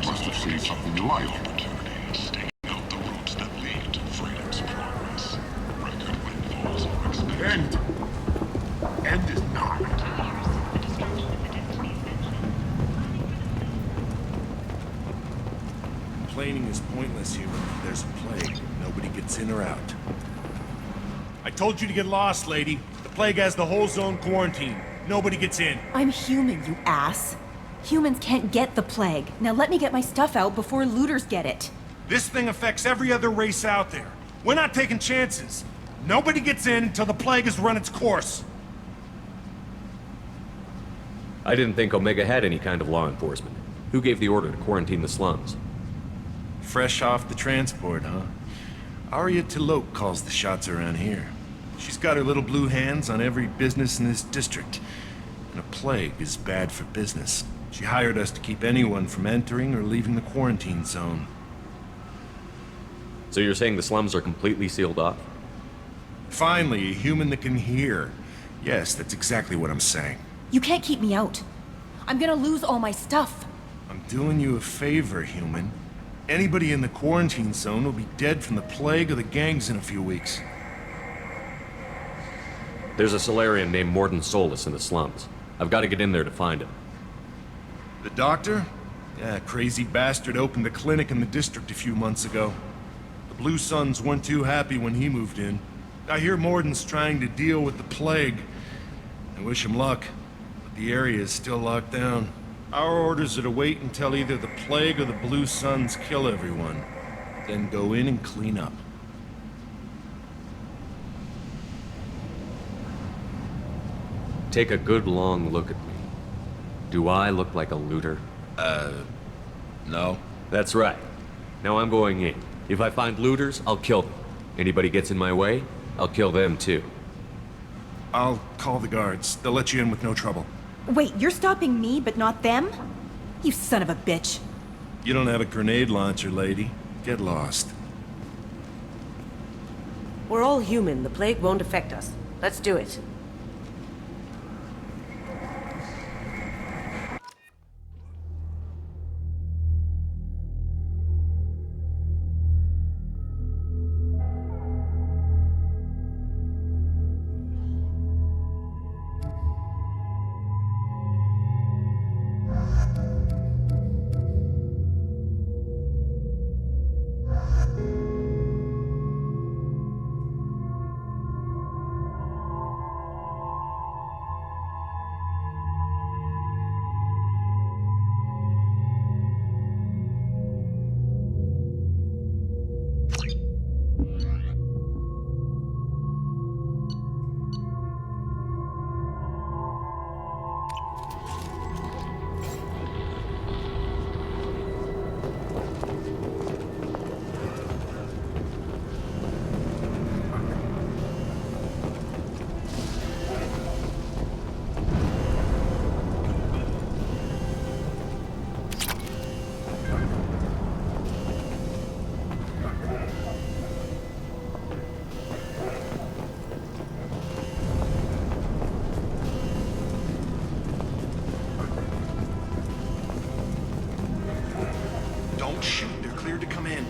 Must have seen something you like. End. End is not. Complaining is pointless here. There's a plague. Nobody gets in or out. I told you to get lost, lady. The plague has the whole zone quarantined. Nobody gets in. I'm human, you ass. Humans can't get the plague. Now let me get my stuff out before looters get it. This thing affects every other race out there. We're not taking chances. Nobody gets in until the plague has run its course. I didn't think Omega had any kind of law enforcement. Who gave the order to quarantine the slums? Fresh off the transport, huh? Arya T'Loak calls the shots around here. She's got her little blue hands on every business in this district. And a plague is bad for business. She hired us to keep anyone from entering or leaving the quarantine zone. So you're saying the slums are completely sealed off? Finally, a human that can hear. Yes, that's exactly what I'm saying. You can't keep me out. I'm gonna lose all my stuff. I'm doing you a favor, human. Anybody in the quarantine zone will be dead from the plague or the gangs in a few weeks. There's a Solarian named Mordin Solus in the slums. I've got to get in there to find him. The doctor? Yeah, crazy bastard opened a clinic in the district a few months ago. The Blue Suns weren't too happy when he moved in. I hear Mordin's trying to deal with the plague. I wish him luck, but the area is still locked down. Our orders are to wait until either the plague or the Blue Suns kill everyone, then go in and clean up. Take a good long look at me. Do I look like a looter? No. That's right. Now I'm going in. If I find looters, I'll kill them. Anybody gets in my way, I'll kill them too. I'll call the guards. They'll let you in with no trouble. Wait, you're stopping me, but not them? You son of a bitch. You don't have a grenade launcher, lady. Get lost. We're all human. The plague won't affect us. Let's do it. Don't shoot. They're cleared to come in.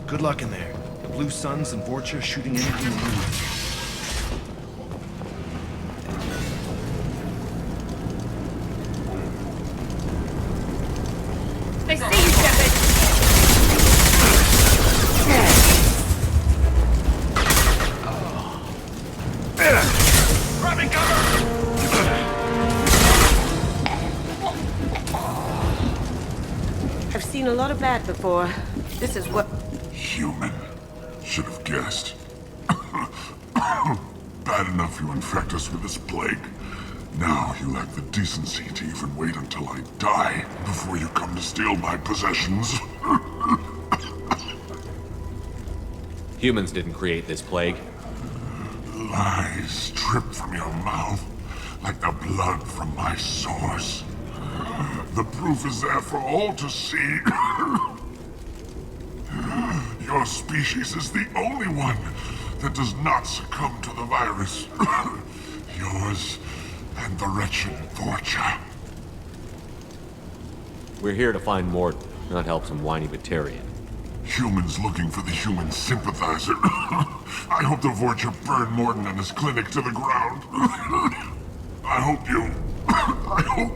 Good luck in there. The Blue Suns and Vorcha are shooting anything they move. I see you, Shepard! Grabbing cover! I've seen a lot of bad before. This is what... Human. Should have guessed. Bad enough you infect us with this plague. Now you lack the decency to even wait until I die before you come to steal my possessions. Humans didn't create this plague. Lies drip from your mouth like the blood from my sores. The proof is there for all to see. Your species is the only one that does not succumb to the virus. Yours and the wretched Vorcha. We're here to find Morden, not help some whiny Batarian. Humans looking for the human sympathizer. I hope the Vorcha burn Morden and his clinic to the ground. I hope you... I hope...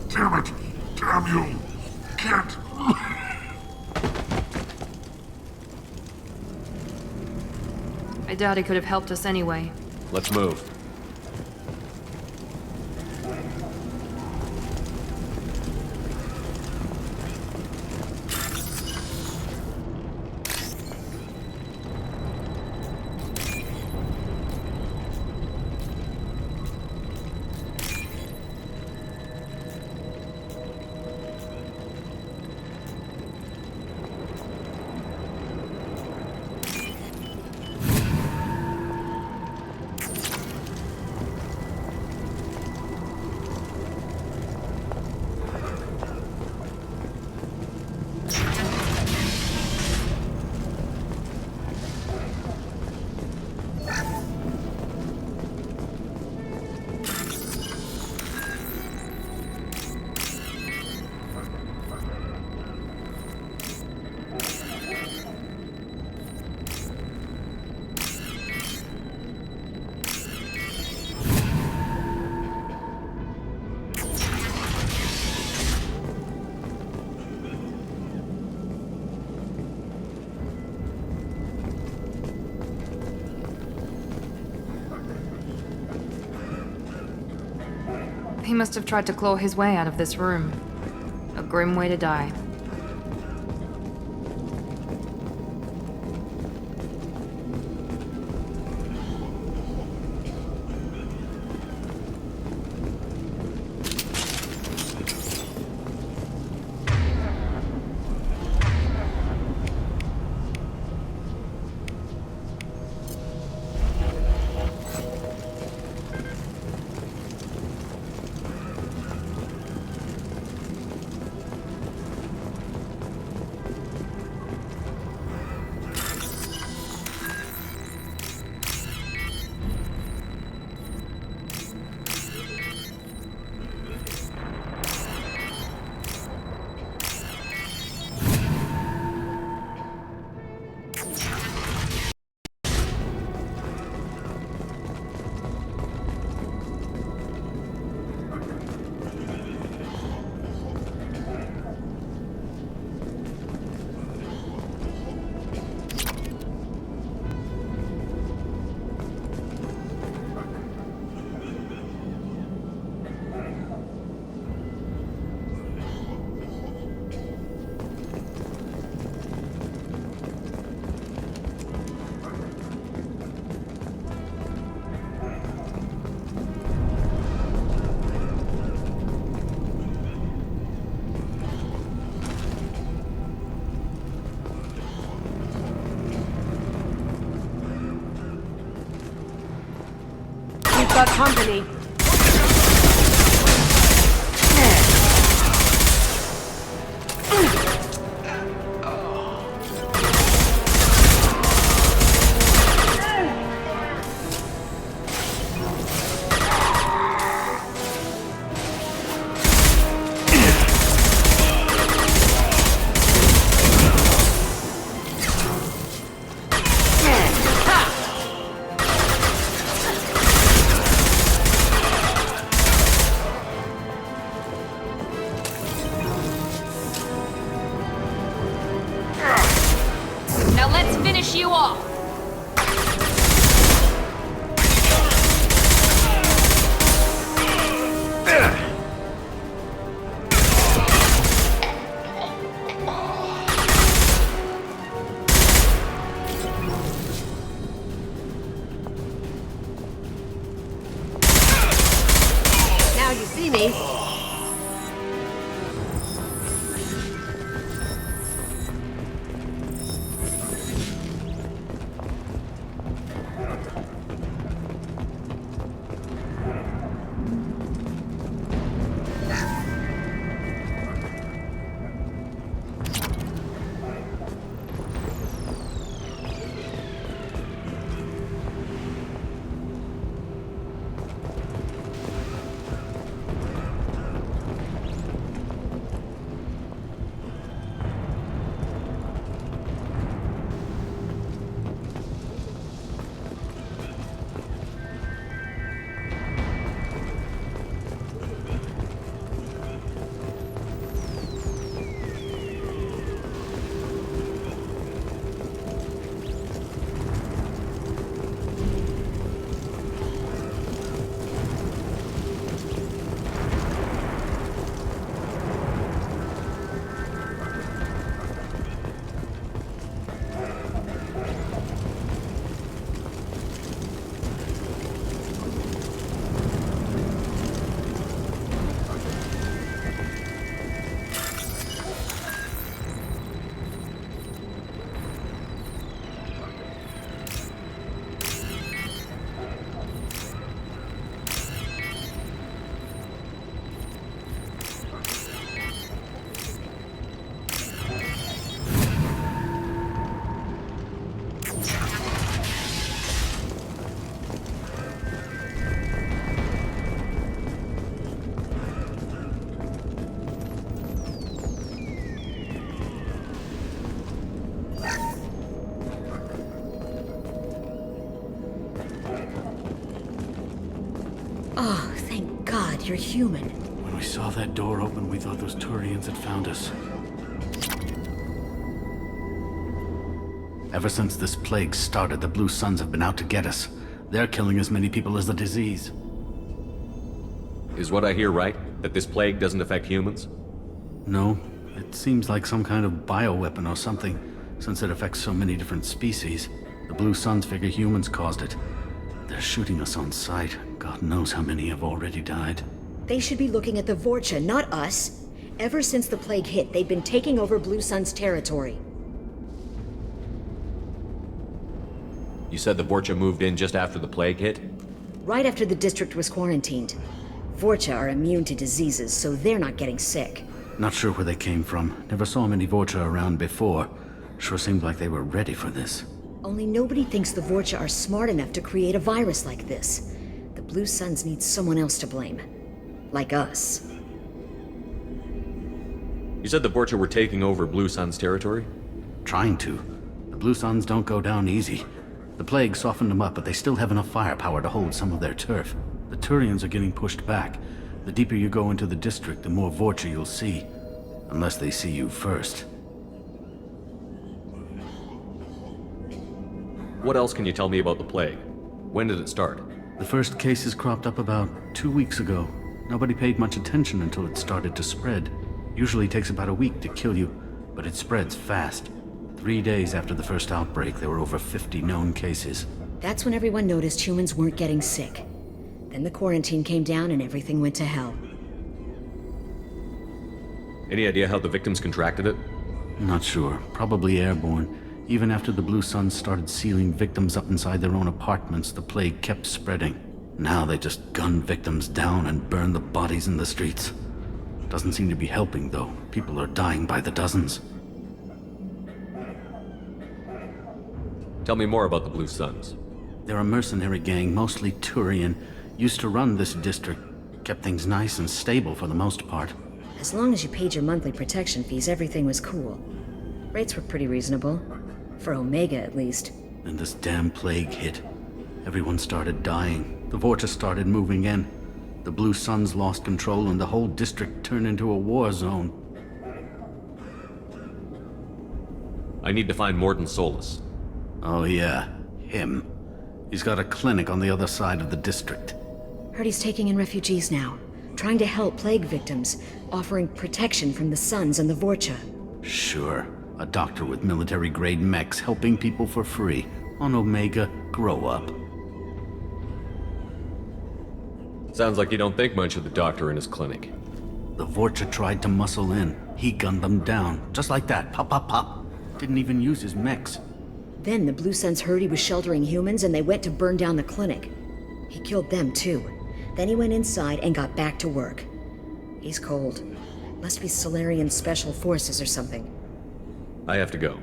Damn it! Damn you! Can't... I doubt he could have helped us anyway. Let's move. He must have tried to claw his way out of this room. A grim way to die. We've got company. you're human. When we saw that door open, we thought those Turians had found us. Ever since this plague started, the Blue Suns have been out to get us. They're killing as many people as the disease. Is what I hear right? That this plague doesn't affect humans? No, it seems like some kind of bioweapon or something, since it affects so many different species. The Blue Suns figure humans caused it. They're shooting us on sight. God knows how many have already died. They should be looking at the Vorcha, not us. Ever since the plague hit, they've been taking over Blue Sun's territory. You said the Vorcha moved in just after the plague hit? Right after the district was quarantined. Vorcha are immune to diseases, so they're not getting sick. Not sure where they came from. Never saw many Vorcha around before. Sure seemed like they were ready for this. Only nobody thinks the Vorcha are smart enough to create a virus like this. The Blue Suns need someone else to blame. Like us. You said the Vorcha were taking over Blue Sun's territory? Trying to. The Blue Suns don't go down easy. The plague softened them up, but they still have enough firepower to hold some of their turf. The Turians are getting pushed back. The deeper you go into the district, the more Vorcha you'll see. Unless they see you first. What else can you tell me about the plague? When did it start? The first cases cropped up about 2 weeks ago. Nobody paid much attention until it started to spread. Usually takes about a week to kill you, but it spreads fast. 3 days after the first outbreak, there were over 50 known cases. That's when everyone noticed humans weren't getting sick. Then the quarantine came down and everything went to hell. Any idea how the victims contracted it? Not sure. Probably airborne. Even after the Blue Suns started sealing victims up inside their own apartments, the plague kept spreading. Now they just gun victims down and burn the bodies in the streets. Doesn't seem to be helping, though. People are dying by the dozens. Tell me more about the Blue Suns. They're a mercenary gang, mostly Turian. Used to run this district. Kept things nice and stable for the most part. As long as you paid your monthly protection fees, everything was cool. Rates were pretty reasonable. For Omega, at least. Then this damn plague hit. Everyone started dying. The Vorcha started moving in. The Blue Suns lost control and the whole district turned into a war zone. I need to find Mordin Solus. Oh yeah, him. He's got a clinic on the other side of the district. Heard he's taking in refugees now. Trying to help plague victims. Offering protection from the Suns and the Vorcha. Sure. A doctor with military-grade mechs helping people for free. On Omega, grow up. Sounds like you don't think much of the doctor in his clinic. The Vorcha tried to muscle in. He gunned them down. Just like that. Pop, pop, pop. Didn't even use his mechs. Then the Blue Suns heard he was sheltering humans and they went to burn down the clinic. He killed them too. Then he went inside and got back to work. He's cold. Must be Solarian Special Forces or something. I have to go.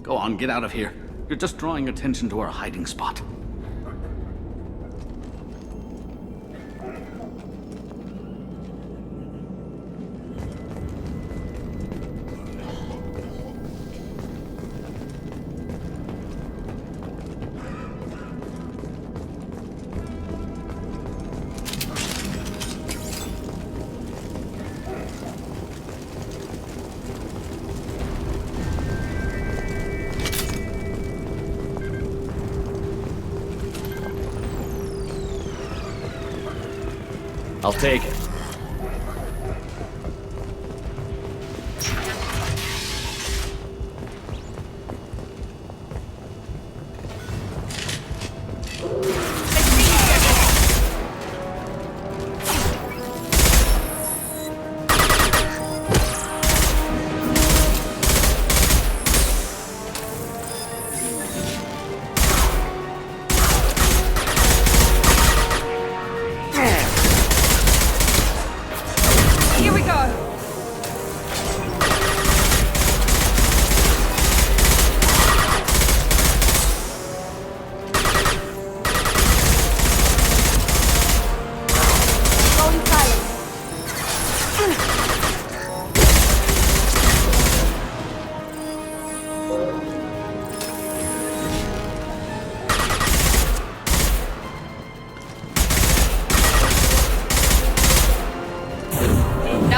Go on, get out of here. You're just drawing attention to our hiding spot. I'll take it.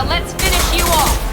Now let's finish you off!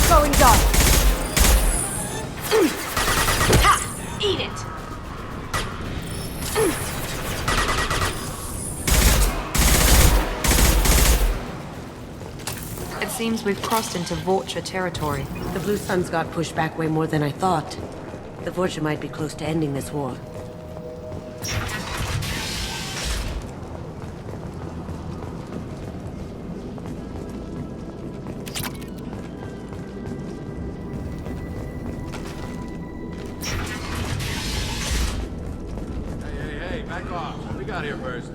Going dark. Ha! Eat it! It seems we've crossed into Vorcha territory. The Blue Suns got pushed back way more than I thought. The Vorcha might be close to ending this war. Hey, back off. What we got here first?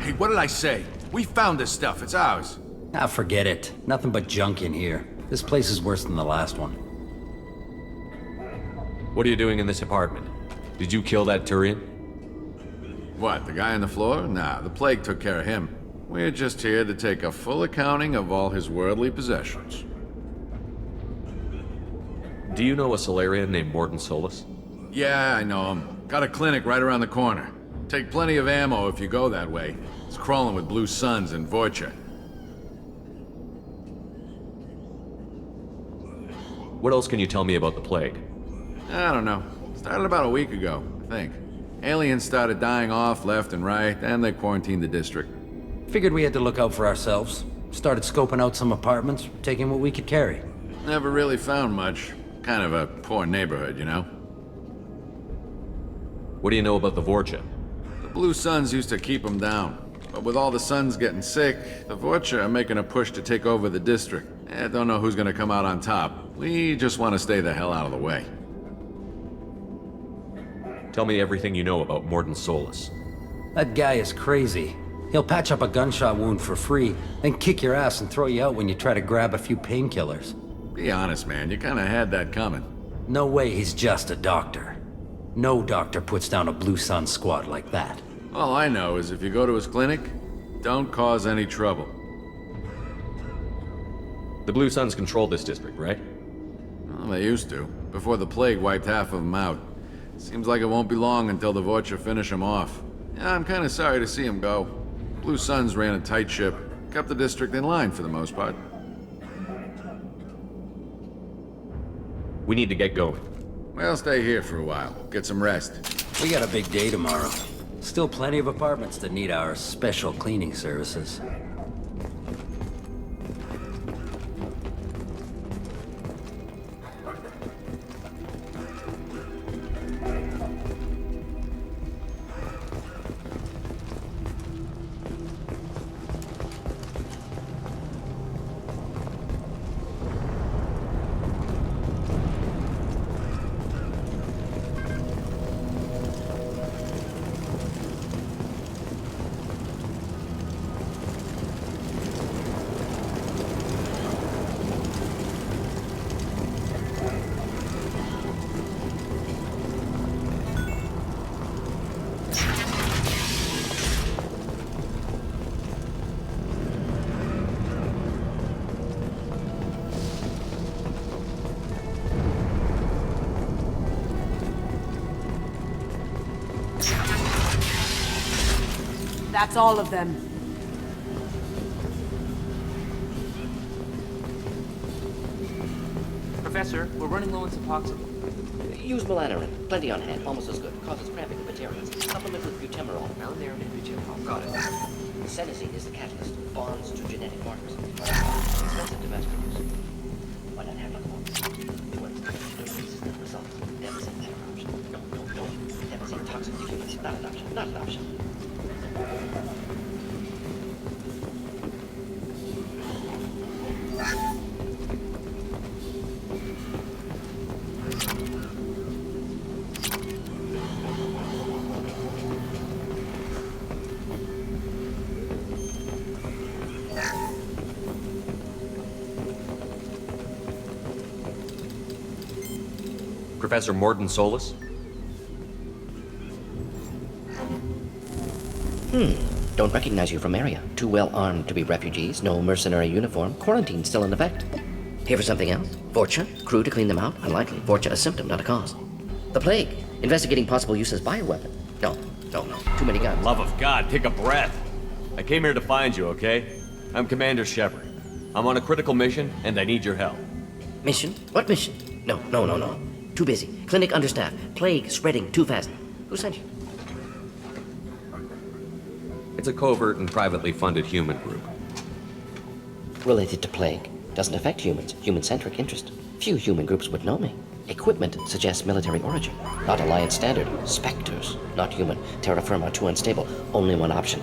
Hey, what did I say? We found this stuff. It's ours. Ah, forget it. Nothing but junk in here. This place is worse than the last one. What are you doing in this apartment? Did you kill that Turian? What, the guy on the floor? Nah, the plague took care of him. We're just here to take a full accounting of all his worldly possessions. Do you know a Solarian named Mordin Solus? Yeah, I know him. Got a clinic right around the corner. Take plenty of ammo if you go that way. It's crawling with Blue Suns and Vorcha. What else can you tell me about the plague? I don't know. Started about a week ago, I think. Aliens started dying off left and right, and they quarantined the district. Figured we had to look out for ourselves. Started scoping out some apartments, taking what we could carry. Never really found much. Kind of a poor neighborhood, you know? What do you know about the Vorcha? The Blue Suns used to keep them down. But with all the Suns getting sick, the Vorcha are making a push to take over the district. I don't know who's gonna come out on top. We just want to stay the hell out of the way. Tell me everything you know about Mordin Solus. That guy is crazy. He'll patch up a gunshot wound for free, then kick your ass and throw you out when you try to grab a few painkillers. Be honest, man. You kinda had that coming. No way he's just a doctor. No doctor puts down a Blue Sun squad like that. All I know is if you go to his clinic, don't cause any trouble. The Blue Suns control this district, right? Well, they used to, before the plague wiped half of them out. Seems like it won't be long until the Vorcha finish him off. Yeah, I'm kinda sorry to see him go. Blue Suns ran a tight ship, kept the district in line for the most part. We need to get going. We'll stay here for a while, get some rest. We got a big day tomorrow. Still plenty of apartments that need our special cleaning services. That's all of them. Professor, we're running low on Suboxone. Use melanorin. Plenty on hand. Almost as good. Causes cramping of materia. Supplement with butemerol. Malinarin and butyl. Got it. Senescine is the catalyst. Bonds to genetic markers. Professor Morden Solus? Don't recognize you from area. Too well armed to be refugees, no mercenary uniform, quarantine still in effect. Here for something else? Vorcha? Crew to clean them out? Unlikely. Vorcha a symptom, not a cause. The plague? Investigating possible use as bioweapon? No. Too many guns. Love of God, take a breath. I came here to find you, okay? I'm Commander Shepard. I'm on a critical mission, and I need your help. Mission? What mission? No. Too busy. Clinic understaffed. Plague spreading too fast. Who sent you? It's a covert and privately funded human group. Related to plague. Doesn't affect humans. Human-centric interest. Few human groups would know me. Equipment suggests military origin. Not Alliance standard. Spectres. Not human. Terra firma too unstable. Only one option.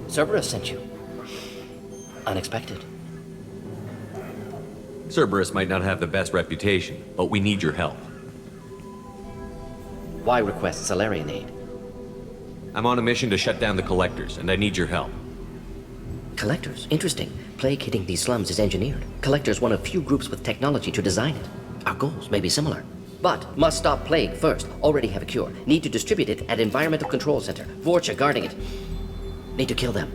Cerberus sent you. Unexpected. Cerberus might not have the best reputation, but we need your help. Why request Salarian aid? I'm on a mission to shut down the Collectors, and I need your help. Collectors? Interesting. Plague hitting these slums is engineered. Collectors one of few groups with technology to design it. Our goals may be similar. But must stop plague first. Already have a cure. Need to distribute it at Environmental Control Center. Vorcha guarding it. Need to kill them.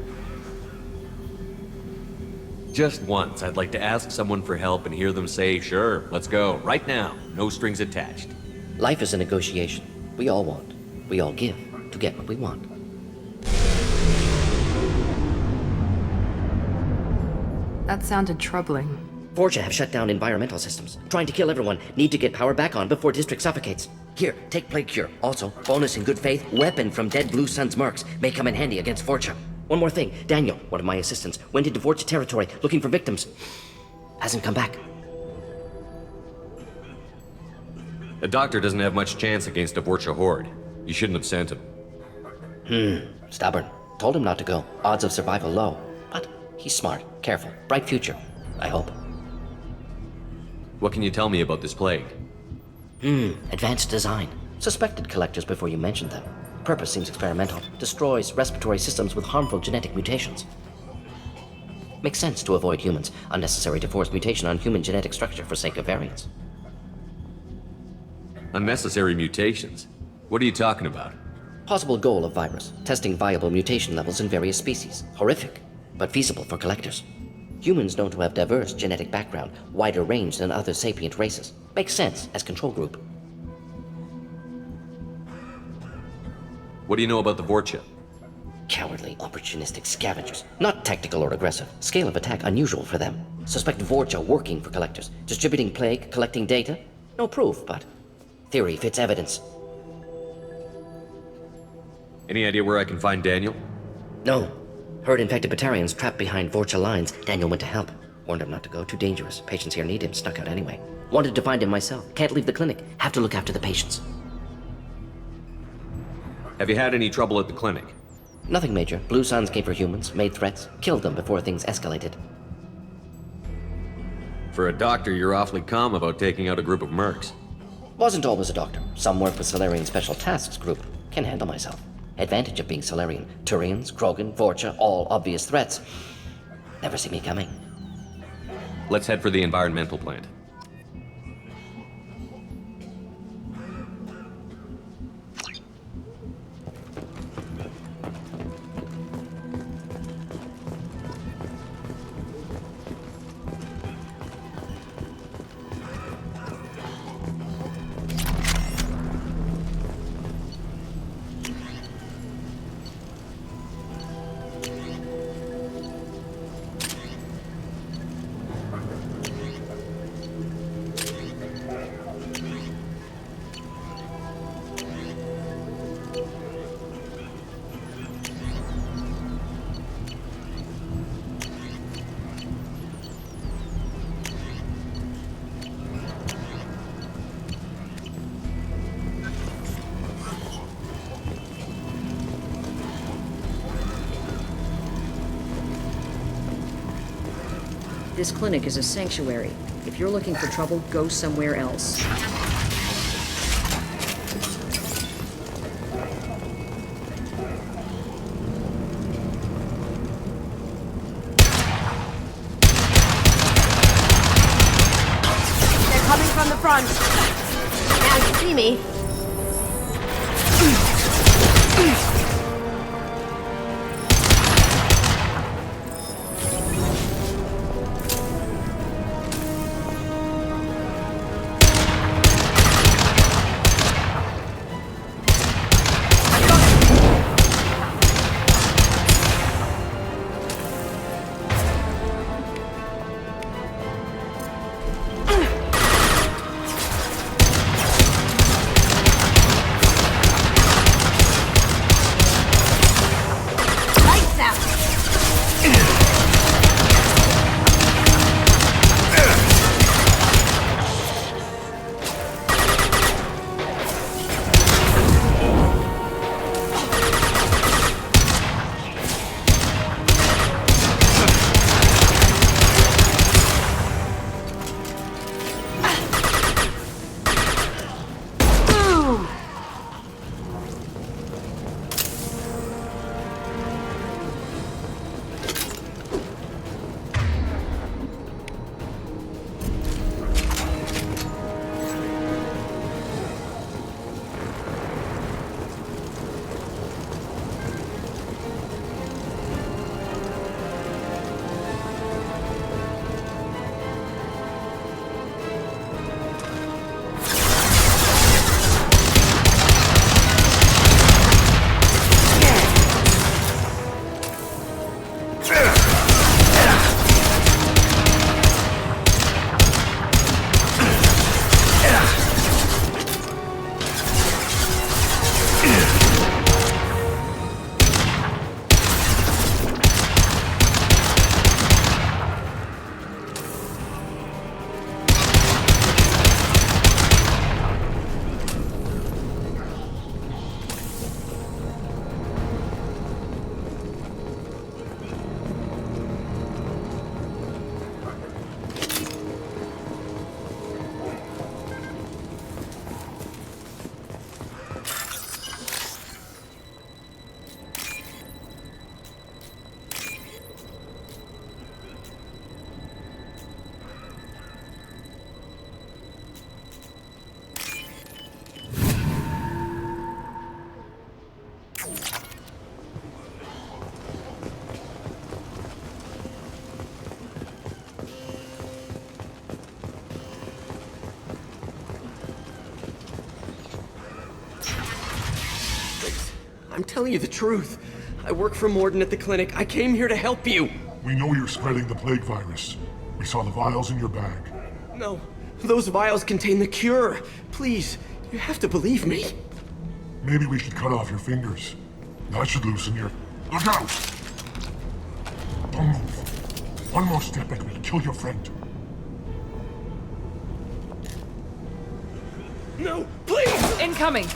Just once, I'd like to ask someone for help and hear them say, sure, let's go, right now, no strings attached. Life is a negotiation. We all want. We all give to get what we want. That sounded troubling. Vorcha have shut down environmental systems. Trying to kill everyone. Need to get power back on before district suffocates. Here, take plague cure. Also, bonus in good faith, weapon from dead Blue Sun's mercs. May come in handy against Vorcha. One more thing. Daniel, one of my assistants, went into Vorcha territory looking for victims. Hasn't come back. A doctor doesn't have much chance against a Vorcha horde. You shouldn't have sent him. Stubborn. Told him not to go. Odds of survival low. But he's smart, careful, bright future. I hope. What can you tell me about this plague? Advanced design. Suspected collectors before you mentioned them. Purpose seems experimental. Destroys respiratory systems with harmful genetic mutations. Makes sense to avoid humans. Unnecessary to force mutation on human genetic structure for sake of variants. Unnecessary mutations? What are you talking about? Possible goal of virus. Testing viable mutation levels in various species. Horrific, but feasible for collectors. Humans known to have diverse genetic background, wider range than other sapient races. Makes sense as control group. What do you know about the Vorcha? Cowardly, opportunistic scavengers. Not tactical or aggressive. Scale of attack unusual for them. Suspect Vorcha working for collectors. Distributing plague, collecting data. No proof, but theory fits evidence. Any idea where I can find Daniel? No. Heard infected Batarians trapped behind Vorcha lines. Daniel went to help. Warned him not to go. Too dangerous. Patients here need him. Snuck out anyway. Wanted to find him myself. Can't leave the clinic. Have to look after the patients. Have you had any trouble at the clinic? Nothing major. Blue Suns came for humans, made threats, killed them before things escalated. For a doctor, you're awfully calm about taking out a group of mercs. Wasn't always a doctor. Some work with Salarian Special Tasks Group. Can handle myself. Advantage of being Salarian. Turians, Krogan, Vorcha, all obvious threats. Never see me coming. Let's head for the environmental plant. This clinic is a sanctuary. If you're looking for trouble, go somewhere else. They're coming from the front. Now you see me. I'm telling you the truth. I work for Morden at the clinic. I came here to help you. We know you're spreading the plague virus. We saw the vials in your bag. No, those vials contain the cure. Please, you have to believe me. Maybe we should cut off your fingers. That should loosen your... Look out! Don't move. One more step and we'll kill your friend. No, please! Incoming!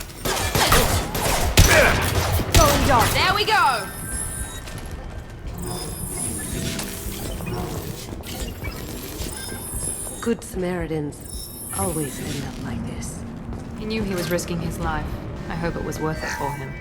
Going dark. There we go! Good Samaritans always end up like this. He knew he was risking his life. I hope it was worth it for him.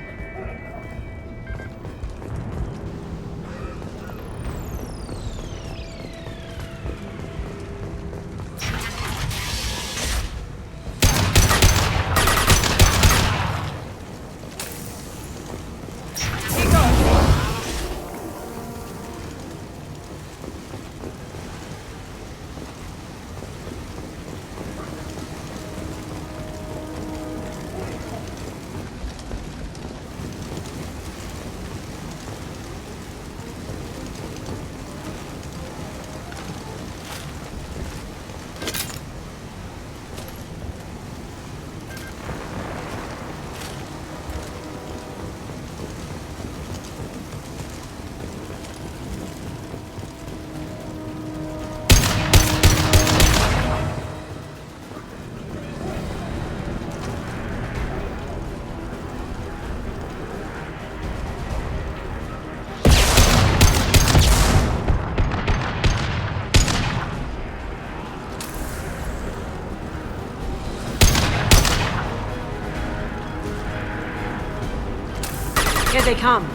Here they come.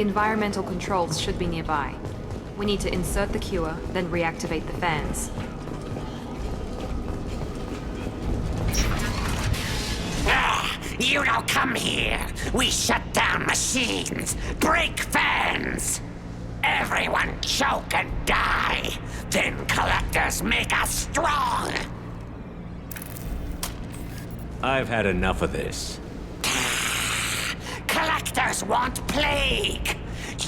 The environmental controls should be nearby. We need to insert the cure, then reactivate the fans. You don't come here. We shut down machines, break fans. Everyone choke and die. Then collectors make us strong. I've had enough of this. Collectors want plague.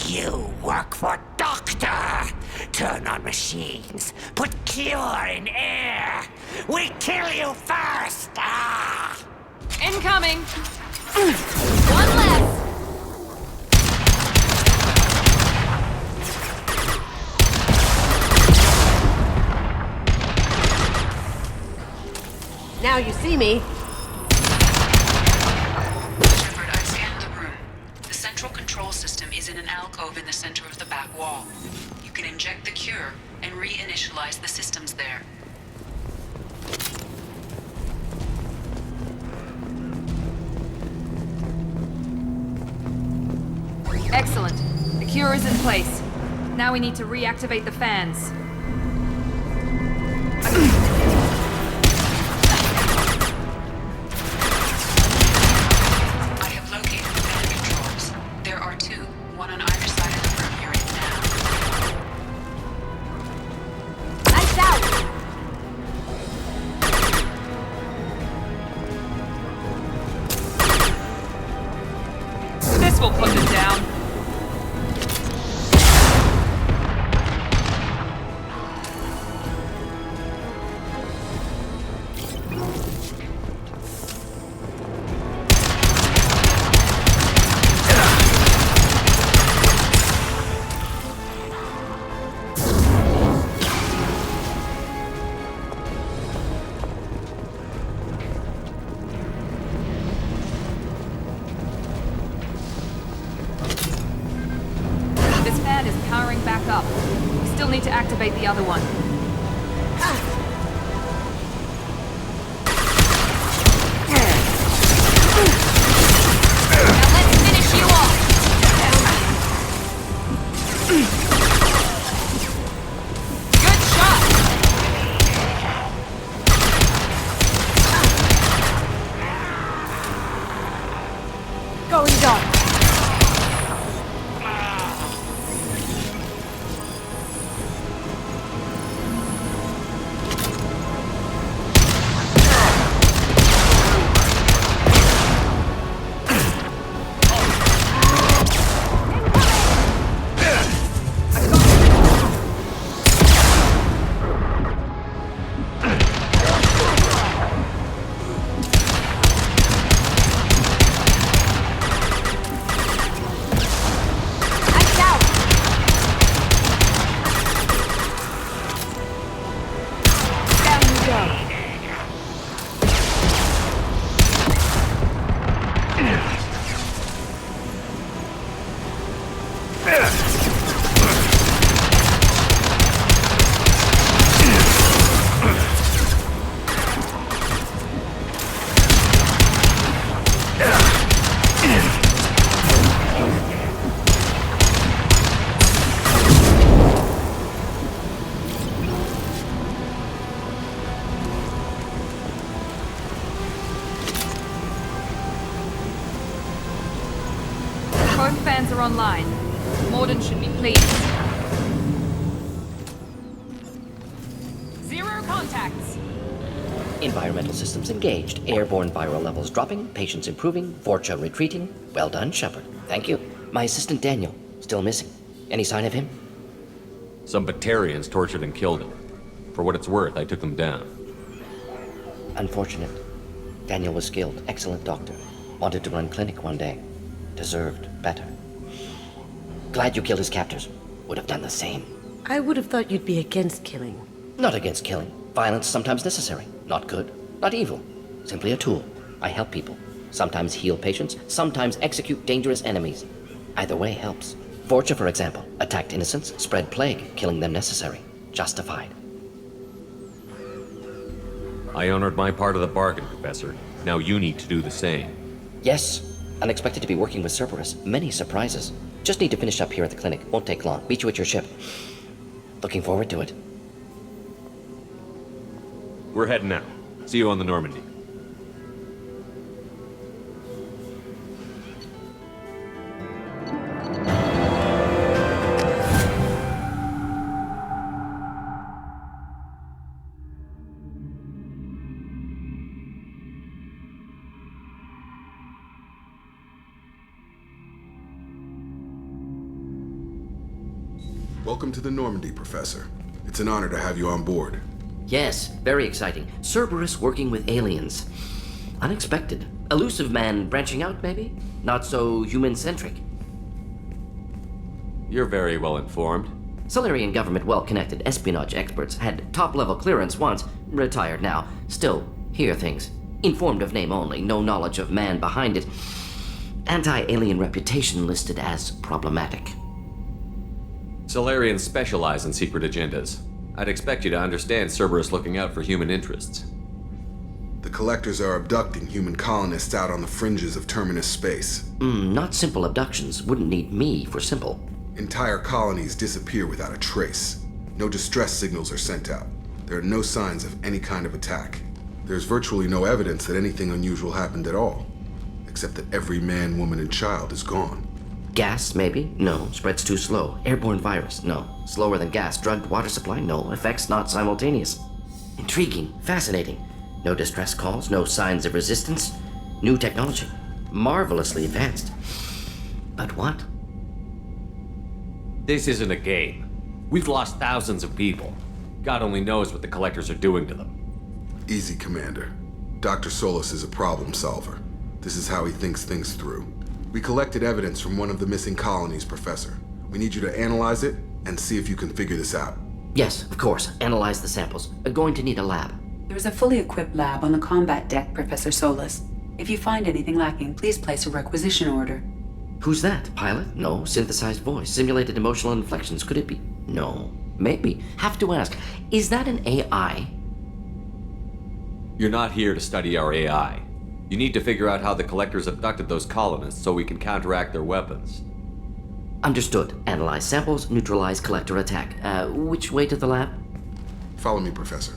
You work for Doctor. Turn on machines. Put cure in air. We kill you first. Incoming! One less! Now you see me. Shepard, I scanned the room. The central control system is in an alcove in the center of the back wall. You can inject the cure and reinitialize the systems there. Excellent. The cure is in place. Now we need to reactivate the fans. I have located the fan controls. There are two, one on either side of the room you're in now. Lights out! This will put them down. This fan is powering back up. We still need to activate the other one. Now let's finish you off! Good shot! Going dark. Both fans are online. Morden should be pleased. Zero contacts. Environmental systems engaged. Airborne viral levels dropping. Patients improving. Vorcha retreating. Well done, Shepard. Thank you. My assistant Daniel, still missing. Any sign of him? Some Batarians tortured and killed him. For what it's worth, I took them down. Unfortunate. Daniel was skilled. Excellent doctor. Wanted to run clinic one day. Deserved better. Glad you killed his captors. Would have done the same. I would have thought you'd be against killing. Not against killing. Violence sometimes necessary. Not good. Not evil. Simply a tool. I help people. Sometimes heal patients. Sometimes execute dangerous enemies. Either way helps. Vorcha, for example, attacked innocents, spread plague, killing them necessary. Justified. I honored my part of the bargain, Professor. Now you need to do the same. Yes. Unexpected to be working with Cerberus. Many surprises. Just need to finish up here at the clinic. Won't take long. Meet you at your ship. Looking forward to it. We're heading out. See you on the Normandy. Welcome to the Normandy, Professor. It's an honor to have you on board. Yes, very exciting. Cerberus working with aliens. Unexpected. Elusive man branching out, maybe? Not so human-centric. You're very well informed. Solarian government well-connected espionage experts had top-level clearance once, retired now. Still, hear things. Informed of name only, no knowledge of man behind it. Anti-alien reputation listed as problematic. Solarians specialize in secret agendas. I'd expect you to understand Cerberus looking out for human interests. The Collectors are abducting human colonists out on the fringes of Terminus space. Not simple abductions. Wouldn't need me for simple. Entire colonies disappear without a trace. No distress signals are sent out. There are no signs of any kind of attack. There's virtually no evidence that anything unusual happened at all, except that every man, woman, and child is gone. Gas, maybe? No. Spreads too slow. Airborne virus? No. Slower than gas. Drugged water supply? No. Effects not simultaneous. Intriguing. Fascinating. No distress calls. No signs of resistance. New technology. Marvelously advanced. But what? This isn't a game. We've lost thousands of people. God only knows what the Collectors are doing to them. Easy, Commander. Dr. Solus is a problem solver. This is how he thinks things through. We collected evidence from one of the missing colonies, Professor. We need you to analyze it and see if you can figure this out. Yes, of course. Analyze the samples. Going to need a lab. There is a fully equipped lab on the combat deck, Professor Solus. If you find anything lacking, please place a requisition order. Who's that? Pilot? No. Synthesized voice. Simulated emotional inflections. Could it be? No. Maybe. Have to ask. Is that an AI? You're not here to study our AI. You need to figure out how the Collectors abducted those colonists so we can counteract their weapons. Understood. Analyze samples, neutralize Collector attack. Which way to the lab? Follow me, Professor.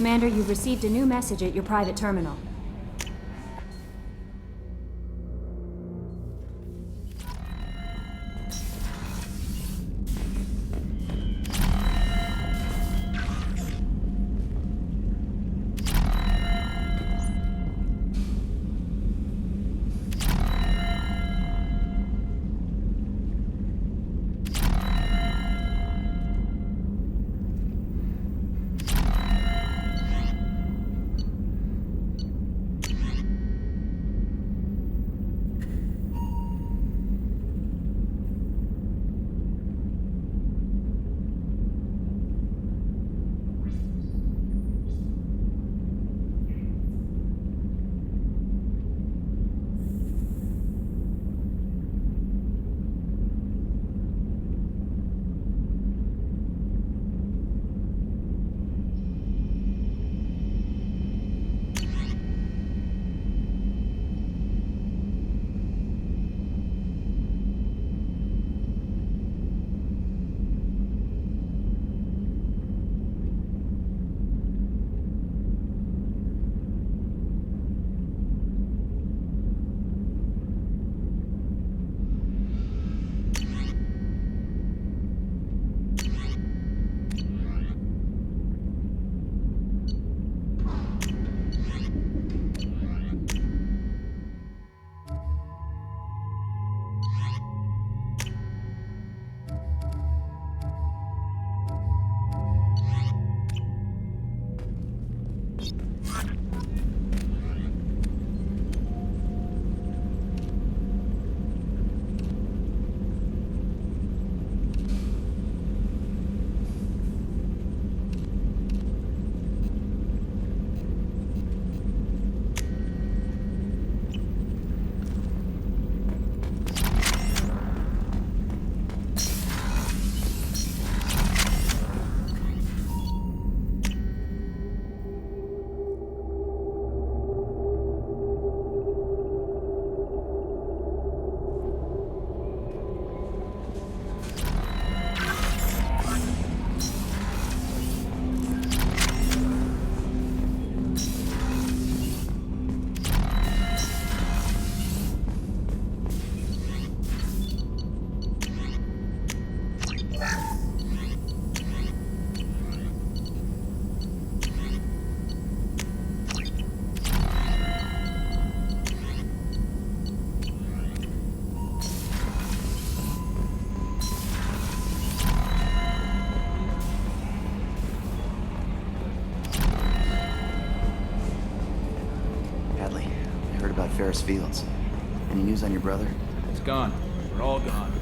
Commander, you've received a new message at your private terminal. Ferris Fields. Any news on your brother? He's gone. We're all gone.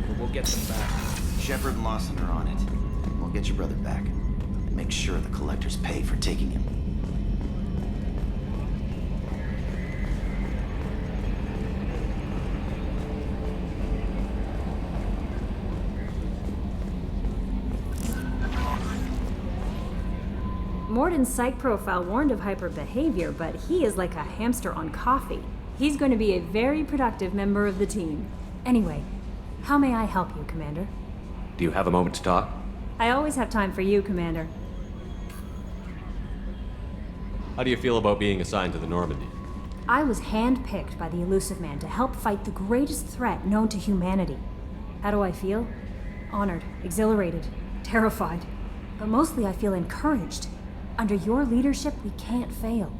But we'll get them back. Shepard and Lawson are on it. We'll get your brother back. And make sure the collectors pay for taking him. Morden's psych profile warned of hyper behavior, but he is like a hamster on coffee. He's going to be a very productive member of the team. Anyway, how may I help you, Commander? Do you have a moment to talk? I always have time for you, Commander. How do you feel about being assigned to the Normandy? I was handpicked by the Illusive Man to help fight the greatest threat known to humanity. How do I feel? Honored, exhilarated, terrified. But mostly I feel encouraged. Under your leadership, we can't fail.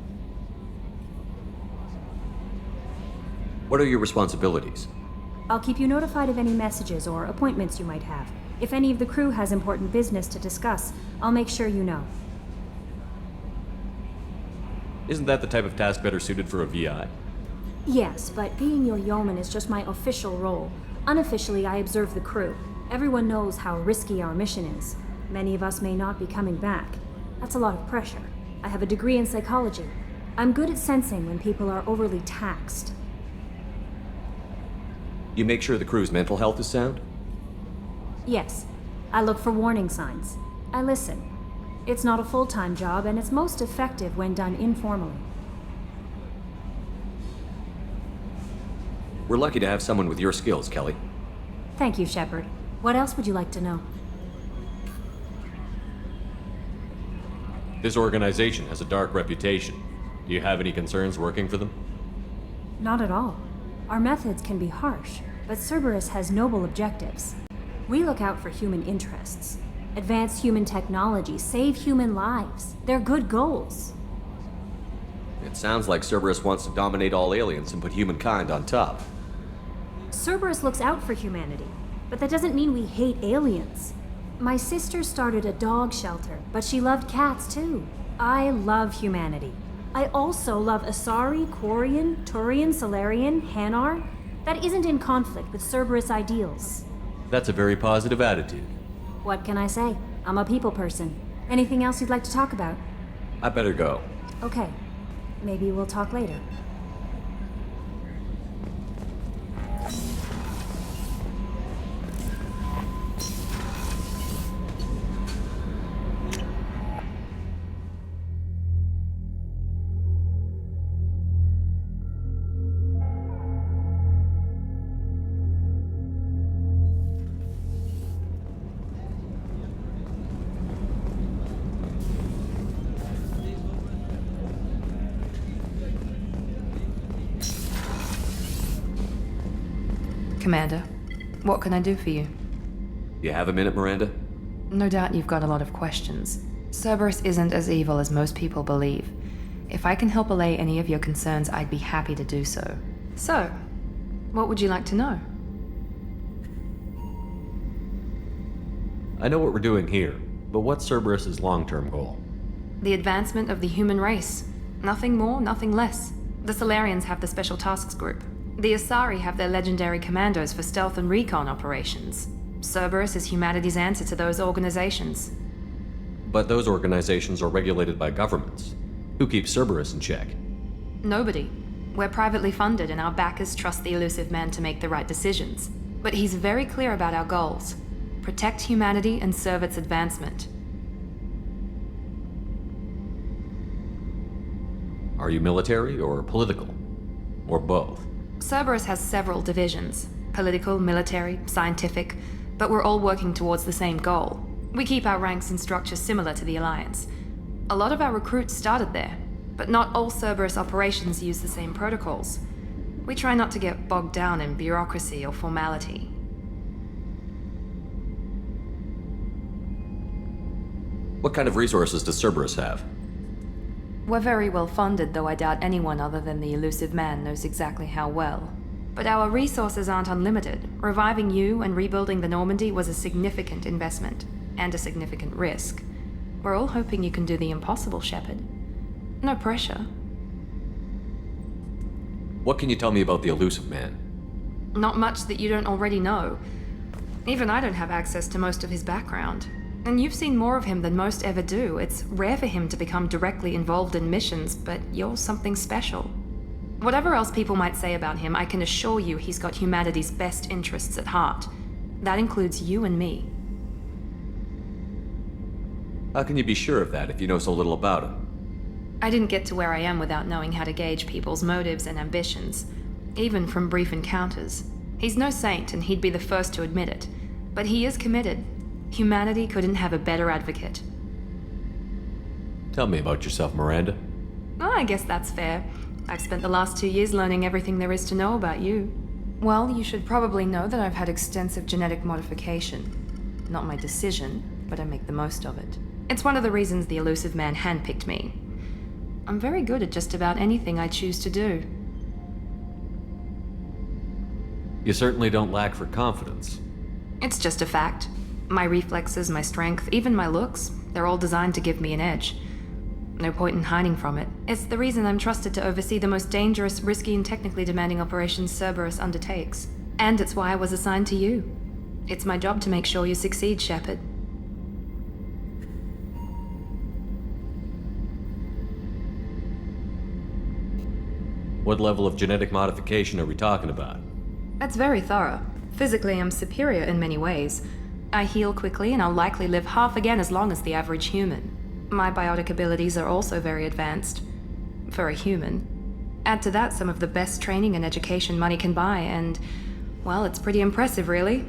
What are your responsibilities? I'll keep you notified of any messages or appointments you might have. If any of the crew has important business to discuss, I'll make sure you know. Isn't that the type of task better suited for a VI? Yes, but being your yeoman is just my official role. Unofficially, I observe the crew. Everyone knows how risky our mission is. Many of us may not be coming back. That's a lot of pressure. I have a degree in psychology. I'm good at sensing when people are overly taxed. You make sure the crew's mental health is sound? Yes. I look for warning signs. I listen. It's not a full-time job, and it's most effective when done informally. We're lucky to have someone with your skills, Kelly. Thank you, Shepard. What else would you like to know? This organization has a dark reputation. Do you have any concerns working for them? Not at all. Our methods can be harsh, but Cerberus has noble objectives. We look out for human interests. Advance human technology, save human lives. They're good goals. It sounds like Cerberus wants to dominate all aliens and put humankind on top. Cerberus looks out for humanity, but that doesn't mean we hate aliens. My sister started a dog shelter, but she loved cats too. I love humanity. I also love Asari, Quarian, Turian, Solarian, Hanar. That isn't in conflict with Cerberus ideals. That's a very positive attitude. What can I say? I'm a people person. Anything else you'd like to talk about? I better go. Okay. Maybe we'll talk later. Commander, what can I do for you? You have a minute, Miranda? No doubt you've got a lot of questions. Cerberus isn't as evil as most people believe. If I can help allay any of your concerns, I'd be happy to do so. So, what would you like to know? I know what we're doing here, but what's Cerberus's long-term goal? The advancement of the human race. Nothing more, nothing less. The Solarians have the Special Tasks Group. The Asari have their legendary commandos for stealth and recon operations. Cerberus is humanity's answer to those organizations. But those organizations are regulated by governments. Who keeps Cerberus in check? Nobody. We're privately funded and our backers trust the Elusive Man to make the right decisions. But he's very clear about our goals. Protect humanity and serve its advancement. Are you military or political? Or both? Cerberus has several divisions. Political, military, scientific, but we're all working towards the same goal. We keep our ranks and structure similar to the Alliance. A lot of our recruits started there, but not all Cerberus operations use the same protocols. We try not to get bogged down in bureaucracy or formality. What kind of resources does Cerberus have? We're very well funded, though I doubt anyone other than the Elusive Man knows exactly how well. But our resources aren't unlimited. Reviving you and rebuilding the Normandy was a significant investment, and a significant risk. We're all hoping you can do the impossible, Shepard. No pressure. What can you tell me about the Elusive Man? Not much that you don't already know. Even I don't have access to most of his background. And you've seen more of him than most ever do. It's rare for him to become directly involved in missions, but you're something special. Whatever else people might say about him, I can assure you he's got humanity's best interests at heart. That includes you and me. How can you be sure of that if you know so little about him? I didn't get to where I am without knowing how to gauge people's motives and ambitions, even from brief encounters. He's no saint, and he'd be the first to admit it. But he is committed. Humanity couldn't have a better advocate. Tell me about yourself, Miranda. Oh, I guess that's fair. I've spent the last 2 years learning everything there is to know about you. Well, you should probably know that I've had extensive genetic modification. Not my decision, but I make the most of it. It's one of the reasons the Elusive Man handpicked me. I'm very good at just about anything I choose to do. You certainly don't lack for confidence. It's just a fact. My reflexes, my strength, even my looks, they're all designed to give me an edge. No point in hiding from it. It's the reason I'm trusted to oversee the most dangerous, risky, and technically demanding operations Cerberus undertakes. And it's why I was assigned to you. It's my job to make sure you succeed, Shepard. What level of genetic modification are we talking about? That's very thorough. Physically, I'm superior in many ways. I heal quickly, and I'll likely live half again as long as the average human. My biotic abilities are also very advanced. For a human. Add to that some of the best training and education money can buy, and, well, it's pretty impressive, really.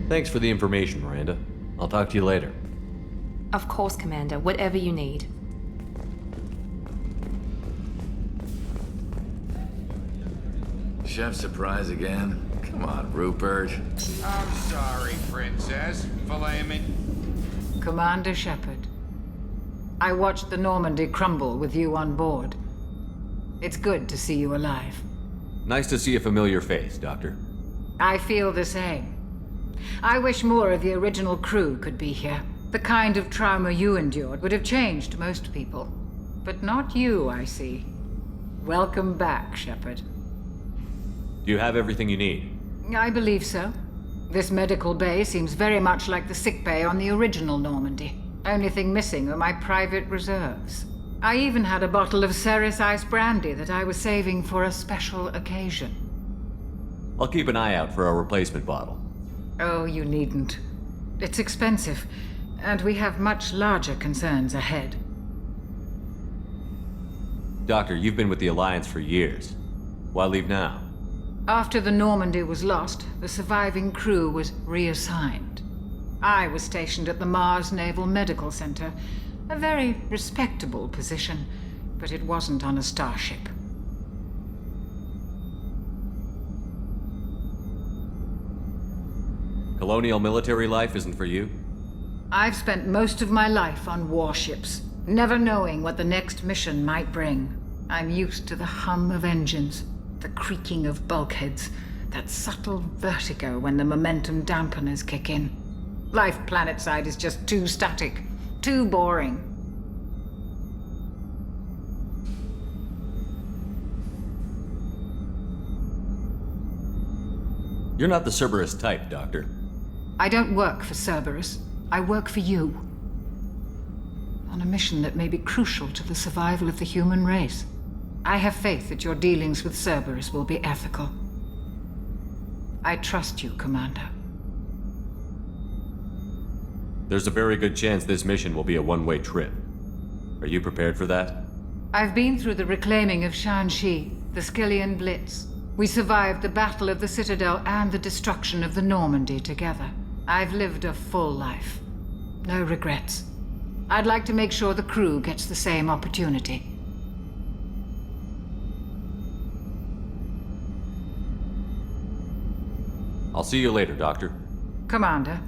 Thanks for the information, Miranda. I'll talk to you later. Of course, Commander. Whatever you need. Chef surprise again? Come on, Rupert. I'm sorry, Princess. Philemon. Commander Shepard, I watched the Normandy crumble with you on board. It's good to see you alive. Nice to see a familiar face, Doctor. I feel the same. I wish more of the original crew could be here. The kind of trauma you endured would have changed most people. But not you, I see. Welcome back, Shepard. Do you have everything you need? I believe so. This medical bay seems very much like the sick bay on the original Normandy. Only thing missing are my private reserves. I even had a bottle of Ceres Ice brandy that I was saving for a special occasion. I'll keep an eye out for a replacement bottle. Oh, you needn't. It's expensive, and we have much larger concerns ahead. Doctor, you've been with the Alliance for years. Why leave now? After the Normandy was lost, the surviving crew was reassigned. I was stationed at the Mars Naval Medical Center, a very respectable position, but it wasn't on a starship. Colonial military life isn't for you? I've spent most of my life on warships, never knowing what the next mission might bring. I'm used to the hum of engines, the creaking of bulkheads, that subtle vertigo when the momentum dampeners kick in. Life planetside is just too static, too boring. You're not the Cerberus type, Doctor. I don't work for Cerberus. I work for you. On a mission that may be crucial to the survival of the human race. I have faith that your dealings with Cerberus will be ethical. I trust you, Commander. There's a very good chance this mission will be a one-way trip. Are you prepared for that? I've been through the reclaiming of Shanxi, the Skillian Blitz. We survived the Battle of the Citadel and the destruction of the Normandy together. I've lived a full life. No regrets. I'd like to make sure the crew gets the same opportunity. I'll see you later, Doctor. Commander.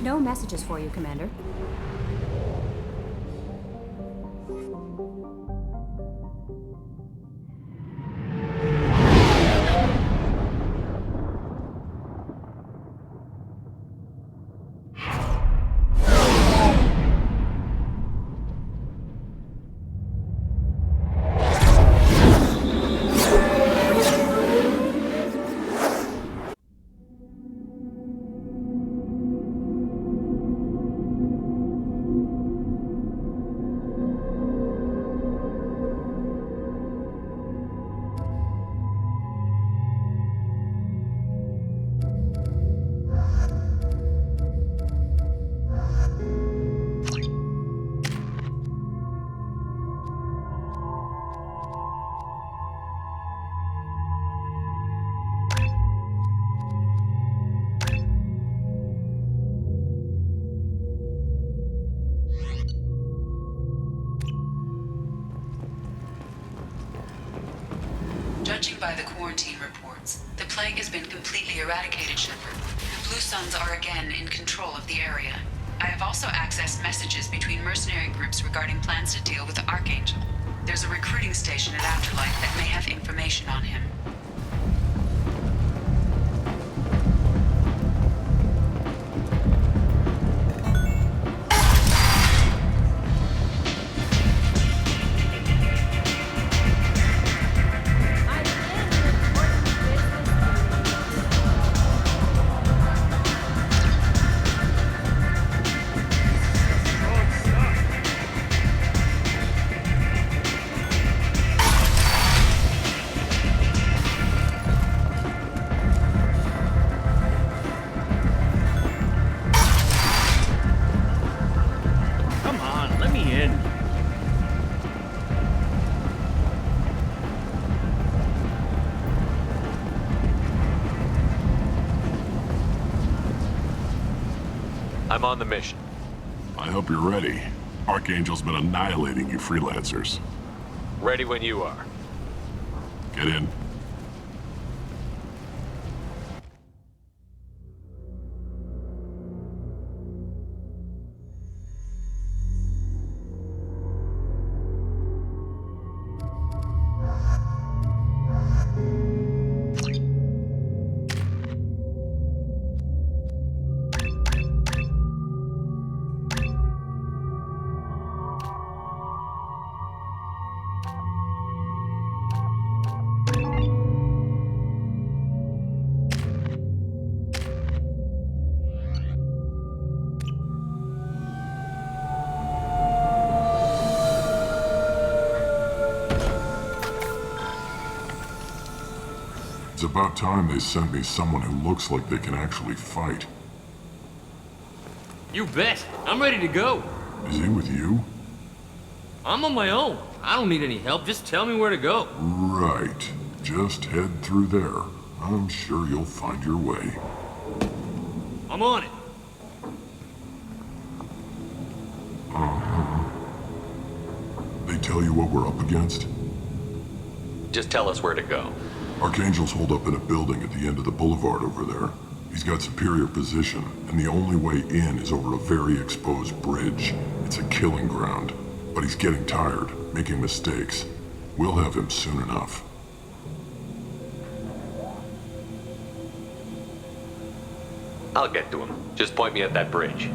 No messages for you, Commander. Judging by the quarantine reports, the plague has been completely eradicated, Shepard. The Blue Suns are again in control of the area. I have also accessed messages between mercenary groups regarding plans to deal with the Archangel. There's a recruiting station at Afterlife that may have information on him. I'm on the mission. I hope you're ready. Archangel's been annihilating you freelancers. Ready when you are. Get in. It's about time they sent me someone who looks like they can actually fight. You bet. I'm ready to go. Is he with you? I'm on my own. I don't need any help. Just tell me where to go. Right. Just head through there. I'm sure you'll find your way. I'm on it. They tell you what we're up against? Just tell us where to go. Archangel's holed up in a building at the end of the boulevard over there. He's got superior position, and the only way in is over a very exposed bridge. It's a killing ground. But he's getting tired, making mistakes. We'll have him soon enough. I'll get to him. Just point me at that bridge.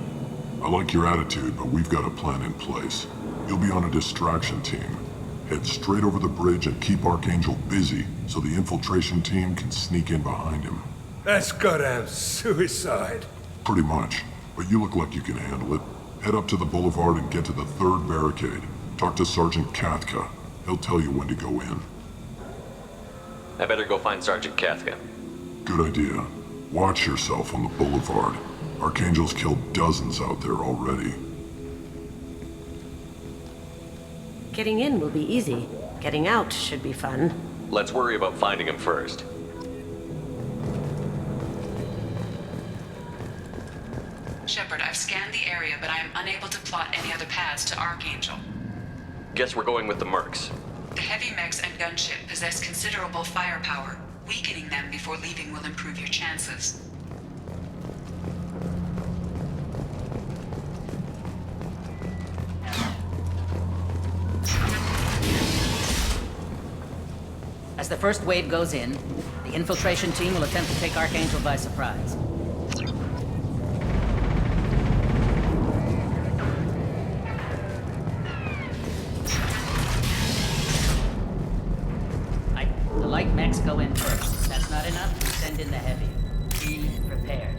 I like your attitude, but we've got a plan in place. You'll be on a distraction team. Head straight over the bridge and keep Archangel busy so the infiltration team can sneak in behind him. That's goddamn suicide. Pretty much. But you look like you can handle it. Head up to the boulevard and get to the third barricade. Talk to Sergeant Kathka. He'll tell you when to go in. I better go find Sergeant Kathka. Good idea. Watch yourself on the boulevard. Archangel's killed dozens out there already. Getting in will be easy. Getting out should be fun. Let's worry about finding him first. Shepard, I've scanned the area, but I am unable to plot any other paths to Archangel. Guess we're going with the Mercs. The heavy mechs and gunship possess considerable firepower. Weakening them before leaving will improve your chances. As the first wave goes in, the infiltration team will attempt to take Archangel by surprise. The light mechs go in first. If that's not enough, send in the heavy. Be prepared.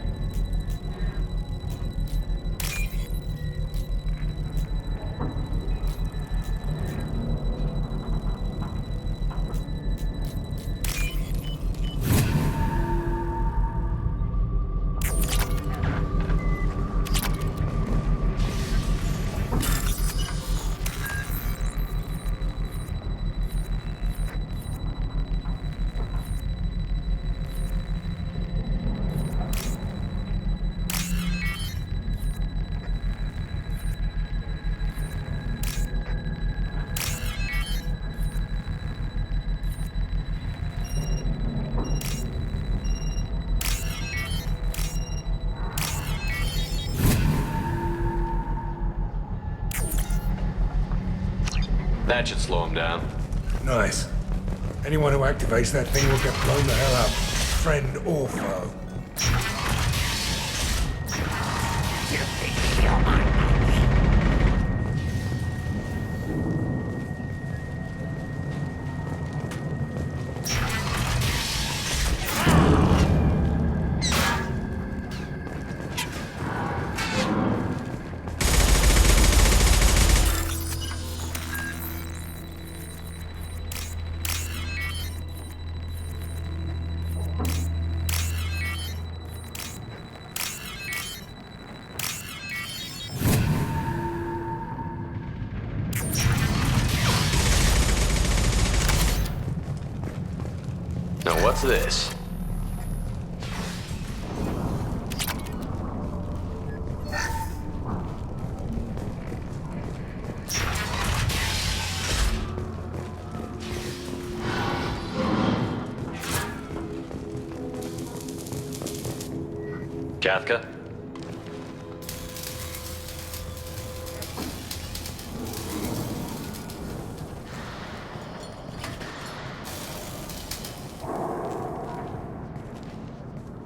That should slow him down. Nice. Anyone who activates that thing will get blown the hell up. Friend or foe. Now what's this? Kafka?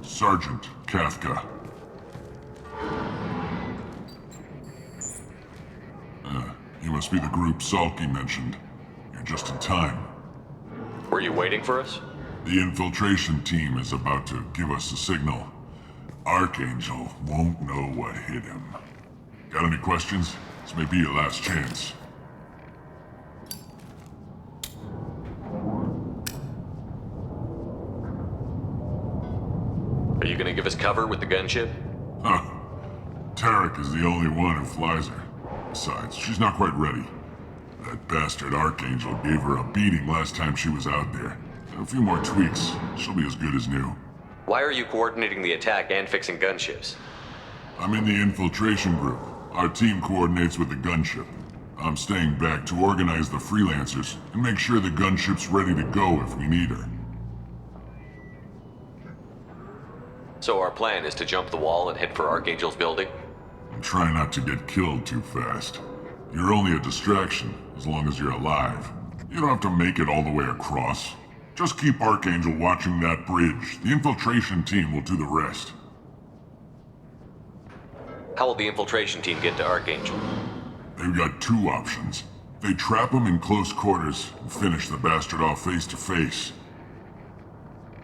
Sergeant Kafka. You must be the group Salky mentioned. You're just in time. Were you waiting for us? The infiltration team is about to give us a signal. Archangel won't know what hit him. Got any questions? This may be your last chance. Are you gonna give us cover with the gunship? Huh. Tarek is the only one who flies her. Besides, she's not quite ready. That bastard Archangel gave her a beating last time she was out there. A few more tweaks, she'll be as good as new. Why are you coordinating the attack and fixing gunships? I'm in the infiltration group. Our team coordinates with the gunship. I'm staying back to organize the freelancers and make sure the gunship's ready to go if we need her. So our plan is to jump the wall and head for Archangel's building? And try not to get killed too fast. You're only a distraction, as long as you're alive. You don't have to make it all the way across. Just keep Archangel watching that bridge. The infiltration team will do the rest. How will the infiltration team get to Archangel? They've got two options. They trap him in close quarters and finish the bastard off face to face.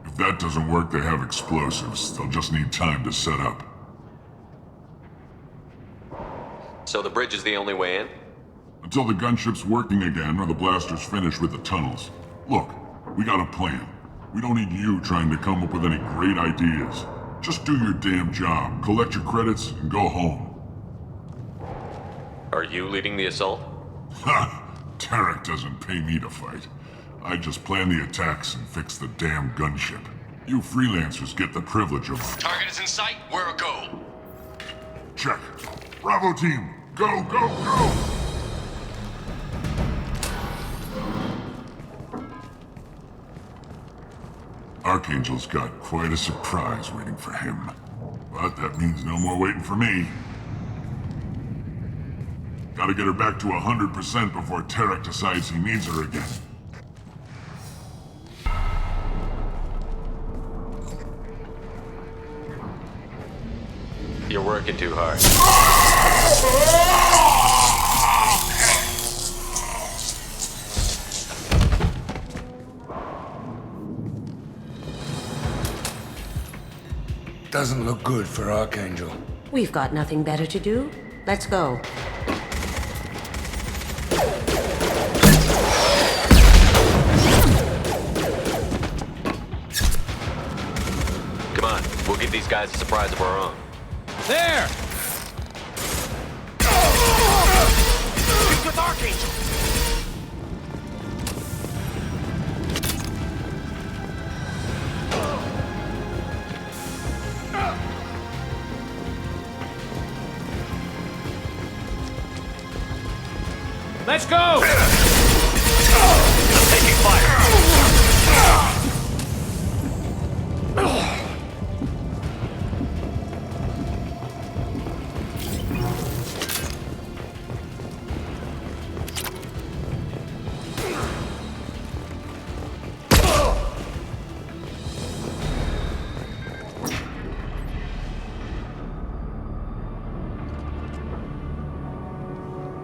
If that doesn't work, they have explosives. They'll just need time to set up. So the bridge is the only way in? Until the gunship's working again or the blasters finish with the tunnels. Look, we got a plan. We don't need you trying to come up with any great ideas. Just do your damn job, collect your credits, and go home. Are you leading the assault? Ha! Tarek doesn't pay me to fight. I just plan the attacks and fix the damn gunship. You freelancers get the privilege of... Target is in sight. Where a go? Check. Bravo team, go, go, go! Archangel's got quite a surprise waiting for him. But that means no more waiting for me. Gotta get her back to 100% before Tarek decides he needs her again. You're working too hard. Doesn't look good for Archangel. We've got nothing better to do. Let's go. Come on, we'll give these guys a surprise of our own. There! He's with Archangel! Let's go! Taking fire!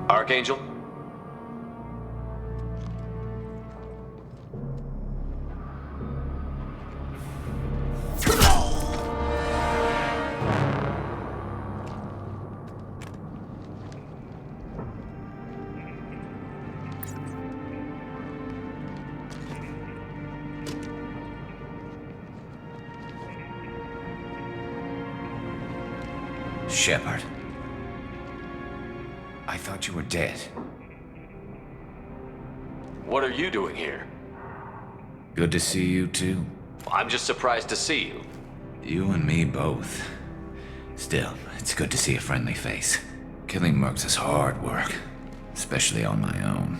Archangel? Shepard. I thought you were dead. What are you doing here? Good to see you too. I'm just surprised to see you. You and me both. Still, it's good to see a friendly face. Killing mercs is hard work, especially on my own.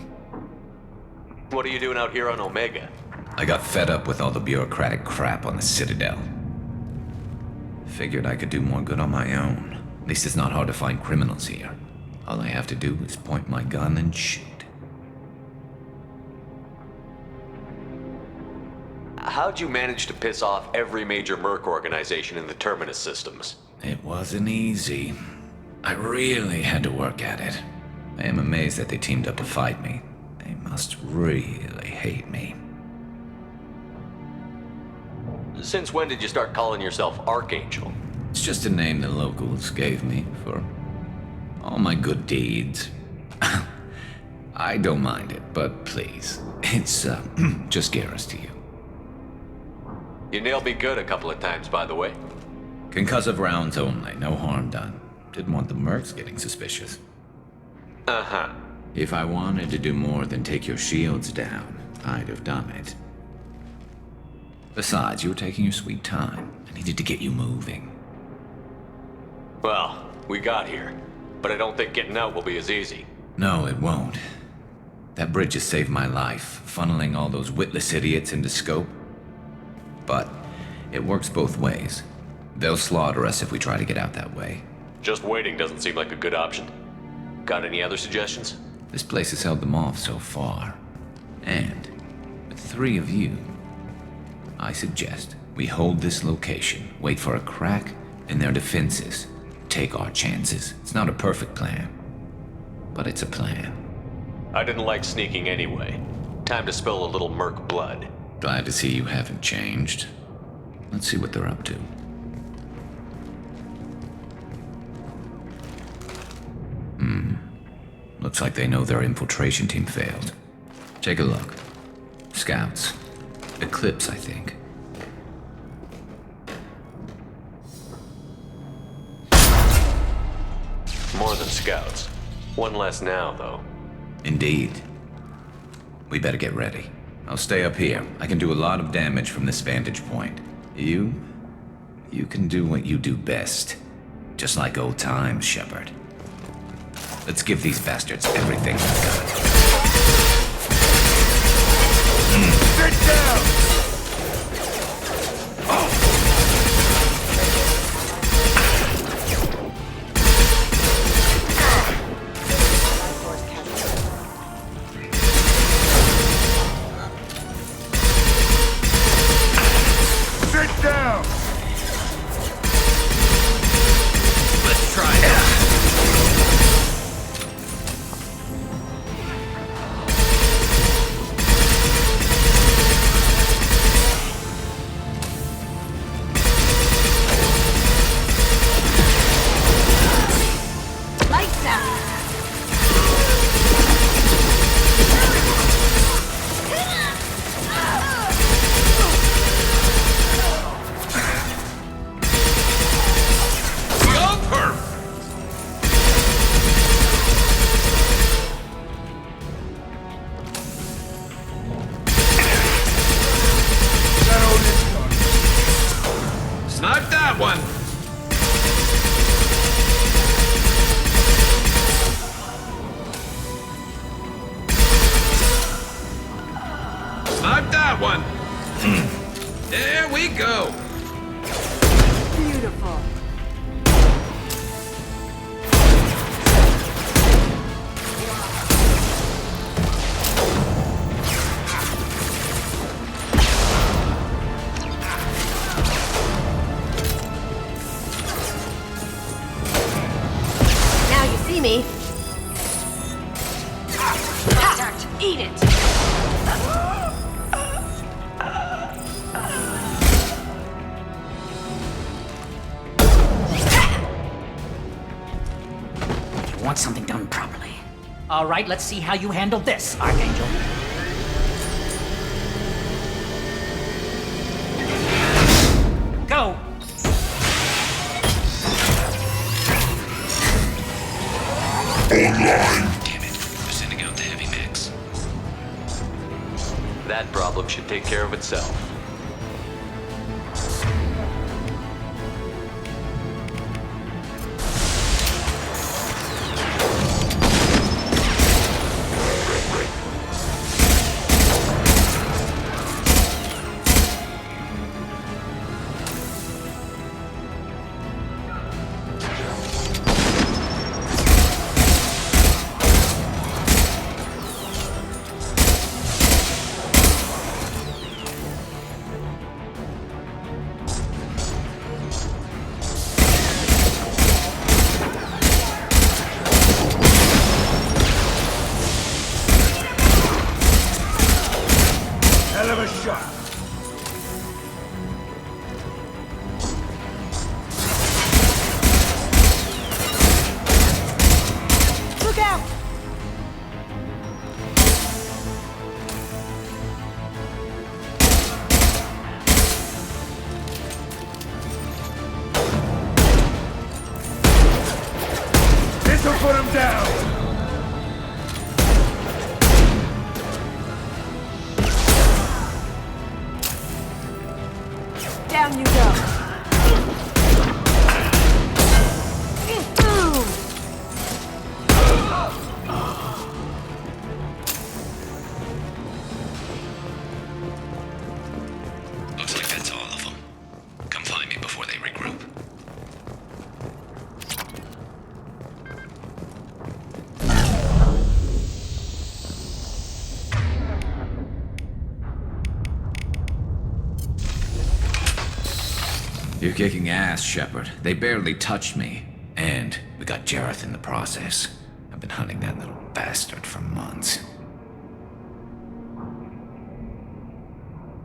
What are you doing out here on Omega? I got fed up with all the bureaucratic crap on the Citadel. Figured I could do more good on my own. At least it's not hard to find criminals here. All I have to do is point my gun and shoot. How'd you manage to piss off every major merc organization in the Terminus systems? It wasn't easy. I really had to work at it. I am amazed that they teamed up to fight me. They must really hate me. Since when did you start calling yourself Archangel? It's just a name the locals gave me for all my good deeds. I don't mind it, but please, it's just Garrus to you. You nailed me good a couple of times, by the way. Concussive rounds only, no harm done. Didn't want the mercs getting suspicious. Uh-huh. If I wanted to do more than take your shields down, I'd have done it. Besides, you were taking your sweet time. I needed to get you moving. Well, we got here, but I don't think getting out will be as easy. No, it won't. That bridge has saved my life, funneling all those witless idiots into scope. But it works both ways. They'll slaughter us if we try to get out that way. Just waiting doesn't seem like a good option. Got any other suggestions? This place has held them off so far. And with 3 of you, I suggest we hold this location, wait for a crack in their defenses, take our chances. It's not a perfect plan, but it's a plan. I didn't like sneaking anyway. Time to spill a little merc blood. Glad to see you haven't changed. Let's see what they're up to. Looks like they know their infiltration team failed. Take a look. Scouts. Eclipse, I think. More than scouts. One less now, though. Indeed. We better get ready. I'll stay up here. I can do a lot of damage from this vantage point. You can do what you do best. Just like old times, Shepard. Let's give these bastards everything we've got. Sit down! Sit down! Let's try it. Snipe that one! Snipe that one! There we go! Beautiful. Now you see me. Ha! Eat it! You want something done properly. All right, let's see how you handle this, Archangel. Go! Damn it. We're sending out the heavy mix. That problem should take care of itself. shot. Look out! This'll put him down! Down you go. Looks like that's all of them. Come find me before they regroup. You're kicking ass, Shepard. They barely touched me. And we got Jareth in the process. I've been hunting that little bastard for months.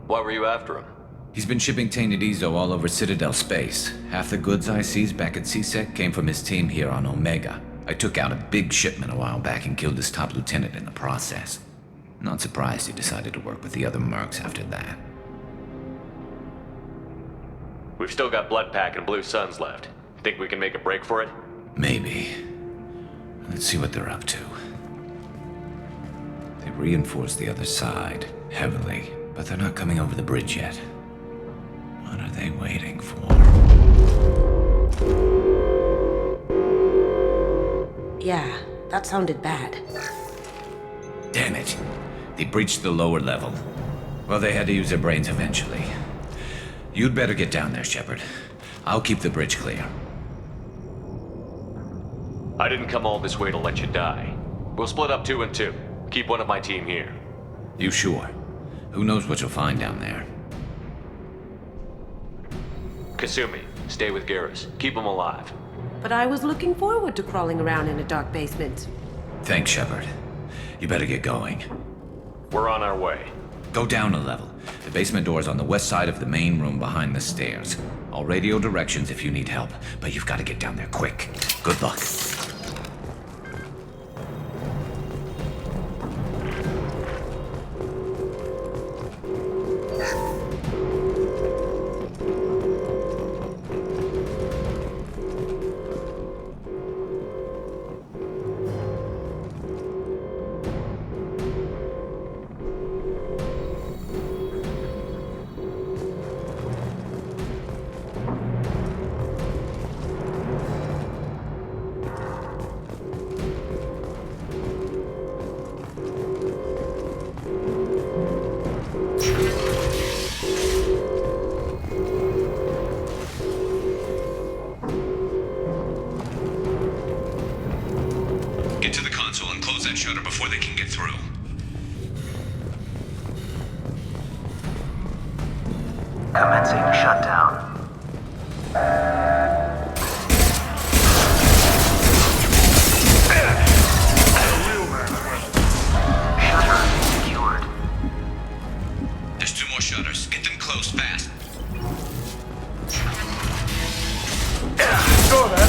Why were you after him? He's been shipping tainted Ezo all over Citadel space. Half the goods I seized back at CSEC came from his team here on Omega. I took out a big shipment a while back and killed his top lieutenant in the process. Not surprised he decided to work with the other mercs after that. We've still got Bloodpack and Blue Suns left. Think we can make a break for it? Maybe. Let's see what they're up to. They reinforced the other side, heavily, but they're not coming over the bridge yet. What are they waiting for? Yeah, that sounded bad. Damn it. They breached the lower level. Well, they had to use their brains eventually. You'd better get down there, Shepard. I'll keep the bridge clear. I didn't come all this way to let you die. We'll split up 2 and 2. Keep one of my team here. You sure? Who knows what you'll find down there? Kasumi, stay with Garrus. Keep him alive. But I was looking forward to crawling around in a dark basement. Thanks, Shepard. You better get going. We're on our way. Go down a level. The basement door's on the west side of the main room behind the stairs. I'll radio directions if you need help, but you've got to get down there quick. Good luck. Get to the console and close that shutter before they can get through. Commencing shutdown. Shutter secured. There's 2 more shutters. Get them closed fast. Go then.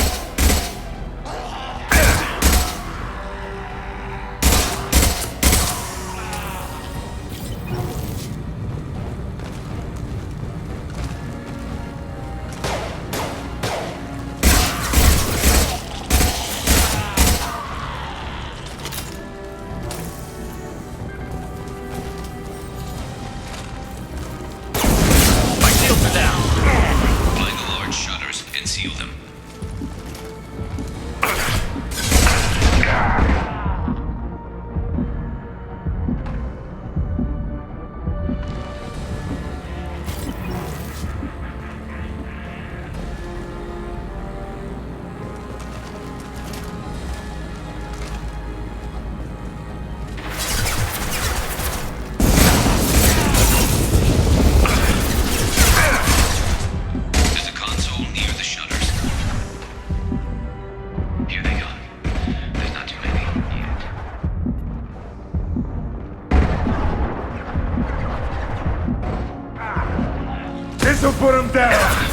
put him down!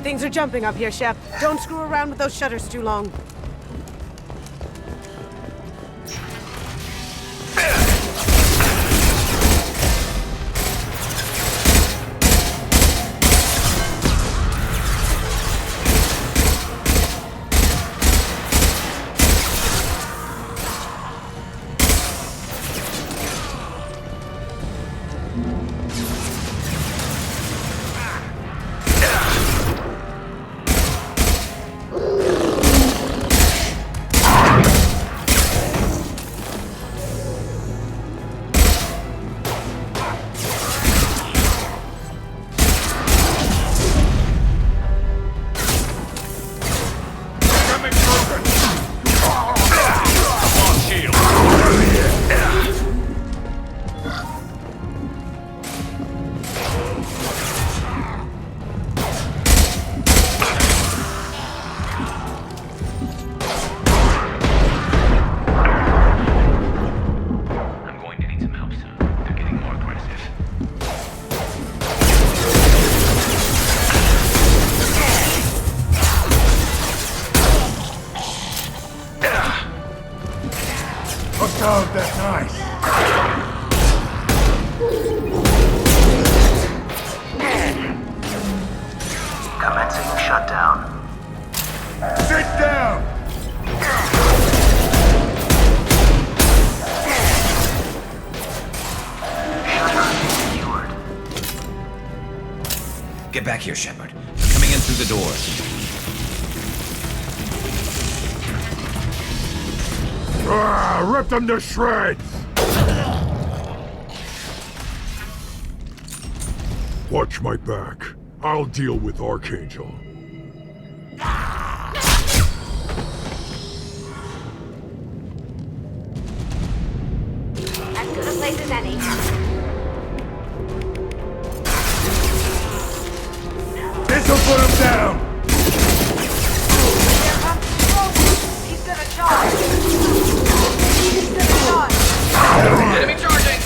Things are jumping up here, Shep. Don't screw around with those shutters too long. Oh, that's nice. Commencing shutdown. Sit down! Get back here, Shepard. I'm coming in through the doors. Rip them to shreds! Watch my back. I'll deal with Archangel. As good a place as any. This'll put him down! He's gonna charge! He's gonna charge! Enemy charging!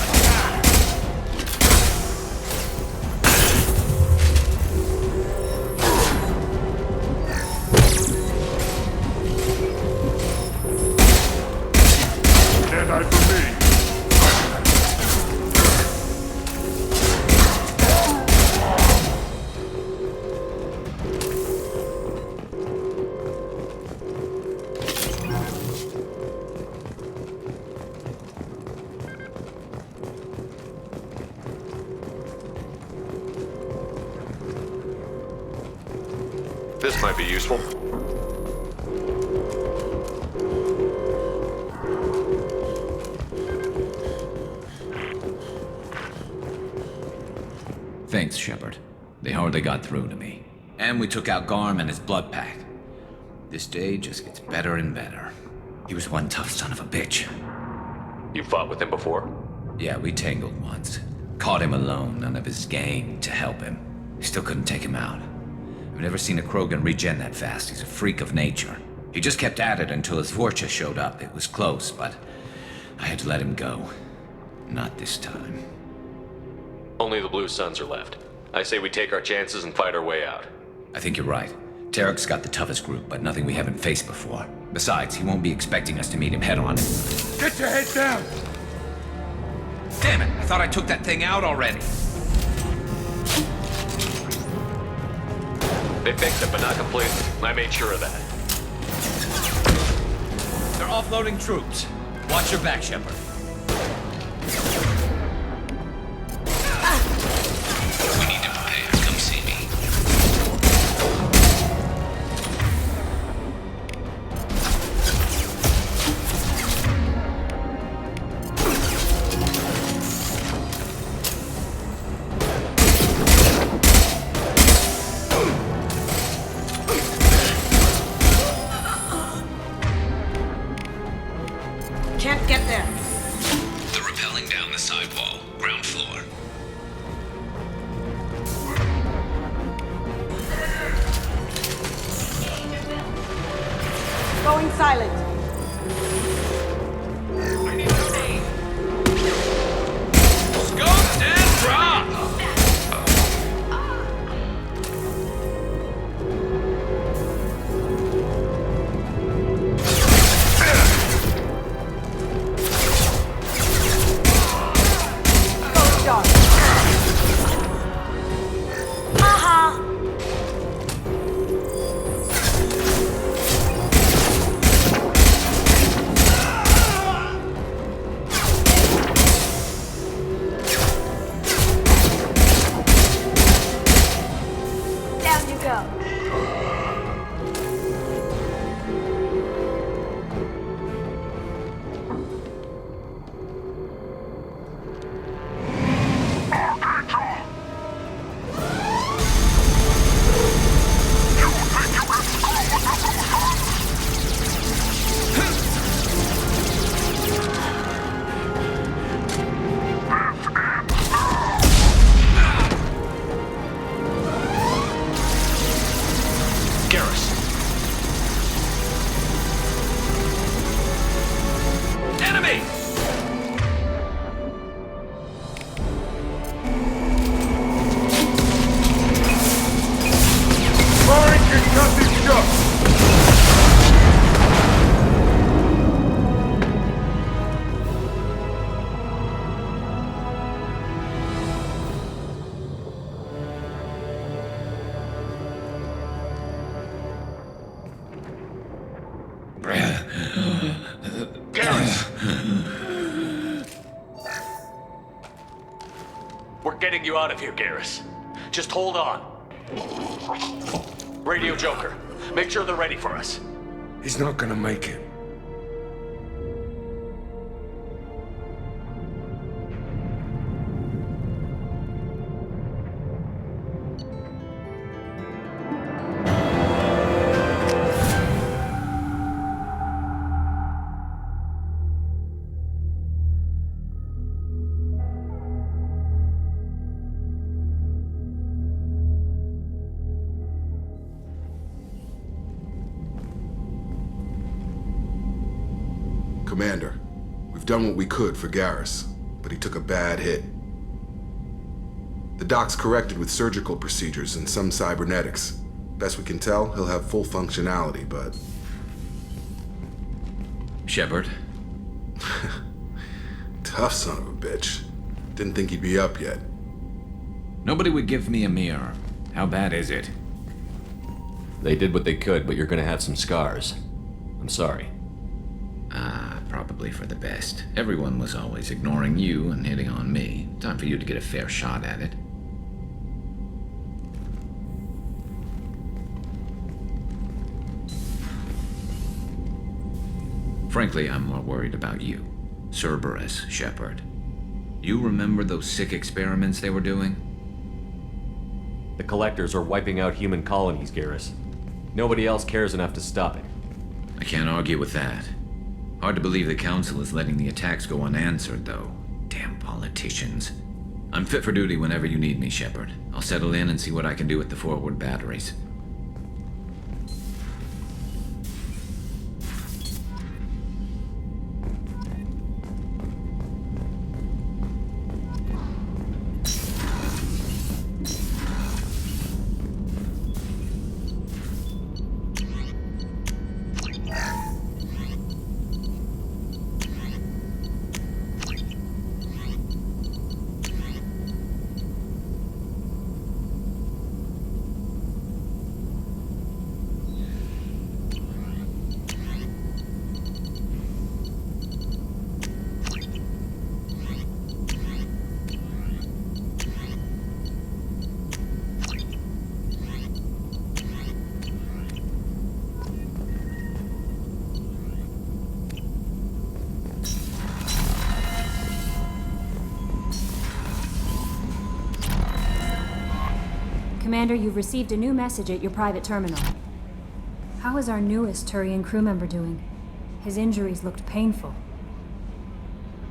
Dead-eye for me! This might be useful. Thanks, Shepard. They hardly got through to me. And we took out Garm and his blood pack. This day just gets better and better. He was one tough son of a bitch. You fought with him before? Yeah, we tangled once. Caught him alone, none of his gang to help him. Still couldn't take him out. I've never seen a Krogan regen that fast. He's a freak of nature. He just kept at it until his Vorcha showed up. It was close, but I had to let him go. Not this time. Only the Blue Suns are left. I say we take our chances and fight our way out. I think you're right. Tarek's got the toughest group, but nothing we haven't faced before. Besides, he won't be expecting us to meet him head on. Get your head down! Damn it! I thought I took that thing out already. They fixed it, but not completely. I made sure of that. They're offloading troops. Watch your back, Shepard. We need to prepare. Come see me. Can't get there. They're rappelling down the sidewall. Ground floor. Going silent. Scoped and dropped! Going dark. Aha! Down you go. Garrus. Enemy! Firing concussive shots! We're getting you out of here, Garrus. Just hold on. Radio Joker, make sure they're ready for us. He's not gonna make it. Commander, we've done what we could for Garrus, but he took a bad hit. The doc's corrected with surgical procedures and some cybernetics. Best we can tell, he'll have full functionality, but... Shepard? Tough son of a bitch. Didn't think he'd be up yet. Nobody would give me a mirror. How bad is it? They did what they could, but you're gonna have some scars. I'm sorry. Probably for the best. Everyone was always ignoring you and hitting on me. Time for you to get a fair shot at it. Frankly, I'm more worried about you. Cerberus, Shepard. You remember those sick experiments they were doing? The Collectors are wiping out human colonies, Garrus. Nobody else cares enough to stop it. I can't argue with that. Hard to believe the Council is letting the attacks go unanswered, though. Damn politicians. I'm fit for duty whenever you need me, Shepard. I'll settle in and see what I can do with the forward batteries. Commander, you've received a new message at your private terminal. How is our newest Turian crew member doing? His injuries looked painful.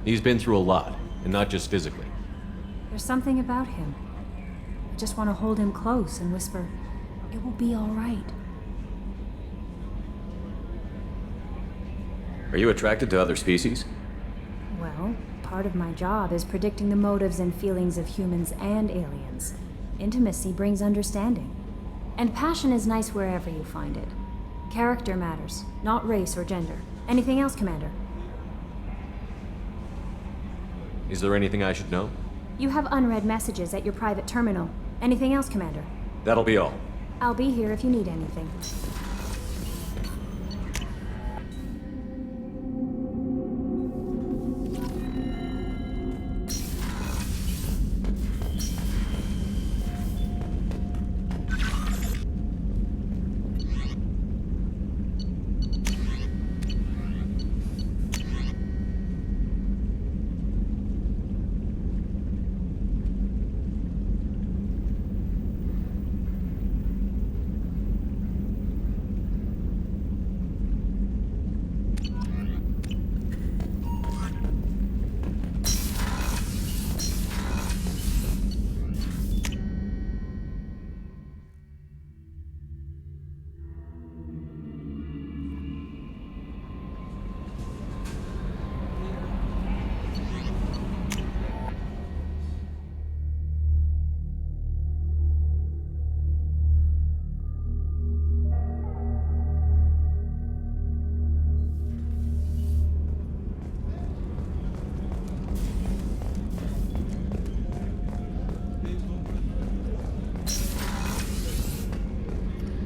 He's been through a lot, and not just physically. There's something about him. I just want to hold him close and whisper, "It will be all right." Are you attracted to other species? Well, part of my job is predicting the motives and feelings of humans and aliens. Intimacy brings understanding. And passion is nice wherever you find it. Character matters, not race or gender. Anything else, Commander? Is there anything I should know? You have unread messages at your private terminal. Anything else, Commander? That'll be all. I'll be here if you need anything.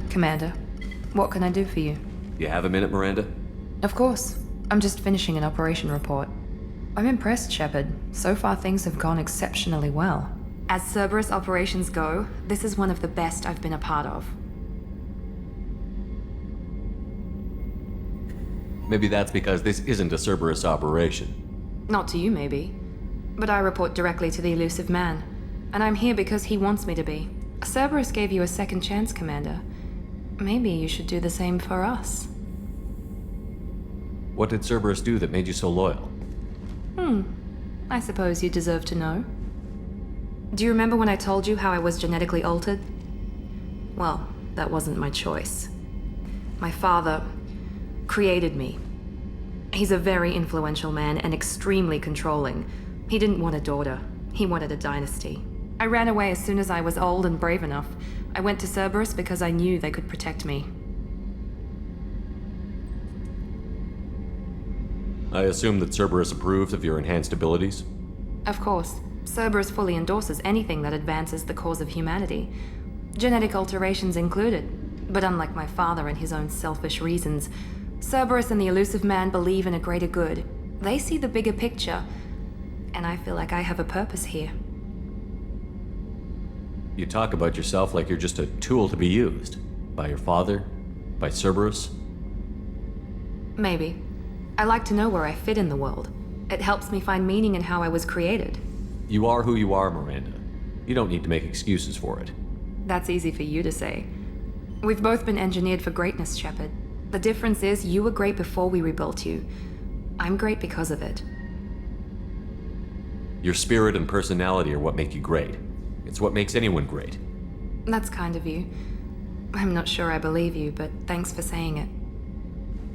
Commander, what can I do for you? You have a minute, Miranda? Of course. I'm just finishing an operation report. I'm impressed, Shepard. So far, things have gone exceptionally well. As Cerberus operations go, this is one of the best I've been a part of. Maybe that's because this isn't a Cerberus operation. Not to you, maybe. But I report directly to the Elusive Man. And I'm here because he wants me to be. Cerberus gave you a second chance, Commander. Maybe you should do the same for us. What did Cerberus do that made you so loyal? I suppose you deserve to know. Do you remember when I told you how I was genetically altered? Well, that wasn't my choice. My father created me. He's a very influential man and extremely controlling. He didn't want a daughter. He wanted a dynasty. I ran away as soon as I was old and brave enough. I went to Cerberus because I knew they could protect me. I assume that Cerberus approved of your enhanced abilities? Of course. Cerberus fully endorses anything that advances the cause of humanity. Genetic alterations included. But unlike my father and his own selfish reasons, Cerberus and the Elusive Man believe in a greater good. They see the bigger picture, and I feel like I have a purpose here. You talk about yourself like you're just a tool to be used. By your father? By Cerberus? Maybe. I like to know where I fit in the world. It helps me find meaning in how I was created. You are who you are, Miranda. You don't need to make excuses for it. That's easy for you to say. We've both been engineered for greatness, Shepard. The difference is you were great before we rebuilt you. I'm great because of it. Your spirit and personality are what make you great. It's what makes anyone great. That's kind of you. I'm not sure I believe you, but thanks for saying it.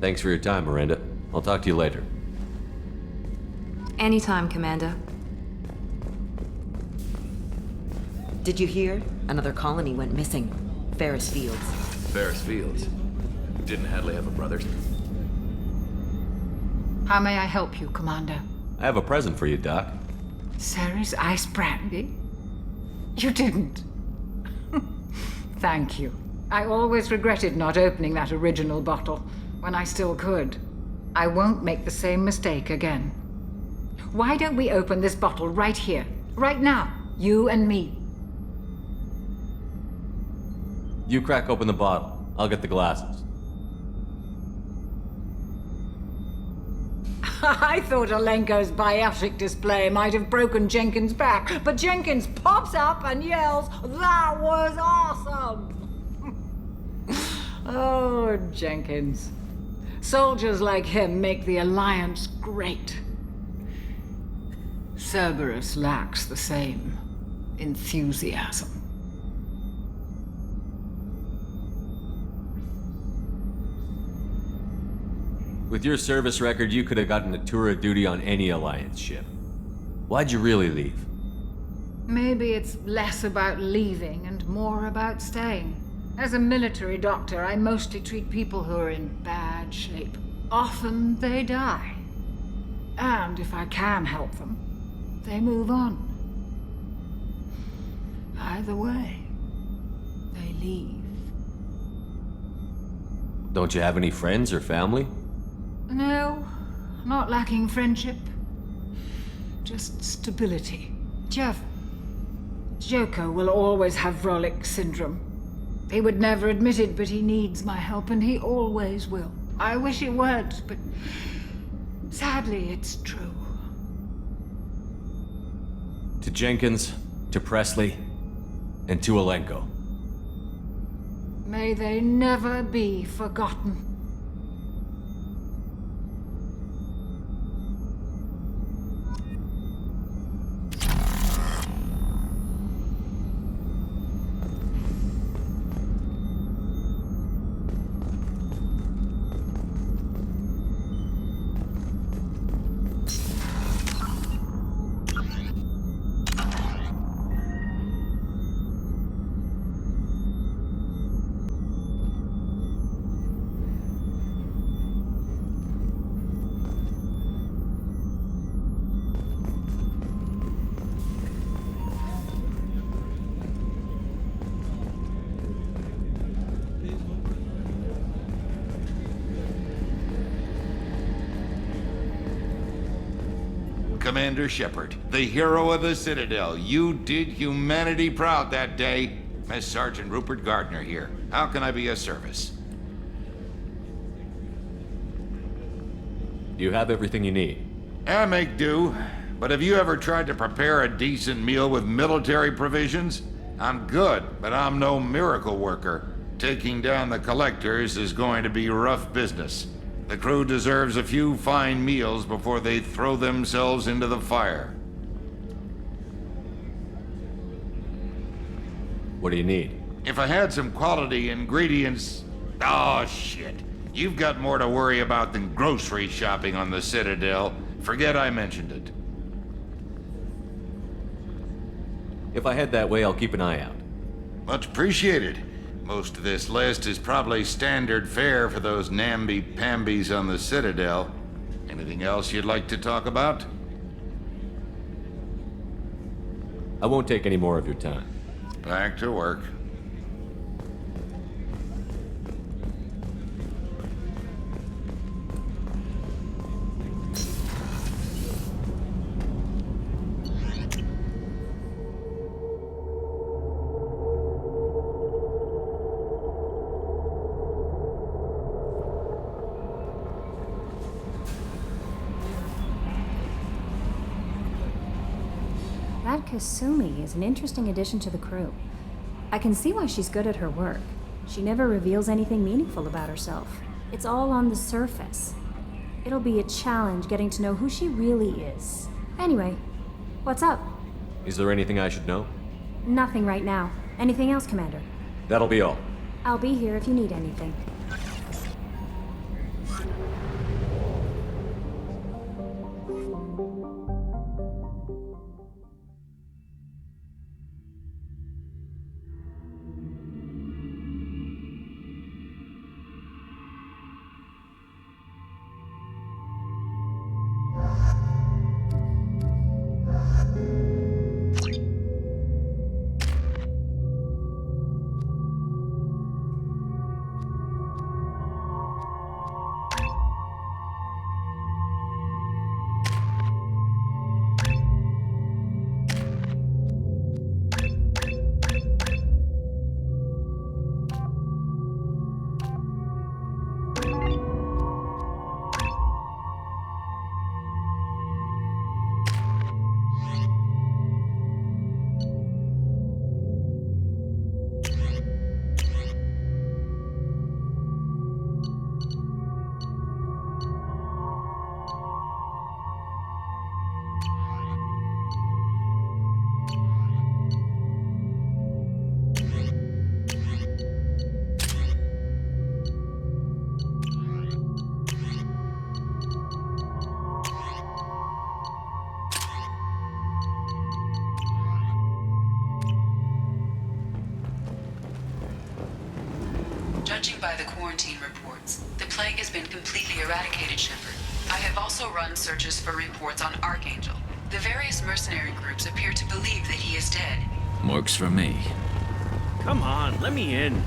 Thanks for your time, Miranda. I'll talk to you later. Anytime, Commander. Did you hear? Another colony went missing. Ferris Fields. Ferris Fields? Didn't Hadley have a brother? How may I help you, Commander? I have a present for you, Doc. Ceres ice brandy? You didn't. Thank you. I always regretted not opening that original bottle when I still could. I won't make the same mistake again. Why don't we open this bottle right here, right now, you and me? You crack open the bottle. I'll get the glasses. I thought Alenko's biotic display might have broken Jenkins' back, but Jenkins pops up and yells, "That was awesome!" Oh, Jenkins. Soldiers like him make the Alliance great. Cerberus lacks the same enthusiasm. With your service record, you could have gotten a tour of duty on any Alliance ship. Why'd you really leave? Maybe it's less about leaving and more about staying. As a military doctor, I mostly treat people who are in bad shape. Often they die. And if I can help them, they move on. Either way, they leave. Don't you have any friends or family? No, not lacking friendship. Just stability. Jeff, Joko will always have Vrolik syndrome. He would never admit it, but he needs my help, and he always will. I wish it weren't, but sadly, it's true. To Jenkins, to Presley, and to Alenko. May they never be forgotten. Commander Shepard, the hero of the Citadel. You did humanity proud that day. Mess Sergeant Rupert Gardner here. How can I be of service? You have everything you need. I make do. But have you ever tried to prepare a decent meal with military provisions? I'm good, but I'm no miracle worker. Taking down the collectors is going to be rough business. The crew deserves a few fine meals before they throw themselves into the fire. What do you need? If I had some quality ingredients... Oh, shit. You've got more to worry about than grocery shopping on the Citadel. Forget I mentioned it. If I head that way, I'll keep an eye out. Much appreciated. Most of this list is probably standard fare for those namby-pambies on the Citadel. Anything else you'd like to talk about? I won't take any more of your time. Back to work. That Kasumi is an interesting addition to the crew. I can see why she's good at her work. She never reveals anything meaningful about herself. It's all on the surface. It'll be a challenge getting to know who she really is. Anyway, what's up? Is there anything I should know? Nothing right now. Anything else, Commander? That'll be all. I'll be here if you need anything. Judging by the quarantine reports, the plague has been completely eradicated, Shepard. I have also run searches for reports on Archangel. The various mercenary groups appear to believe that he is dead. Works for me. Come on, let me in.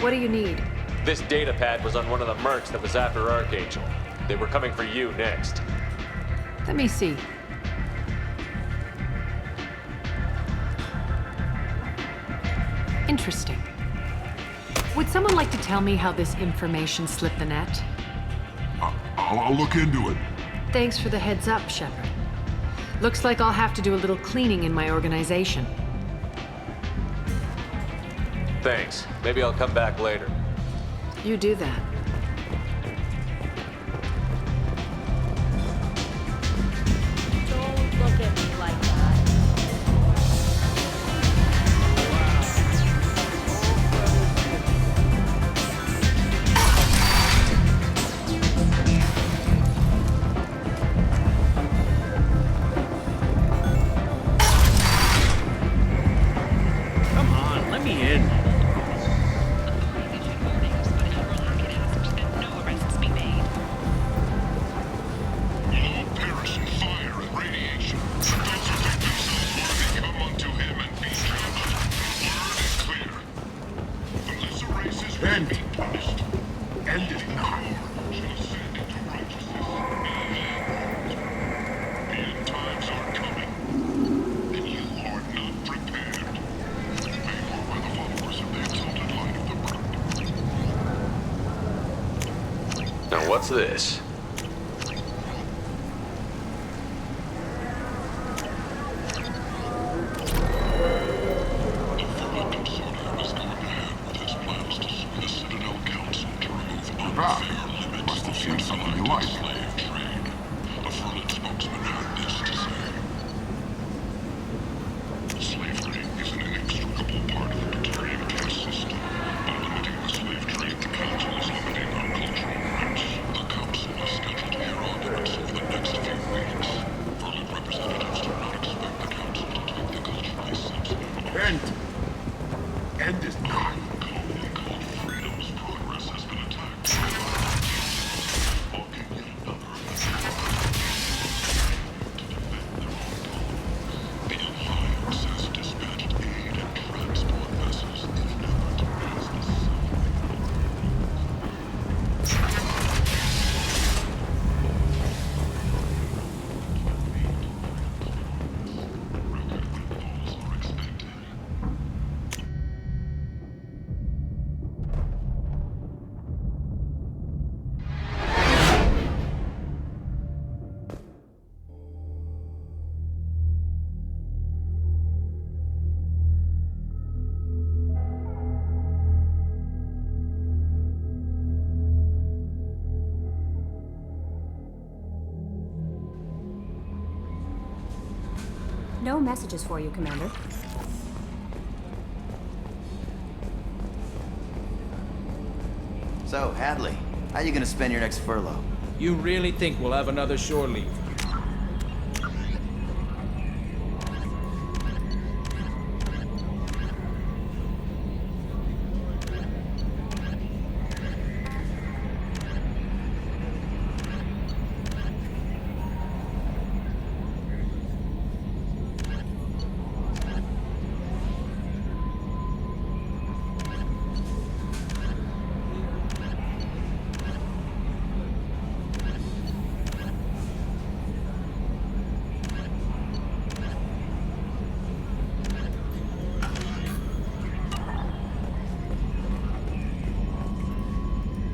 What do you need? This data pad was on one of the mercs that was after Archangel. They were coming for you next. Let me see. Interesting. Would someone like to tell me how this information slipped the net? I'll look into it. Thanks for the heads up, Shepard. Looks like I'll have to do a little cleaning in my organization. Thanks. Maybe I'll come back later. You do that. Don't look at me like that. Come on, let me in. End it now. The end times are coming, and you are not prepared. Paid for by the followers of the exalted light of the world. Now what's this? Must have seen something you like. Slave trade. A Fernet spokesman had this to say. Slavery is an inextricable part of the Batarian caste system. By limiting the slave trade, the Council is limiting our cultural rights. The Council is scheduled here on Earth over the next few weeks. Fernet representatives do not expect the Council to take the culturally sensitive. End is not. Called freedom's progress has been attacked. No messages for you, Commander. So, Hadley, how you gonna spend your next furlough? You really think we'll have another shore leave?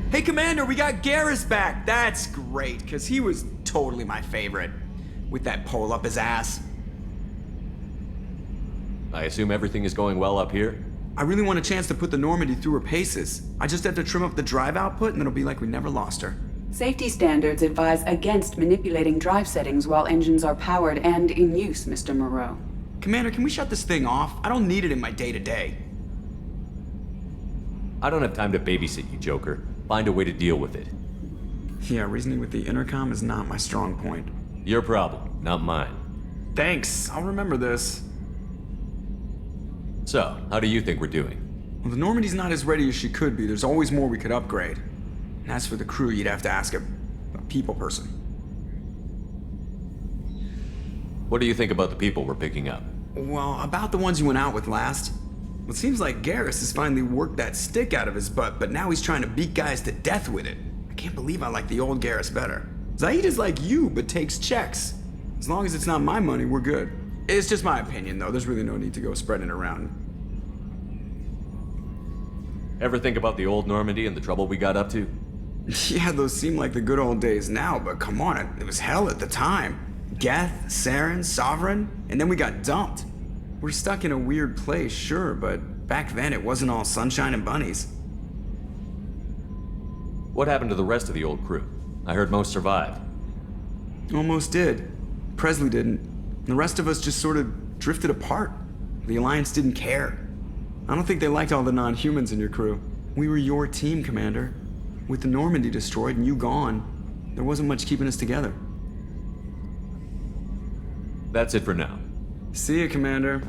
Hey, Commander, we got Garrus back. That's great, because he was totally my favorite. With that pole up his ass. I assume everything is going well up here? I really want a chance to put the Normandy through her paces. I just have to trim up the drive output and it'll be like we never lost her. Safety standards advise against manipulating drive settings while engines are powered and in use, Mr. Moreau. Commander, can we shut this thing off? I don't need it in my day-to-day. I don't have time to babysit you, Joker. Find a way to deal with it. Yeah, reasoning with the intercom is not my strong point. Your problem, not mine. Thanks, I'll remember this. So, how do you think we're doing? Well, the Normandy's not as ready as she could be. There's always more we could upgrade. And as for the crew, you'd have to ask a people person. What do you think about the people we're picking up? Well, about the ones you went out with last. Well, it seems like Garrus has finally worked that stick out of his butt, but now he's trying to beat guys to death with it. I can't believe I like the old Garrus better. Zaid is like you, but takes checks. As long as it's not my money, we're good. It's just my opinion, though. There's really no need to go spreading it around. Ever think about the old Normandy and the trouble we got up to? Yeah, those seem like the good old days now, but come on, it was hell at the time. Geth, Saren, Sovereign, and then we got dumped. We're stuck in a weird place, sure, but back then it wasn't all sunshine and bunnies. What happened to the rest of the old crew? I heard most survived. Almost did. Presley didn't. The rest of us just sort of drifted apart. The Alliance didn't care. I don't think they liked all the non-humans in your crew. We were your team, Commander. With the Normandy destroyed and you gone, there wasn't much keeping us together. That's it for now. See ya, Commander.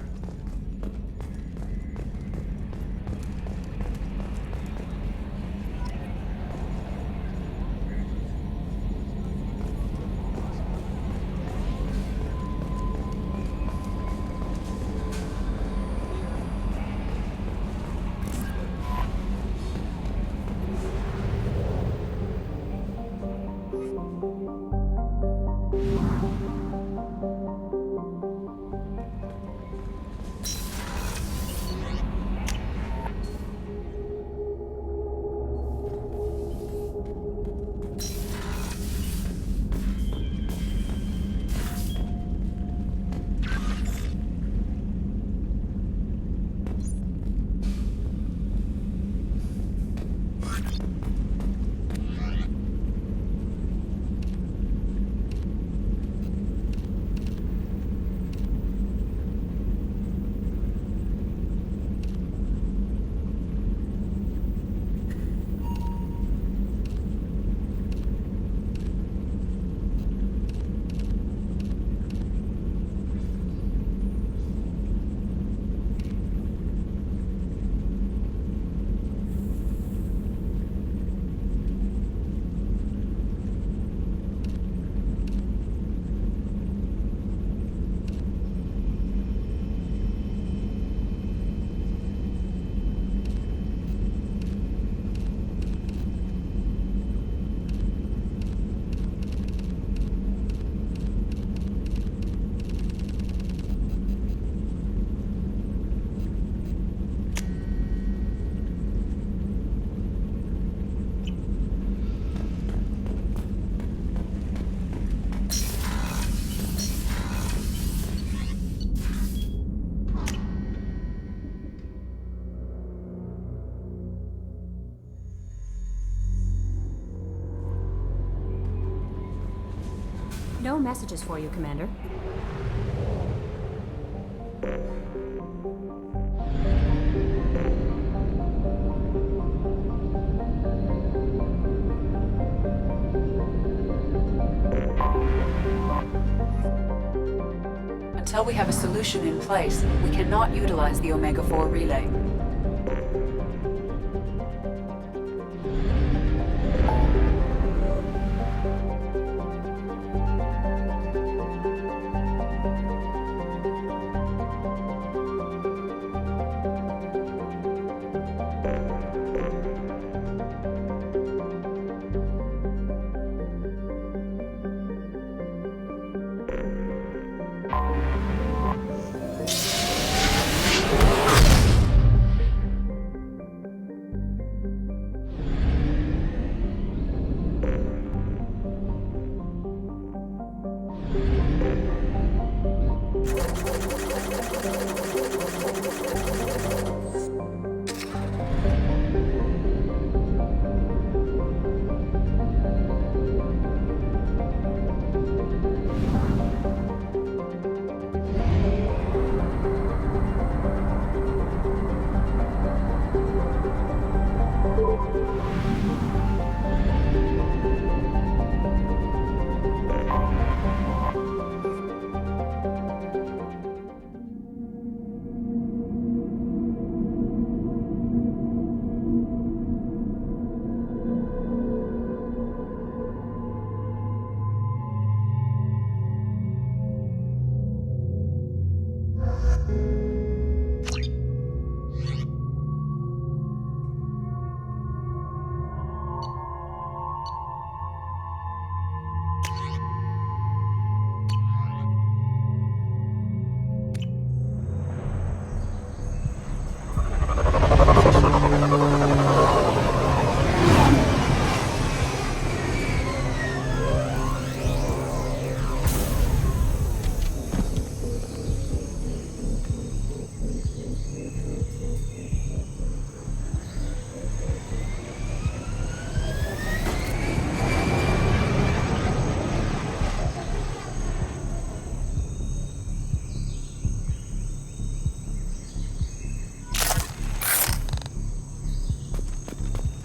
No messages for you, Commander. Until we have a solution in place, we cannot utilize the Omega-4 relay.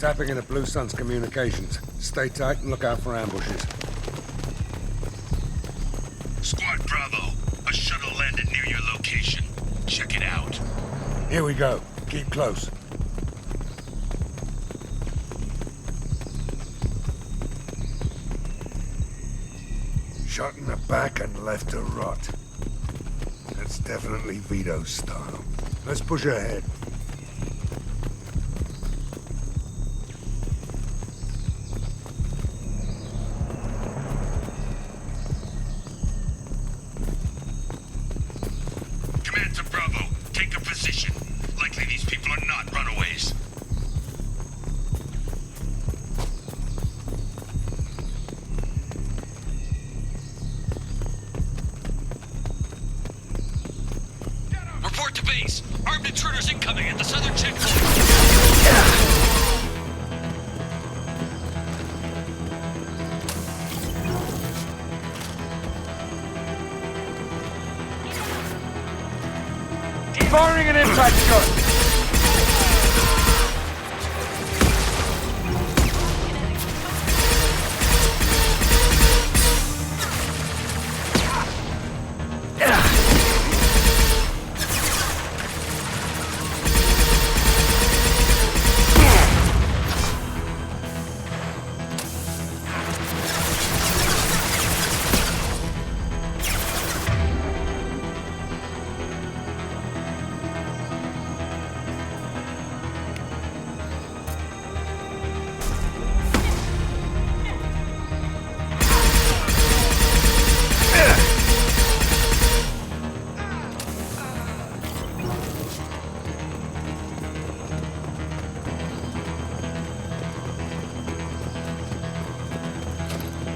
Tapping into Blue Sun's communications. Stay tight and look out for ambushes. Squad Bravo, a shuttle landed near your location. Check it out. Here we go. Keep close. Shot in the back and left to rot. That's definitely Vito's style. Let's push ahead. Command to Bravo, take a position. Likely these people are not runaways. Report to base. Armed intruders incoming at the southern checkpoint. Firing an impact shot!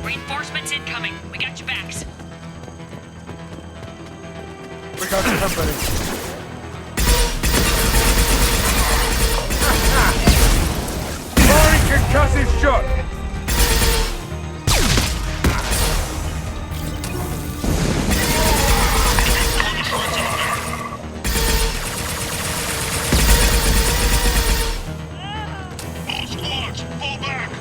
Reinforcements incoming. We got your backs. We got company. Firing concussive shot! All squads, fall back!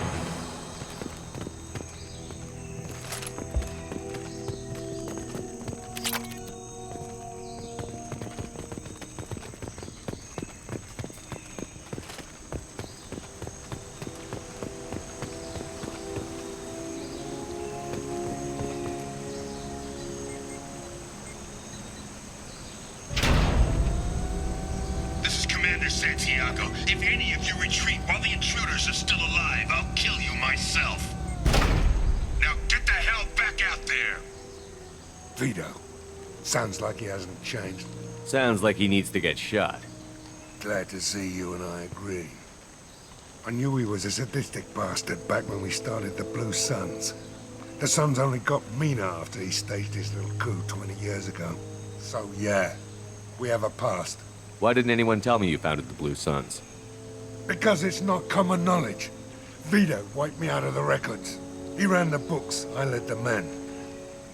This is Commander Santiago. If any of you retreat while the intruders are still alive, I'll kill you myself. Now get the hell back out there! Vito. Sounds like he hasn't changed. Sounds like he needs to get shot. Glad to see you and I agree. I knew he was a sadistic bastard back when we started the Blue Suns. The Suns only got meaner after he staged his little coup 20 years ago. So yeah, we have a past. Why didn't anyone tell me you founded the Blue Suns? Because it's not common knowledge. Vito wiped me out of the records. He ran the books, I led the men.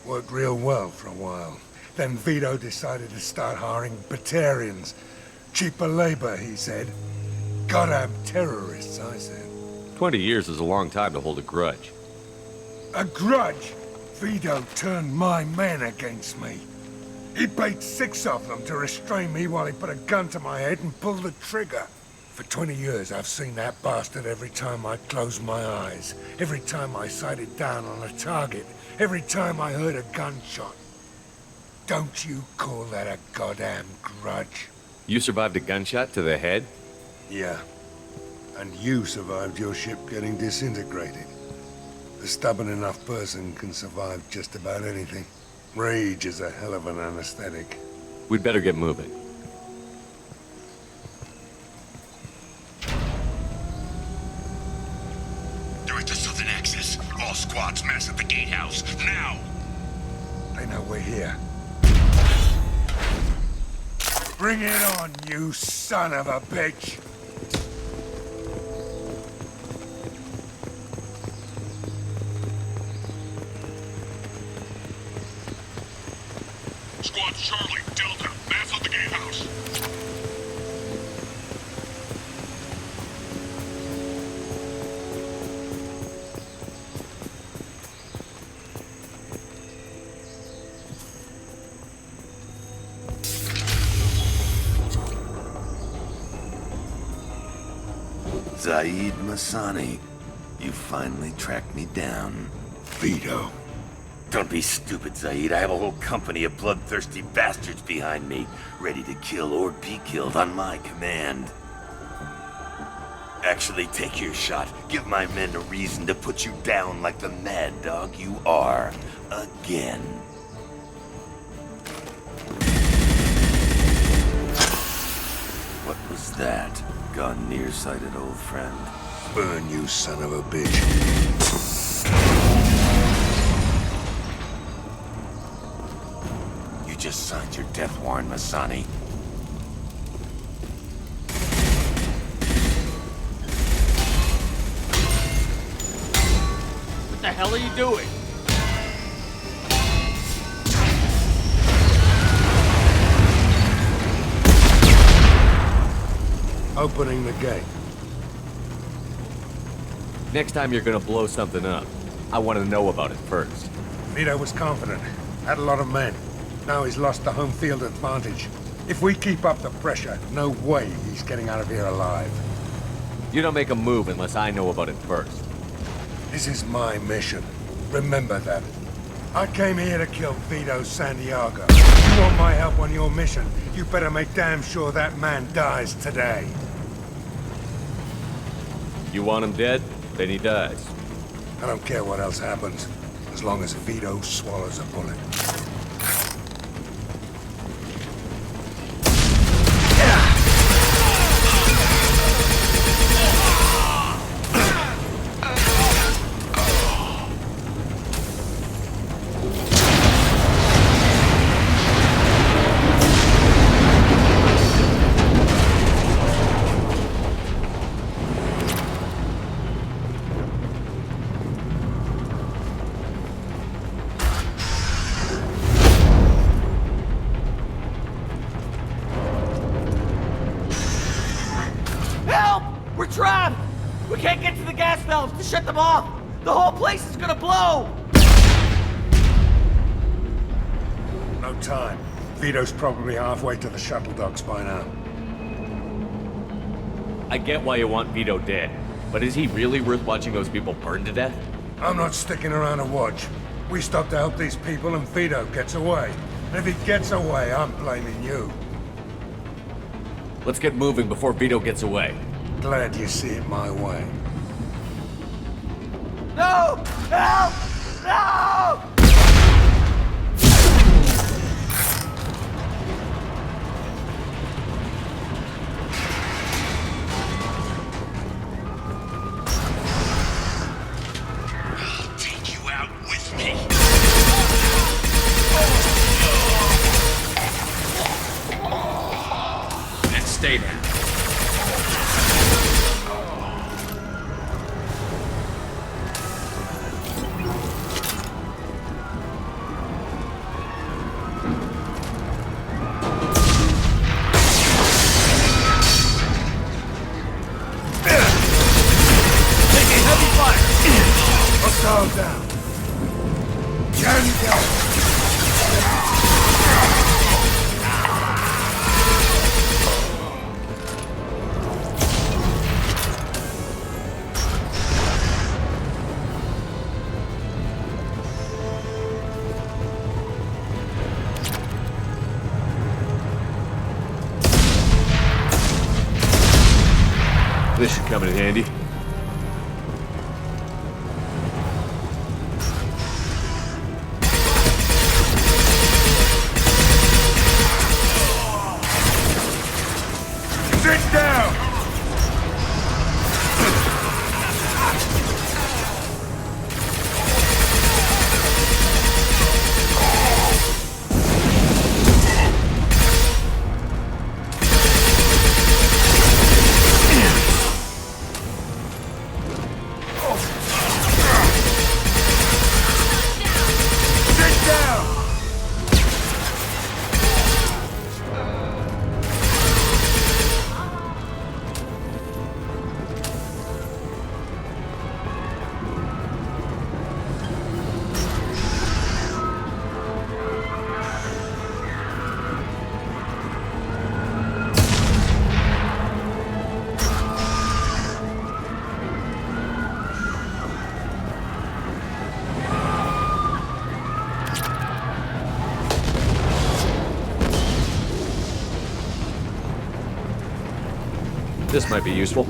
Worked real well for a while. Then Vito decided to start hiring Batarians. Cheaper labor, he said. Goddamn terrorists, I said. 20 years is a long time to hold a grudge. A grudge? Vito turned my men against me. He paid 6 of them to restrain me while he put a gun to my head and pulled the trigger. For 20 years, I've seen that bastard every time I closed my eyes. Every time I sighted down on a target. Every time I heard a gunshot. Don't you call that a goddamn grudge? You survived a gunshot to the head? Yeah. And you survived your ship getting disintegrated. A stubborn enough person can survive just about anything. Rage is a hell of an anesthetic. We'd better get moving. Direct to Southern Access. All squads mass at the gatehouse. Now! They know we're here. Bring it on, you son of a bitch! Squad Charlie, Delta, mass at the gatehouse. Zaid Masani, you finally tracked me down. Vito. Don't be stupid, Zaid. I have a whole company of bloodthirsty bastards behind me, ready to kill or be killed on my command. Actually, take your shot. Give my men a reason to put you down like the mad dog you are. Again. What was that? Gone nearsighted, old friend. Burn, you son of a bitch. You just signed your death warrant, Masani. What the hell are you doing? Opening the gate. Next time you're gonna blow something up, I want to know about it first. Vito was confident. Had a lot of men. Now he's lost the home field advantage. If we keep up the pressure, no way he's getting out of here alive. You don't make a move unless I know about it first. This is my mission. Remember that. I came here to kill Vito Santiago. You want my help on your mission, you better make damn sure that man dies today. You want him dead? Then he dies. I don't care what else happens, as long as Vito swallows a bullet. We're trapped! We can't get to the gas valves to shut them off! The whole place is gonna blow! No time. Vito's probably halfway to the shuttle docks by now. I get why you want Vito dead, but is he really worth watching those people burn to death? I'm not sticking around to watch. We stop to help these people and Vito gets away. And if he gets away, I'm blaming you. Let's get moving before Vito gets away. Glad you see it my way. No! Help! No! I'll take you out with me. And stay down. Hostile down. Django. This should come in handy. Sit down! This might be useful.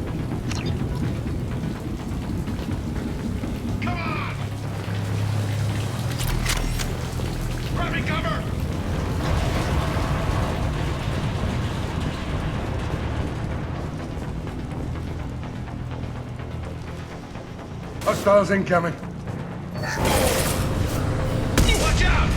Grabbing cover! Hostiles incoming. Watch out!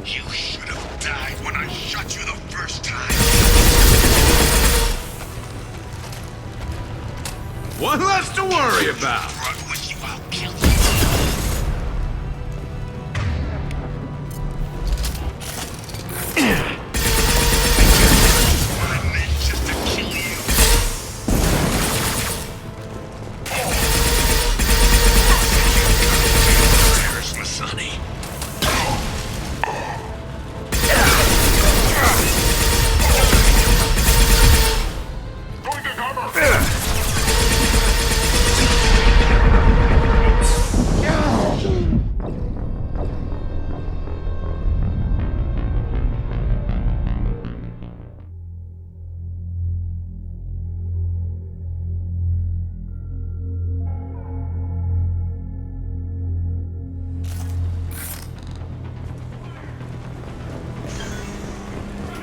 You should have died when I shot you the first time. One less to worry about. Run with you, I'll kill you. I meant just to kill you. There's my sonny.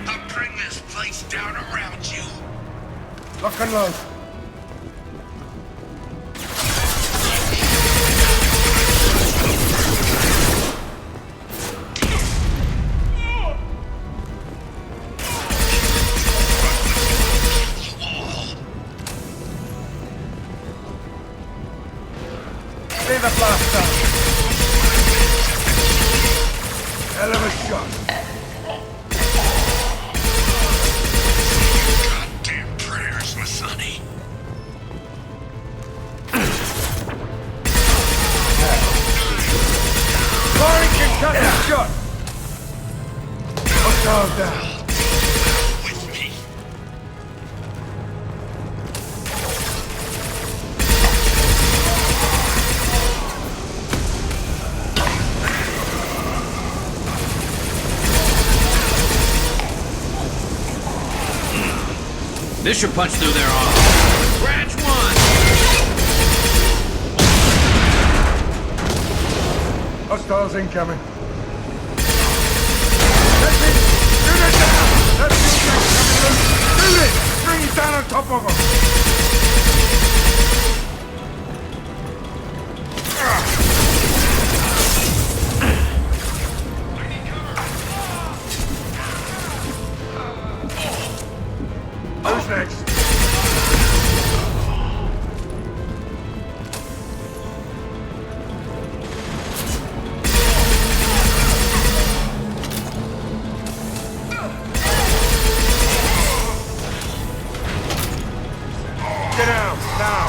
I'll bring this place down around you. Lock and load. See the blast down. Hell of a shot. Goddamn prayers, my sonny. Barney can cut the shot. Hostile down. With me. This should punch through their armor. Scratch one! Hostiles incoming. That's it! Shoot it down! That's the thing coming loose! Shoot it! Bring it down on top of them! Who's next? Get down, now!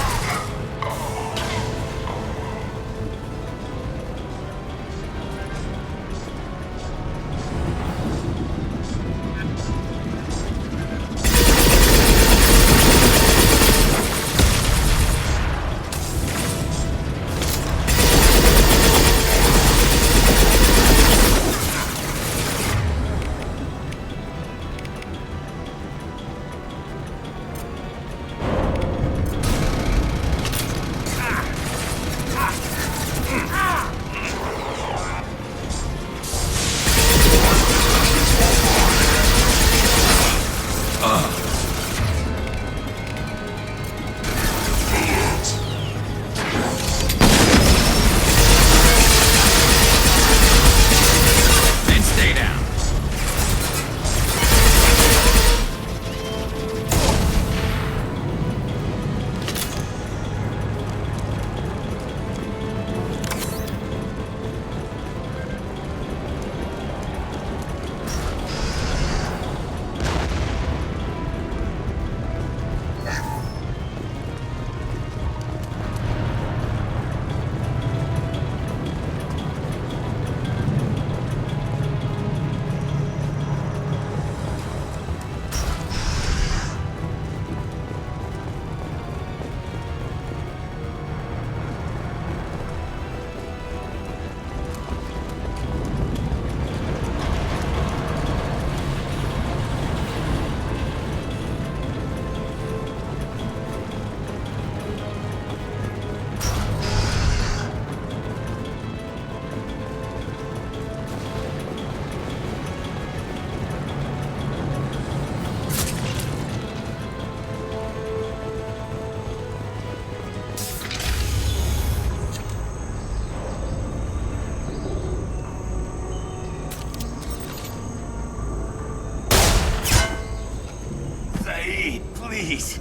please.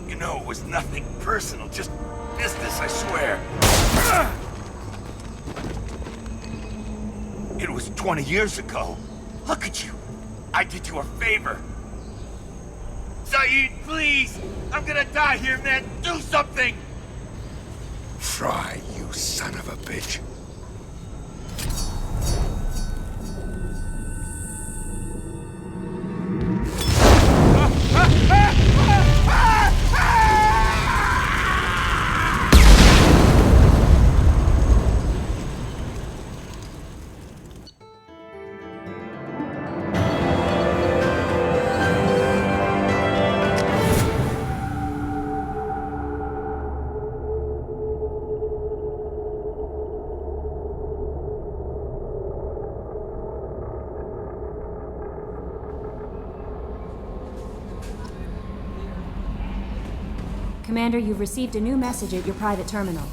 You know it was nothing personal, just business, I swear. It was 20 years ago. Look at you. I did you a favor. Saeed, please! I'm gonna die here, man! Do something! Try, you son of a bitch. Commander, you've received a new message at your private terminal.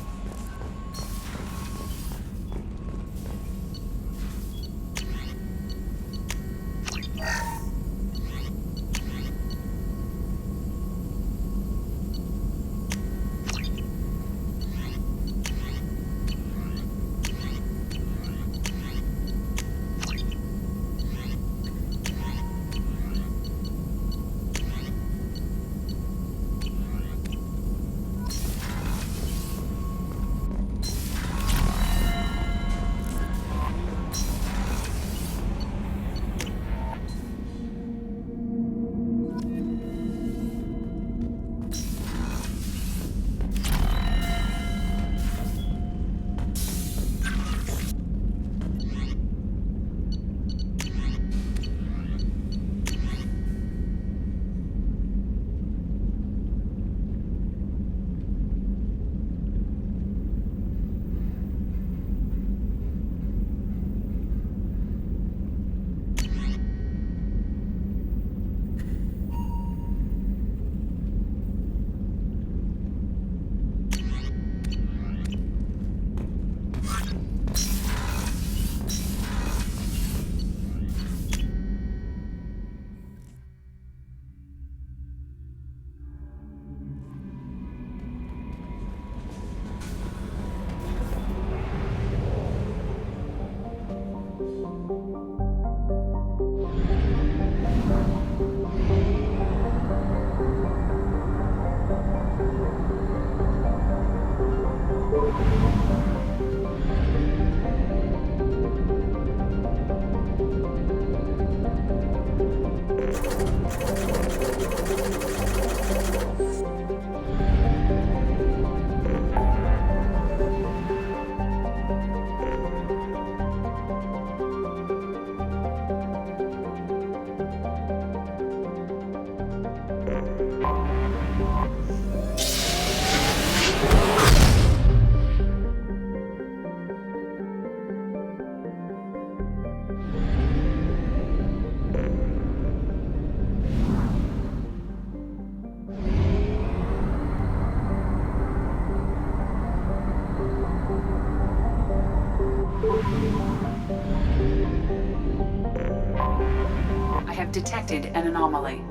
Detected an anomaly.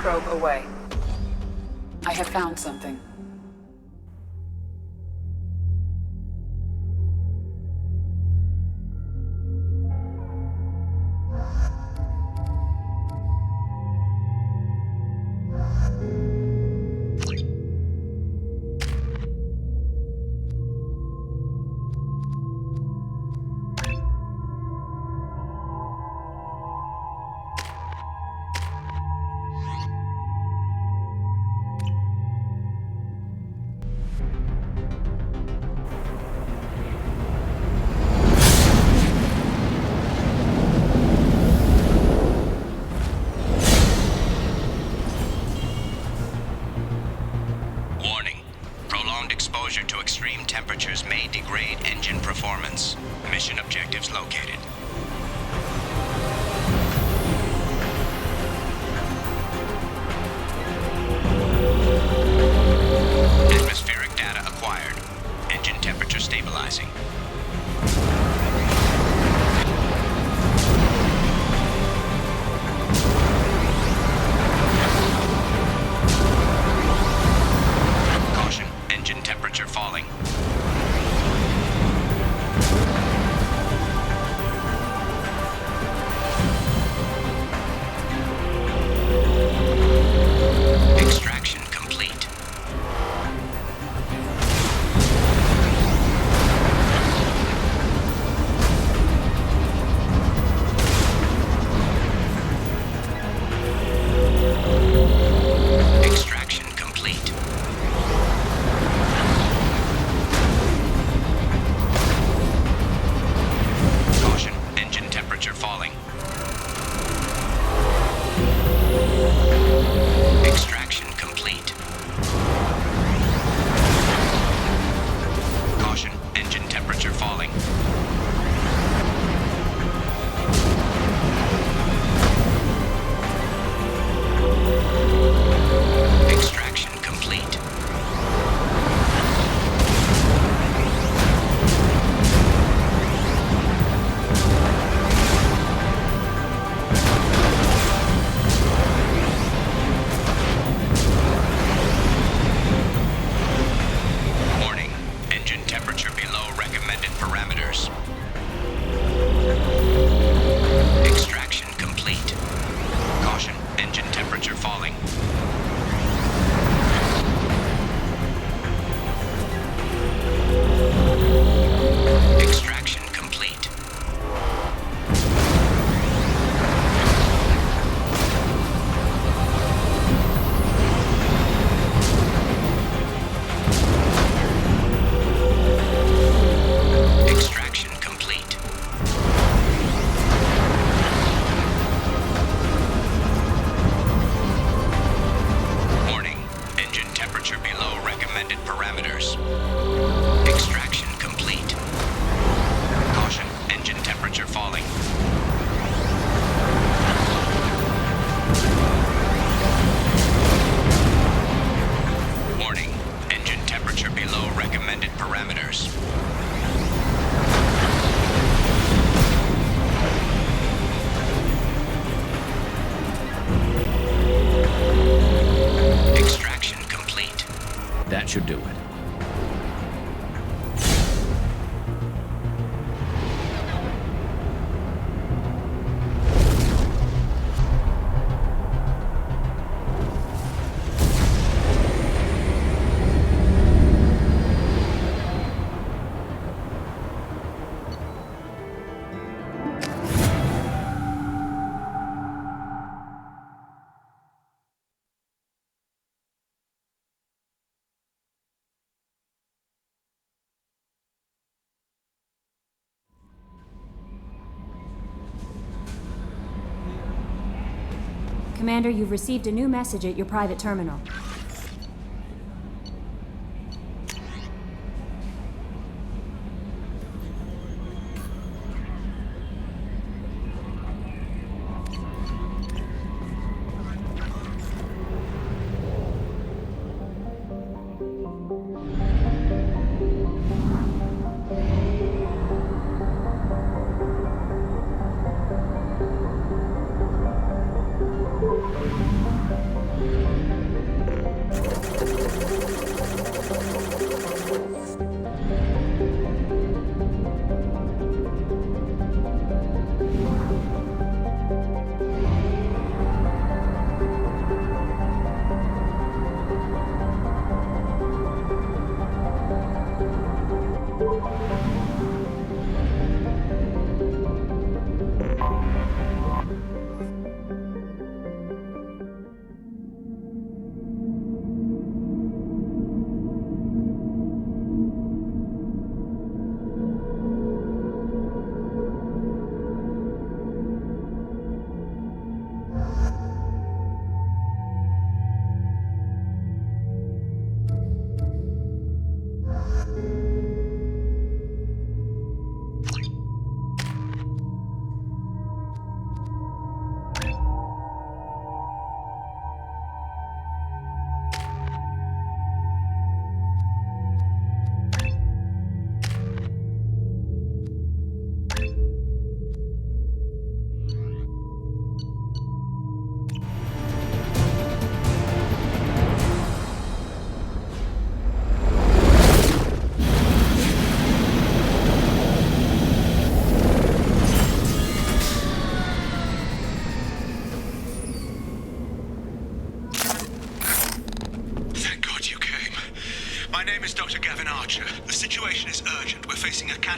Probe away. I have found something. To extreme temperatures may degrade engine performance. Mission objectives located. Atmospheric data acquired. Engine temperature stabilizing. Commander, you've received a new message at your private terminal.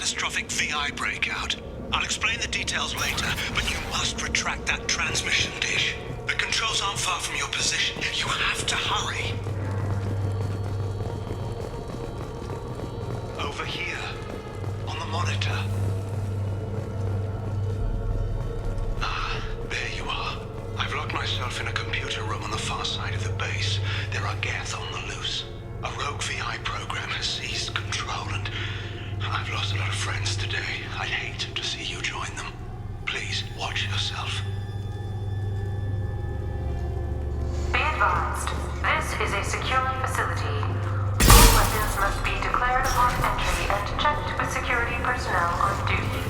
Catastrophic VI breakout. I'll explain the details later, but you must retract that transmission dish. The controls aren't far from your position. You have to hurry. Over here, on the monitor. Ah, there you are. I've locked myself in a computer room on the far side of the base. There are Geth on the loose. A rogue VI program has seized control and I've lost a lot of friends today. I'd hate to see you join them. Please, watch yourself. Be advised, this is a secure facility. All weapons must be declared upon entry and checked with security personnel on duty.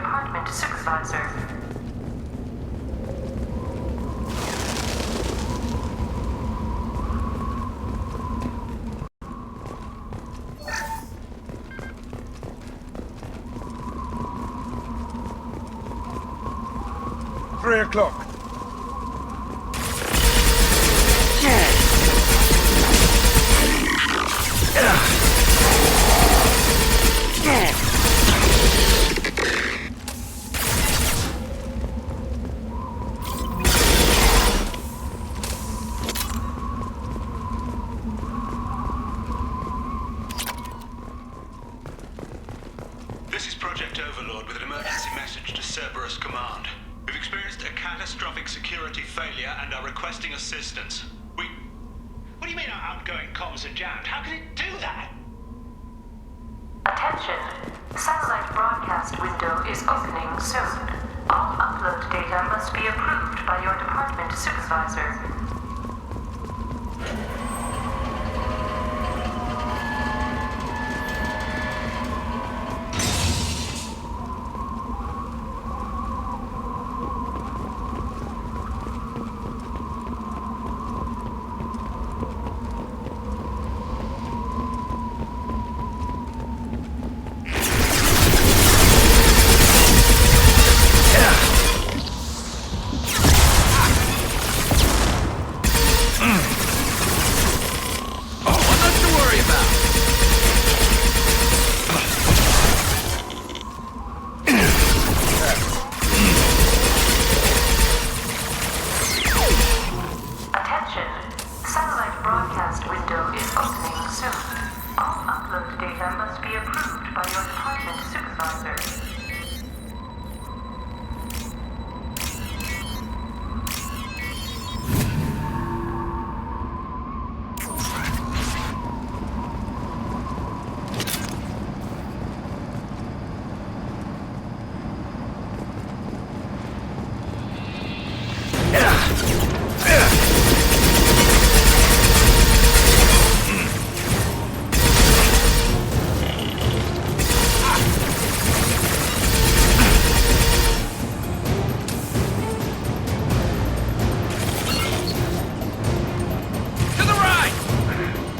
department supervisor. Three o'clock. This is Project Overlord with an emergency message to Cerberus Command. We've experienced a catastrophic security failure and are requesting assistance. What do you mean our outgoing comms are jammed? How can it do that? Attention! Satellite broadcast window is opening soon. All upload data must be approved by your department supervisor.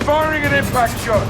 Firing an impact shot.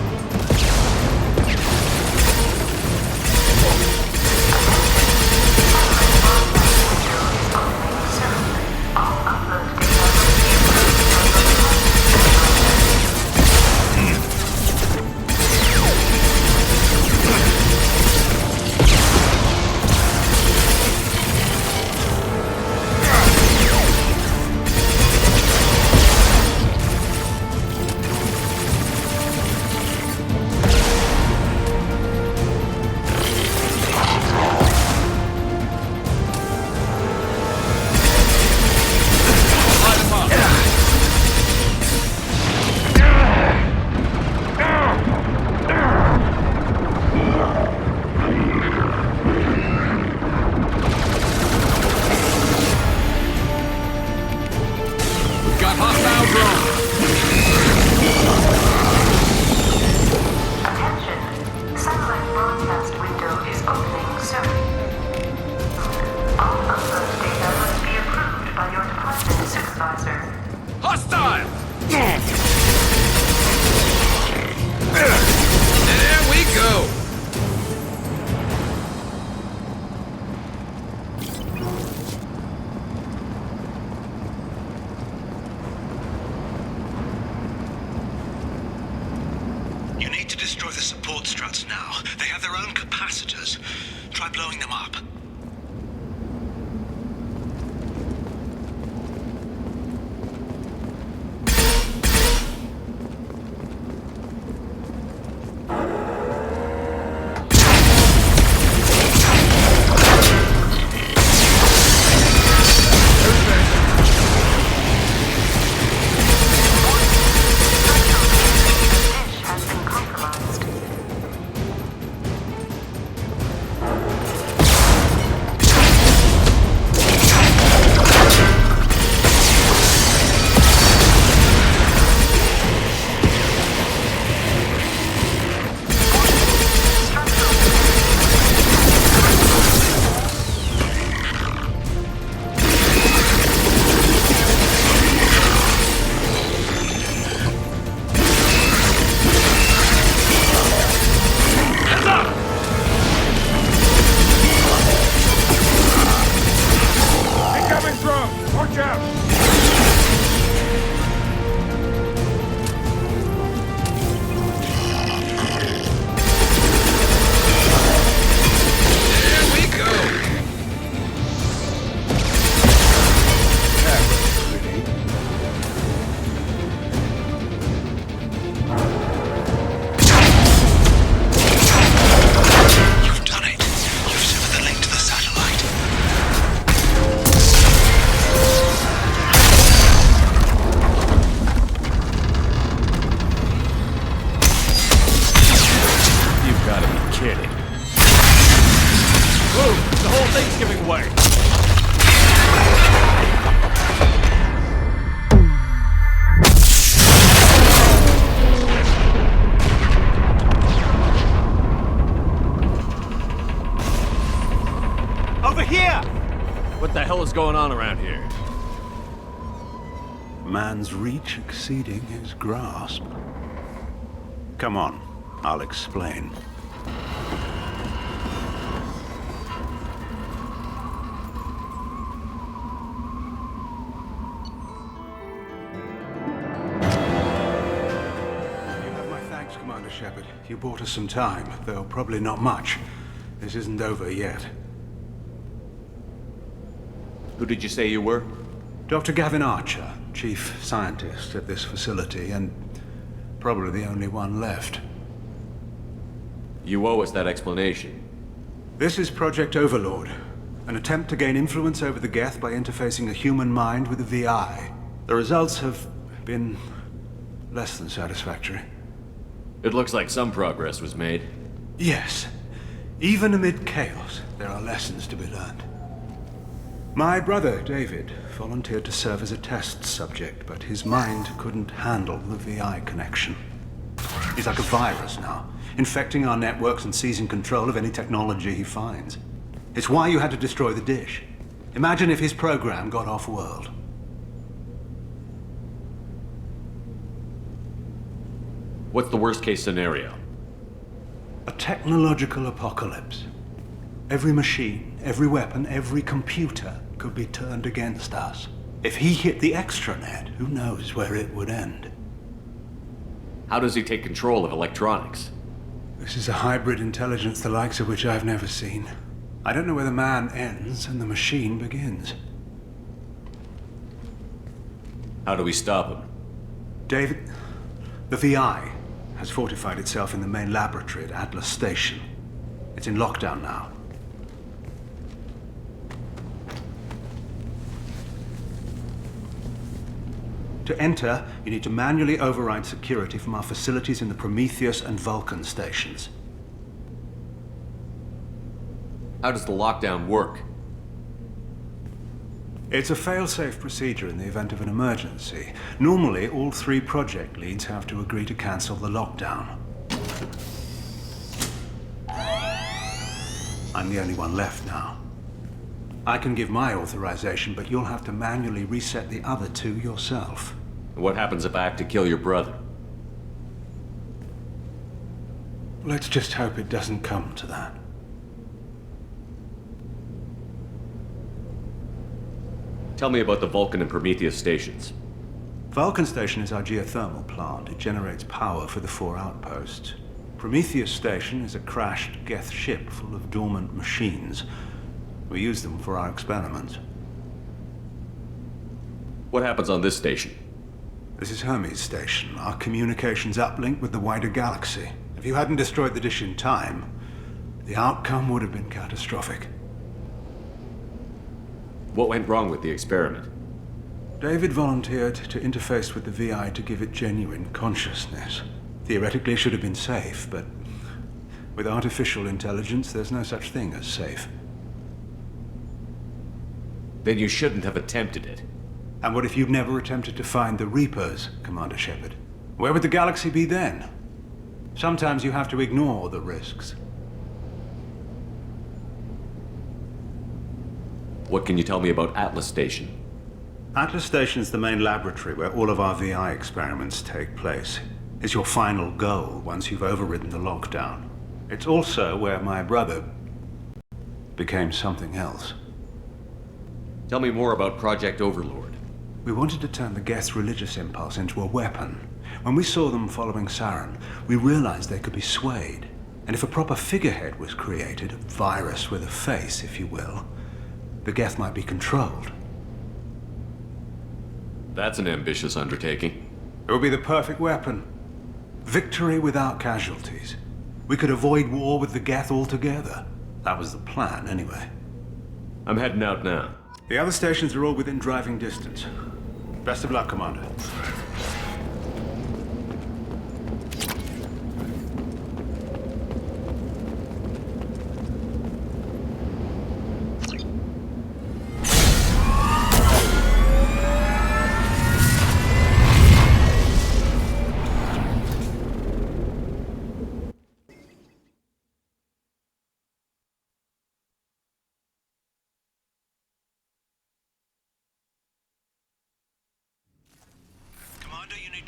You need to destroy the support struts now. They have their own capacitors. Try blowing them up. Everything's giving way! Over here! What the hell is going on around here? Man's reach exceeding his grasp. Come on, I'll explain. Commander Shepard. You bought us some time, though probably not much. This isn't over yet. Who did you say you were? Dr. Gavin Archer, chief scientist at this facility, and probably the only one left. You owe us that explanation. This is Project Overlord, an attempt to gain influence over the Geth by interfacing a human mind with a VI. The results have been less than satisfactory. It looks like some progress was made. Yes. Even amid chaos, there are lessons to be learned. My brother, David, volunteered to serve as a test subject, but his mind couldn't handle the VI connection. He's like a virus now, infecting our networks and seizing control of any technology he finds. It's why you had to destroy the dish. Imagine if his program got off-world. What's the worst-case scenario? A technological apocalypse. Every machine, every weapon, every computer could be turned against us. If he hit the extranet, who knows where it would end? How does he take control of electronics? This is a hybrid intelligence the likes of which I've never seen. I don't know where the man ends and the machine begins. How do we stop him? David, the VI has fortified itself in the main laboratory at Atlas Station. It's in lockdown now. To enter, you need to manually override security from our facilities in the Prometheus and Vulcan stations. How does the lockdown work? It's a fail-safe procedure in the event of an emergency. Normally, all 3 project leads have to agree to cancel the lockdown. I'm the only one left now. I can give my authorization, but you'll have to manually reset the other 2 yourself. What happens if I have to kill your brother? Let's just hope it doesn't come to that. Tell me about the Vulcan and Prometheus stations. Vulcan Station is our geothermal plant. It generates power for the 4 outposts. Prometheus Station is a crashed Geth ship full of dormant machines. We use them for our experiments. What happens on this station? This is Hermes Station, our communications uplink with the wider galaxy. If you hadn't destroyed the dish in time, the outcome would have been catastrophic. What went wrong with the experiment? David volunteered to interface with the VI to give it genuine consciousness. Theoretically, it should have been safe, but with artificial intelligence, there's no such thing as safe. Then you shouldn't have attempted it. And what if you'd never attempted to find the Reapers, Commander Shepard? Where would the galaxy be then? Sometimes you have to ignore the risks. What can you tell me about Atlas Station? Atlas Station is the main laboratory where all of our VI experiments take place. It's your final goal once you've overridden the lockdown. It's also where my brother became something else. Tell me more about Project Overlord. We wanted to turn the Geth's religious impulse into a weapon. When we saw them following Saren, we realized they could be swayed. And if a proper figurehead was created, a virus with a face, if you will, the Geth might be controlled. That's an ambitious undertaking. It would be the perfect weapon. Victory without casualties. We could avoid war with the Geth altogether. That was the plan, anyway. I'm heading out now. The other stations are all within driving distance. Best of luck, Commander.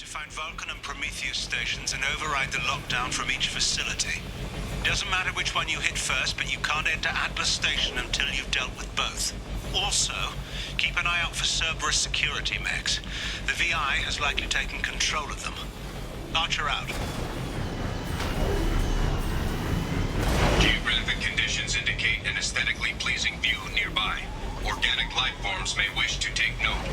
find Vulcan and Prometheus stations and override the lockdown from each facility. Doesn't matter which one you hit first, but you can't enter Atlas Station until you've dealt with both. Also, keep an eye out for Cerberus security mechs. The VI has likely taken control of them. Archer out. Geographic conditions indicate an aesthetically pleasing view nearby. Organic life forms may wish to take note.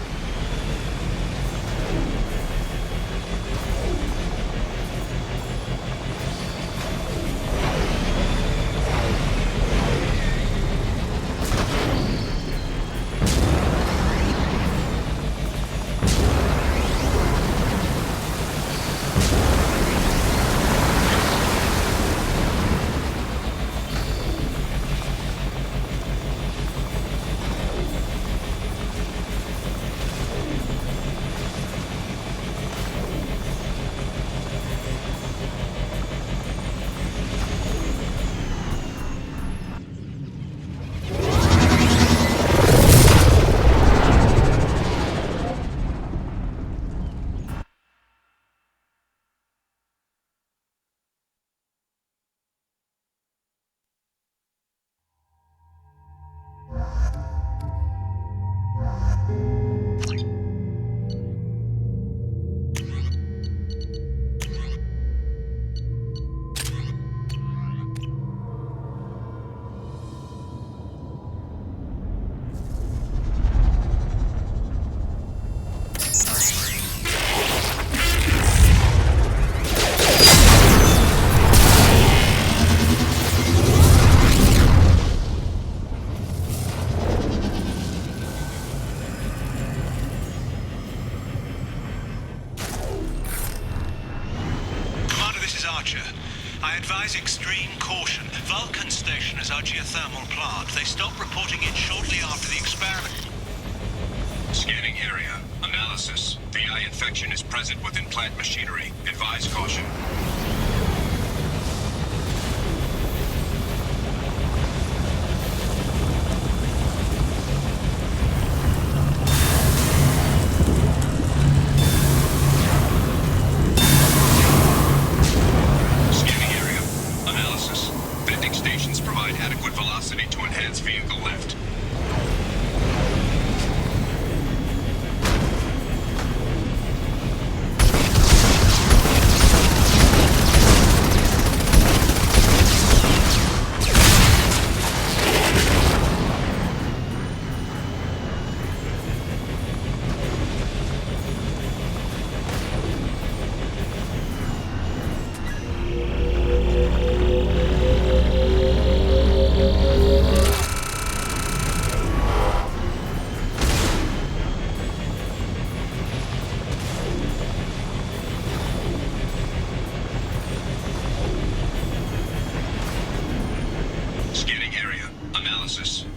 I advise extreme caution. Vulcan Station is our geothermal plant. They stopped reporting it shortly after the experiment. Scanning area. Analysis. VI infection is present within plant machinery. Advise caution.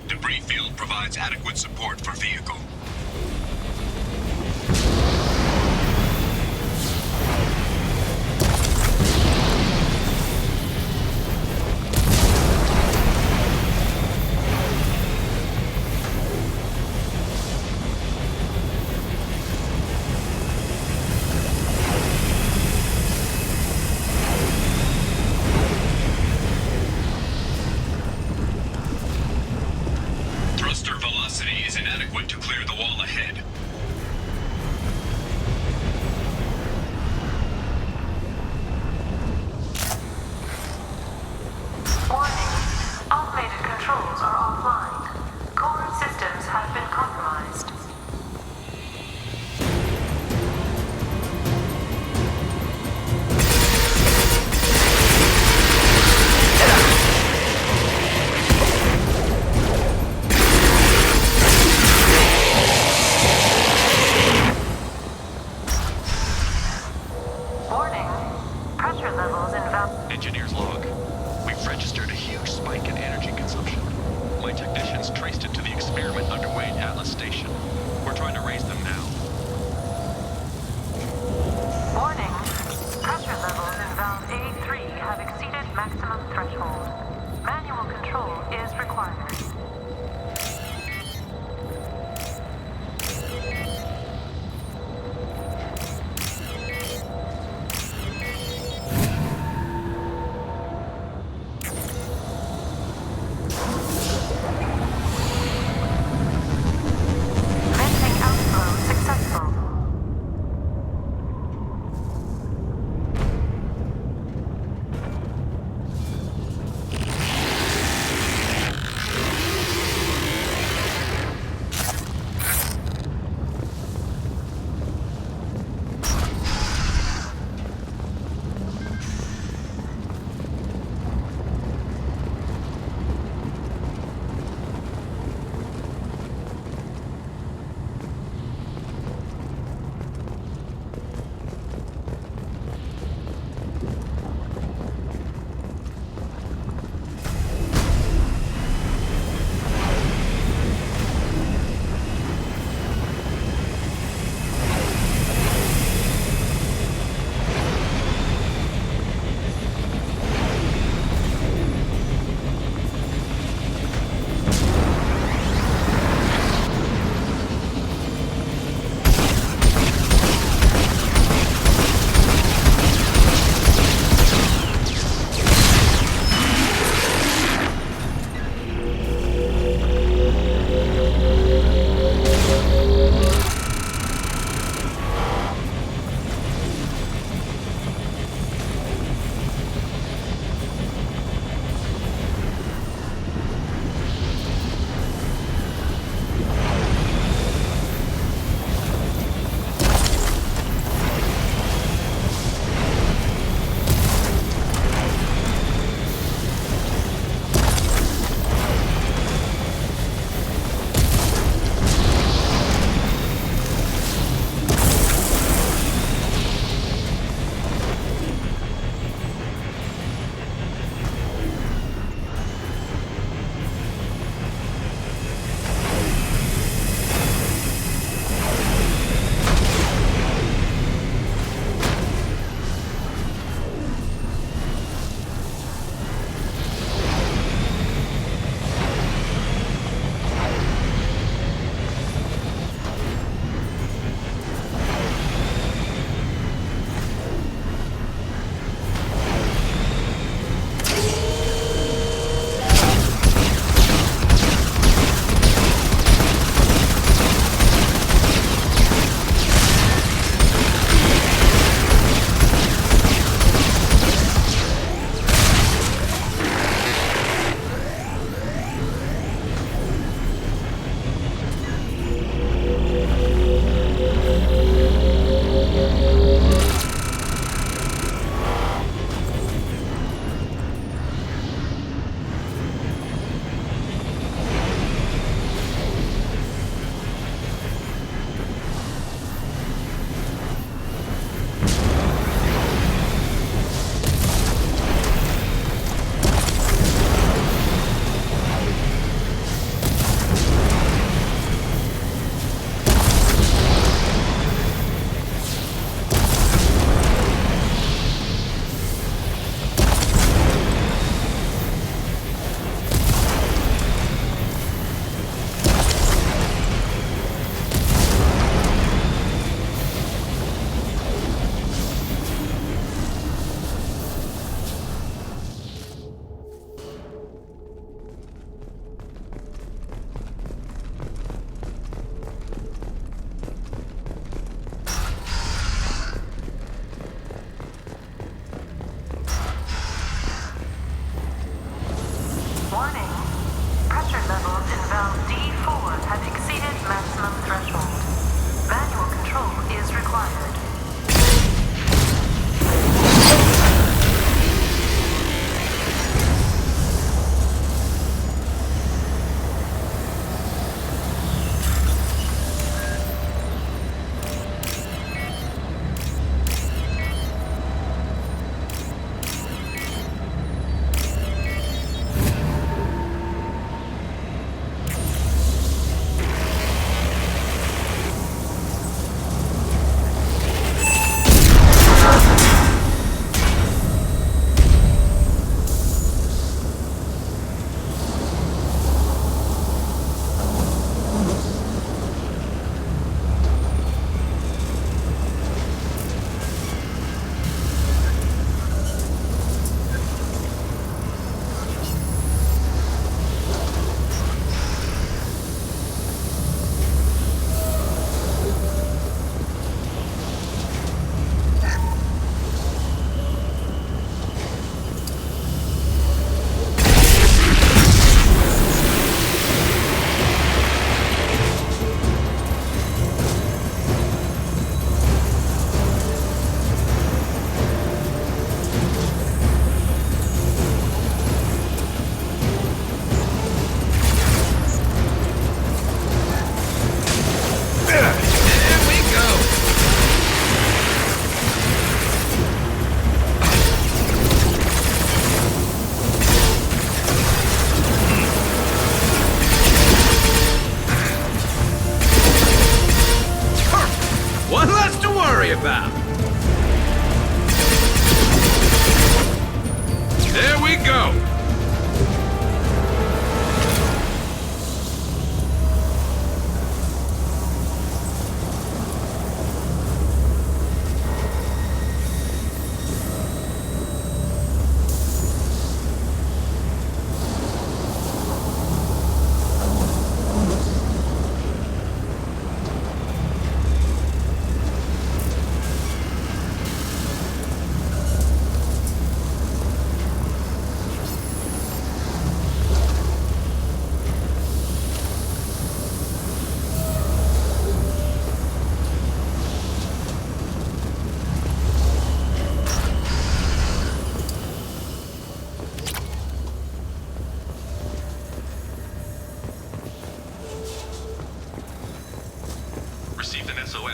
Debris field provides adequate support for vehicle.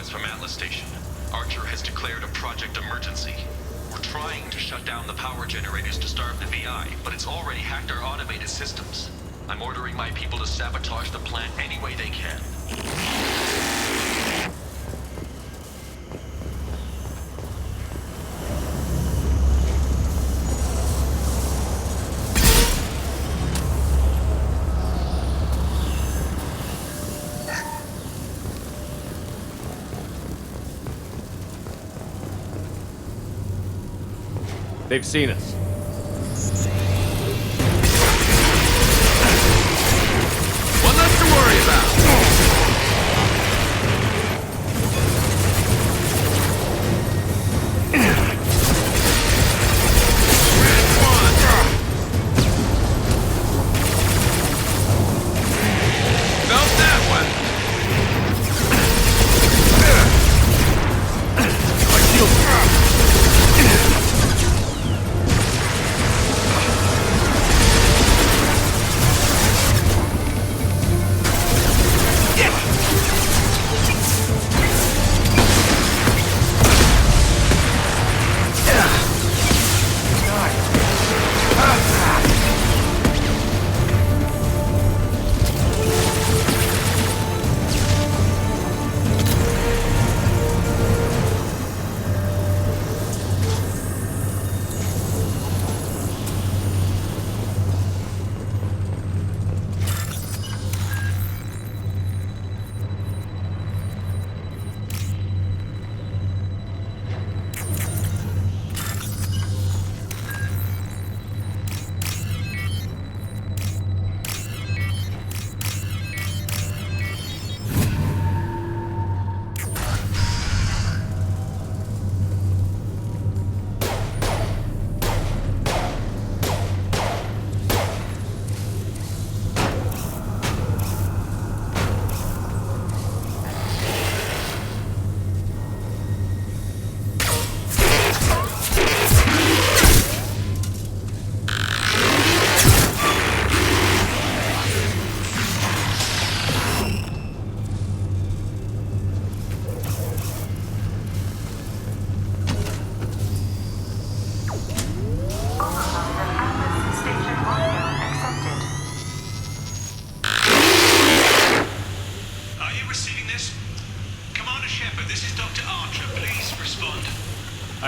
request from Atlas Station. Archer has declared a project emergency. We're trying to shut down the power generators to starve the VI, but it's already hacked our automated systems. I'm ordering my people to sabotage the plant any way they can. They've seen us. One less to worry about.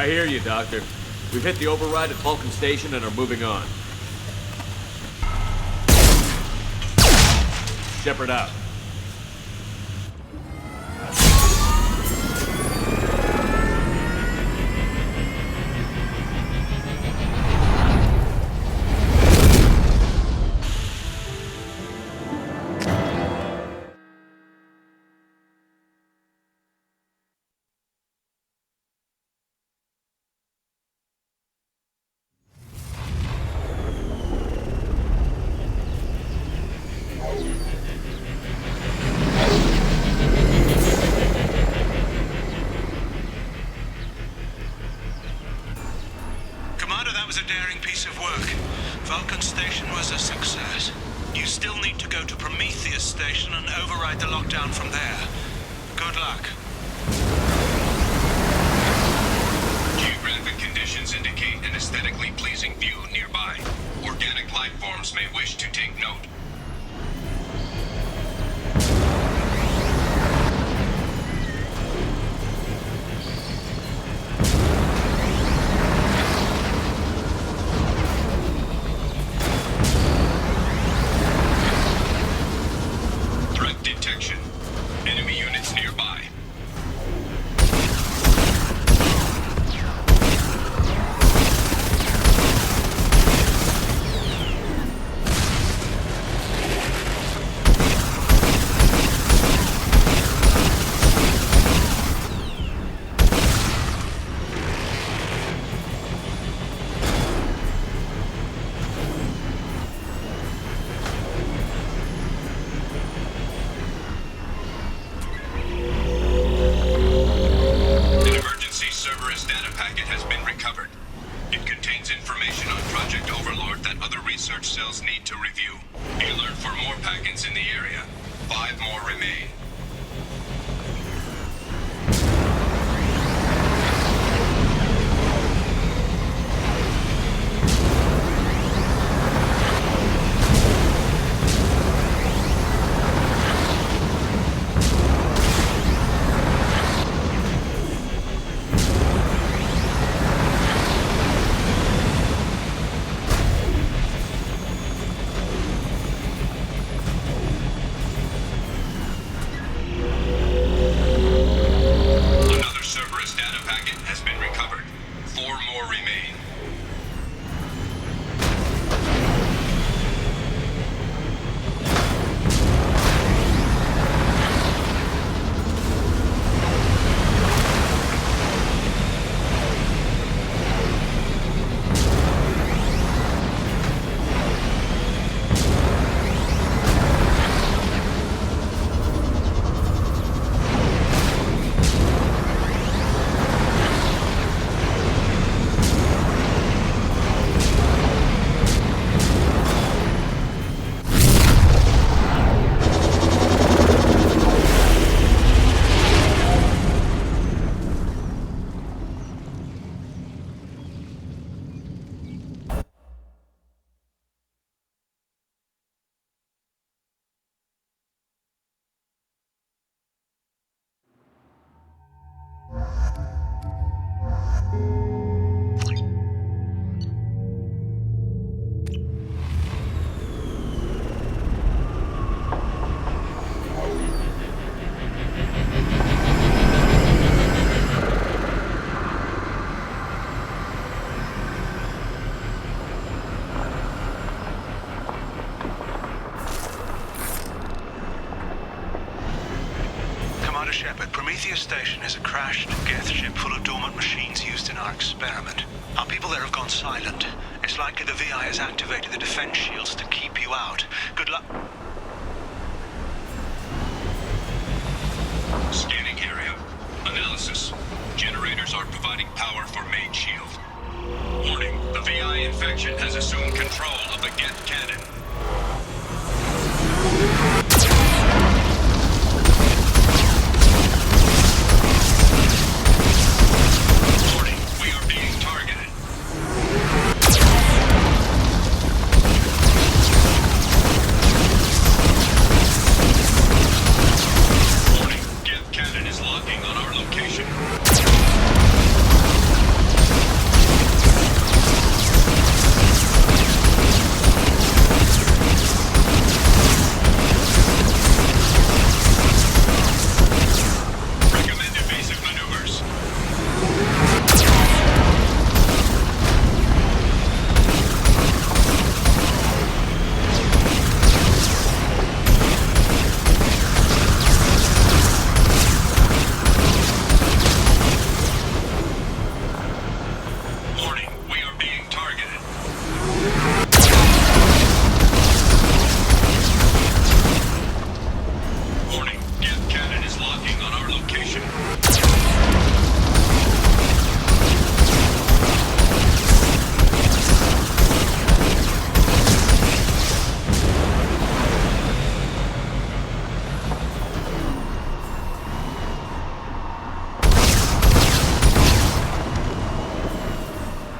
I hear you, Doctor. We've hit the override at Vulcan Station and are moving on. Shepard out. Vulcan Station was a success. You still need to go to Prometheus Station and override the lockdown from there. Good luck. Geographic conditions indicate an aesthetically pleasing view nearby. Organic life forms may wish to take note. Commander Shepard, Prometheus Station is a crashed Geth ship full of dormant machines used in our experiment. Our people there have gone silent. It's likely the VI has activated the defense shields to keep you out. Good luck. Scanning area. Analysis. Generators are providing power for main shield. Warning, the VI infection has assumed control of the Geth cannon. Warning, we are being targeted. Warning, Geth cannon is locking on our location. Recommend evasive maneuvers. Warning, we are being targeted. Warning, Geth cannon is locking on our location.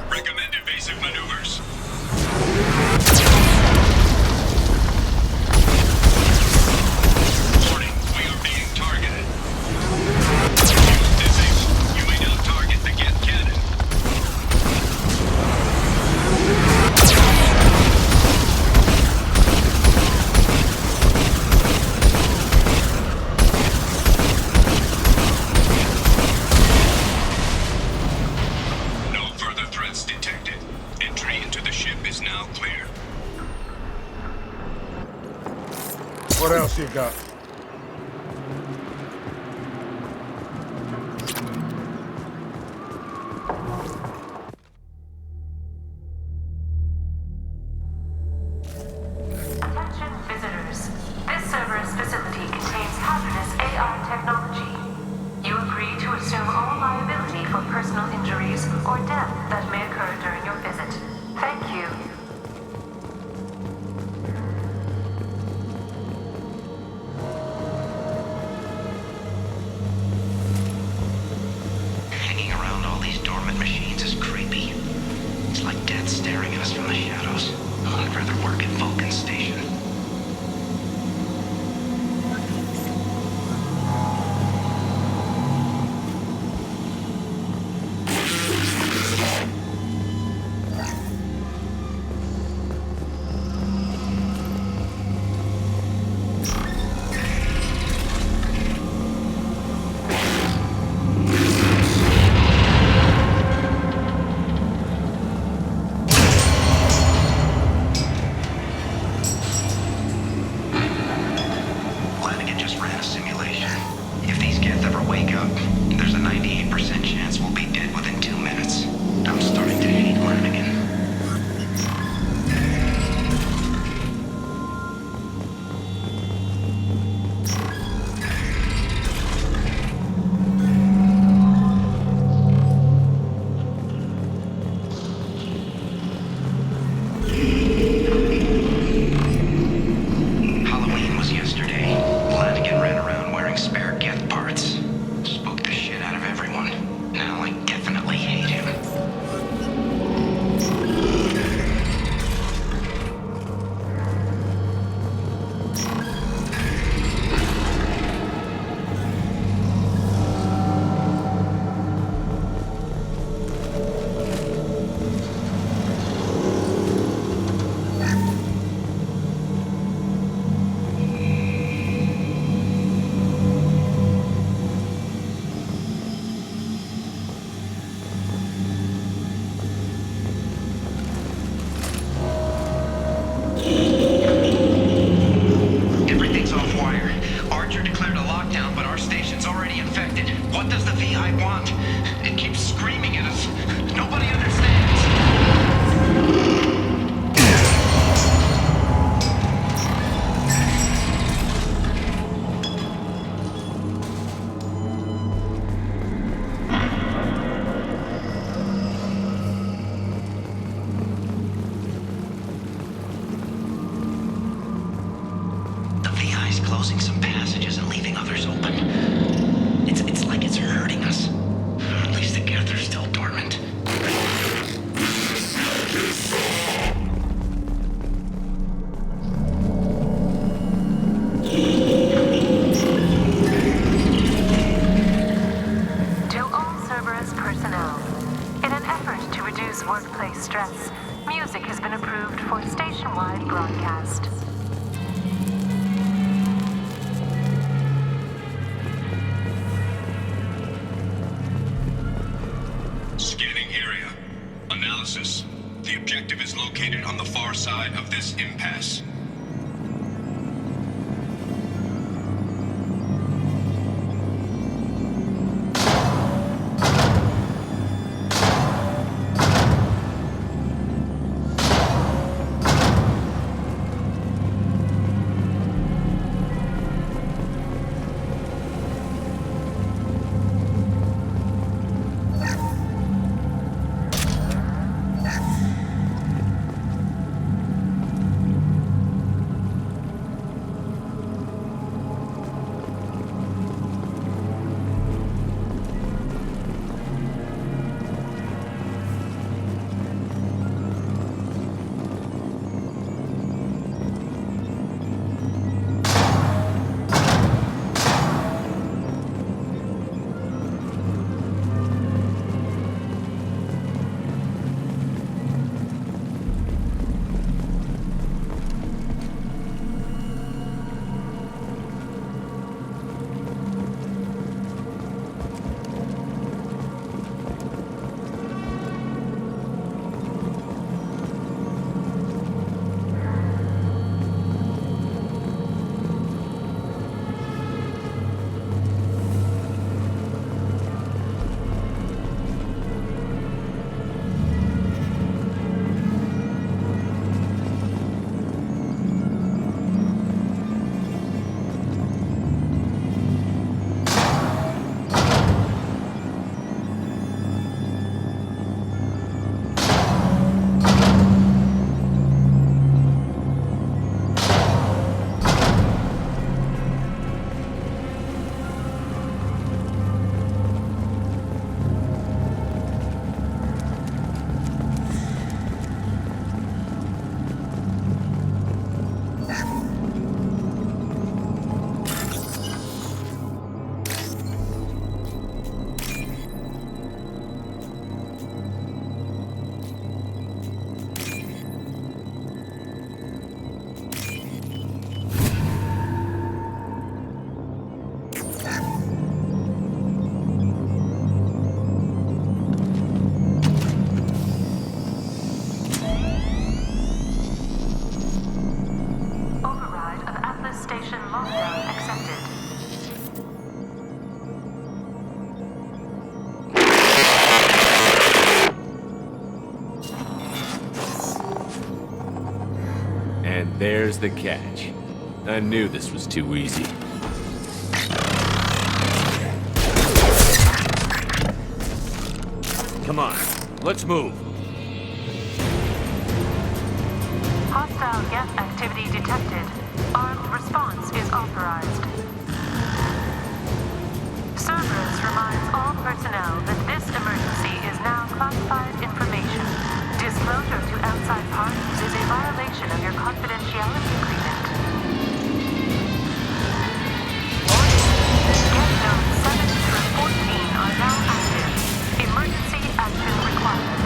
Recommend evasive maneuvers. Warning, we are being targeted. Shields disabled. You may now target the Geth cannon. No further threats detected. Entry into the ship is now clear. What else you got? Attention visitors. This server's facility contains hazardous AI technology. You agree to assume all liability for personal injuries or death that may occur during your visit. Thank you. Hanging around all these dormant machines is creepy. It's like death staring at us from the shadows. I'd rather work at Vulcan Station. Flanagan just ran a simulation. If these Geth ever wake up, there's a 98% chance we'll be dead within 2 minutes. I'm starting to hate Flanagan. Halloween was yesterday. Flanagan ran around wearing spare Geth parts. Spooked the shit out of everyone. Now I definitely hate him. VI want? It keeps screaming at us. Nobody understands. The VI's closing some passages and leaving others open. It's like it's hurting us. At least the Geth are still dormant. To all Cerberus personnel, in an effort to reduce workplace stress, music has been approved for station-wide broadcast. Scanning area. Analysis. The objective is located on the far side of this impasse. There's the catch. I knew this was too easy. Come on, let's move. Hostile Geth activity detected. Armed response is authorized. Cerberus reminds all personnel that this emergency is now classified information. Disclosure to outside parties is a violation of your confidentiality agreement. Geth nodes 7 through 14 are now active. Emergency action required.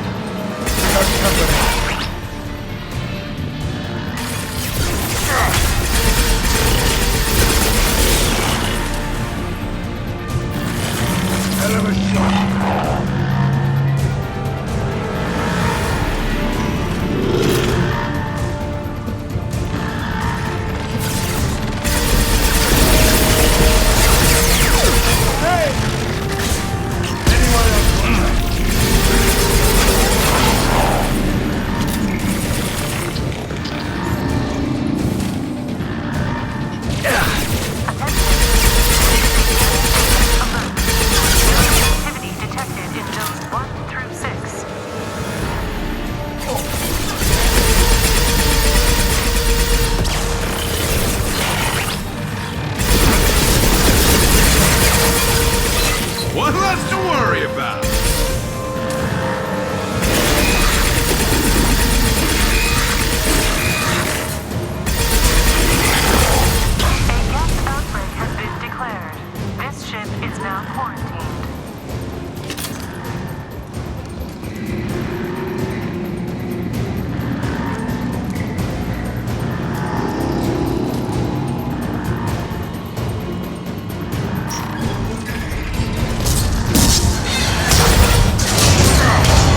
now quarantined.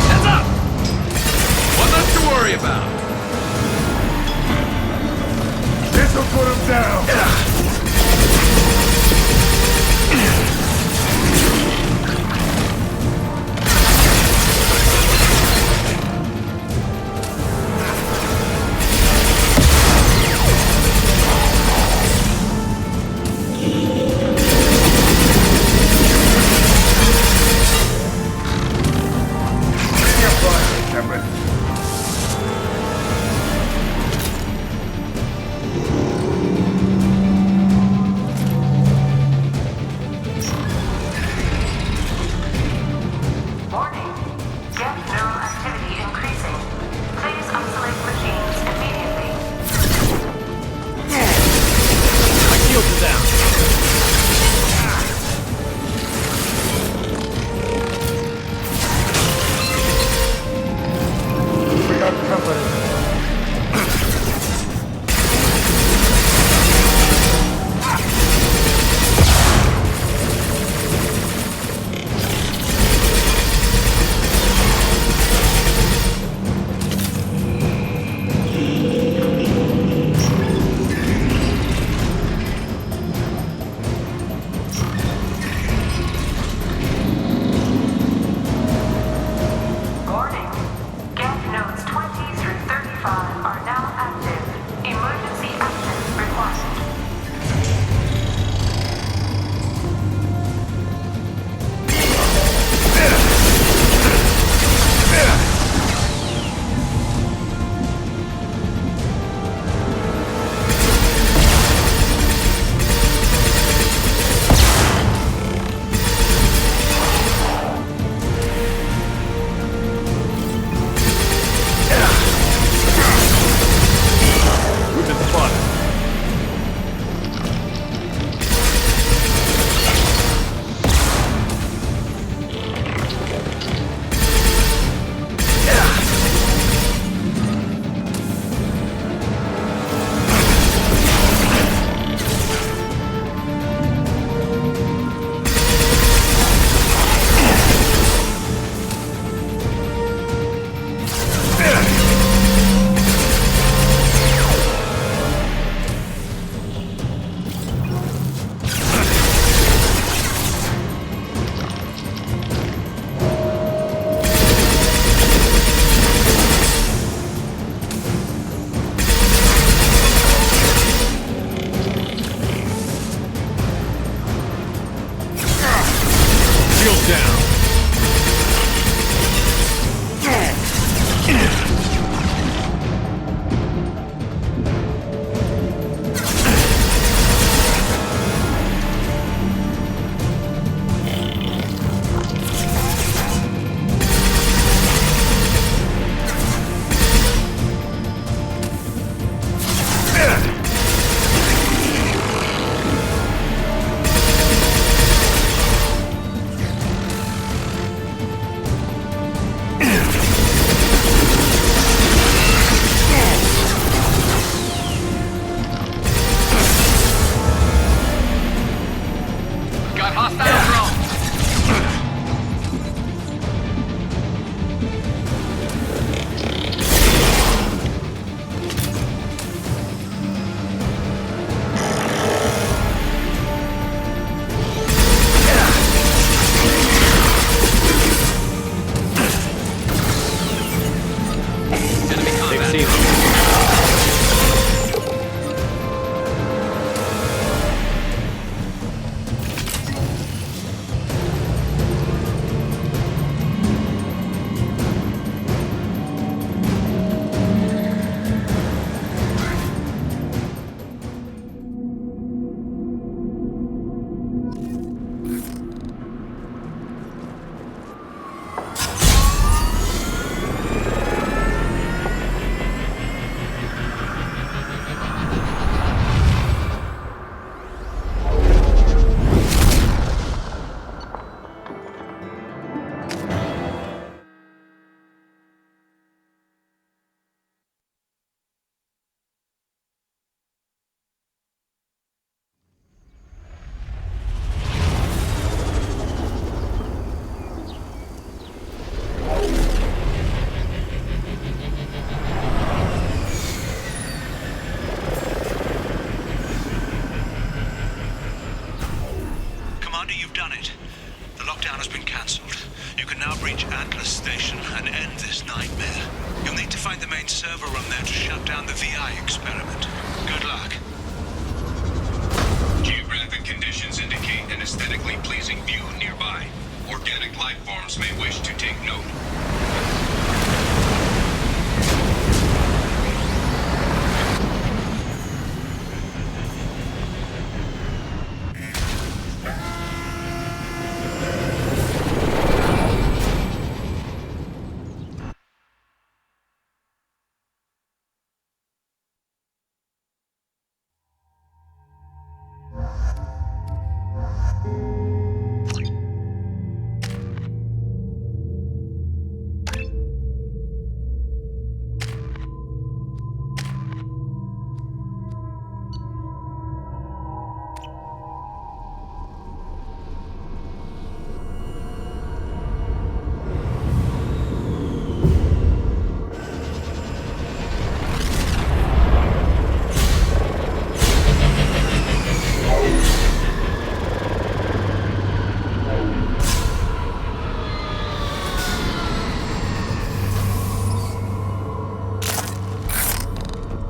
Heads up! One less to worry about. This'll put him down! Warning. Get neural activity increasing. Please isolate machines immediately. My shields are down. We got company. Warning. Gap nodes 20 through 35 are now active. Emergency action required. We've been spotted. Shields down. Got hostile drones. Enemy combat. You've done it. The lockdown has been cancelled. You can now breach Atlas Station and end this nightmare. You'll need to find the main server room there to shut down the VI experiment. Good luck. Geographic conditions indicate an aesthetically pleasing view nearby. Organic life forms may wish to take note.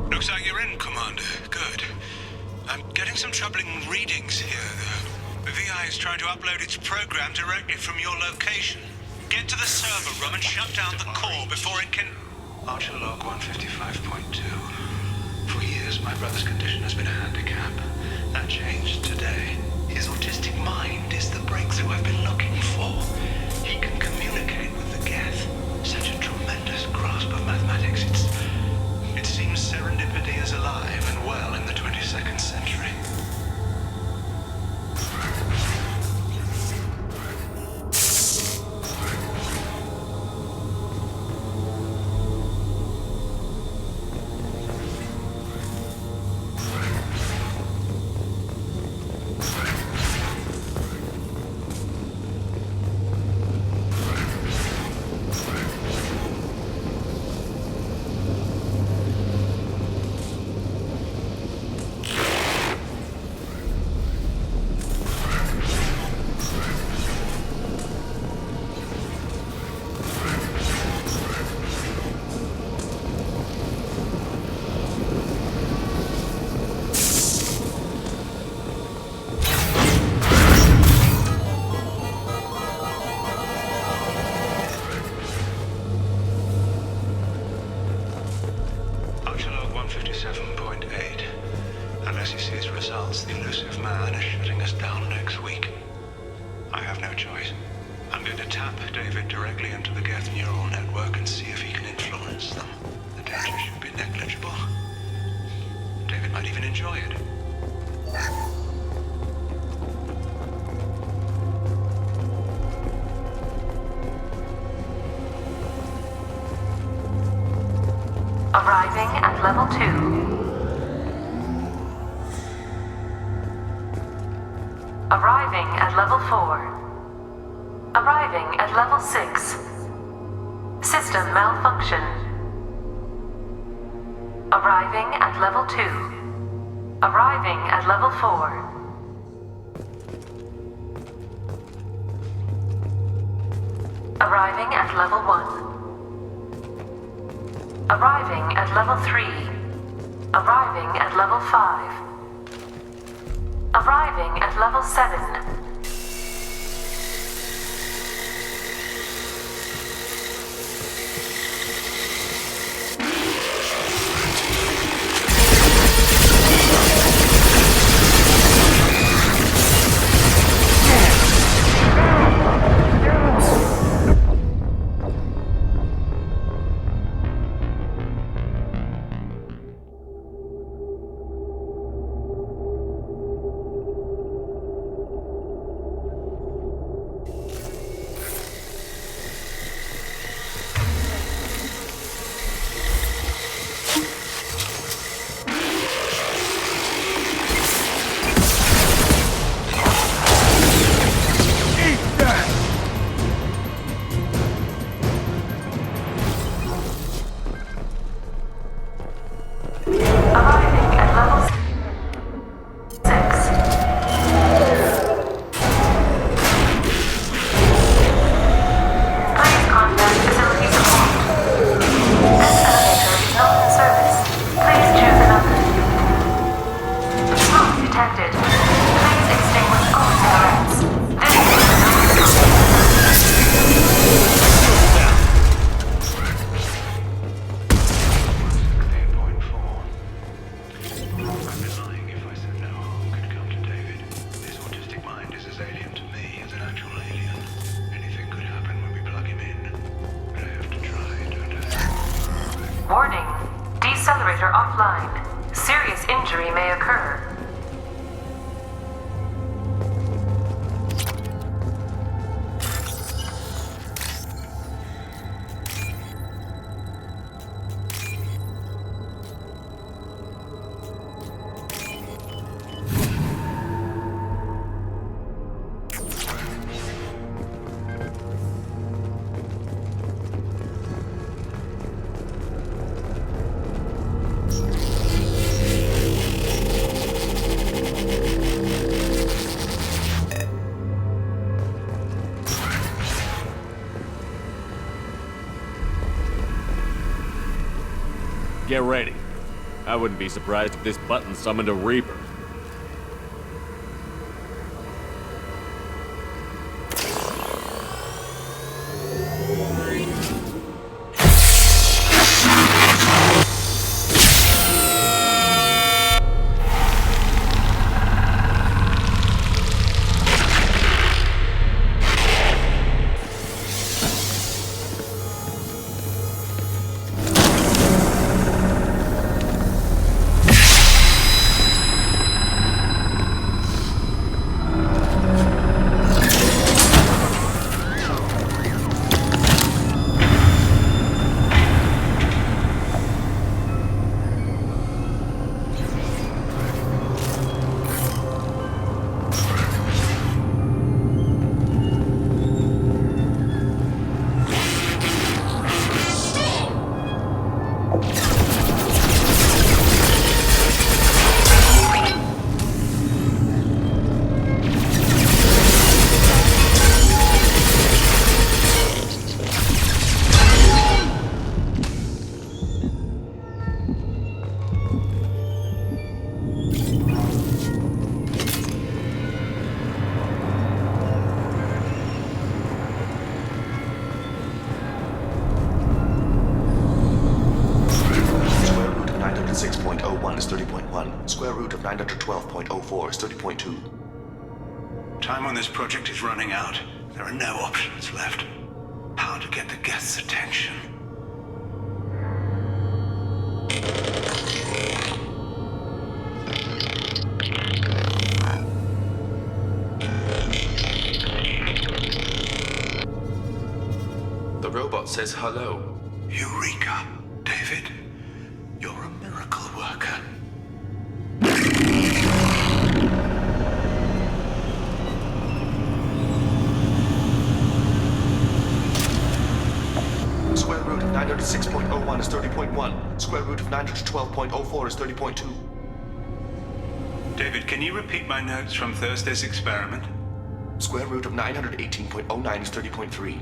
Looks like you're in, Commander. Good. I'm getting some troubling readings here, though. The VI is trying to upload its program directly from your location. Get to the server room and shut down the core before it can... Archer log 155.2. For years, my brother's condition has been a handicap. That changed today. His autistic mind is the breakthrough I've been looking for. He can communicate with the Geth. Such a tremendous grasp of mathematics. It seems serendipity is alive and well in the 22nd century. The elusive man is shutting us down next week. I have no choice. I'm going to tap David directly into the Geth neural network and see if he can influence them. The danger should be negligible. David might even enjoy it. Arriving at level 2. Arriving at level 4. Arriving at level 6. System malfunction. Arriving at level 2. Arriving at level 4. Arriving at level 1. Arriving at level 3. Arriving at level 5. Arriving at level 7. get ready. I wouldn't be surprised if this button summoned a Reaper. Square root of 912.04 is 30.2. Time on this project is running out. There are no options left. How to get the Geth's attention. The robot says hello. Eureka, David. You're a miracle worker. Square root of 906.01 is 30.1. Square root of 912.04 is 30.2. David, can you repeat my notes from Thursday's experiment? Square root of 918.09 is 30.3.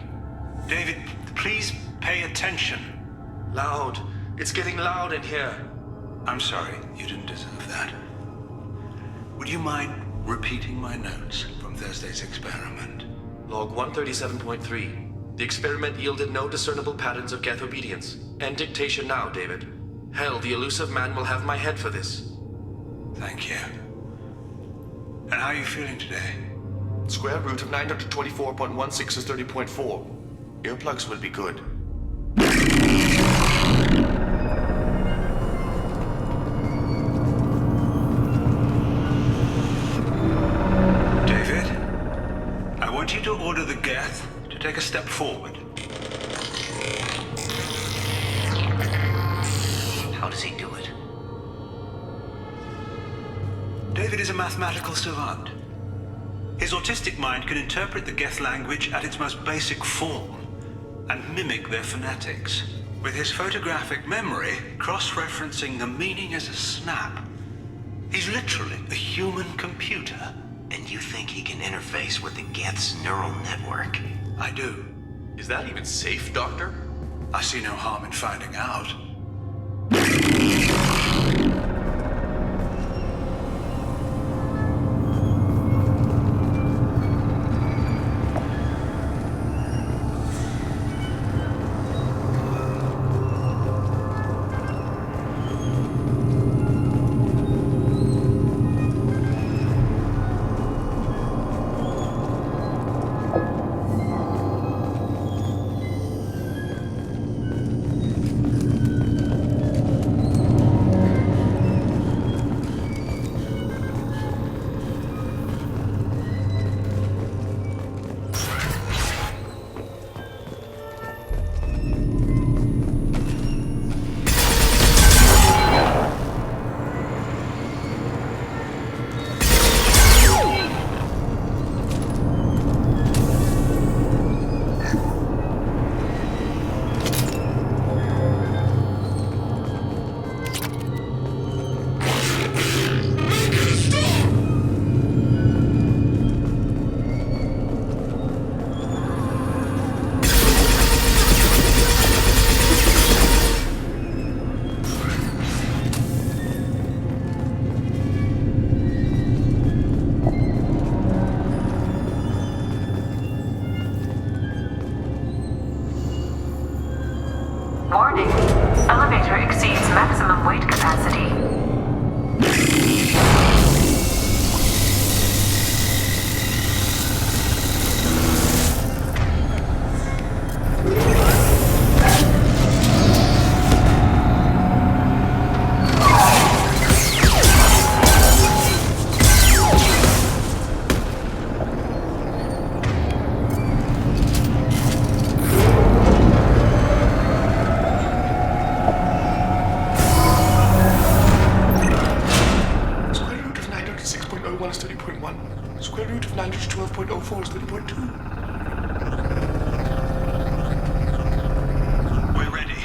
David, please pay attention. Loud. It's getting loud in here. I'm sorry, you didn't deserve that. Would you mind repeating my notes from Thursday's experiment? Log 137.3. The experiment yielded no discernible patterns of Geth obedience. End dictation now, David. Hell, the elusive man will have my head for this. Thank you. And how are you feeling today? Square root of 924.16 is 30.4. Earplugs will be good. David, I want you to order the Geth to take a step forward. How does he do it? David is a mathematical savant. His autistic mind can interpret the Geth language at its most basic form and mimic their phonetics, with his photographic memory cross-referencing the meaning as a snap. He's literally a human computer. And you think he can interface with the Geth's neural network? I do. Is that even safe, Doctor? I see no harm in finding out. Passage 12.04 is 30.2. We're ready.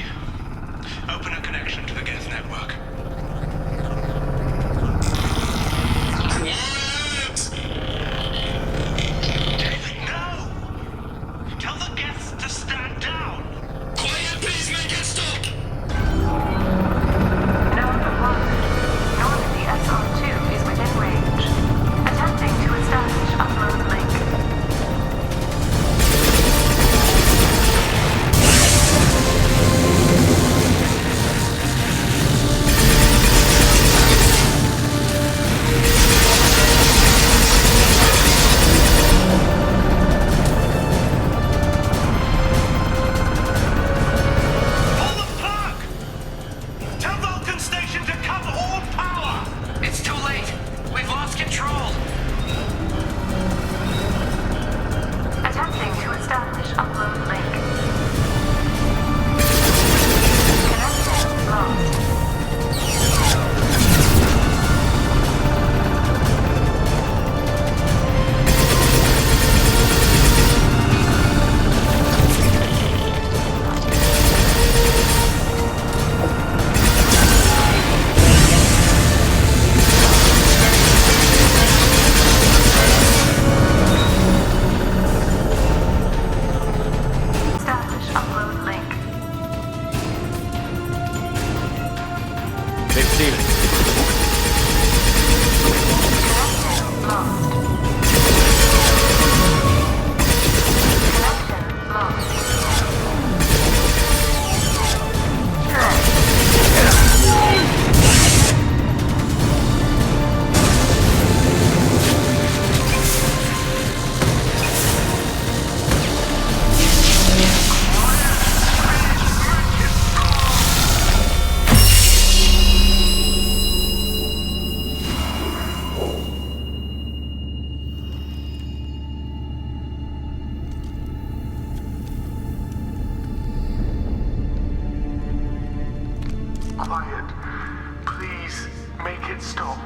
Open a connection to the Geth network. David, no! Tell the Geths to stand down! Quiet, please make it stop! Normandy SR2 is within range. Attempting to establish upload link. Pull the plug! Tell Vulcan Station to cut all power! It's too late. We've lost control. Attempting to establish upload link. Connection lost. Establish upload link. They've seen it. Connection lost. Connection lost. Quiet. Please make it stop.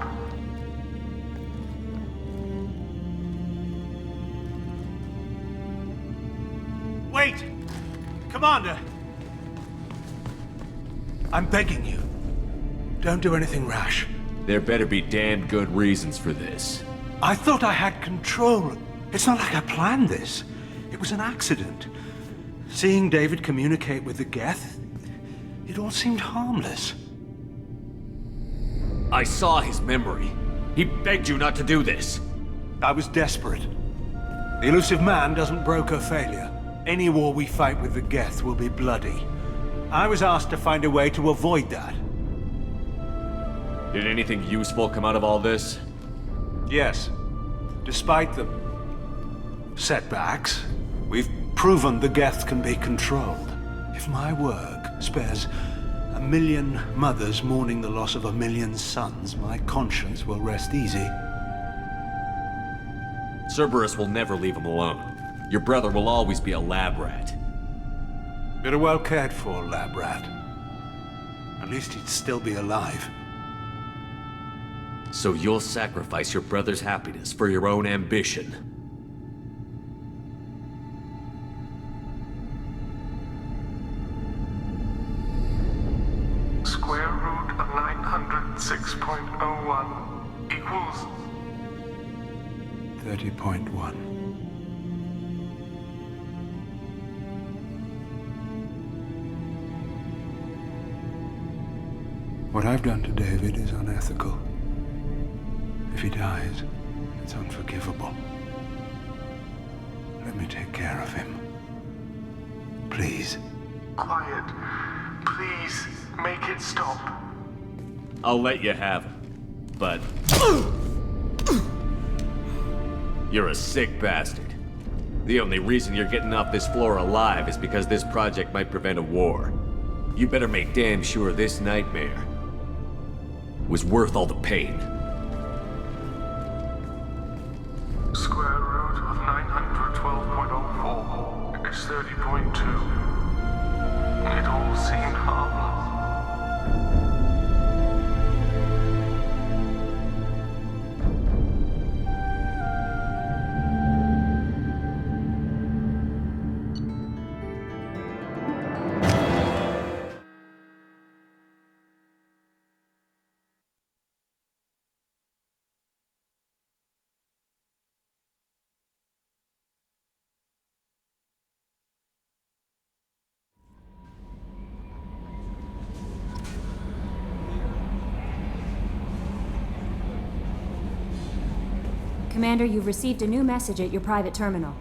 Wait! Commander! I'm begging you. Don't do anything rash. There better be damn good reasons for this. I thought I had control. It's not like I planned this. It was an accident. Seeing David communicate with the Geth, it all seemed harmless. I saw his memory. He begged you not to do this. I was desperate. The elusive man doesn't broker failure. Any war we fight with the Geth will be bloody. I was asked to find a way to avoid that. Did anything useful come out of all this? Yes. Despite the setbacks, we've proven the Geth can be controlled. If my work spares 1 million mothers mourning the loss of 1 million sons, my conscience will rest easy. Cerberus will never leave him alone. Your brother will always be a lab rat. You're a well cared for lab rat. At least he'd still be alive. So you'll sacrifice your brother's happiness for your own ambition. Square root of 906.01 equals 30.1. What I've done to David is unethical. If he dies, it's unforgivable. Let me take care of him. Please. quiet. Please make it stop. I'll let you have him, but... You're a sick bastard. The only reason you're getting off this floor alive is because this project might prevent a war. You better make damn sure this nightmare was worth all the pain. Square root of 912.04 is 30.2. It all seemed harmless. Commander, you've received a new message at your private terminal.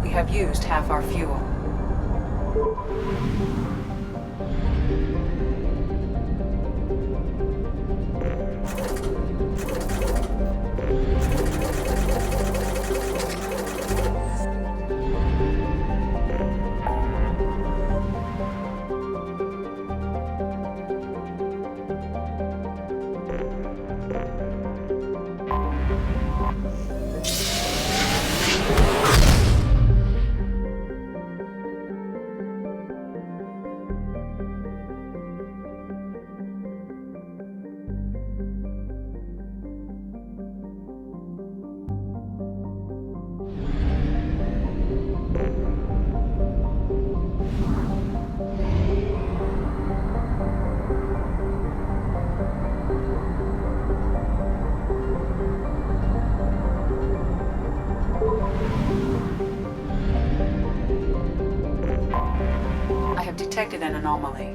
We have used half our fuel. I have detected an anomaly.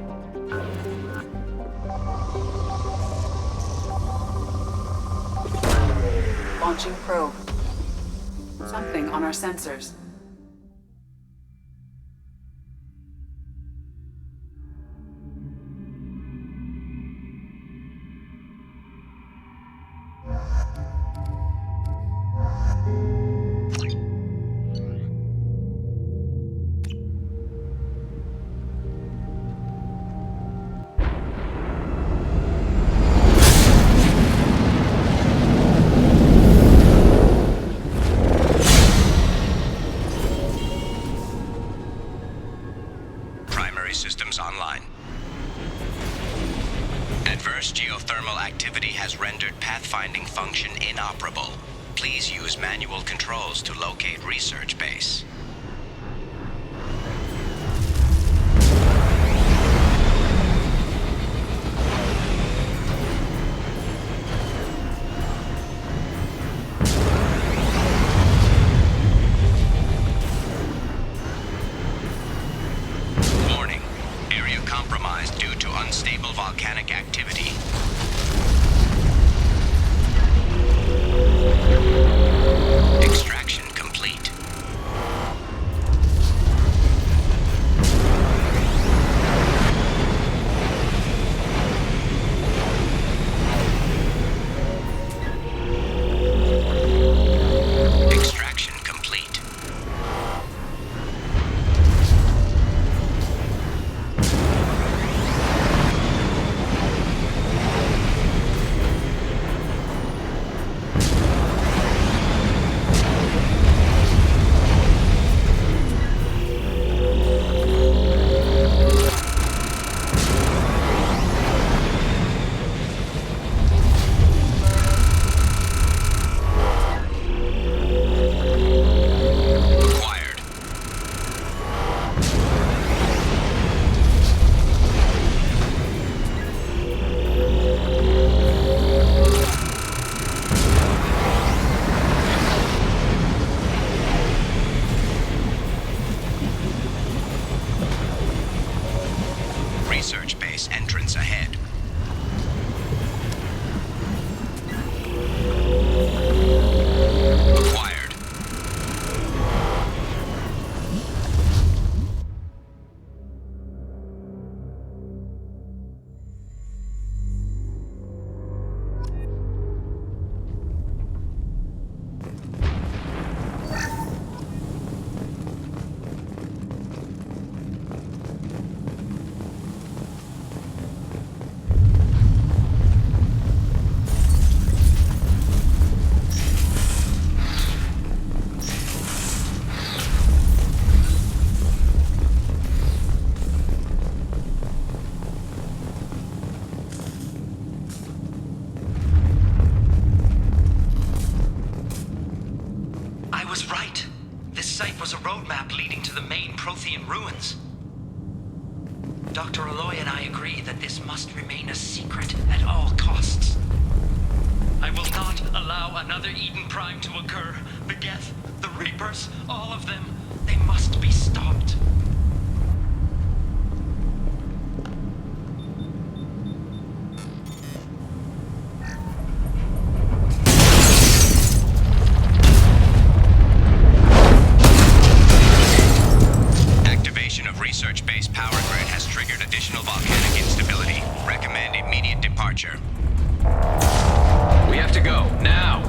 Launching probe. Something on our sensors. Systems online. Adverse geothermal activity has rendered pathfinding function inoperable. Please use manual controls to locate research base. Compromised due to unstable volcanic activity. Extraction complete. Extraction complete. research base entrance ahead. Acquired. Dr. Aloy and I agree that this must remain a secret at all costs. I will not allow another Eden Prime to occur. The Geth, the Reapers, all of them, they must be stopped. Activation of research base power grid has triggered additional volcanic instability. Recommend immediate departure. We have to go, now!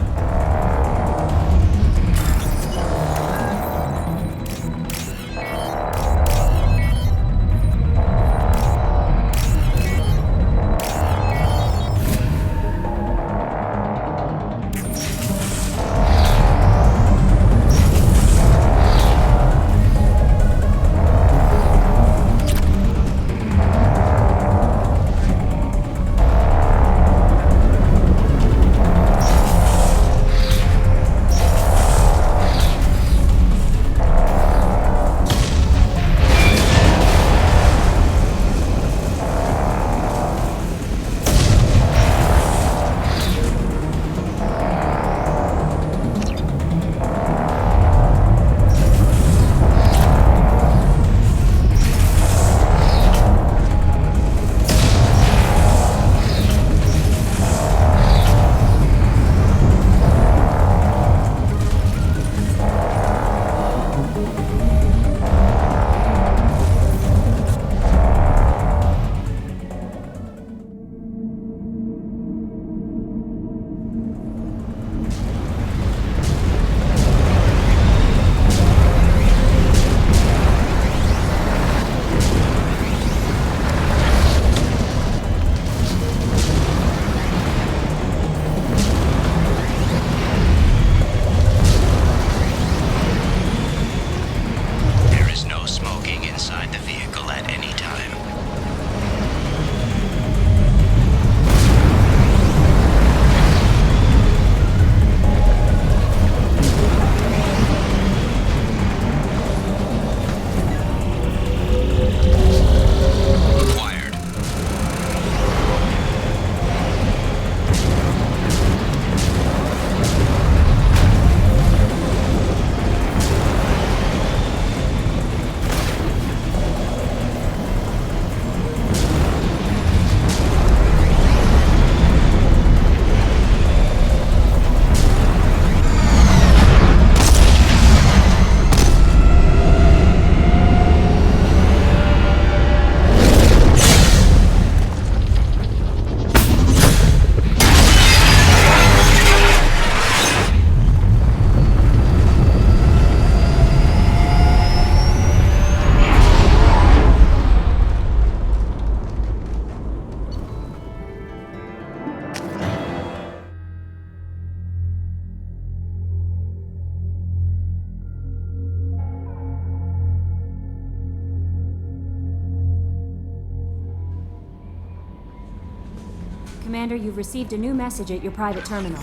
Commander, you've received a new message at your private terminal.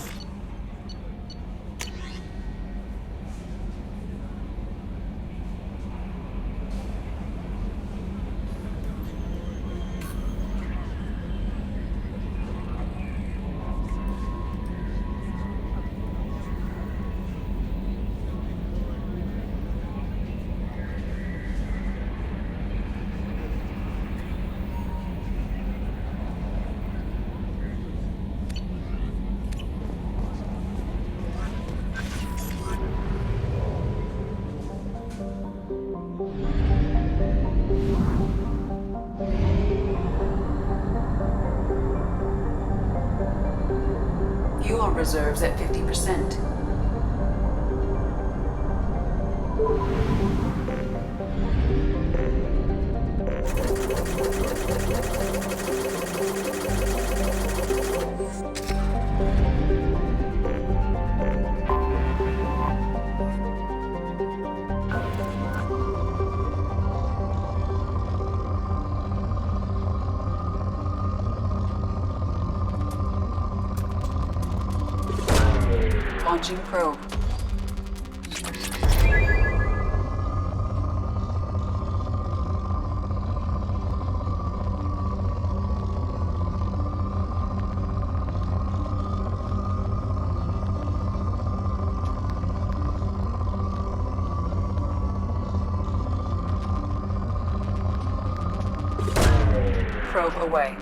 reserves at 50%. Launching probe. Probe away.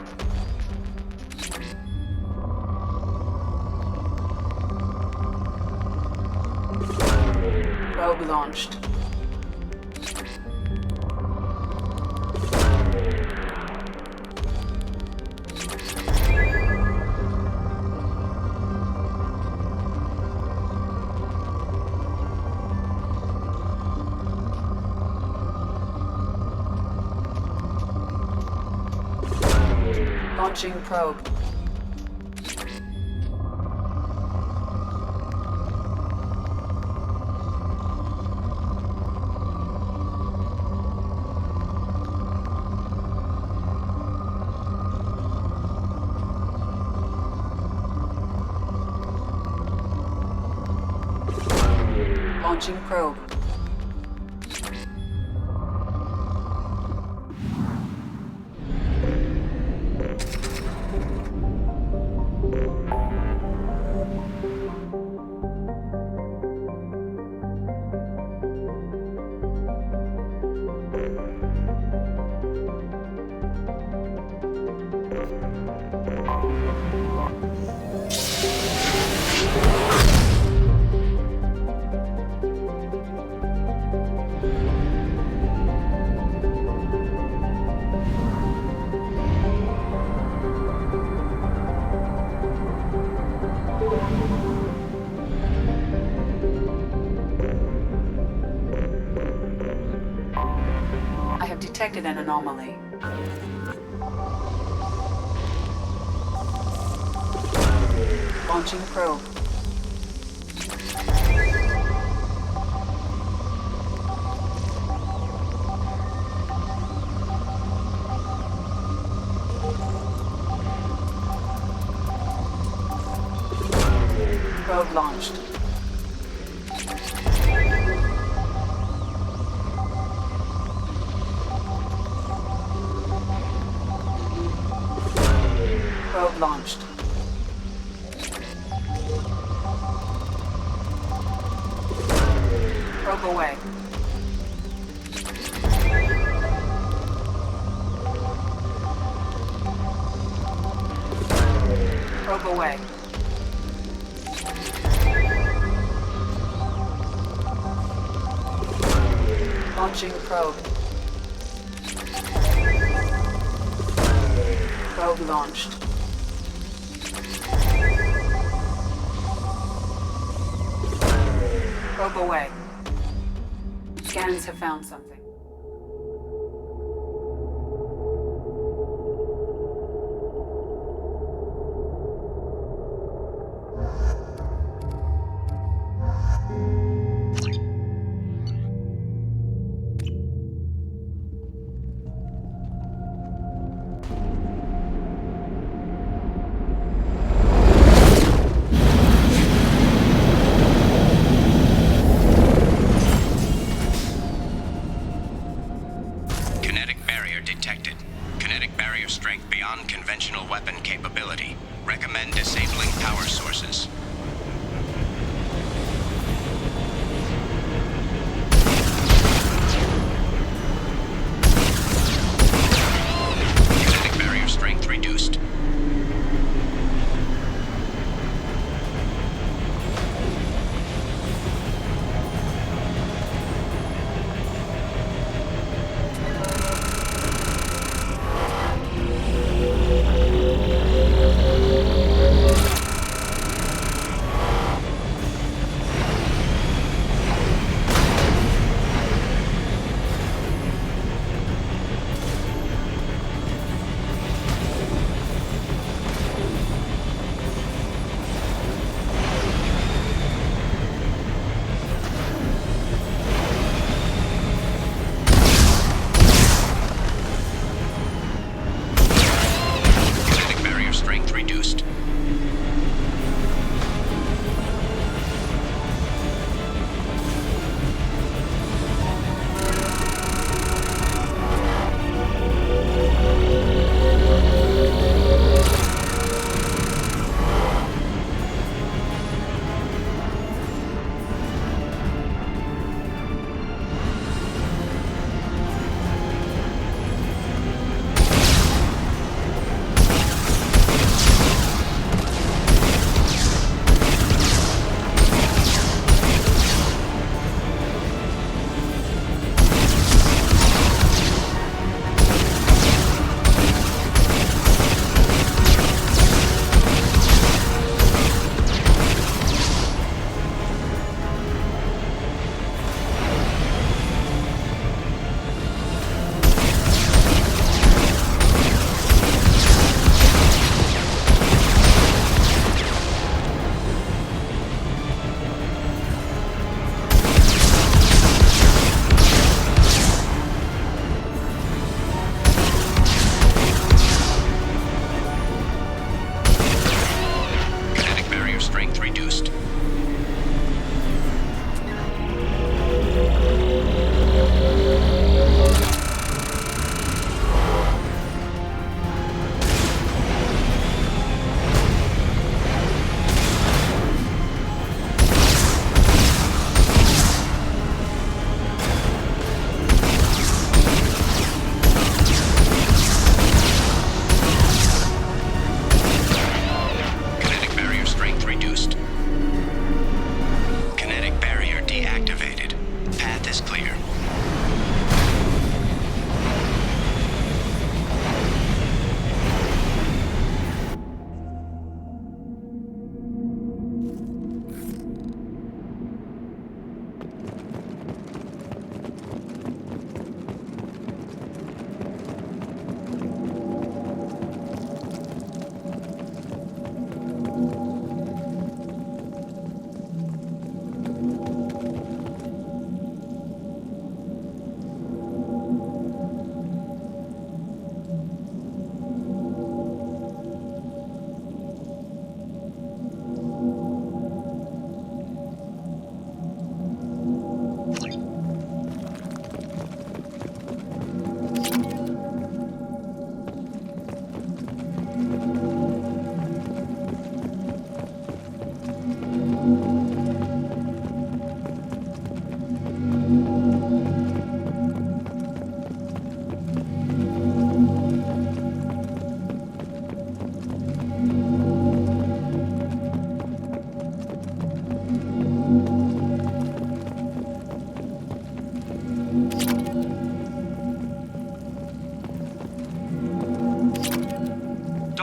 Probe launched. Launching probe. Launching probe. I have detected an anomaly. Launching probe. Probe launched. Probe launched. Probe away. Probe away. Launching probe. Probe launched. Probe away. Scans have found something.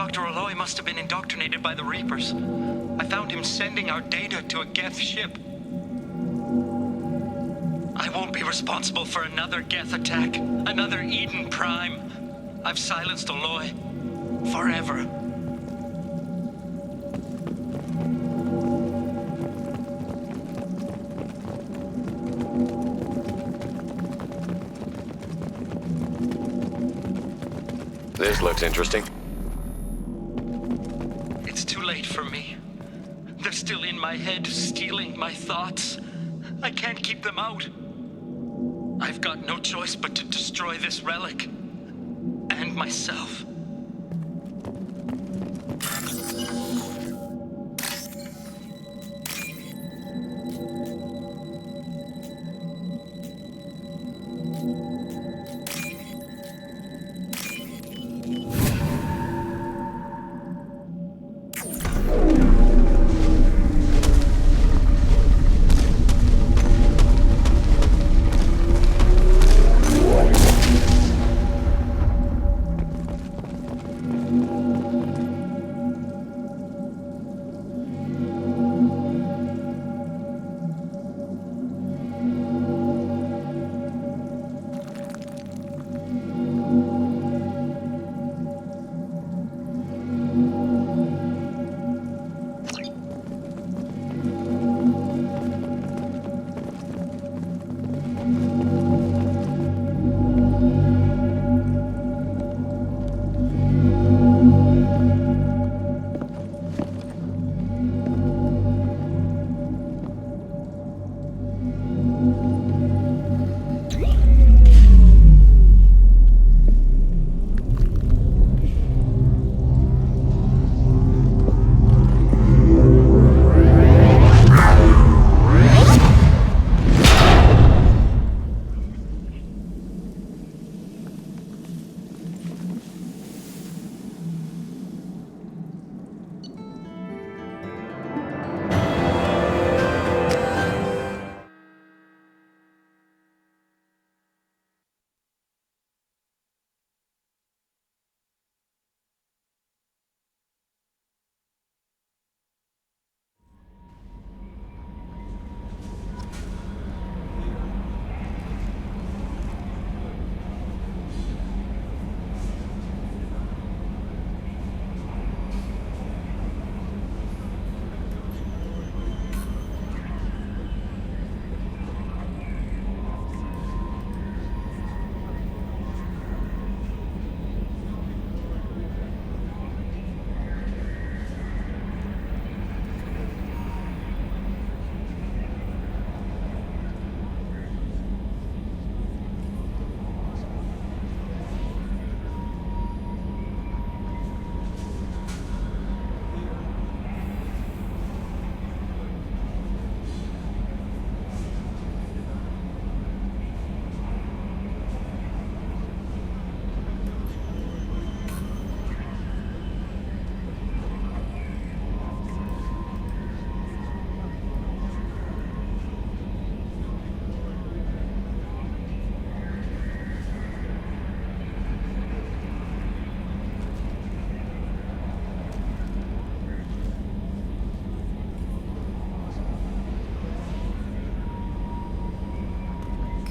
Dr. Aloy must have been indoctrinated by the Reapers. I found him sending our data to a Geth ship. I won't be responsible for another Geth attack, another Eden Prime. I've silenced Aloy. Forever. This looks interesting. It's too late for me. They're still in my head, stealing my thoughts. I can't keep them out. I've got no choice but to destroy this relic. And myself.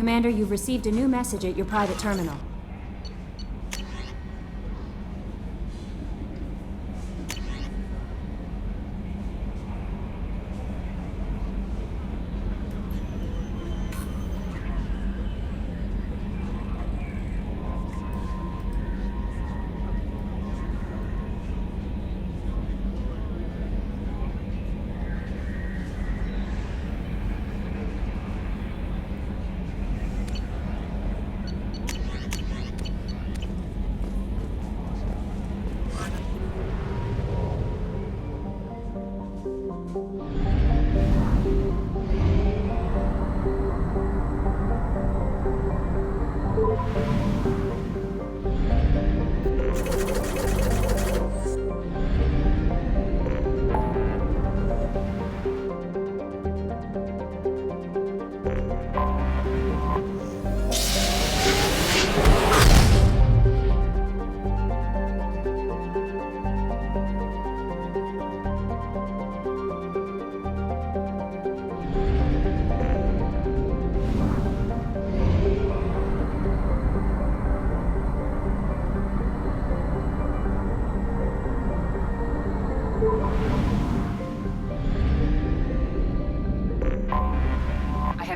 Commander, you've received a new message at your private terminal.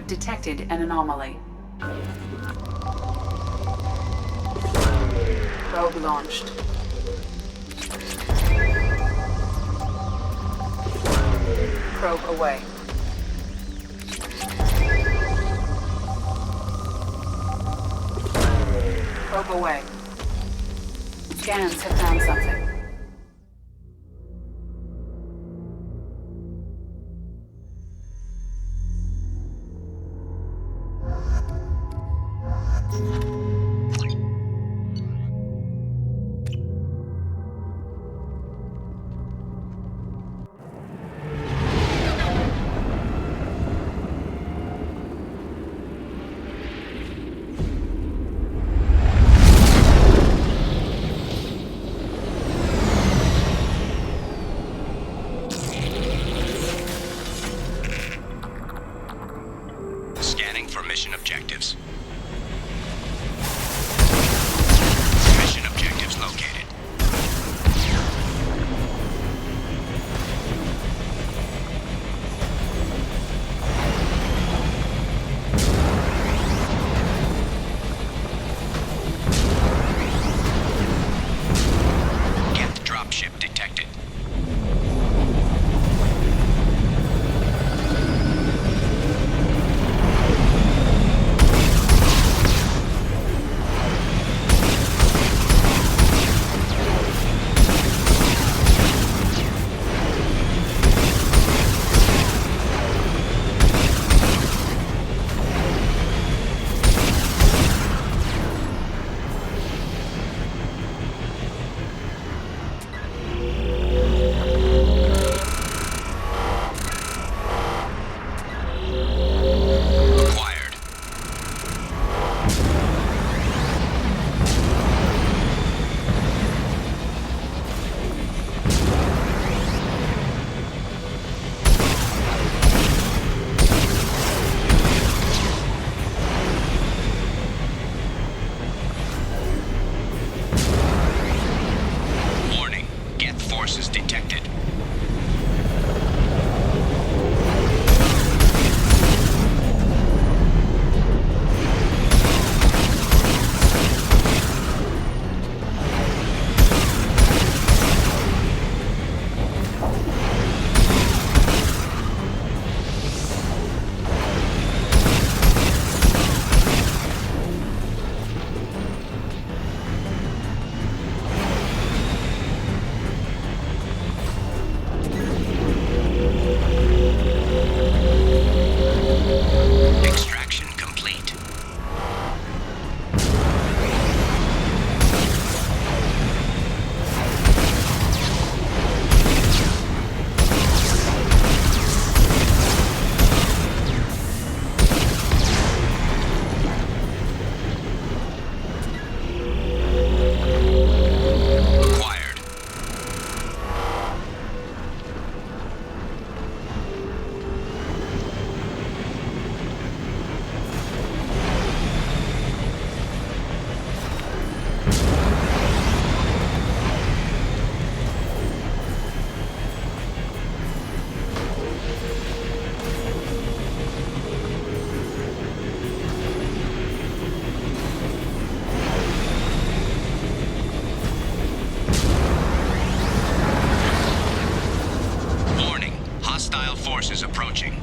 have detected an anomaly. Probe launched. Probe away. Probe away. Scans have found something. Scanning for mission objectives. Mission objectives located. Geth dropship detected. Forces detected. Extraction complete. Acquired. Warning, hostile forces approaching.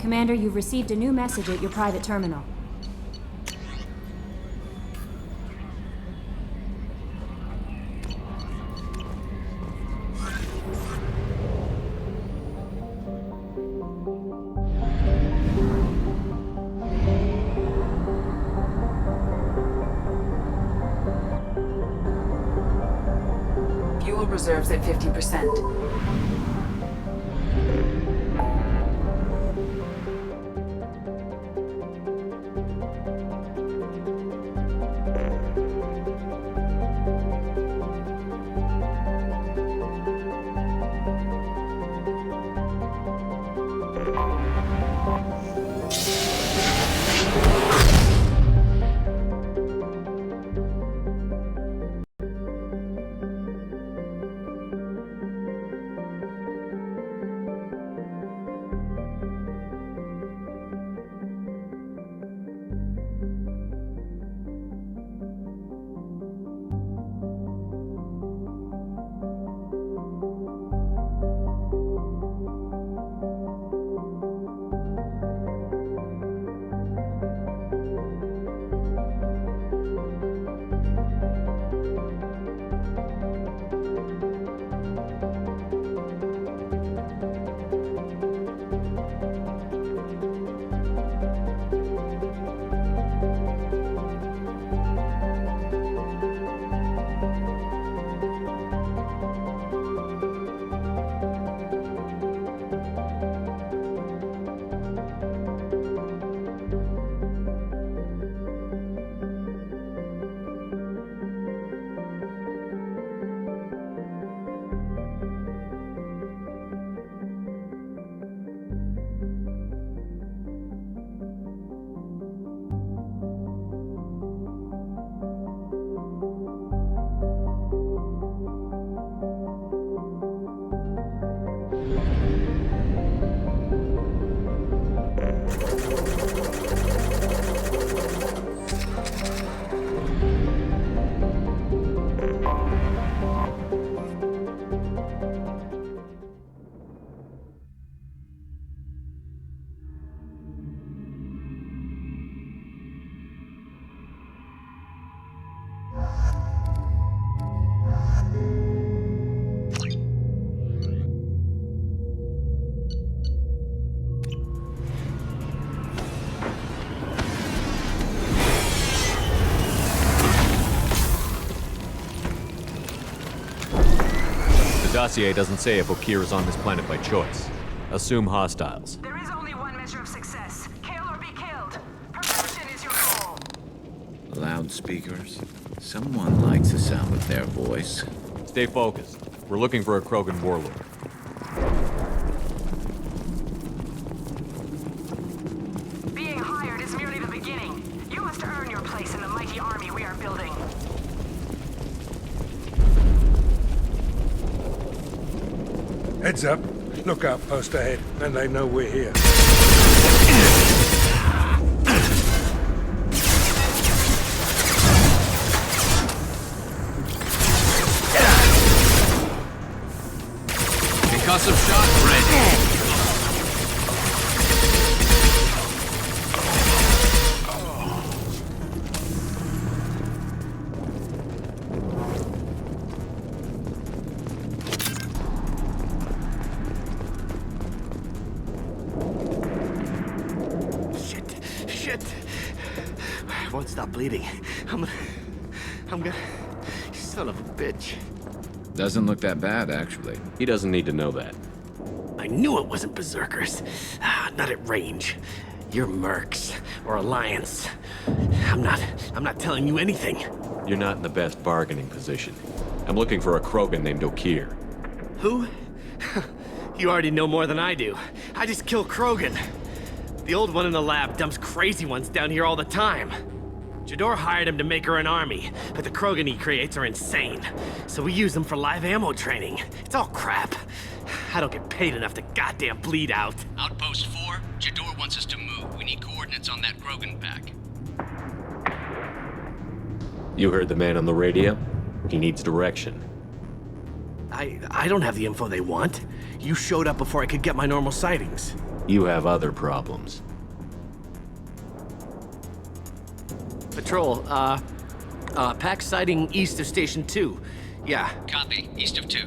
Commander, you've received a new message at your private terminal. Fuel reserves at 50%. The dossier doesn't say if Okeer is on this planet by choice. Assume hostiles. There is only one measure of success. Kill or be killed. Perfection is your goal. Loudspeakers? Someone likes the sound of their voice. Stay focused. We're looking for a Krogan warlord. Being hired is merely the beginning. You must earn your place in the mighty army we are building. Heads up. Lookout post ahead, and they know we're here. Concussive shot ready. Won't stop bleeding. I'm gonna... You son of a bitch. Doesn't look that bad, actually. He doesn't need to know that. I knew it wasn't Berserkers. Not at range. You're Mercs, or Alliance. I'm not telling you anything. You're not in the best bargaining position. I'm looking for a Krogan named Okeer. Who? You already know more than I do. I just kill Krogan. The old one in the lab dumps crazy ones down here all the time. Jador hired him to make her an army, but the Krogan he creates are insane. So we use them for live ammo training. It's all crap. I don't get paid enough to goddamn bleed out. Outpost 4, Jador wants us to move. We need coordinates on that Krogan pack. You heard the man on the radio? He needs direction. I don't have the info they want. You showed up before I could get my normal sightings. You have other problems. Patrol, pack sighting east of Station 2. Yeah. Copy. East of 2.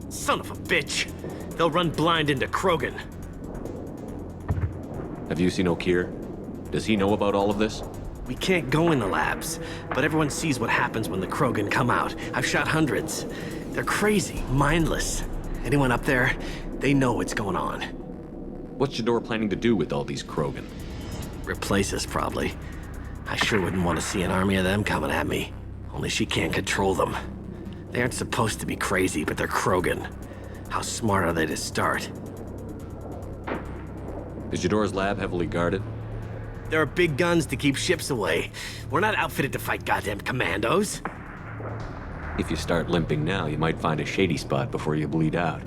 Son of a bitch. They'll run blind into Krogan. Have you seen O'Keir? Does he know about all of this? We can't go in the labs, but everyone sees what happens when the Krogan come out. I've shot hundreds. They're crazy, mindless. Anyone up there, they know what's going on. What's Jador planning to do with all these Krogan? Replace us, probably. I sure wouldn't want to see an army of them coming at me. Only she can't control them. They aren't supposed to be crazy, but they're Krogan. How smart are they to start? Is Jador's lab heavily guarded? There are big guns to keep ships away. We're not outfitted to fight goddamn commandos. If you start limping now, you might find a shady spot before you bleed out.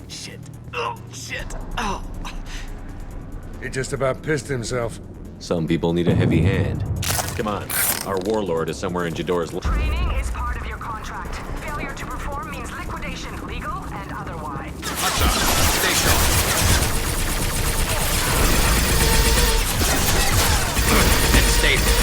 Shit. Oh, shit. Oh. He just about pissed himself. Some people need a heavy hand. Come on, our warlord is somewhere in Jador's lab. Training is part of your contract. Failure to perform means liquidation, legal and otherwise. What's up? Stay sharp. And stay there.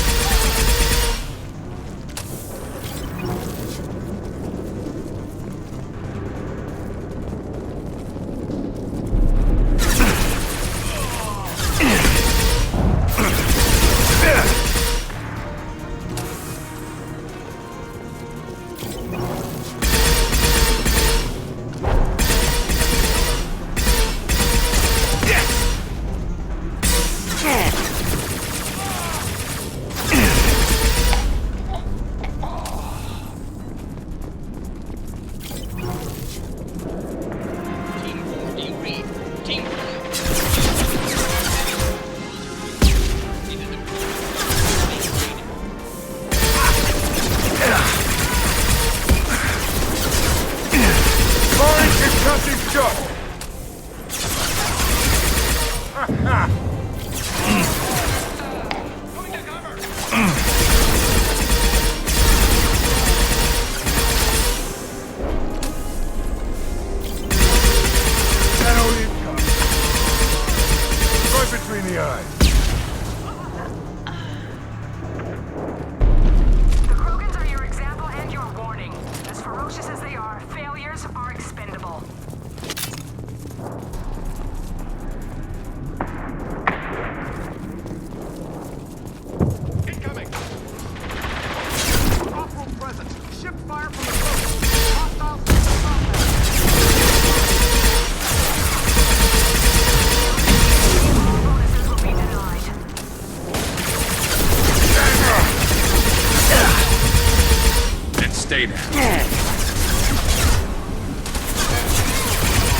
Stay there.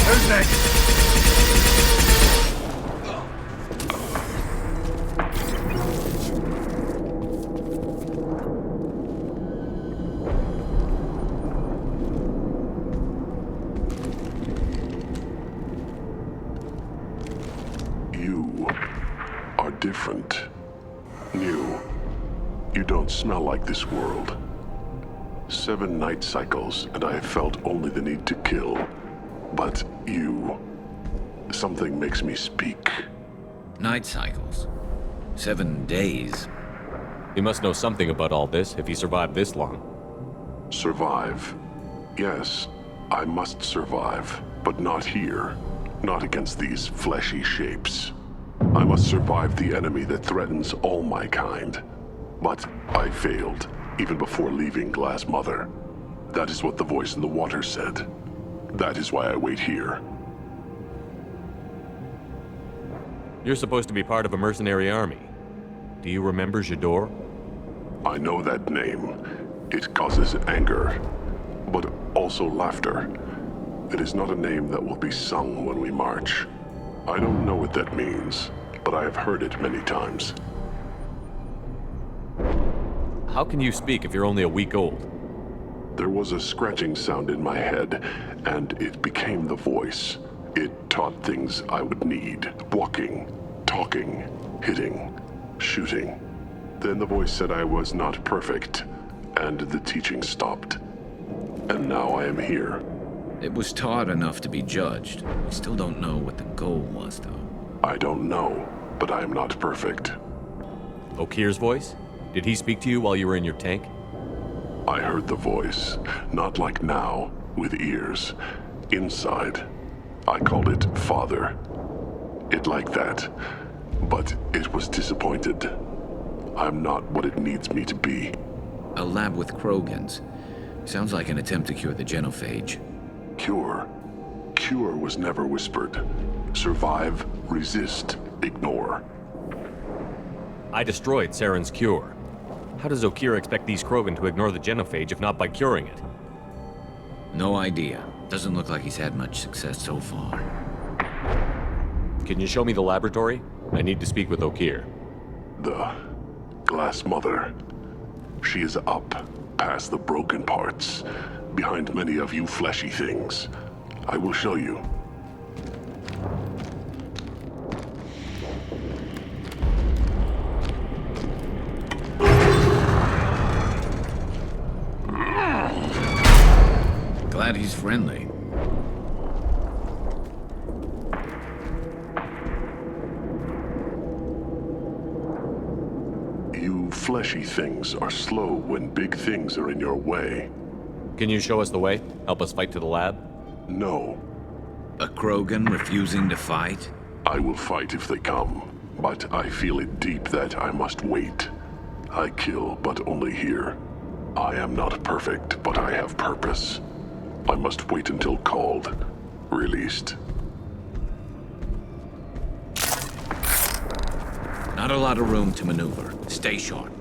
Who's next? You are different. New. You don't smell like this world. 7 night cycles, and I have felt only the need to kill. But you... something makes me speak. Night cycles? 7 days? He must know something about all this if he survived this long. Survive. Yes, I must survive, but not here. Not against these fleshy shapes. I must survive the enemy that threatens all my kind. But I failed. Even before leaving Glass Mother. That is what the voice in the water said. That is why I wait here. You're supposed to be part of a mercenary army. Do you remember Jador? I know that name. It causes anger, but also laughter. It is not a name that will be sung when we march. I don't know what that means, but I have heard it many times. How can you speak if you're only a week old? There was a scratching sound in my head, and it became the voice. It taught things I would need. Walking, talking, hitting, shooting. Then the voice said I was not perfect, and the teaching stopped. And now I am here. It was taught enough to be judged. We still don't know what the goal was, though. I don't know, but I am not perfect. Okir's voice? Did he speak to you while you were in your tank? I heard the voice, not like now, with ears. Inside. I called it Father. It like that, but it was disappointed. I'm not what it needs me to be. A lab with Krogans. Sounds like an attempt to cure the genophage. Cure? Cure was never whispered. Survive, resist, ignore. I destroyed Saren's cure. How does Okir expect these Krogan to ignore the genophage if not by curing it? No idea. Doesn't look like he's had much success so far. Can you show me the laboratory? I need to speak with Okir. The Glass Mother. She is up, past the broken parts, behind many of you fleshy things. I will show you. Glad he's friendly. You fleshy things are slow when big things are in your way. Can you show us the way? Help us fight to the lab? No. A Krogan refusing to fight? I will fight if they come, but I feel it deep that I must wait. I kill, but only here. I am not perfect, but I have purpose. I must wait until called, released. Not a lot of room to maneuver. Stay sharp.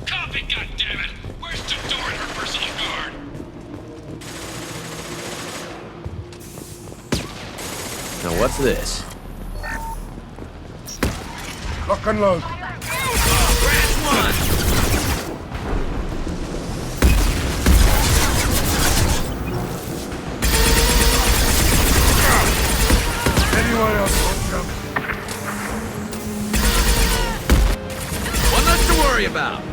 Copy, goddammit! Where's Jador and her personal guard? Now what's this? Lock and load. Anyone else want some? One less to worry about.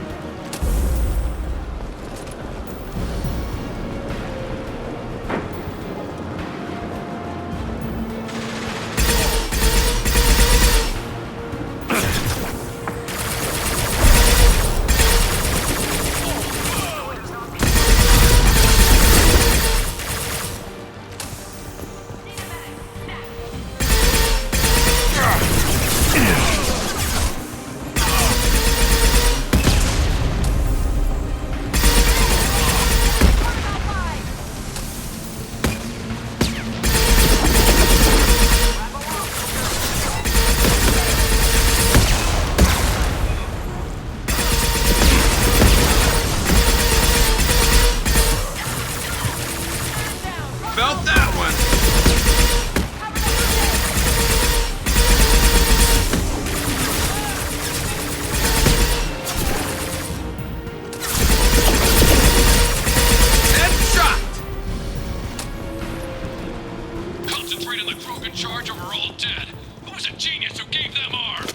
charge or we're all dead. Who was a genius who gave them arms?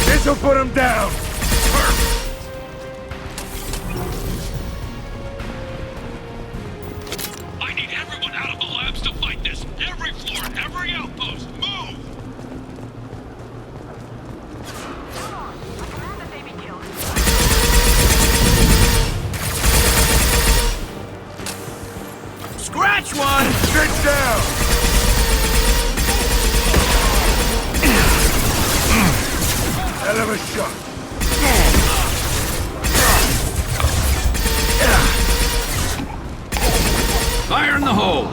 This'll put him down! I need everyone out of the labs to fight this! Every floor, every outpost, move! Scratch one! Sit down! Hell of a shot. Fire in the hole!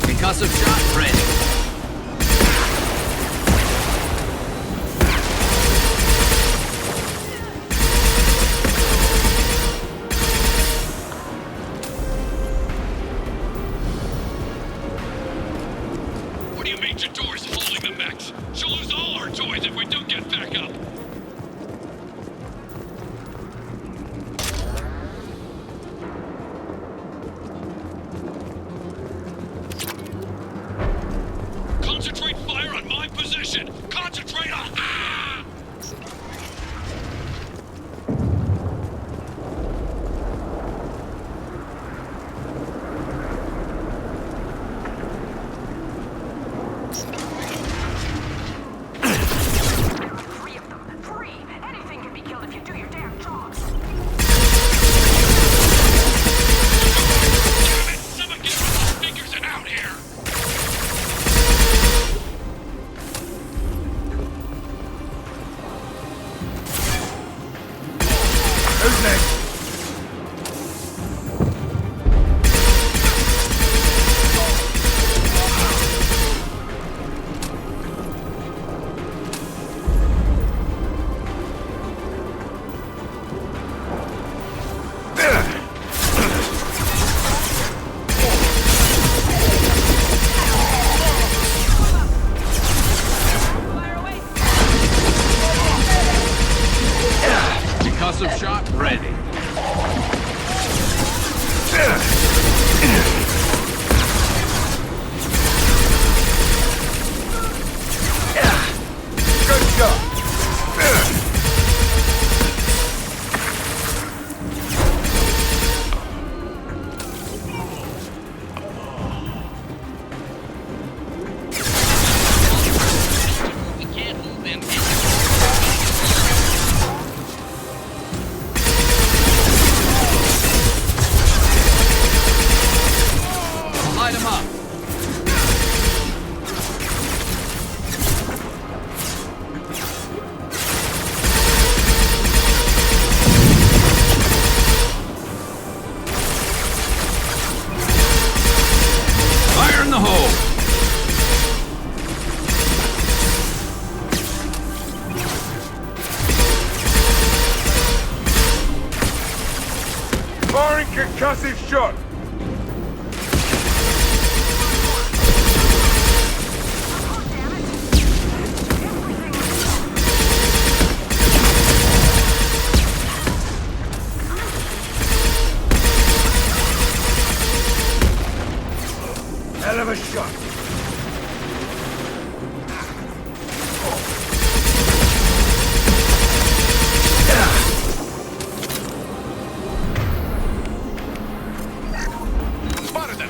Concussive shot ready. Jador's holding the mechs. She'll lose all our toys if we don't get back up. Concentrate fire on my position. Concentrate on... Ah! Who's next? Concussive shot ready. Good shot. We can't move them. Concussive shot! Hell of a shot! Spotted them!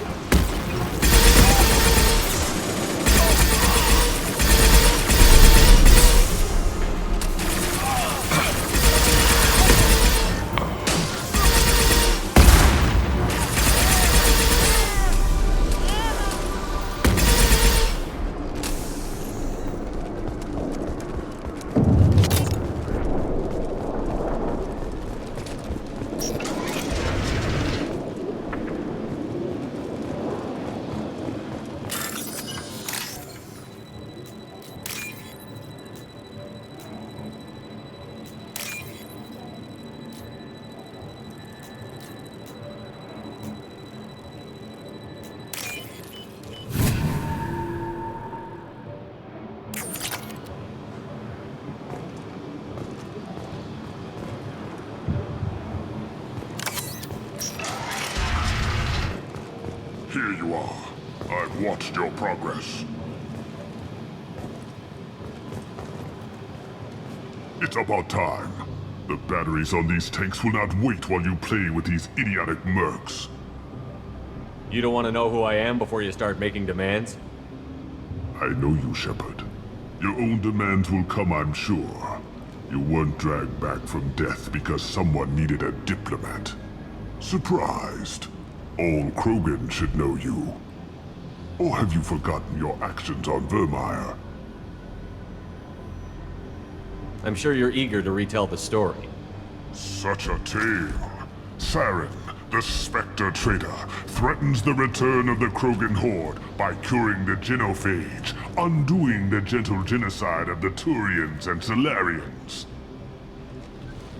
Here you are. I've watched your progress. It's about time. The batteries on these tanks will not wait while you play with these idiotic mercs. You don't want to know who I am before you start making demands? I know you, Shepard. Your own demands will come, I'm sure. You weren't dragged back from death because someone needed a diplomat. Surprised? All Krogan should know you. Or have you forgotten your actions on Vermeer? I'm sure you're eager to retell the story. Such a tale. Saren, the Spectre traitor, threatens the return of the Krogan horde by curing the genophage, undoing the gentle genocide of the Turians and Solarians.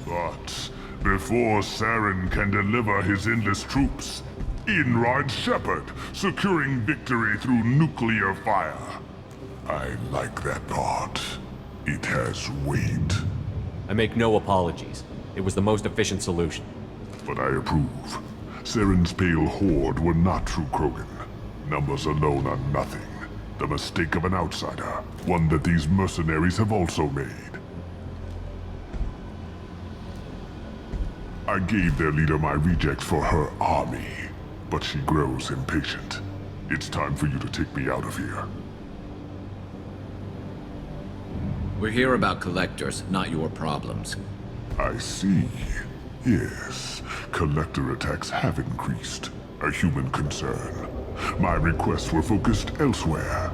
But before Saren can deliver his endless troops, in rides Shepard, securing victory through nuclear fire. I like that part. It has weight. I make no apologies. It was the most efficient solution. But I approve. Saren's pale horde were not true Krogan. Numbers alone are nothing. The mistake of an outsider. One that these mercenaries have also made. I gave their leader my rejects for her army. But she grows impatient. It's time for you to take me out of here. We're here about collectors, not your problems. I see. Yes, collector attacks have increased. A human concern. My requests were focused elsewhere.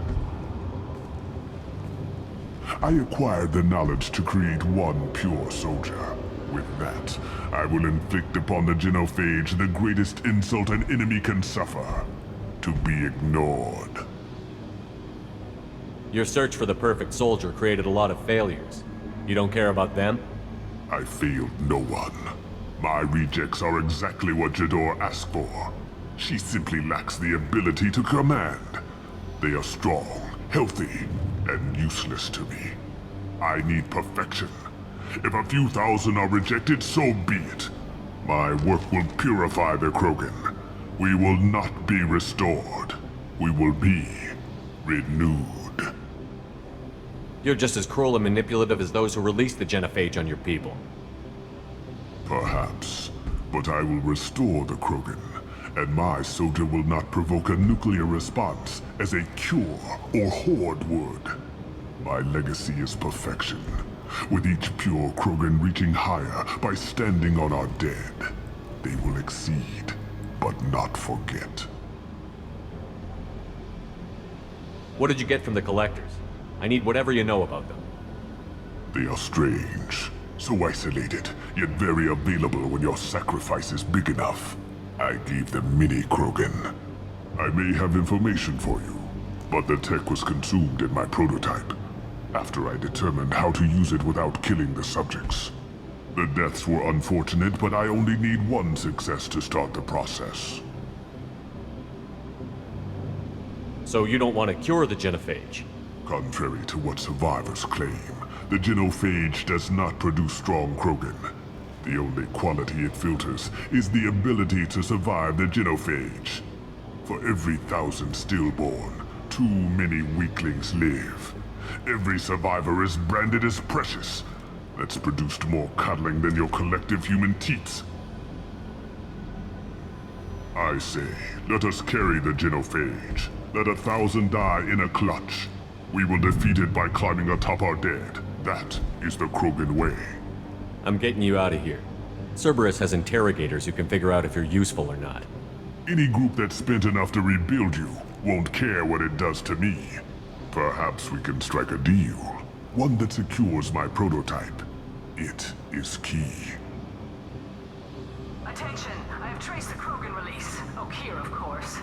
I acquired the knowledge to create one pure soldier. With that, I will inflict upon the genophage the greatest insult an enemy can suffer. To be ignored. Your search for the perfect soldier created a lot of failures. You don't care about them? I failed no one. My rejects are exactly what Jador asked for. She simply lacks the ability to command. They are strong, healthy, and useless to me. I need perfection. If a few thousand are rejected, so be it. My work will purify the Krogan. We will not be restored. We will be renewed. You're just as cruel and manipulative as those who released the genophage on your people. Perhaps. But I will restore the Krogan. And my soldier will not provoke a nuclear response as a cure or horde would. My legacy is perfection. With each pure Krogan reaching higher by standing on our dead. They will exceed, but not forget. What did you get from the Collectors? I need whatever you know about them. They are strange. So isolated, yet very available when your sacrifice is big enough. I gave them mini Krogan. I may have information for you, but the tech was consumed in my prototype. After I determined how to use it without killing the subjects. The deaths were unfortunate, but I only need one success to start the process. So you don't want to cure the genophage? Contrary to what survivors claim, the genophage does not produce strong Krogan. The only quality it filters is the ability to survive the genophage. For every 1,000 stillborn, too many weaklings live. Every survivor is branded as precious. That's produced more cuddling than your collective human teats. I say, let us carry the genophage. Let 1,000 die in a clutch. We will defeat it by climbing atop our dead. That is the Krogan way. I'm getting you out of here. Cerberus has interrogators who can figure out if you're useful or not. Any group that's spent enough to rebuild you won't care what it does to me. Perhaps we can strike a deal. One that secures my prototype. It is key. Attention! I have traced the Krogan release. Okeer, of course.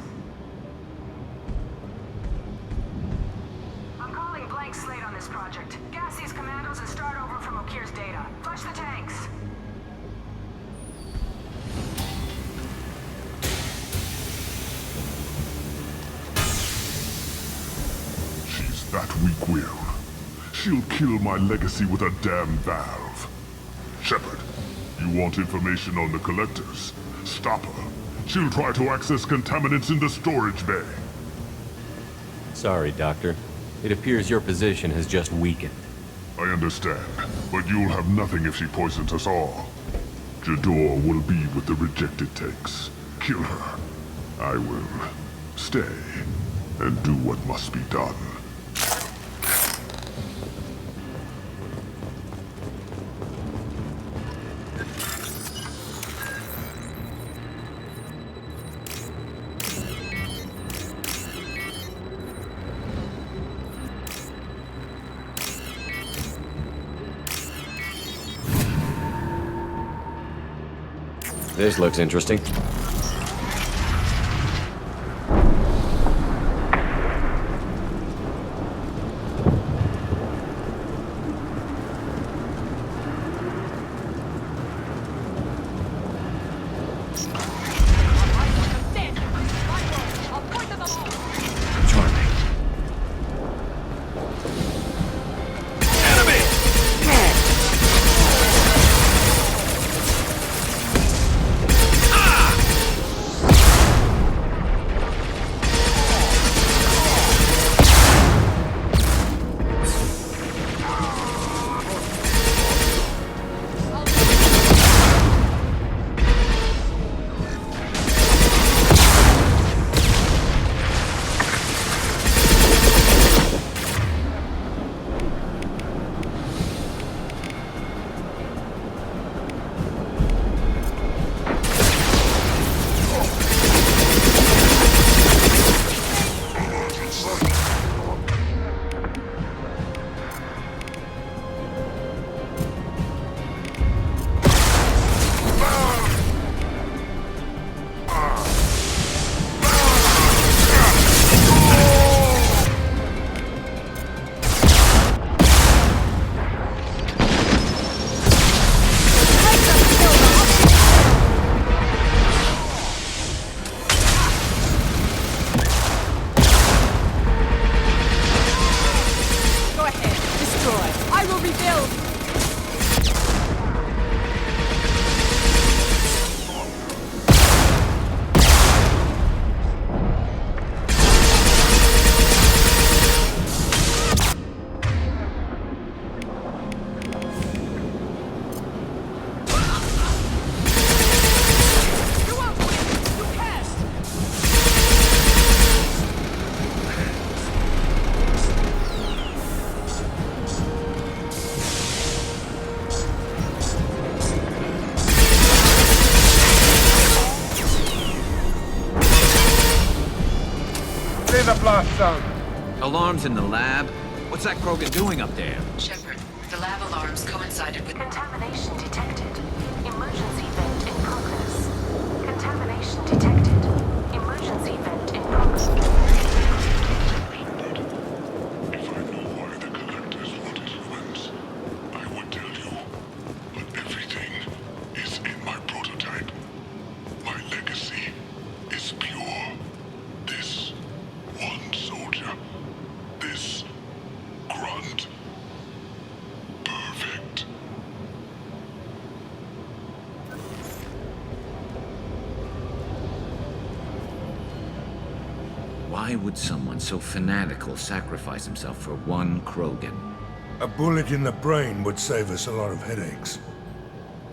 I'm calling blank slate on this project. Gas these commandos and start over from Okeer's data. Flush the tanks! She's that weak-willed. She'll kill my legacy with a damn valve. Shepard, you want information on the Collectors? Stop her. She'll try to access contaminants in the storage bay. Sorry, Doctor. It appears your position has just weakened. I understand, but you'll have nothing if she poisons us all. Jador will be with the rejected tanks. Kill her. I will stay and do what must be done. This looks interesting. blast zone. Alarms in the lab? What's that Krogan doing up there? Shepard, the lab alarms coincided with... Contamination detected. Emergency vent in progress. Contamination detected. Emergency vent in progress. If I know why the Collectors wanted humans, I would tell you. But everything Why would someone so fanatical sacrifice himself for one Krogan? A bullet in the brain would save us a lot of headaches.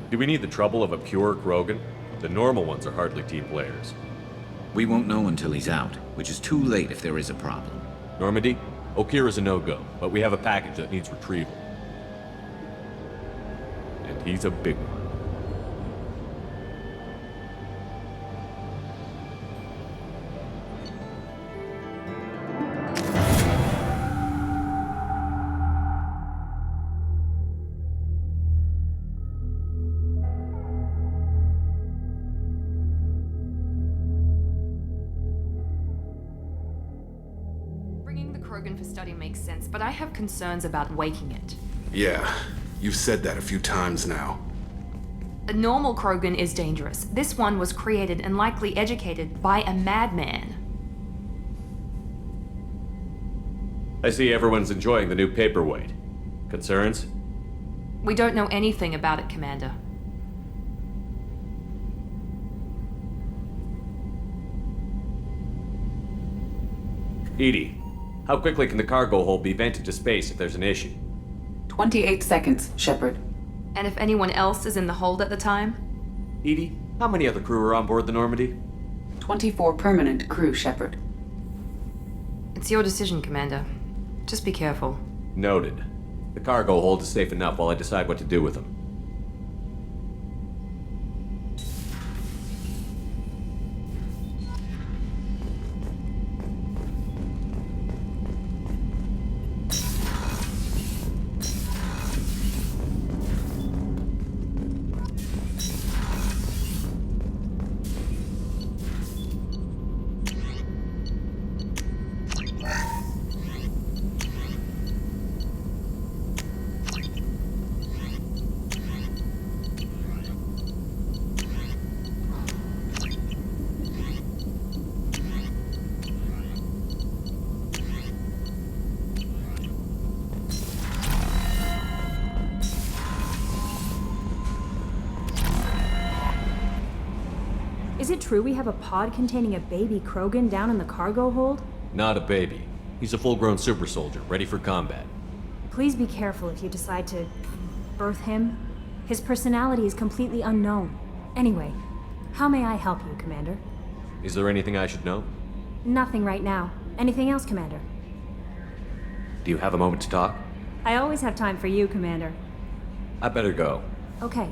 Do we need the trouble of a pure Krogan? The normal ones are hardly team players. We won't know until he's out, which is too late if there is a problem. Normandy, Okira's a no-go, but we have a package that needs retrieval. And he's a big one. Bringing the Krogan for study makes sense, but I have concerns about waking it. Yeah, you've said that a few times now. A normal Krogan is dangerous. This one was created and likely educated by a madman. I see everyone's enjoying the new paperweight. Concerns? We don't know anything about it, Commander. Edie, how quickly can the cargo hold be vented to space if there's an issue? 28 seconds, Shepard. And if anyone else is in the hold at the time? Edie, how many other crew are on board the Normandy? 24 permanent crew, Shepard. It's your decision, Commander. Just be careful. Noted. The cargo hold is safe enough while I decide what to do with them. Is it true we have a pod containing a baby Krogan down in the cargo hold? Not a baby. He's a full-grown super soldier, ready for combat. Please be careful if you decide to birth him. His personality is completely unknown. Anyway, how may I help you, Commander? Is there anything I should know? Nothing right now. Anything else, Commander? Do you have a moment to talk? I always have time for you, Commander. I better go. Okay.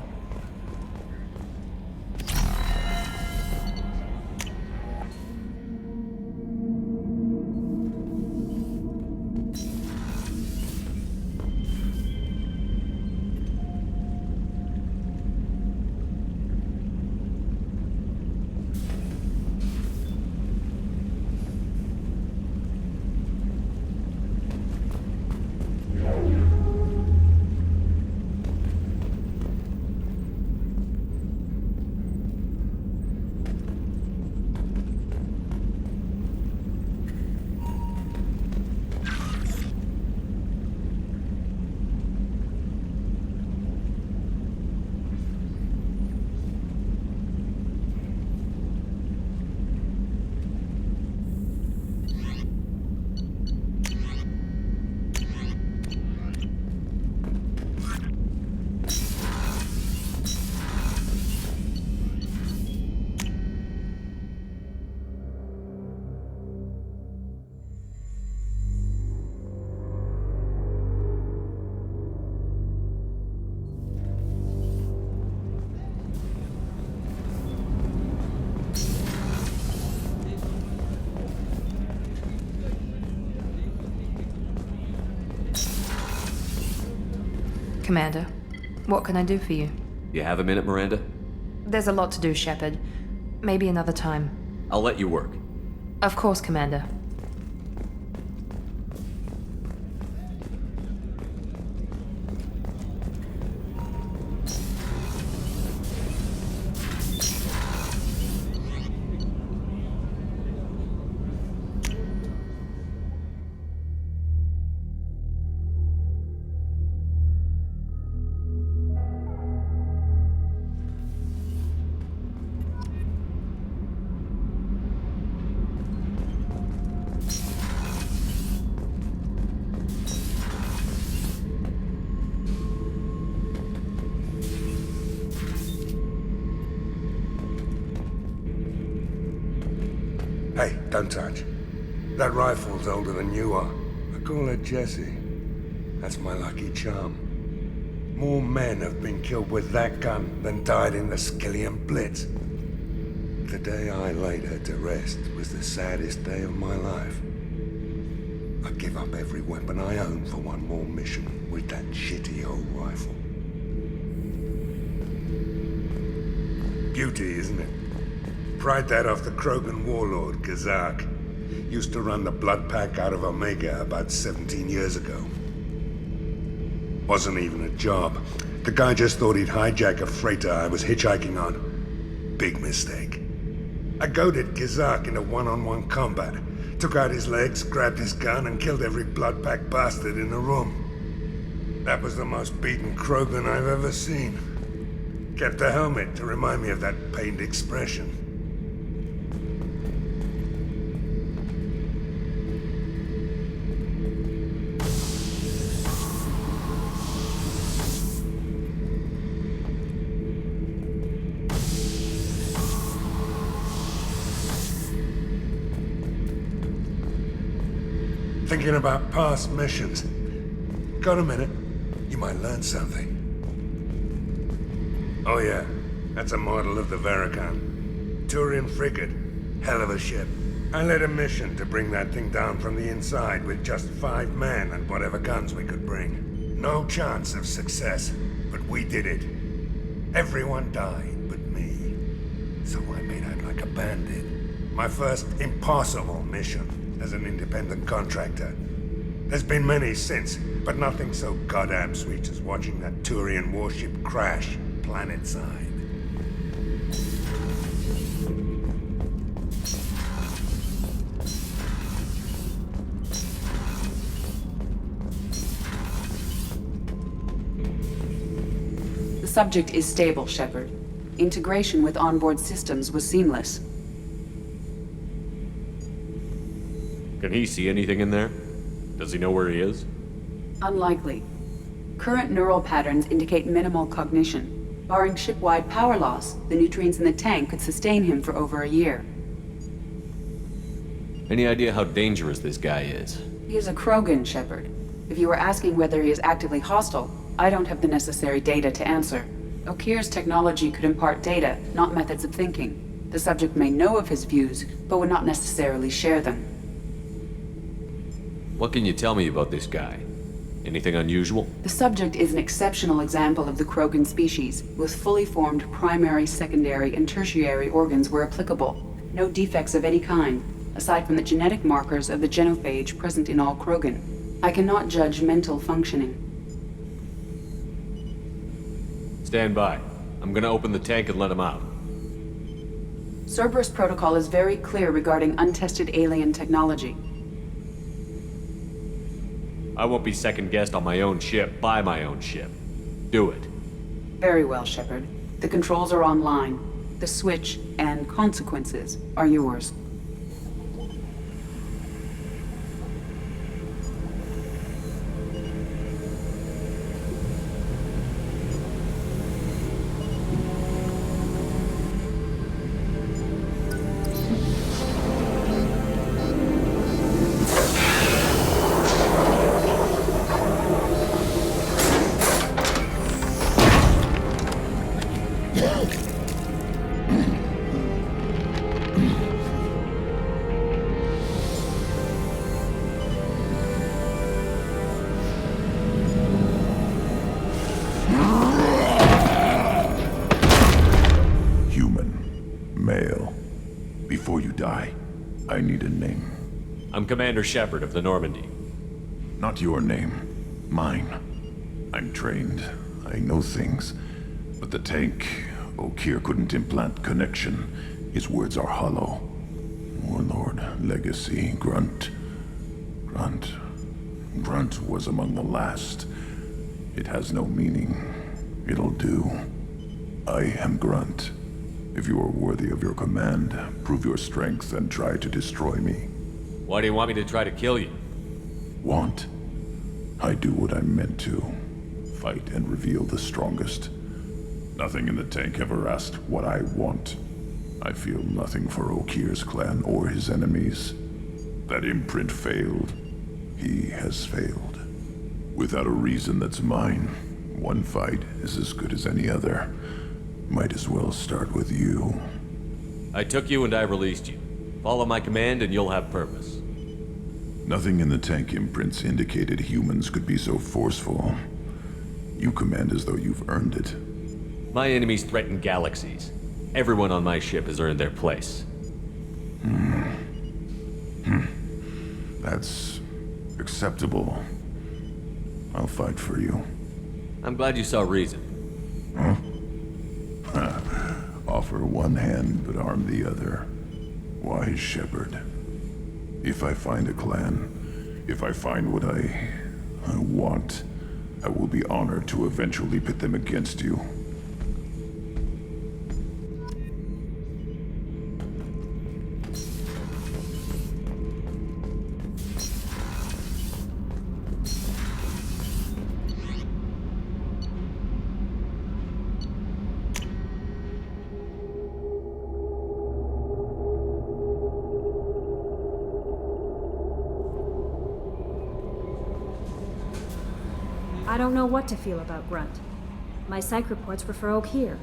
Commander, what can I do for you? You have a minute, Miranda? There's a lot to do, Shepard. Maybe another time. I'll let you work. Of course, Commander. Hey, don't touch. That rifle's older than you are. I call her Jessie. That's my lucky charm. More men have been killed with that gun than died in the Skillian Blitz. The day I laid her to rest was the saddest day of my life. I'd give up every weapon I own for one more mission with that shitty old rifle. Beauty, isn't it? Pried that off the Krogan warlord, Gazak. Used to run the Blood Pack out of Omega about 17 years ago. Wasn't even a job. The guy just thought he'd hijack a freighter I was hitchhiking on. Big mistake. I goaded Gazak into one-on-one combat. Took out his legs, grabbed his gun, and killed every Blood Pack bastard in the room. That was the most beaten Krogan I've ever seen. Kept a helmet to remind me of that pained expression. Thinking about past missions. Got a minute? You might learn something. Oh yeah, that's a model of the Veracon. Turian frigate. Hell of a ship. I led a mission to bring that thing down from the inside with just 5 men and whatever guns we could bring. No chance of success, but we did it. Everyone died but me. So I made out like a bandit. My first impossible mission as an independent contractor. There's been many since, but nothing so goddamn sweet as watching that Turian warship crash planetside. The subject is stable, Shepard. Integration with onboard systems was seamless. Can he see anything in there? Does he know where he is? Unlikely. Current neural patterns indicate minimal cognition. Barring ship-wide power loss, the nutrients in the tank could sustain him for over a year. Any idea how dangerous this guy is? He is a Krogan, Shepard. If you were asking whether he is actively hostile, I don't have the necessary data to answer. Okir's technology could impart data, not methods of thinking. The subject may know of his views, but would not necessarily share them. What can you tell me about this guy? Anything unusual? The subject is an exceptional example of the Krogan species, with fully formed primary, secondary, and tertiary organs where applicable. No defects of any kind, aside from the genetic markers of the genophage present in all Krogan. I cannot judge mental functioning. Stand by. I'm gonna open the tank and let him out. Cerberus protocol is very clear regarding untested alien technology. I won't be second-guessed on my own ship, by my own ship. Do it. Very well, Shepard. The controls are online. The switch and consequences are yours. Commander Shepard of the Normandy. Not your name. Mine. I'm trained. I know things. But the tank, Okir couldn't implant connection. His words are hollow. Warlord, Legacy, Grunt. Grunt was among the last. It has no meaning. It'll do. I am Grunt. If you are worthy of your command, prove your strength and try to destroy me. Why do you want me to try to kill you? Want? I do what I'm meant to. Fight and reveal the strongest. Nothing in the tank ever asked what I want. I feel nothing for Okir's clan or his enemies. That imprint failed. He has failed. Without a reason that's mine, one fight is as good as any other. Might as well start with you. I took you and I released you. Follow my command and you'll have purpose. Nothing in the tank imprints indicated humans could be so forceful. You command as though you've earned it. My enemies threaten galaxies. Everyone on my ship has earned their place. That's acceptable. I'll fight for you. I'm glad you saw reason. Offer one hand, but arm the other. Wise shepherd. If I find a clan, if I find what I want, I will be honored to eventually pit them against you. I don't know what to feel about Grunt. My psych reports refer Okir.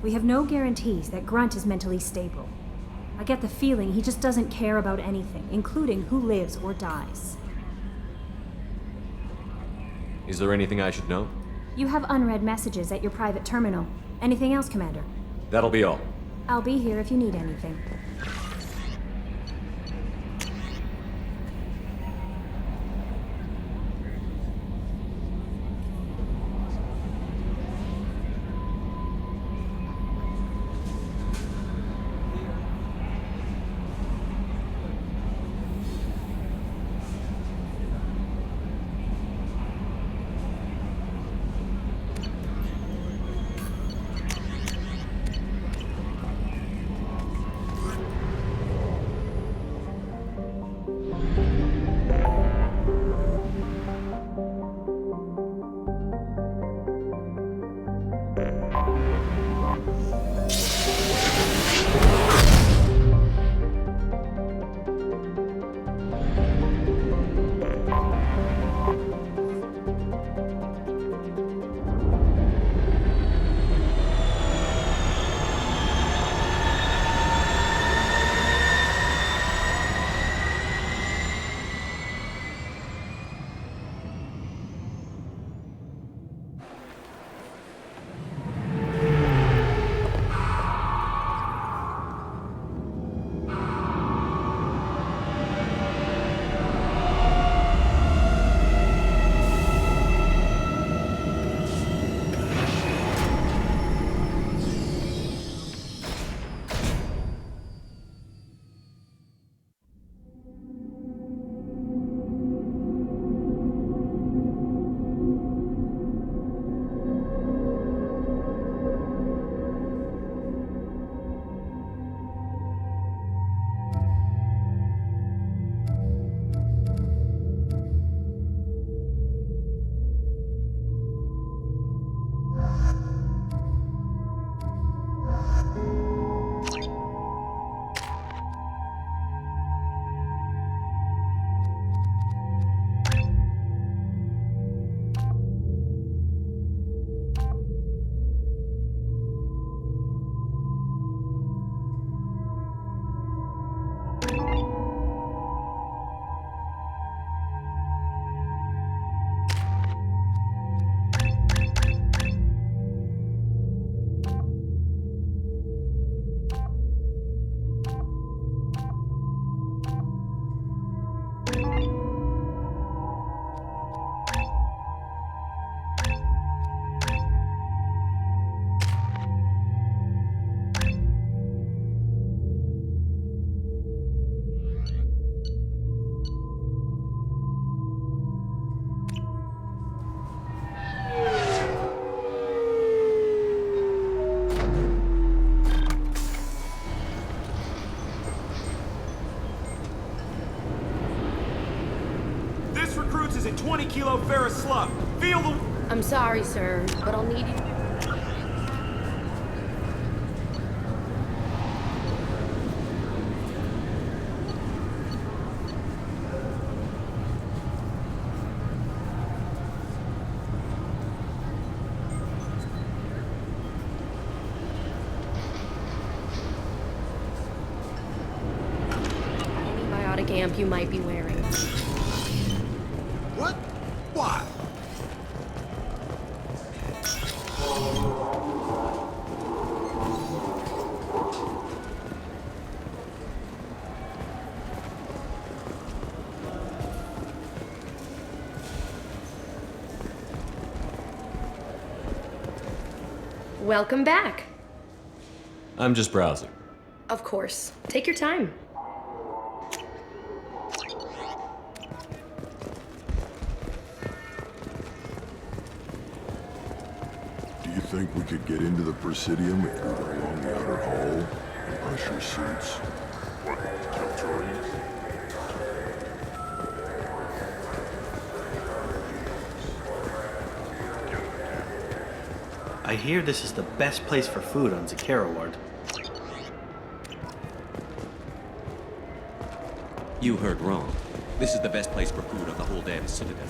We have no guarantees that Grunt is mentally stable. I get the feeling he just doesn't care about anything, including who lives or dies. Is there anything I should know? You have unread messages at your private terminal. Anything else, Commander? That'll be all. I'll be here if you need anything. recruits is a 20-kilo ferrous slug. Feel the... I'm sorry, sir, but I'll need you... body amp you might be wearing. What? Why? Welcome back. I'm just browsing. Of course. Take your time. Do you think we could get into the Presidium if we were along the outer hall in pressure suits? What, Captorians? I hear this is the best place for food on Zakera Ward. You heard wrong. This is the best place for food on the whole damn Citadel.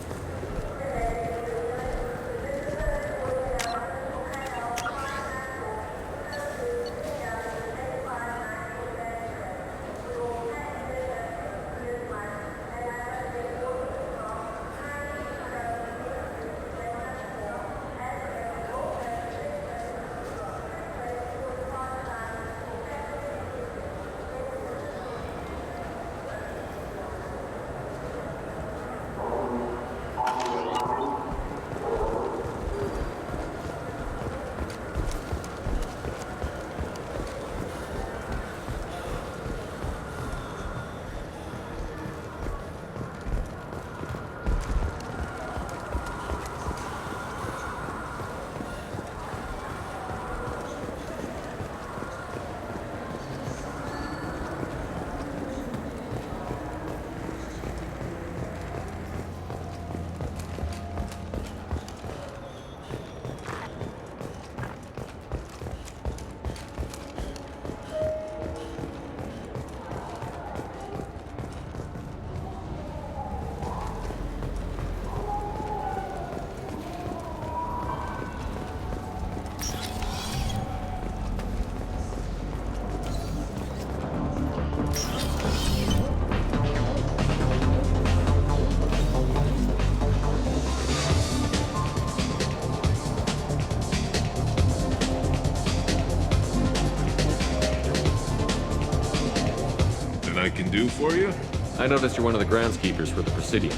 I can do for you? I noticed you're one of the groundskeepers for the Presidium.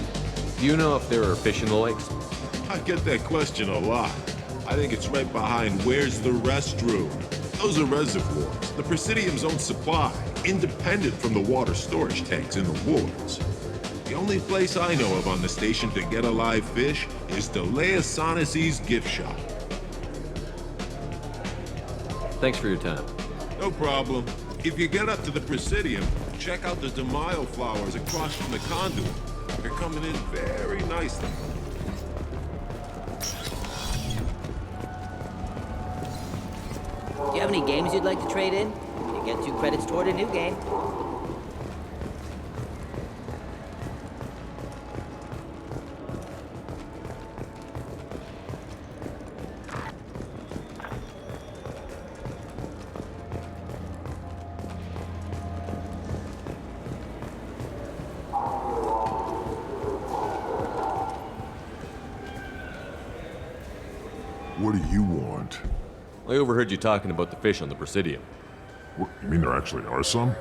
Do you know if there are fish in the lakes? I get that question a lot. I think it's right behind where's the restroom. Those are reservoirs, the Presidium's own supply, independent from the water storage tanks in the wards. The only place I know of on the station to get a live fish is Delea Sonasy's gift shop. Thanks for your time. No problem. If you get up to the Presidium, check out the DeMaio flowers across from the conduit. They're coming in very nicely. Do you have any games you'd like to trade in? You get 2 credits toward a new game. What do you want? I overheard you talking about the fish on the Presidium. What, you mean there actually are some?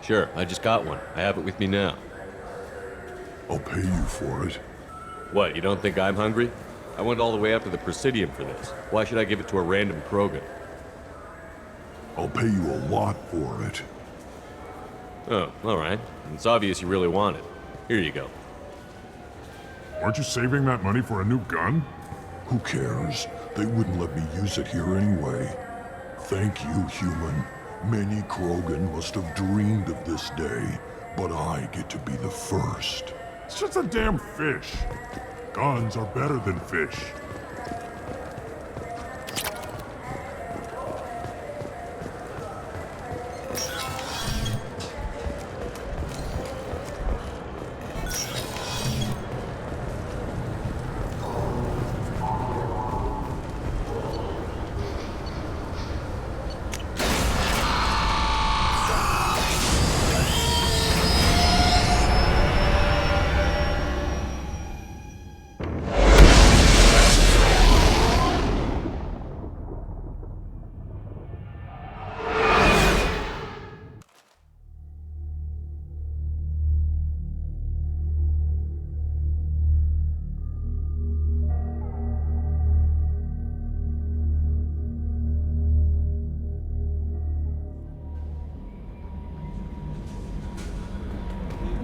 Sure, I just got one. I have it with me now. I'll pay you for it. What, you don't think I'm hungry? I went all the way up to the Presidium for this. Why should I give it to a random Krogan? I'll pay you a lot for it. Oh, alright. It's obvious you really want it. Here you go. Aren't you saving that money for a new gun? Who cares? They wouldn't let me use it here anyway. Thank you, human. Many Krogan must have dreamed of this day, but I get to be the first. It's just a damn fish. Guns are better than fish.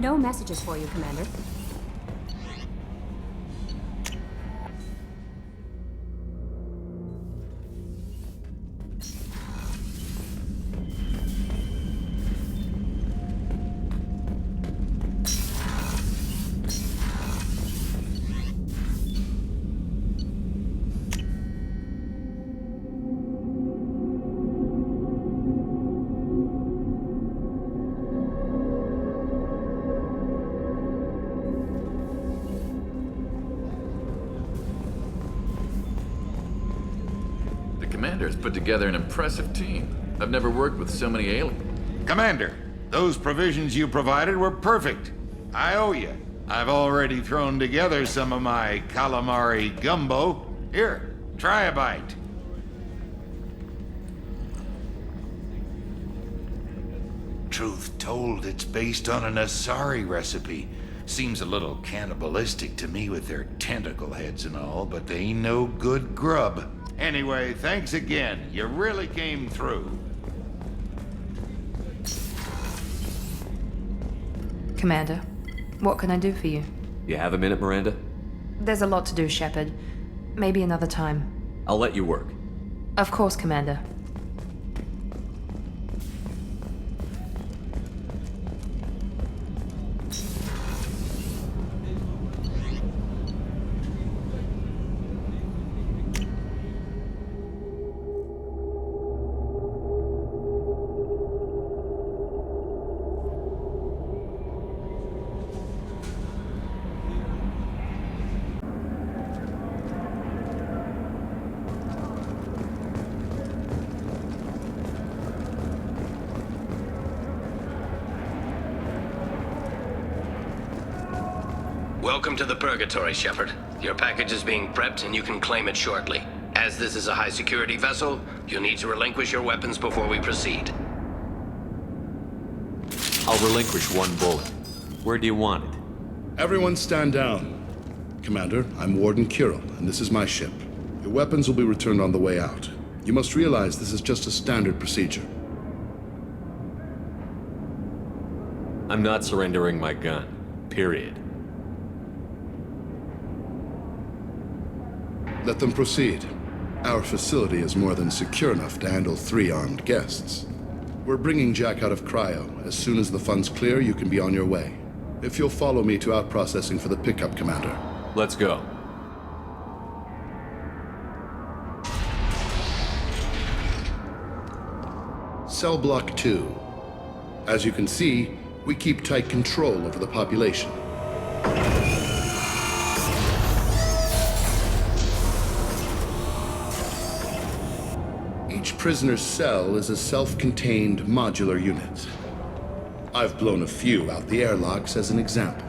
No messages for you, Commander. Commander's put together an impressive team. I've never worked with so many aliens. Commander, those provisions you provided were perfect. I owe you. I've already thrown together some of my calamari gumbo. Here, try a bite. Truth told, it's based on an Asari recipe. Seems a little cannibalistic to me with their tentacle heads and all, but they ain't no good grub. Anyway, thanks again. You really came through. Commander, what can I do for you? You have a minute, Miranda? There's a lot to do, Shepard. Maybe another time. I'll let you work. Of course, Commander. Welcome to the Purgatory, Shepard. Your package is being prepped and you can claim it shortly. As this is a high-security vessel, you'll need to relinquish your weapons before we proceed. I'll relinquish one bullet. Where do you want it? Everyone stand down. Commander, I'm Warden Kirill, and this is my ship. Your weapons will be returned on the way out. You must realize this is just a standard procedure. I'm not surrendering my gun. Period. Let them proceed. Our facility is more than secure enough to handle 3 armed guests. We're bringing Jack out of cryo. As soon as the funds clear, you can be on your way. If you'll follow me to out-processing for the pickup, Commander. Let's go. Cell Block 2. As you can see, we keep tight control over the population. Each prisoner's cell is a self-contained modular unit. I've blown a few out the airlocks as an example.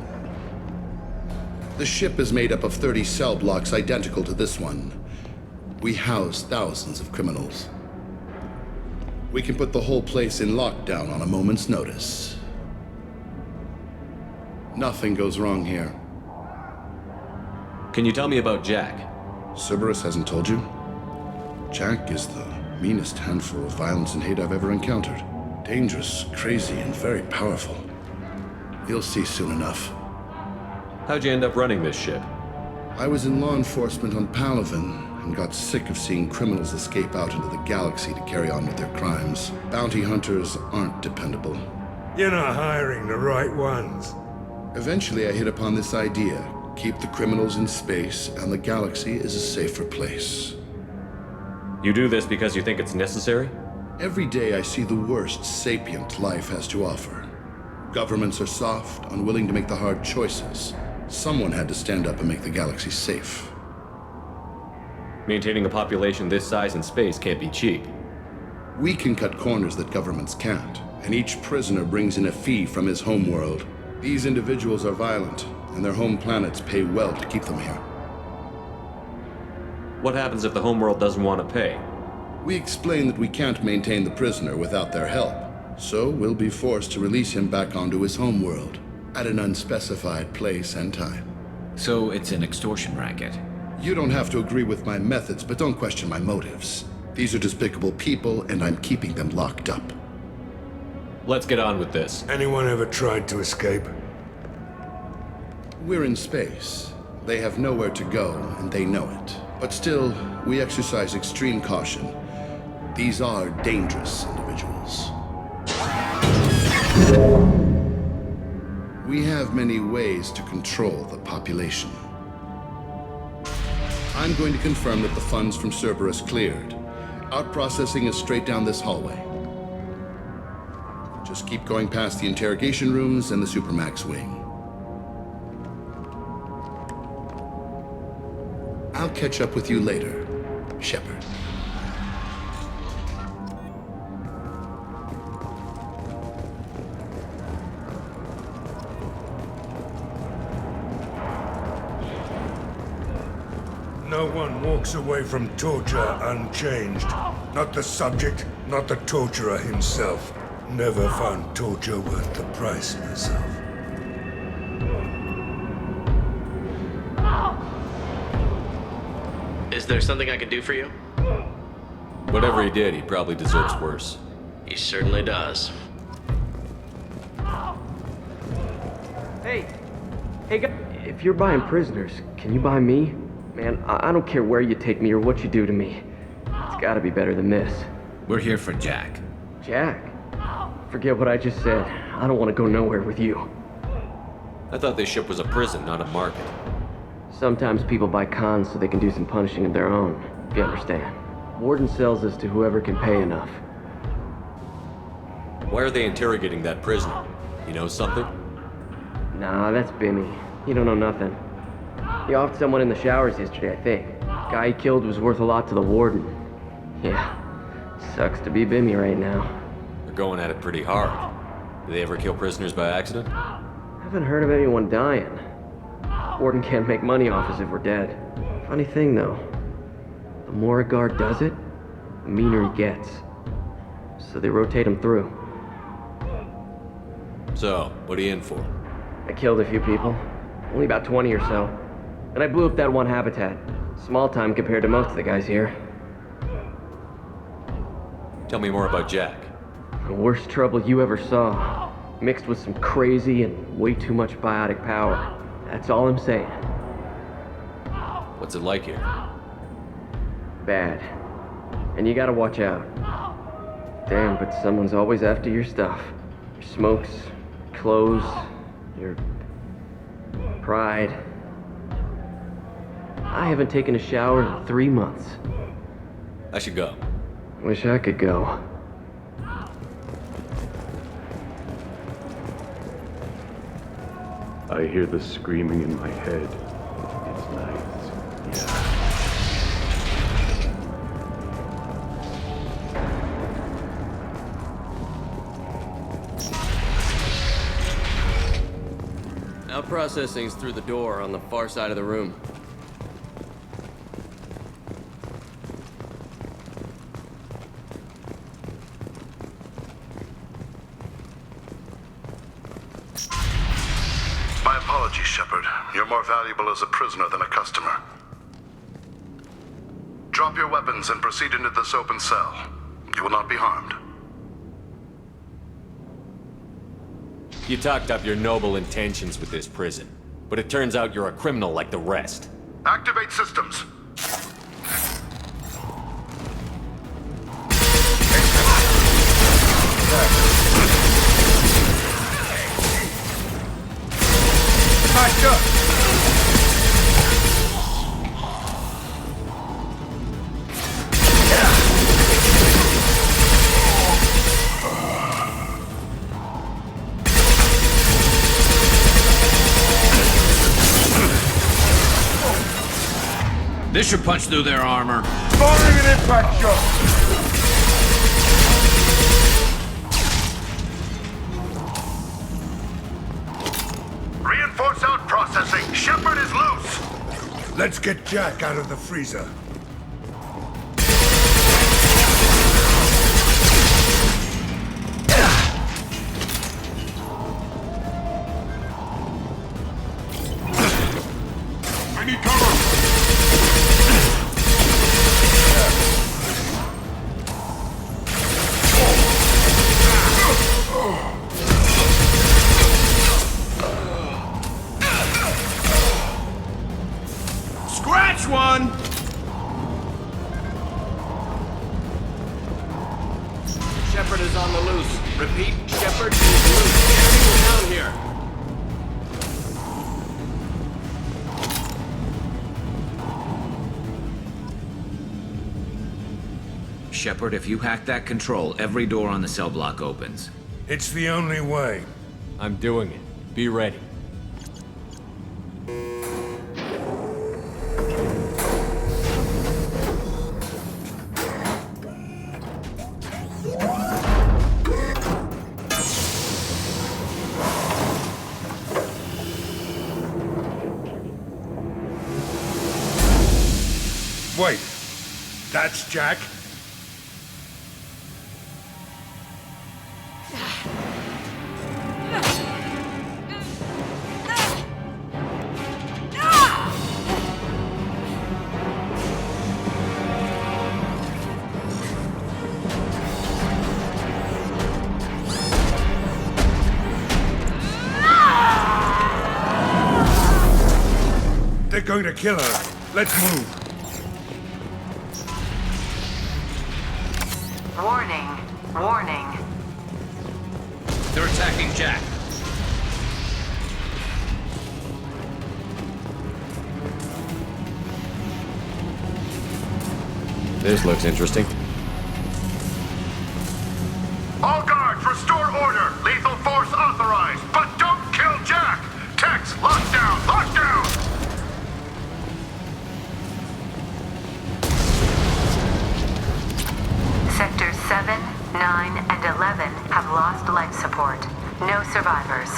The ship is made up of 30 cell blocks identical to this one. We house thousands of criminals. We can put the whole place in lockdown on a moment's notice. Nothing goes wrong here. Can you tell me about Jack? Cerberus hasn't told you? Jack is the meanest handful of violence and hate I've ever encountered. Dangerous, crazy, and very powerful. You'll see soon enough. How'd you end up running this ship? I was in law enforcement on Palaven and got sick of seeing criminals escape out into the galaxy to carry on with their crimes. Bounty hunters aren't dependable. You're not hiring the right ones. Eventually I hit upon this idea. Keep the criminals in space and the galaxy is a safer place. You do this because you think it's necessary? Every day I see the worst sapient life has to offer. Governments are soft, unwilling to make the hard choices. Someone had to stand up and make the galaxy safe. Maintaining a population this size in space can't be cheap. We can cut corners that governments can't, and each prisoner brings in a fee from his homeworld. These individuals are violent, and their home planets pay well to keep them here. What happens if the homeworld doesn't want to pay? We explain that we can't maintain the prisoner without their help, so we'll be forced to release him back onto his homeworld, at an unspecified place and time. So it's an extortion racket? You don't have to agree with my methods, but don't question my motives. These are despicable people, and I'm keeping them locked up. Let's get on with this. Anyone ever tried to escape? We're in space. They have nowhere to go, and they know it. But still, we exercise extreme caution. These are dangerous individuals. We have many ways to control the population. I'm going to confirm that the funds from Cerberus cleared. Out-processing is straight down this hallway. Just keep going past the interrogation rooms and the Supermax wing. I'll catch up with you later, Shepard. No one walks away from torture unchanged. Not the subject, not the torturer himself. Never found torture worth the price myself. Is there something I can do for you? Whatever he did, he probably deserves worse. He certainly does. Hey, if you're buying prisoners, can you buy me? Man, I don't care where you take me or what you do to me. It's gotta be better than this. We're here for Jack. Jack? Forget what I just said. I don't want to go nowhere with you. I thought this ship was a prison, not a market. Sometimes people buy cons so they can do some punishing of their own, if you understand. Warden sells this to whoever can pay enough. Why are they interrogating that prisoner? You know something? Nah, that's Bimmy. He don't know nothing. He offed someone in the showers yesterday, I think. Guy he killed was worth a lot to the Warden. Yeah, sucks to be Bimmy right now. They're going at it pretty hard. Do they ever kill prisoners by accident? Haven't heard of anyone dying. Warden can't make money off us if we're dead. Funny thing, though. The more a guard does it, the meaner he gets. So they rotate him through. So, what are you in for? I killed a few people. Only about 20 or so. And I blew up that one habitat. Small time compared to most of the guys here. Tell me more about Jack. The worst trouble you ever saw. Mixed with some crazy and way too much biotic power. That's all I'm saying. What's it like here? Bad. And you gotta watch out. Damn, but someone's always after your stuff. Your smokes, clothes, your pride. I haven't taken a shower in 3 months. I should go. Wish I could go. I hear the screaming in my head. It's night. Yeah. Out processing's through the door on the far side of the room. My apologies, Shepard. You're more valuable as a prisoner than a customer. Drop your weapons and proceed into this open cell. You will not be harmed. You talked up your noble intentions with this prison, but it turns out you're a criminal like the rest. Activate systems. Patch up! This should punch through their armor. Firing an impact shot! Reinforce out processing. Shepard is loose. Let's get Jack out of the freezer. I need cover! is on the loose. Repeat, Shepard is loose. Get people down here. Shepard, if you hack that control, every door on the cell block opens. It's the only way. I'm doing it. Be ready. Wait, that's Jack? They're going to kill her. Let's move. Warning. Warning. They're attacking Jack. This looks interesting. All guards, restore order. Lethal force authorized, but don't kill Jack. Tex, lockdown, lockdown. Sectors 7, 9, and 11 have lost life support. No survivors.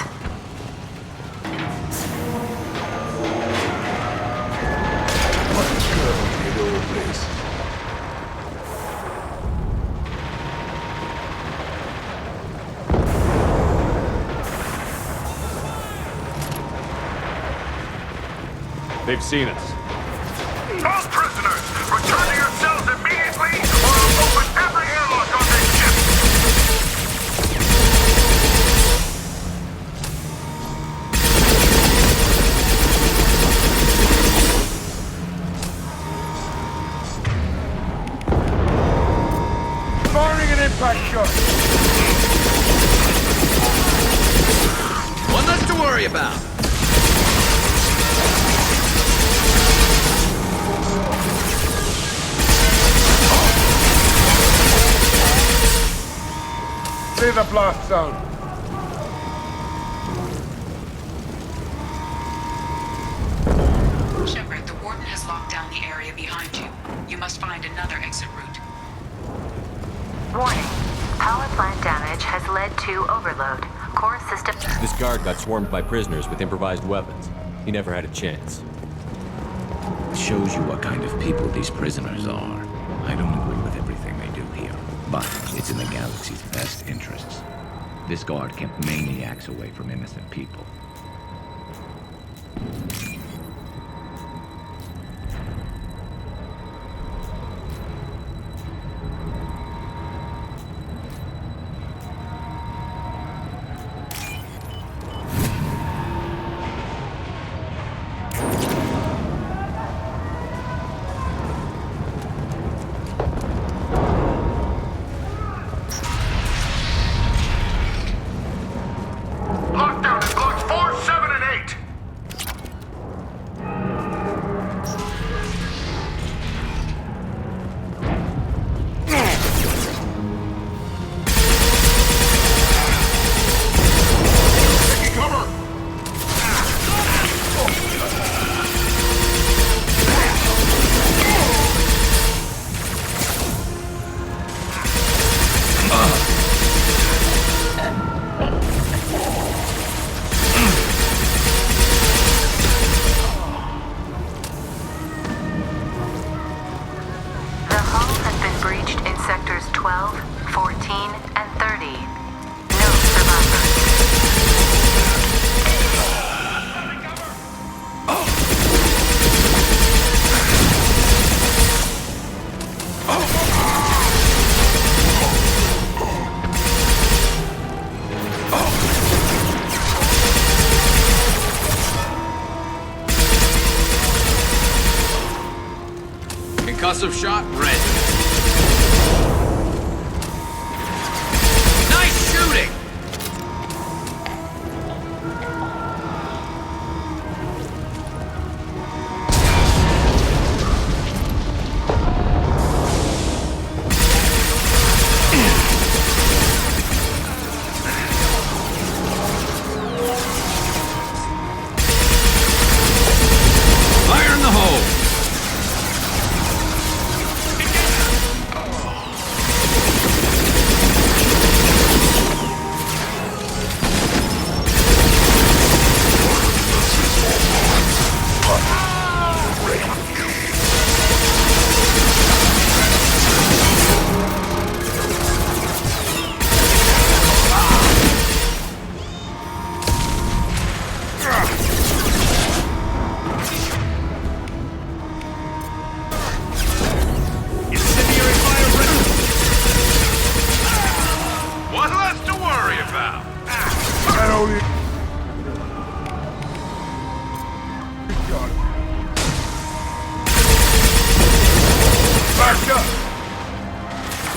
They've seen us. All prisoners, return to your cells immediately, or I'll open every airlock on this ship. Firing an impact shot. One less to worry about. Clear the blast zone. Shepard, the Warden has locked down the area behind you. You must find another exit route. Warning. Power plant damage has led to overload. Core system... This guard got swarmed by prisoners with improvised weapons. He never had a chance. It shows you what kind of people these prisoners are. I don't agree with everything they do here, but it's in the galaxy's best interests. This guard kept maniacs away from innocent people. Lockdown in blocks 4, 7, and 8. Taking cover. The hull has been breached in sectors 12, 14, and 30. No survivors. Concussive shot ready.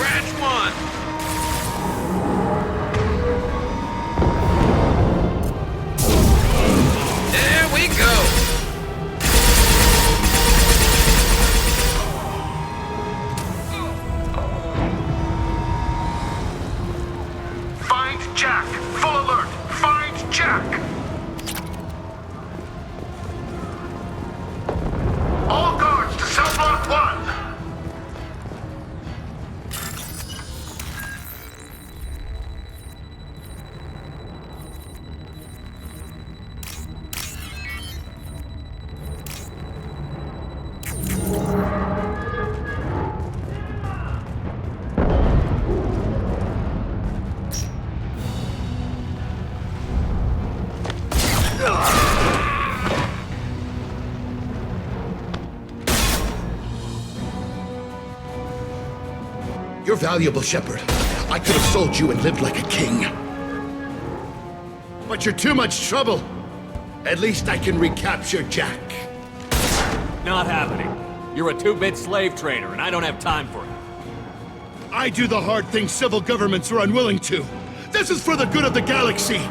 Scratch one! There we go! Find Jack! Full alert! Find Jack! All guards to cell block 1! You're valuable, Shepard. I could have sold you and lived like a king. But you're too much trouble. At least I can recapture Jack. Not happening. You're a 2-bit slave trader, and I don't have time for it. I do the hard things civil governments are unwilling to. This is for the good of the galaxy.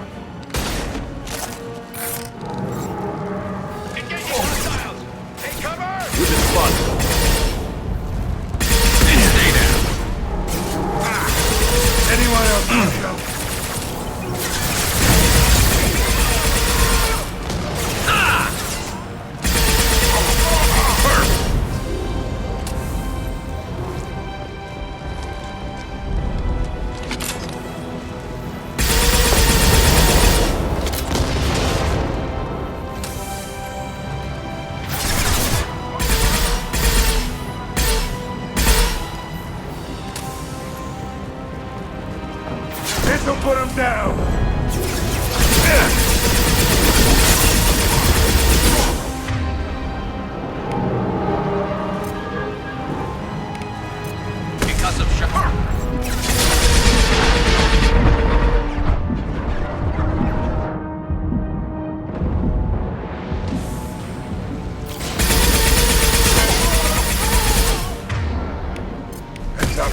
We've been spotted. Anyone else want to go? This'll put him down! Because of Shepard. Heads up.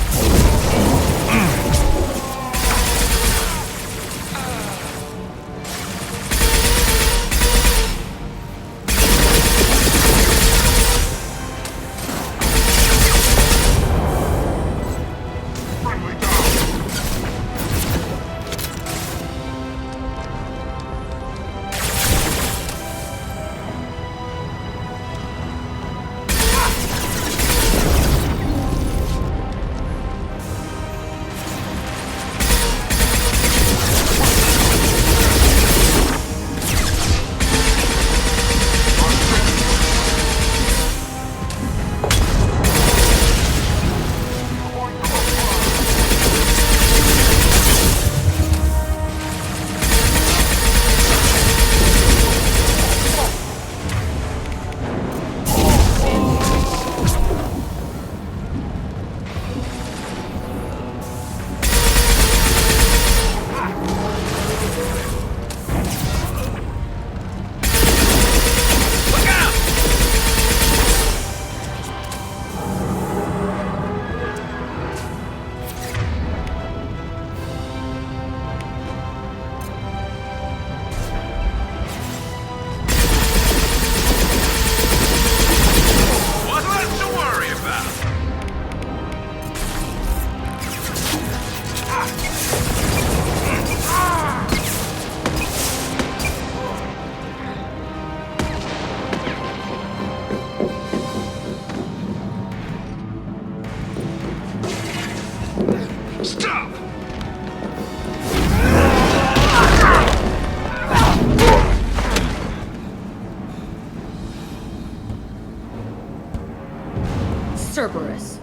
Stop! Cerberus.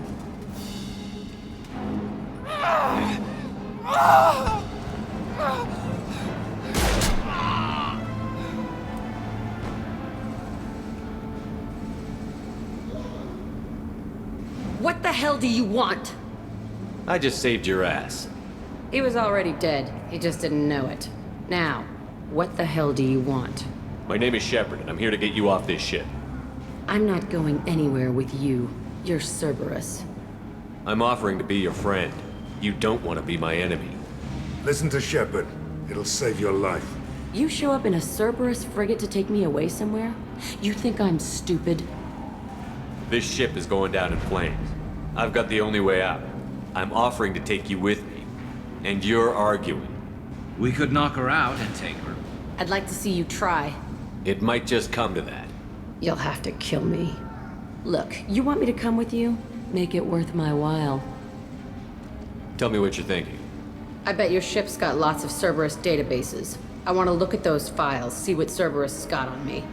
What the hell do you want? I just saved your ass. He was already dead. He just didn't know it. Now, what the hell do you want? My name is Shepard, and I'm here to get you off this ship. I'm not going anywhere with you. You're Cerberus. I'm offering to be your friend. You don't want to be my enemy. Listen to Shepard. It'll save your life. You show up in a Cerberus frigate to take me away somewhere? You think I'm stupid? This ship is going down in flames. I've got the only way out. I'm offering to take you with me. And you're arguing. We could knock her out and take her. I'd like to see you try. It might just come to that. You'll have to kill me. Look, you want me to come with you? Make it worth my while. Tell me what you're thinking. I bet your ship's got lots of Cerberus databases. I want to look at those files, see what Cerberus has got on me.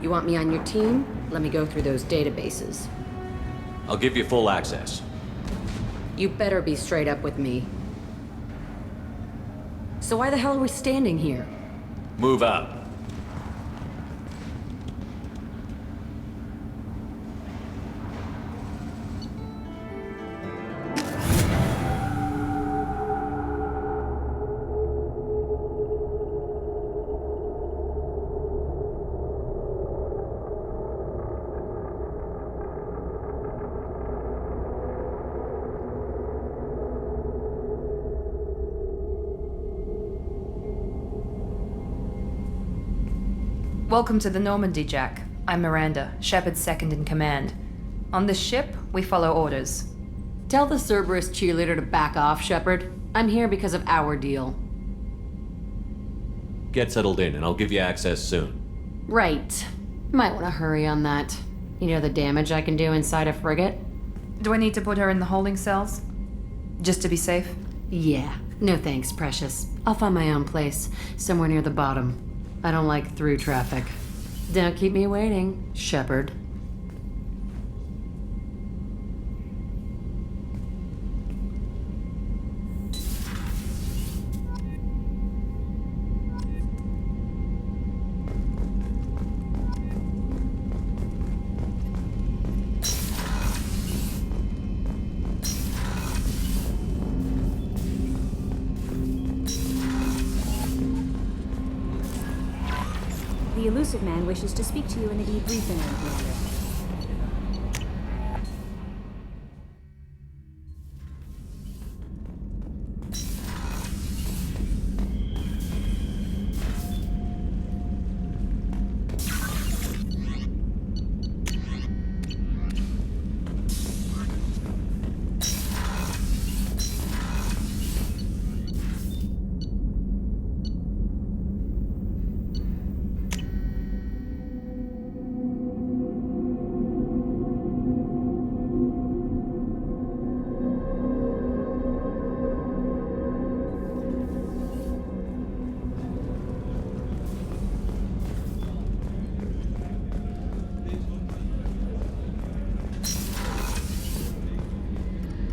You want me on your team? Let me go through those databases. I'll give you full access. You better be straight up with me. So why the hell are we standing here? Move out. Welcome to the Normandy, Jack. I'm Miranda, Shepard's second in command. On this ship, we follow orders. Tell the Cerberus cheerleader to back off, Shepard. I'm here because of our deal. Get settled in, and I'll give you access soon. Right. Might want to hurry on that. You know the damage I can do inside a frigate? Do I need to put her in the holding cells? Just to be safe? Yeah. No thanks, Precious. I'll find my own place, somewhere near the bottom. I don't like through traffic. Don't keep me waiting, Shepard. The Illusive Man wishes to speak to you in a debriefing area.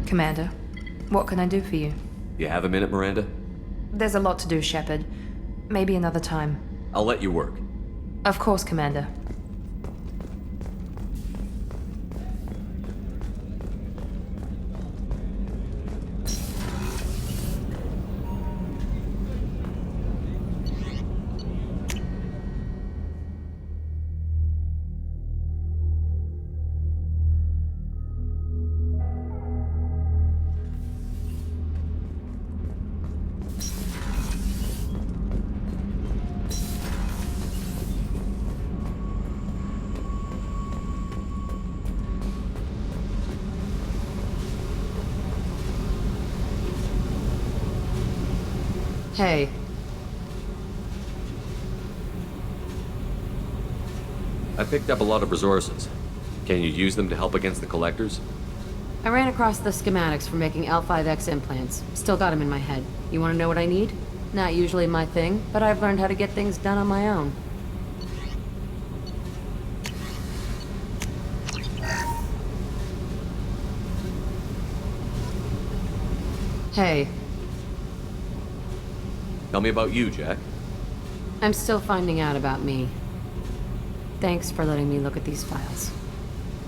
Commander, what can I do for you? You have a minute, Miranda? There's a lot to do, Shepard. Maybe another time. I'll let you work. Of course, Commander. Hey. I picked up a lot of resources. Can you use them to help against the Collectors? I ran across the schematics for making L5X implants. Still got them in my head. You want to know what I need? Not usually my thing, but I've learned how to get things done on my own. Hey. Tell me about you, Jack. I'm still finding out about me. Thanks for letting me look at these files.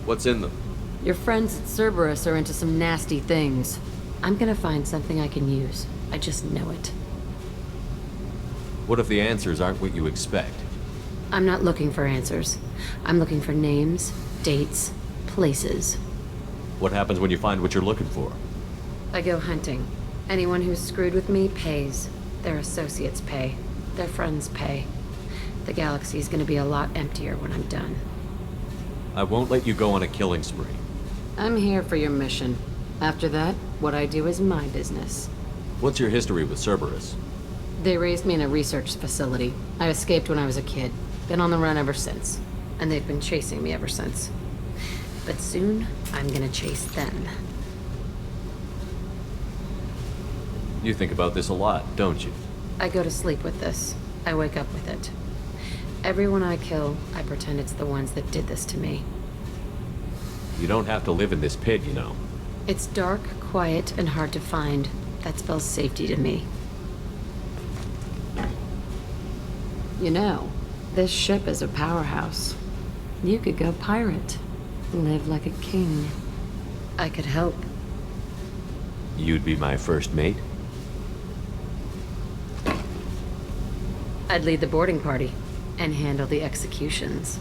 What's in them? Your friends at Cerberus are into some nasty things. I'm gonna find something I can use. I just know it. What if the answers aren't what you expect? I'm not looking for answers. I'm looking for names, dates, places. What happens when you find what you're looking for? I go hunting. Anyone who's screwed with me pays. Their associates pay. Their friends pay. The galaxy's gonna be a lot emptier when I'm done. I won't let you go on a killing spree. I'm here for your mission. After that, what I do is my business. What's your history with Cerberus? They raised me in a research facility. I escaped when I was a kid. Been on the run ever since. And they've been chasing me ever since. But soon, I'm gonna chase them. You think about this a lot, don't you? I go to sleep with this. I wake up with it. Everyone I kill, I pretend it's the ones that did this to me. You don't have to live in this pit, you know. It's dark, quiet, and hard to find. That spells safety to me. You know, this ship is a powerhouse. You could go pirate. Live like a king. I could help. You'd be my first mate? I'd lead the boarding party and handle the executions.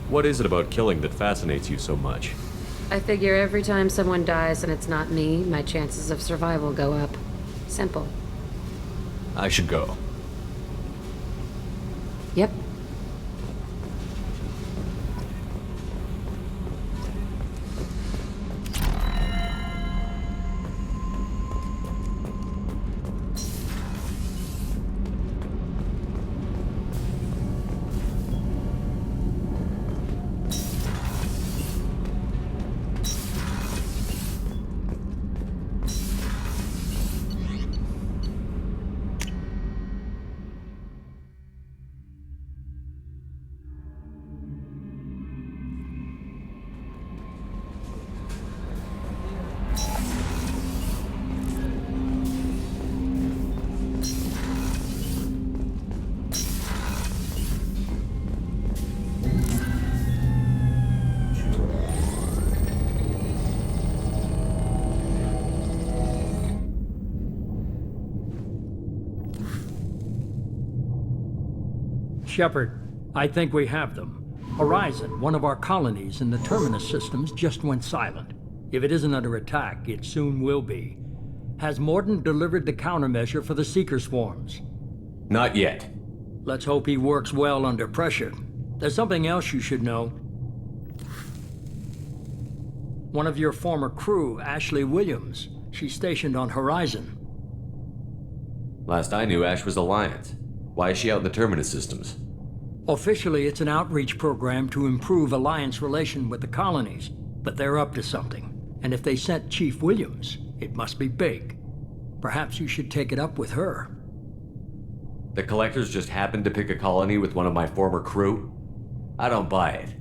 What is it about killing that fascinates you so much? I figure every time someone dies and it's not me, my chances of survival go up. Simple. I should go. Yep. Shepard, I think we have them. Horizon, one of our colonies in the Terminus systems, just went silent. If it isn't under attack, it soon will be. Has Mordin delivered the countermeasure for the Seeker swarms? Not yet. Let's hope he works well under pressure. There's something else you should know. One of your former crew, Ashley Williams, she's stationed on Horizon. Last I knew, Ash was Alliance. Why is she out in the Terminus systems? Officially, it's an outreach program to improve Alliance relation with the colonies, but they're up to something. And if they sent Chief Williams, it must be big. Perhaps you should take it up with her. The Collectors just happened to pick a colony with one of my former crew? I don't buy it.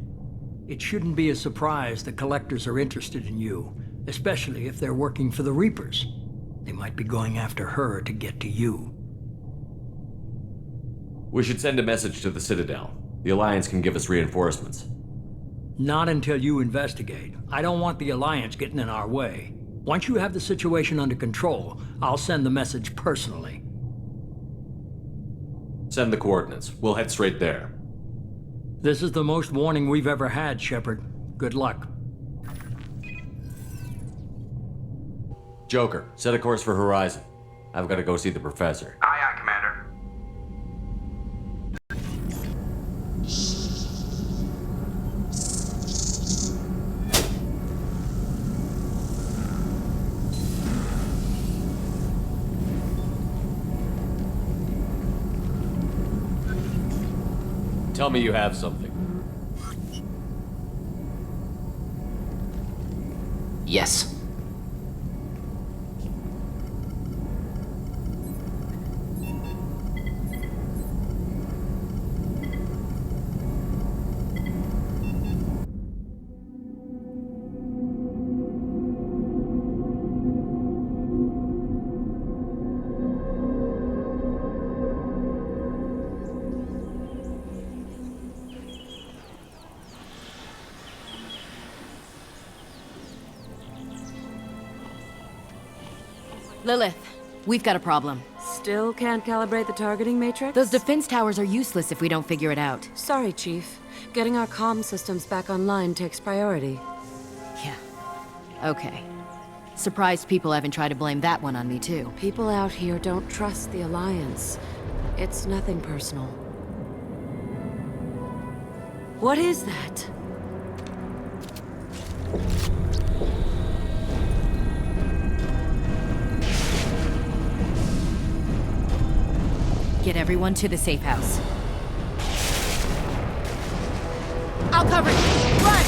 It shouldn't be a surprise the Collectors are interested in you, especially if they're working for the Reapers. They might be going after her to get to you. We should send a message to the Citadel. The Alliance can give us reinforcements. Not until you investigate. I don't want the Alliance getting in our way. Once you have the situation under control, I'll send the message personally. Send the coordinates. We'll head straight there. This is the most warning we've ever had, Shepard. Good luck. Joker, set a course for Horizon. I've got to go see the Professor. Aye, aye, Commander. Tell me you have something. Yes. Lilith, we've got a problem. Still can't calibrate the targeting matrix? Those defense towers are useless if we don't figure it out. Sorry, Chief. Getting our comm systems back online takes priority. Yeah, Okay. Surprised people haven't tried to blame that one on me, too. People out here don't trust the Alliance. It's nothing personal. What is that? Get everyone to the safe house. I'll cover you! Run!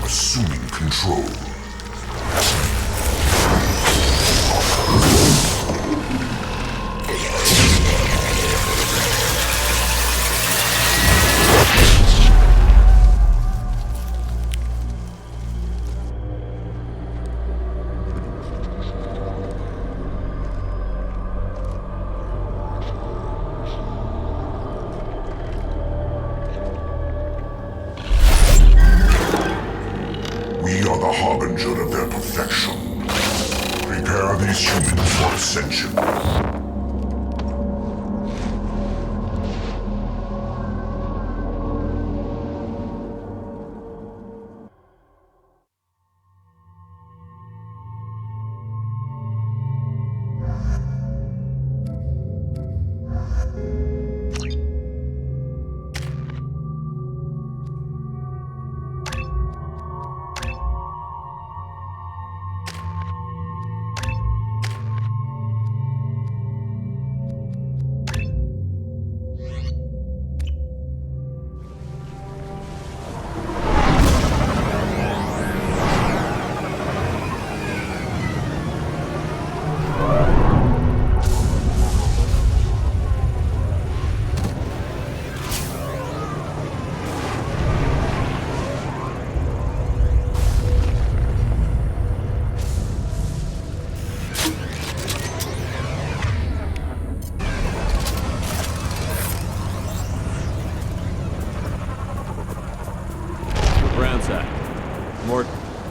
Assuming control. We are the harbinger of their perfection. Prepare these humans for ascension.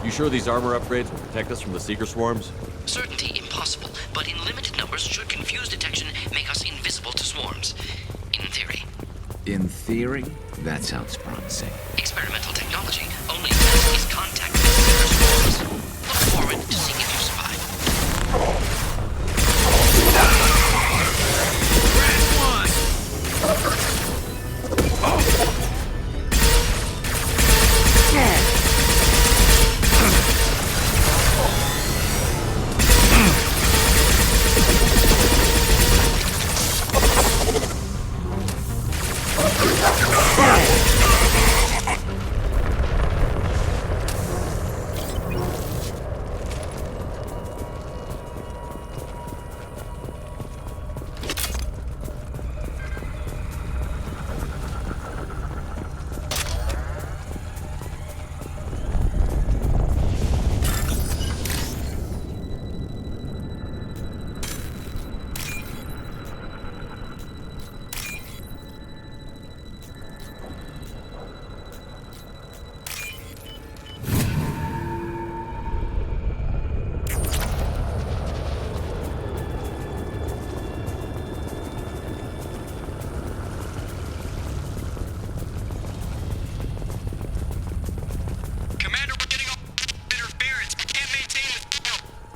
You sure these armor upgrades will protect us from the Seeker swarms? Certainty impossible, but in limited numbers should confuse detection, make us invisible to swarms. In theory. In theory? That sounds promising. Experimental technology. Only test is contact with Seeker swarms. Look forward to seeing if you survive.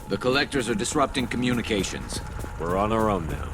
The collectors are disrupting communications. We're on our own now.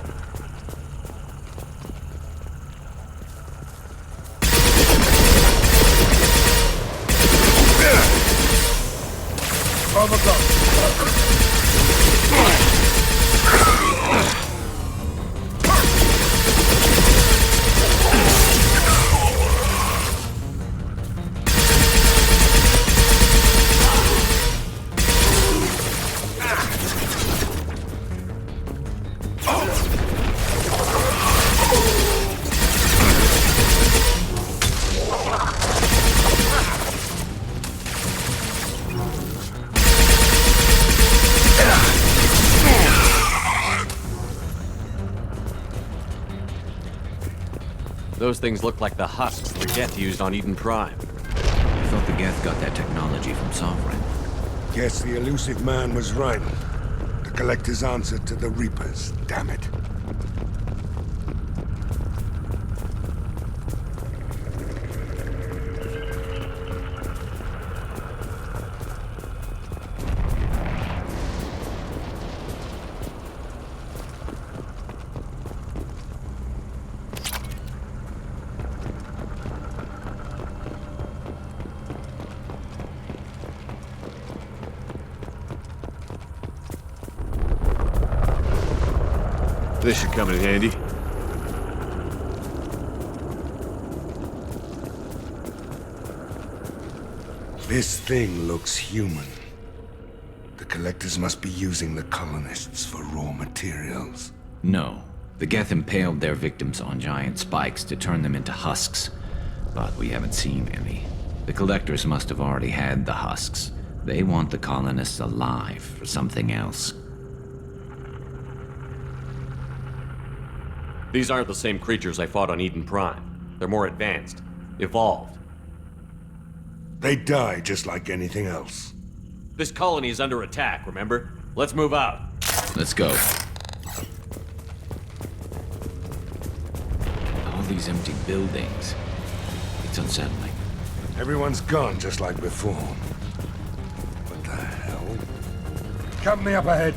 Those things look like the husks the Geth used on Eden Prime. I thought the Geth got that technology from Sovereign. Guess the elusive man was right. The Collector's answer to the Reapers, damn it. This should come in handy. This thing looks human. The Collectors must be using the colonists for raw materials. No. The Geth impaled their victims on giant spikes to turn them into husks. But we haven't seen any. The Collectors must have already had the husks. They want the colonists alive for something else. These aren't the same creatures I fought on Eden Prime. They're more advanced. Evolved. They die just like anything else. This colony is under attack, remember? Let's move out. Let's go. All these empty buildings. It's unsettling. Everyone's gone just like before. What the hell? Company up ahead.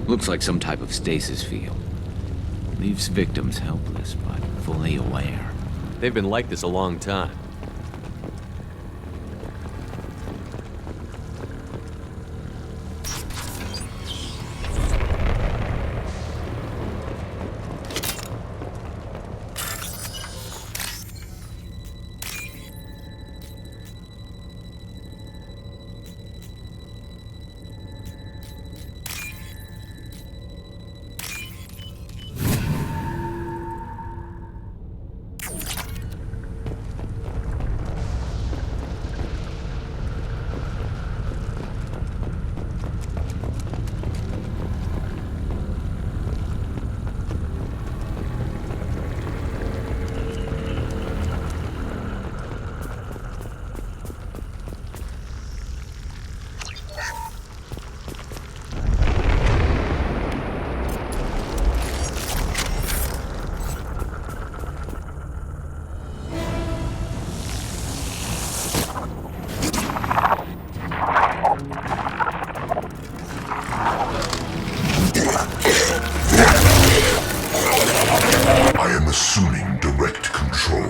Looks like some type of stasis field. Leaves victims helpless, but fully aware. They've been like this a long time. Assuming direct control.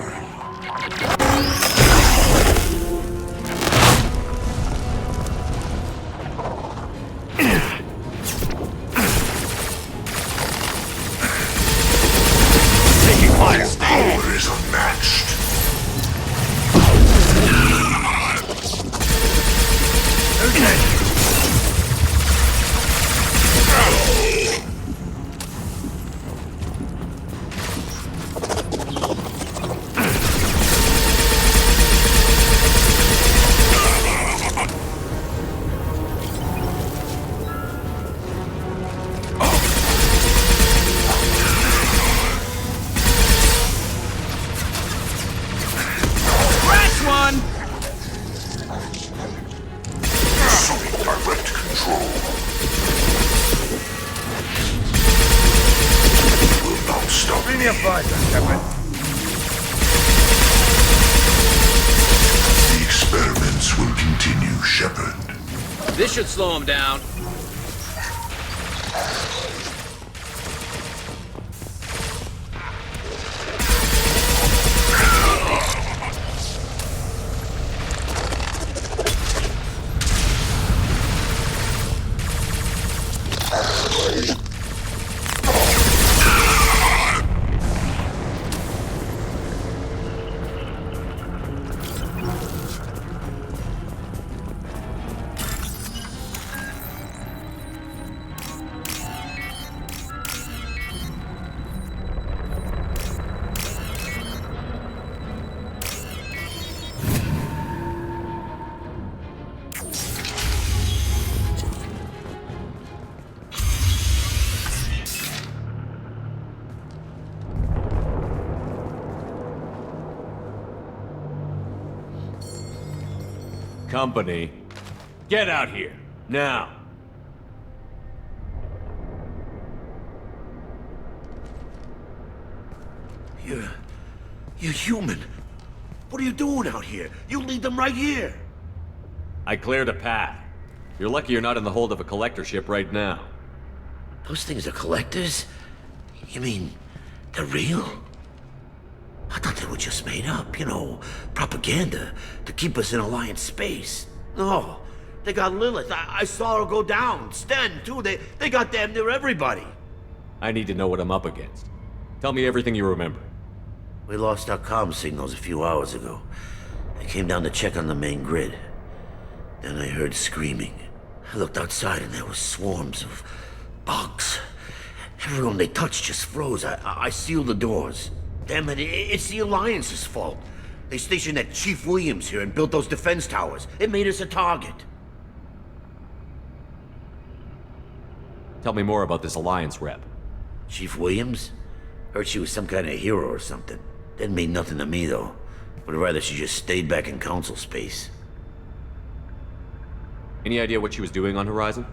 Taking fire. Power is unmatched. Direct control. Will not stop. Bring your fighter, Shepard. The experiments will continue, Shepard. This should slow him down. Company, get out here, now. You're human. What are you doing out here? You lead them right here. I cleared a path. You're lucky you're not in the hold of a collector ship right now. Those things are collectors? You mean, they're real? I thought they were just made up, you know, propaganda to keep us in Alliance space. No, they got Lilith. I saw her go down. Sten, too. They got damn near everybody. I need to know what I'm up against. Tell me everything you remember. We lost our comm signals a few hours ago. I came down to check on the main grid. Then I heard screaming. I looked outside and there were swarms of bugs. Everyone they touched just froze. I sealed the doors. Damn it, it's the Alliance's fault. They stationed that Chief Williams here and built those defense towers. It made us a target. Tell me more about this Alliance rep. Chief Williams? Heard she was some kind of hero or something. Didn't mean nothing to me, though. Would rather she just stayed back in Council space. Any idea what she was doing on Horizon?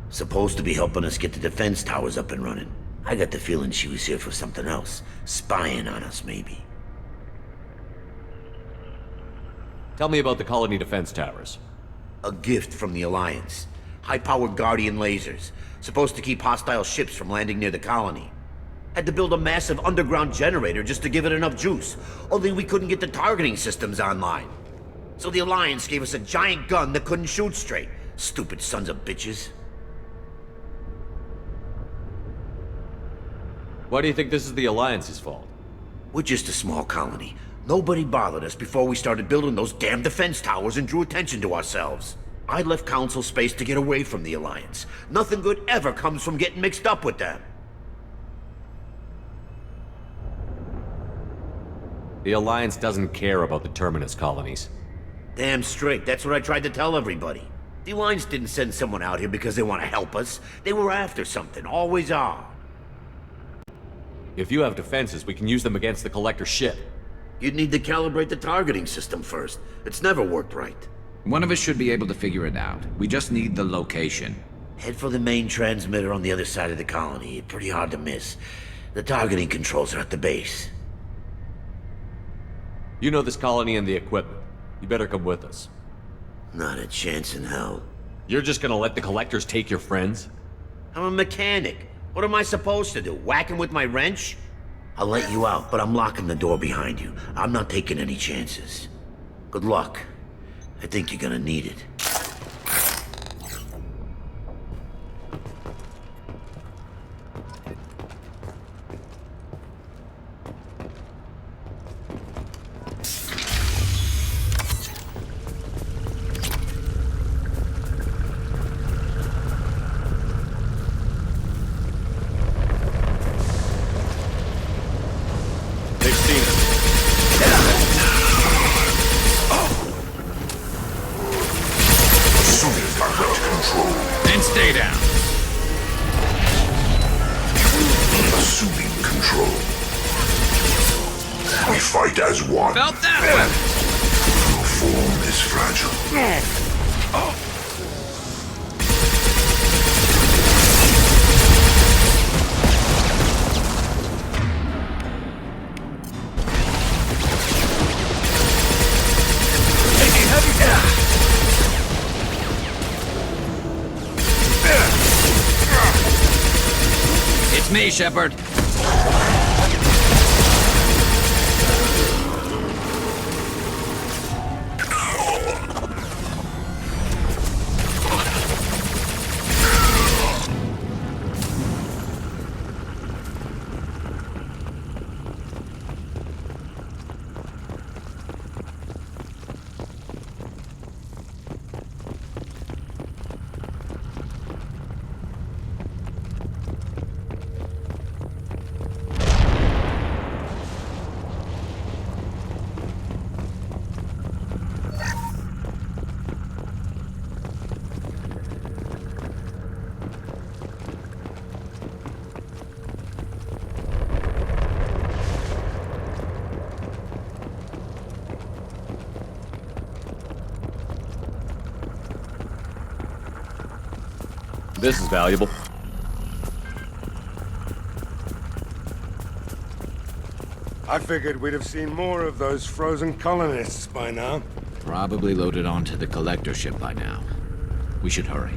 Supposed to be helping us get the defense towers up and running. I got the feeling she was here for something else. Spying on us, maybe. Tell me about the colony defense towers. A gift from the Alliance. High-powered Guardian lasers. Supposed to keep hostile ships from landing near the colony. Had to build a massive underground generator just to give it enough juice. Only we couldn't get the targeting systems online. So the Alliance gave us a giant gun that couldn't shoot straight. Stupid sons of bitches. Why do you think this is the Alliance's fault? We're just a small colony. Nobody bothered us before we started building those damn defense towers and drew attention to ourselves. I left Council space to get away from the Alliance. Nothing good ever comes from getting mixed up with them. The Alliance doesn't care about the Terminus colonies. Damn straight, that's what I tried to tell everybody. The Alliance didn't send someone out here because they want to help us. They were after something, always are. If you have defenses, we can use them against the Collector ship. You'd need to calibrate the targeting system first. It's never worked right. One of us should be able to figure it out. We just need the location. Head for the main transmitter on the other side of the colony. Pretty hard to miss. The targeting controls are at the base. You know this colony and the equipment. You better come with us. Not a chance in hell. You're just gonna let the Collectors take your friends? I'm a mechanic. What am I supposed to do? Whack him with my wrench? I'll let you out, but I'm locking the door behind you. I'm not taking any chances. Good luck. I think you're gonna need it. Felt that one! Your form is fragile. It's me, Shepard. This is valuable. I figured we'd have seen more of those frozen colonists by now. Probably loaded onto the collector ship by now. We should hurry.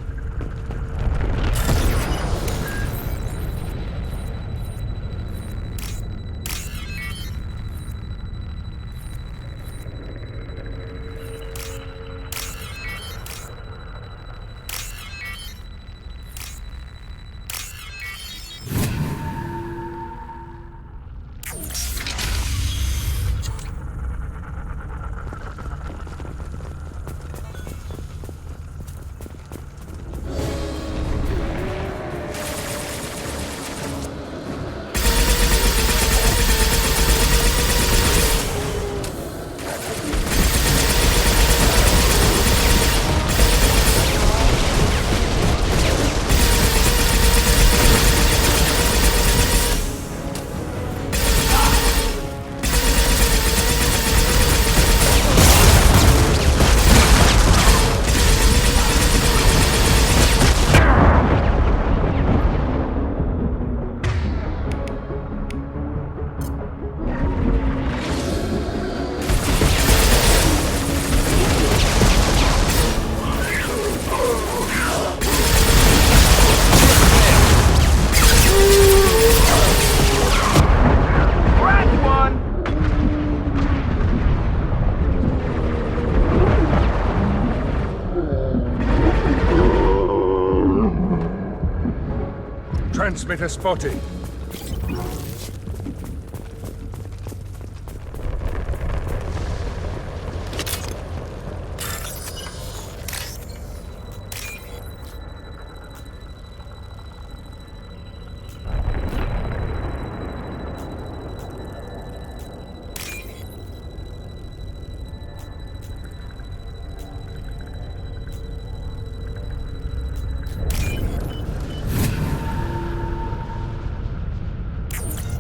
Transmitter spotted.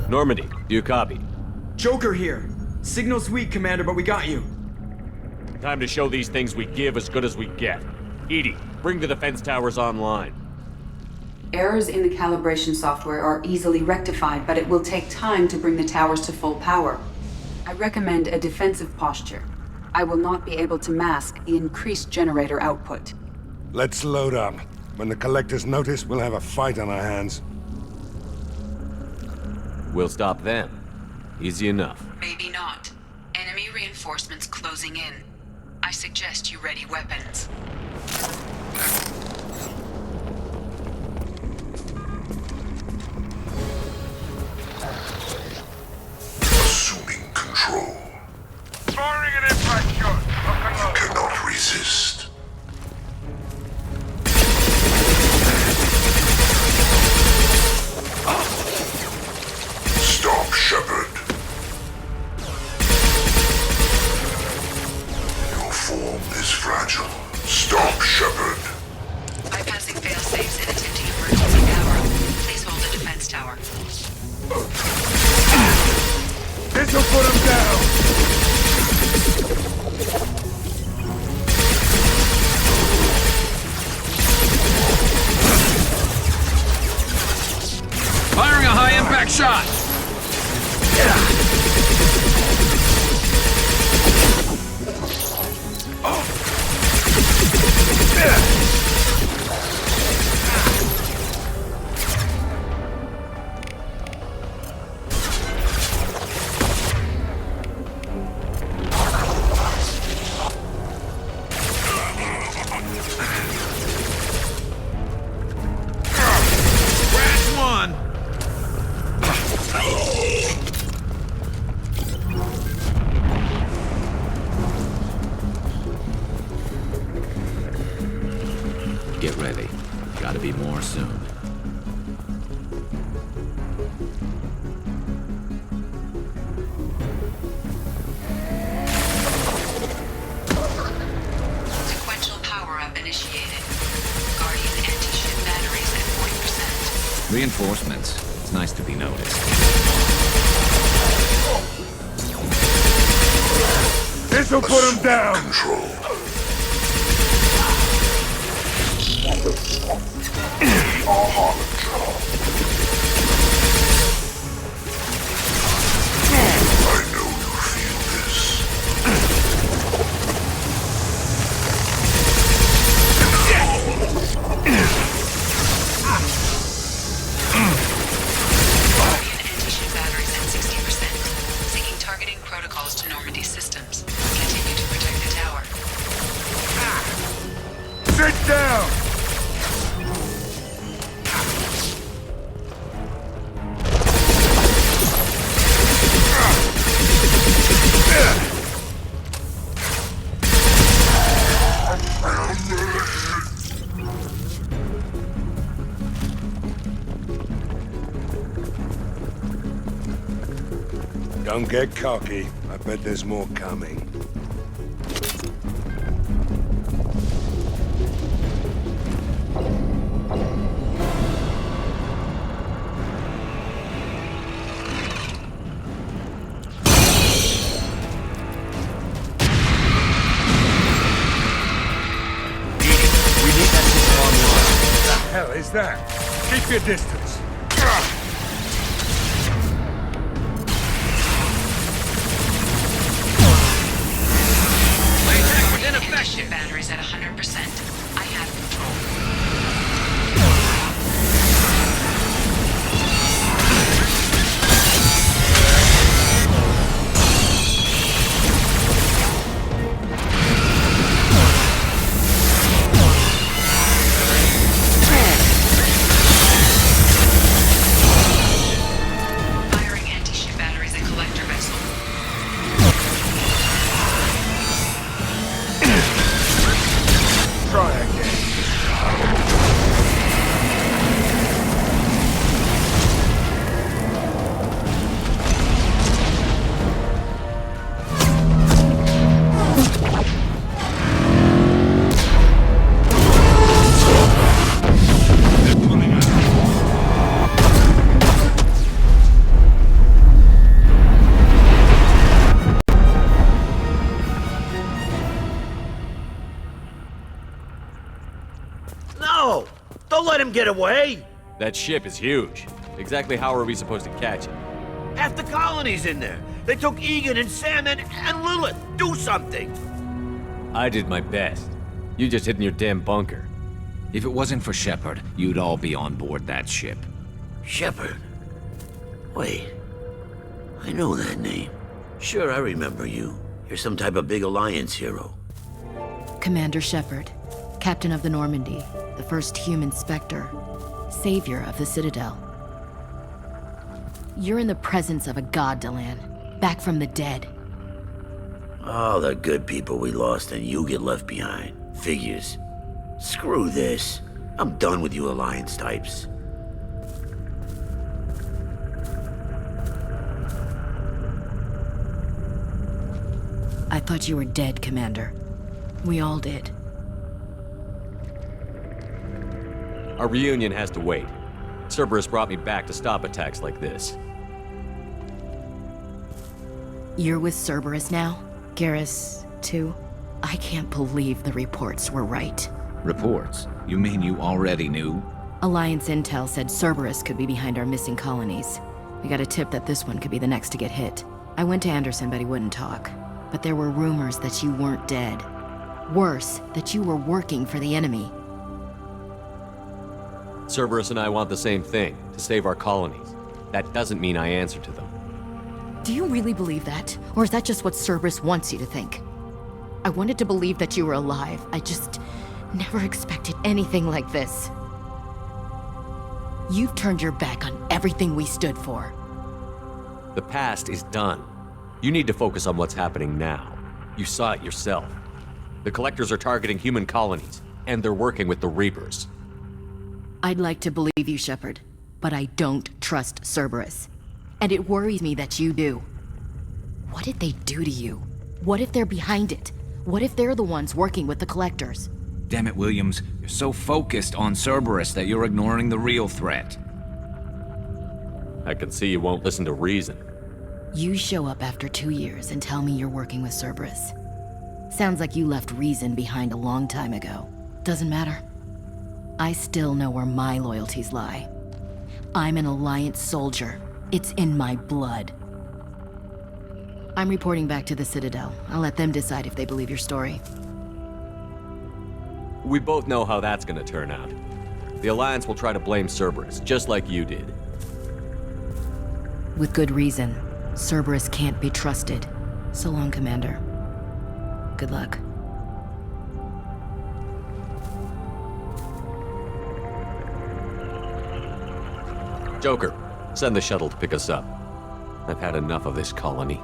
Normandy, do you copy? Joker here. Signal's weak, Commander, but we got you. Time to show these things we give as good as we get. EDI, bring the defense towers online. Errors in the calibration software are easily rectified, but it will take time to bring the towers to full power. I recommend a defensive posture. I will not be able to mask the increased generator output. Let's load up. When the collectors notice, we'll have a fight on our hands. We'll stop them. Easy enough. Maybe not. Enemy reinforcements closing in. I suggest you ready weapons. Assuming control. Firing an impact shot. You cannot resist. Stop, Shepard. Your form is fragile. Stop, Shepard. Bypassing failsafes and attempting emergency power. Please hold the defense tower. This'll put him down. Firing a high-impact shot! Scratch one! Get ready. Gotta be more soon. Sequential power-up initiated. Guardian anti-ship batteries at 40%. Reinforcements. It's nice to be noticed. This'll put him down. Control. I know you feel this. Guardian anti-ship batteries at 60%. Syncing targeting protocols to Normandy systems. Continue to protect the tower. Sit down. Don't get cocky. I bet there's more coming. What the hell is that? Keep your distance. Ship batteries at 100%. I have control. Firing anti-ship batteries at collector vessel. Try again. No! Don't let him get away! That ship is huge. Exactly how are we supposed to catch it? Half the colony's in there. They took Egan and Sam and Lilith. Do something! I did my best. You just hid in your damn bunker. If it wasn't for Shepard, you'd all be on board that ship. Shepard? Wait. I know that name. Sure, I remember you. You're some type of big Alliance hero. Commander Shepard, Captain of the Normandy, the first human Spectre, savior of the Citadel. You're in the presence of a god, Delan, back from the dead. All the good people we lost and you get left behind. Figures. Screw this. I'm done with you Alliance types. I thought you were dead, Commander. We all did. Our reunion has to wait. Cerberus brought me back to stop attacks like this. You're with Cerberus now? Garrus, too? I can't believe the reports were right. Reports? You mean you already knew? Alliance intel said Cerberus could be behind our missing colonies. We got a tip that this one could be the next to get hit. I went to Anderson, but he wouldn't talk. But there were rumors that you weren't dead. Worse, that you were working for the enemy. Cerberus and I want the same thing, to save our colonies. That doesn't mean I answer to them. Do you really believe that? Or is that just what Cerberus wants you to think? I wanted to believe that you were alive. I just never expected anything like this. You've turned your back on everything we stood for. The past is done. You need to focus on what's happening now. You saw it yourself. The Collectors are targeting human colonies, and they're working with the Reapers. I'd like to believe you, Shepard, but I don't trust Cerberus. And it worries me that you do. What did they do to you? What if they're behind it? What if they're the ones working with the Collectors? Damn it, Williams. You're so focused on Cerberus that you're ignoring the real threat. I can see you won't listen to reason. You show up after 2 years and tell me you're working with Cerberus. Sounds like you left reason behind a long time ago. Doesn't matter. I still know where my loyalties lie. I'm an Alliance soldier. It's in my blood. I'm reporting back to the Citadel. I'll let them decide if they believe your story. We both know how that's gonna turn out. The Alliance will try to blame Cerberus, just like you did. With good reason. Cerberus can't be trusted. So long, Commander. Good luck. Joker, send the shuttle to pick us up. I've had enough of this colony.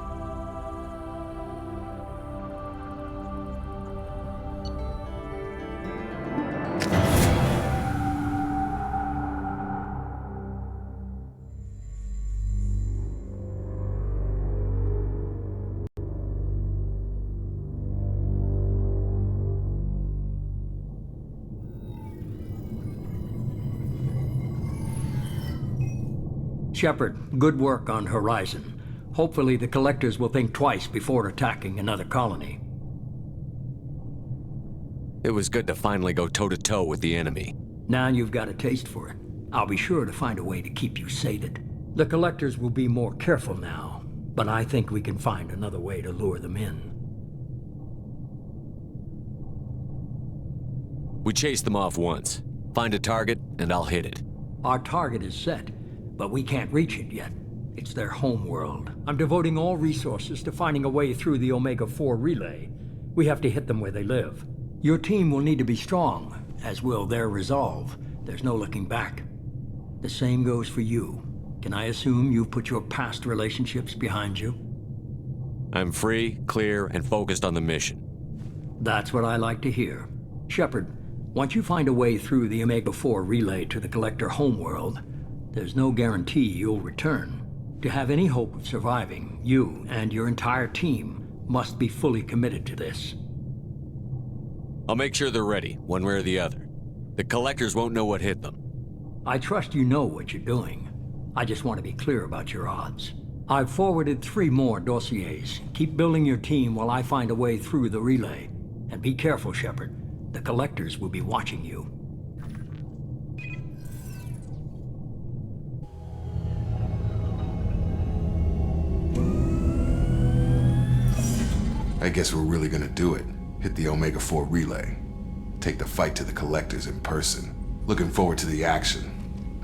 Shepard, good work on Horizon. Hopefully the Collectors will think twice before attacking another colony. It was good to finally go toe-to-toe with the enemy. Now you've got a taste for it. I'll be sure to find a way to keep you sated. The Collectors will be more careful now, but I think we can find another way to lure them in. We chased them off once. Find a target, and I'll hit it. Our target is set, but we can't reach it yet. It's their home world. I'm devoting all resources to finding a way through the Omega-4 relay. We have to hit them where they live. Your team will need to be strong, as will their resolve. There's no looking back. The same goes for you. Can I assume you've put your past relationships behind you? I'm free, clear, and focused on the mission. That's what I like to hear. Shepard, once you find a way through the Omega-4 relay to the Collector homeworld, there's no guarantee you'll return. To have any hope of surviving, you and your entire team must be fully committed to this. I'll make sure they're ready, one way or the other. The Collectors won't know what hit them. I trust you know what you're doing. I just want to be clear about your odds. I've forwarded 3 more dossiers. Keep building your team while I find a way through the relay. And be careful, Shepard. The Collectors will be watching you. I guess we're really gonna do it. Hit the Omega-4 relay. Take the fight to the Collectors in person. Looking forward to the action.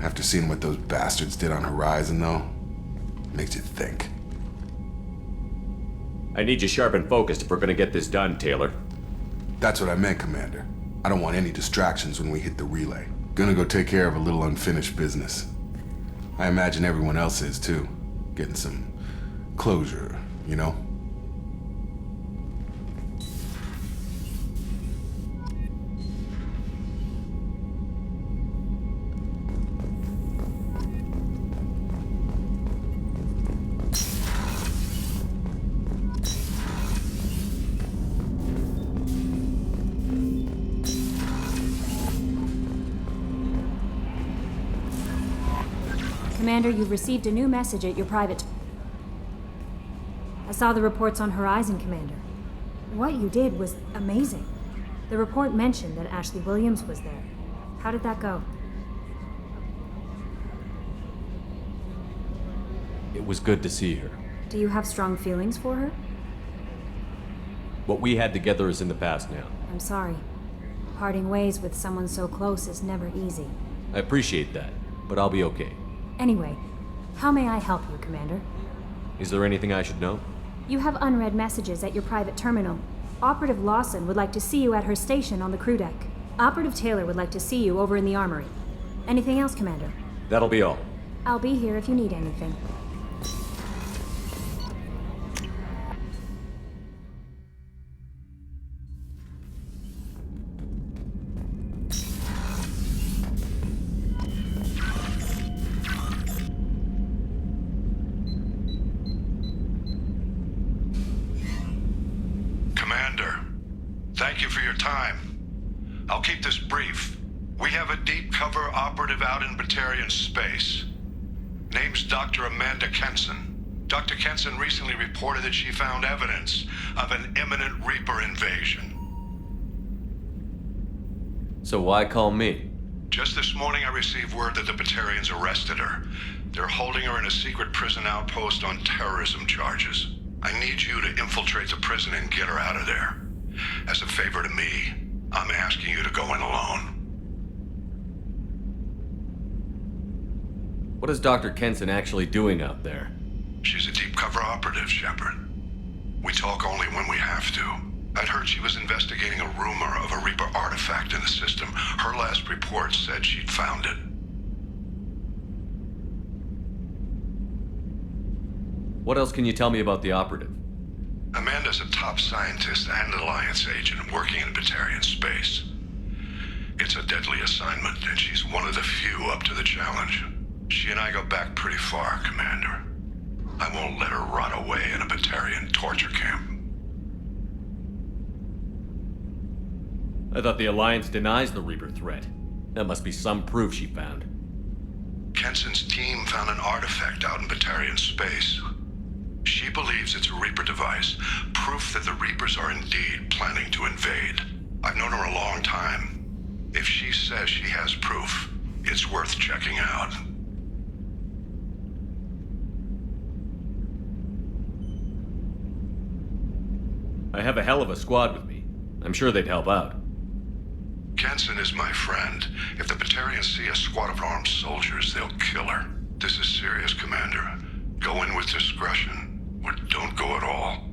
After seeing what those bastards did on Horizon, though, makes you think. I need you sharp and focused if we're gonna get this done, Taylor. That's what I meant, Commander. I don't want any distractions when we hit the relay. Gonna go take care of a little unfinished business. I imagine everyone else is too. Getting some closure, you know? Commander, you've received a new message at your private... I saw the reports on Horizon, Commander. What you did was amazing. The report mentioned that Ashley Williams was there. How did that go? It was good to see her. Do you have strong feelings for her? What we had together is in the past now. I'm sorry. Parting ways with someone so close is never easy. I appreciate that, but I'll be okay. Anyway, how may I help you, Commander? Is there anything I should know? You have unread messages at your private terminal. Operative Lawson would like to see you at her station on the crew deck. Operative Taylor would like to see you over in the armory. Anything else, Commander? That'll be all. I'll be here if you need anything. Thank you for your time. I'll keep this brief. We have a deep cover operative out in Batarian space. Name's Dr. Amanda Kenson. Dr. Kenson recently reported that she found evidence of an imminent Reaper invasion. So why call me? Just this morning I received word that the Batarians arrested her. They're holding her in a secret prison outpost on terrorism charges. I need you to infiltrate the prison and get her out of there. As a favor to me, I'm asking you to go in alone. What is Dr. Kenson actually doing out there? She's a deep cover operative, Shepard. We talk only when we have to. I'd heard she was investigating a rumor of a Reaper artifact in the system. Her last report said she'd found it. What else can you tell me about the operative? Amanda's a top scientist and Alliance agent working in Batarian space. It's a deadly assignment, and she's one of the few up to the challenge. She and I go back pretty far, Commander. I won't let her rot away in a Batarian torture camp. I thought the Alliance denies the Reaper threat. That must be some proof she found. Kenson's team found an artifact out in Batarian space. She believes it's a Reaper device, proof that the Reapers are indeed planning to invade. I've known her a long time. If she says she has proof, it's worth checking out. I have a hell of a squad with me. I'm sure they'd help out. Kenson is my friend. If the Batarians see a squad of armed soldiers, they'll kill her. This is serious, Commander. Go in with discretion. Or don't go at all.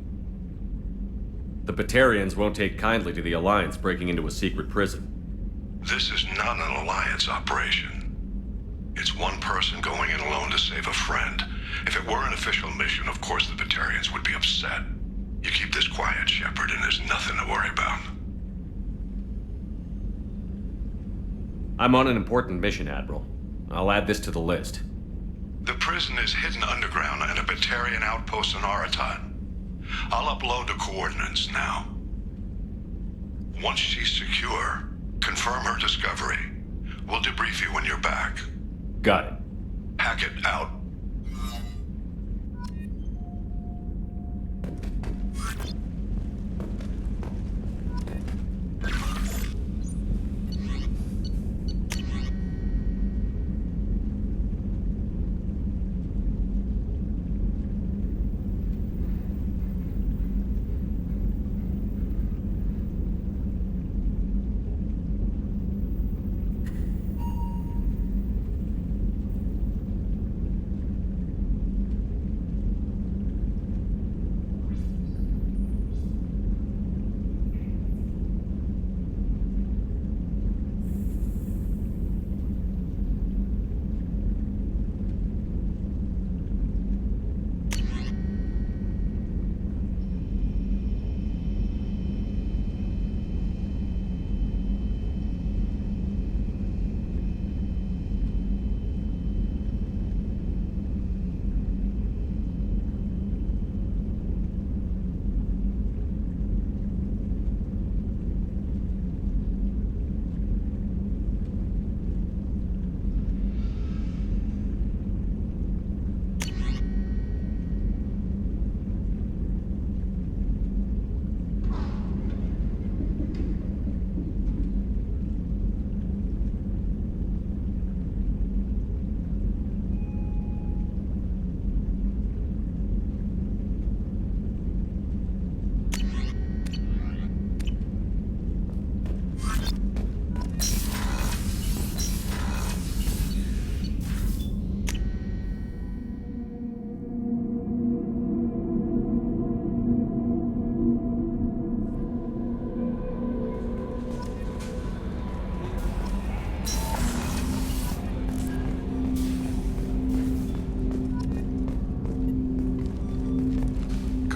The Batarians won't take kindly to the Alliance breaking into a secret prison. This is not an Alliance operation. It's one person going in alone to save a friend. If it were an official mission, of course the Batarians would be upset. You keep this quiet, Shepard, and there's nothing to worry about. I'm on an important mission, Admiral. I'll add this to the list. The prison is hidden underground in a Batarian outpost on Aratat. I'll upload the coordinates now. Once she's secure, confirm her discovery. We'll debrief you when you're back. Got it. Hackett out.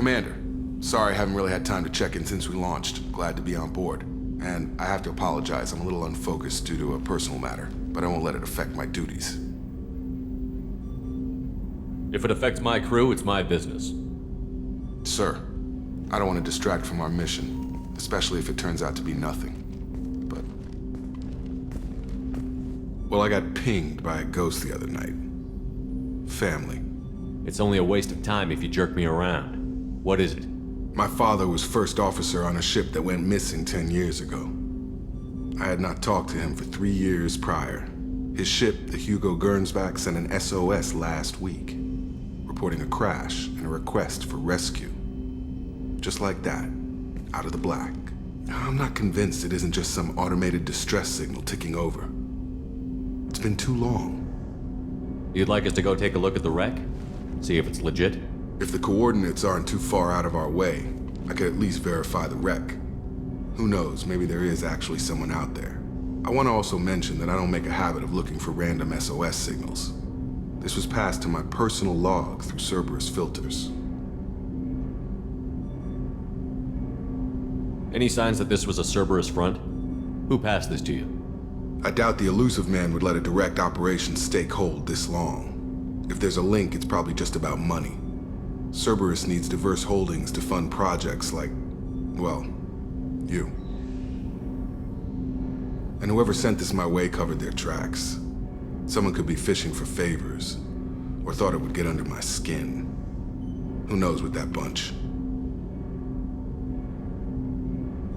Commander, sorry I haven't really had time to check in since we launched. Glad to be on board. And I have to apologize, I'm a little unfocused due to a personal matter, but I won't let it affect my duties. If it affects my crew, it's my business. Sir, I don't want to distract from our mission, especially if it turns out to be nothing. But... well, I got pinged by a ghost the other night. Family. It's only a waste of time if you jerk me around. What is it? My father was first officer on a ship that went missing 10 years ago. I had not talked to him for 3 years prior. His ship, the Hugo Gernsback, sent an SOS last week, reporting a crash and a request for rescue. Just like that, out of the black. I'm not convinced it isn't just some automated distress signal ticking over. It's been too long. You'd like us to go take a look at the wreck? See if it's legit? If the coordinates aren't too far out of our way, I could at least verify the wreck. Who knows, maybe there is actually someone out there. I want to also mention that I don't make a habit of looking for random SOS signals. This was passed to my personal log through Cerberus filters. Any signs that this was a Cerberus front? Who passed this to you? I doubt the Elusive Man would let a direct operations stake hold this long. If there's a link, it's probably just about money. Cerberus needs diverse holdings to fund projects like, well, you. And whoever sent this my way covered their tracks. Someone could be fishing for favors, or thought it would get under my skin. Who knows with that bunch?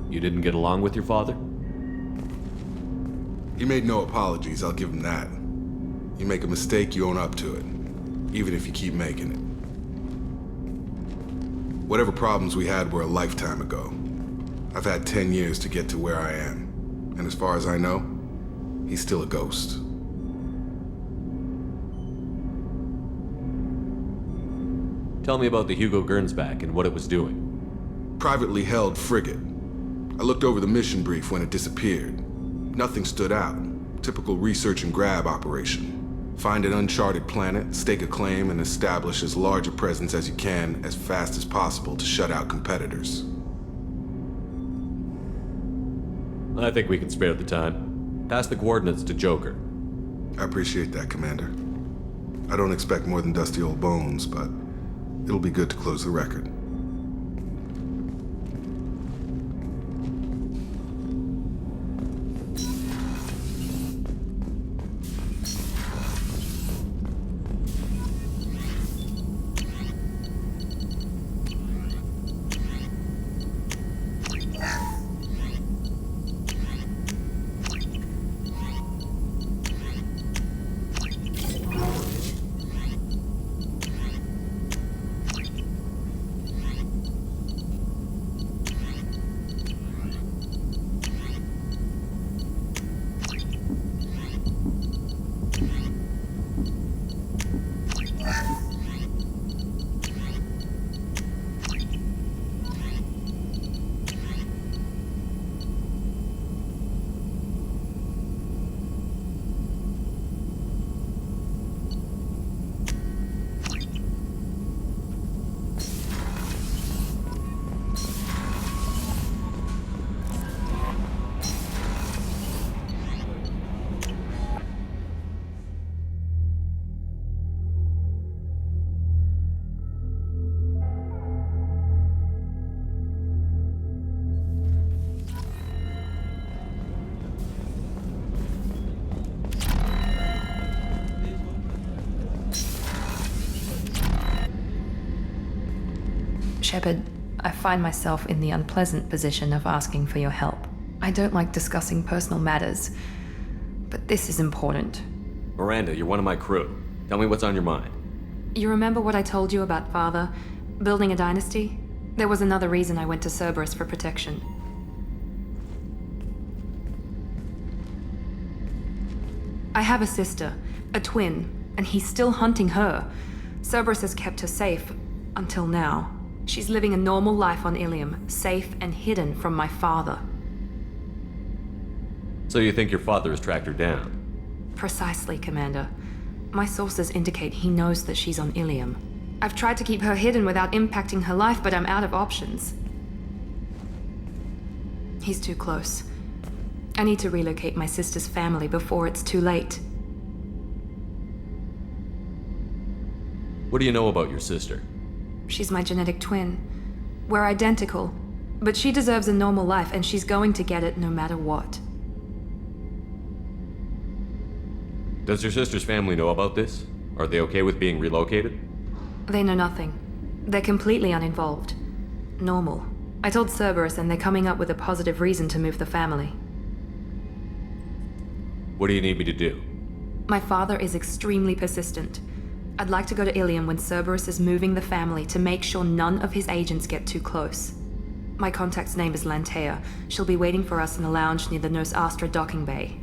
You didn't get along with your father? He made no apologies, I'll give him that. You make a mistake, you own up to it, even if you keep making it. Whatever problems we had were a lifetime ago. I've had 10 years to get to where I am, and as far as I know, he's still a ghost. Tell me about the Hugo Gernsback and what it was doing. Privately held frigate. I looked over the mission brief when it disappeared. Nothing stood out. Typical research and grab operation. Find an uncharted planet, stake a claim, and establish as large a presence as you can as fast as possible to shut out competitors. I think we can spare the time. Pass the coordinates to Joker. I appreciate that, Commander. I don't expect more than dusty old bones, but it'll be good to close the record. Shepard, I find myself in the unpleasant position of asking for your help. I don't like discussing personal matters, but this is important. Miranda, you're one of my crew. Tell me what's on your mind. You remember what I told you about Father? Building a dynasty? There was another reason I went to Cerberus for protection. I have a sister, a twin, and he's still hunting her. Cerberus has kept her safe, until now. She's living a normal life on Ilium, safe and hidden from my father. So you think your father has tracked her down? Precisely, Commander. My sources indicate he knows that she's on Ilium. I've tried to keep her hidden without impacting her life, but I'm out of options. He's too close. I need to relocate my sister's family before it's too late. What do you know about your sister? She's my genetic twin. We're identical, but she deserves a normal life, and she's going to get it no matter what. Does your sister's family know about this? Are they okay with being relocated? They know nothing. They're completely uninvolved. Normal. I told Cerberus, and they're coming up with a positive reason to move the family. What do you need me to do? My father is extremely persistent. I'd like to go to Ilium when Cerberus is moving the family to make sure none of his agents get too close. My contact's name is Lantea. She'll be waiting for us in a lounge near the Nos Astra docking bay.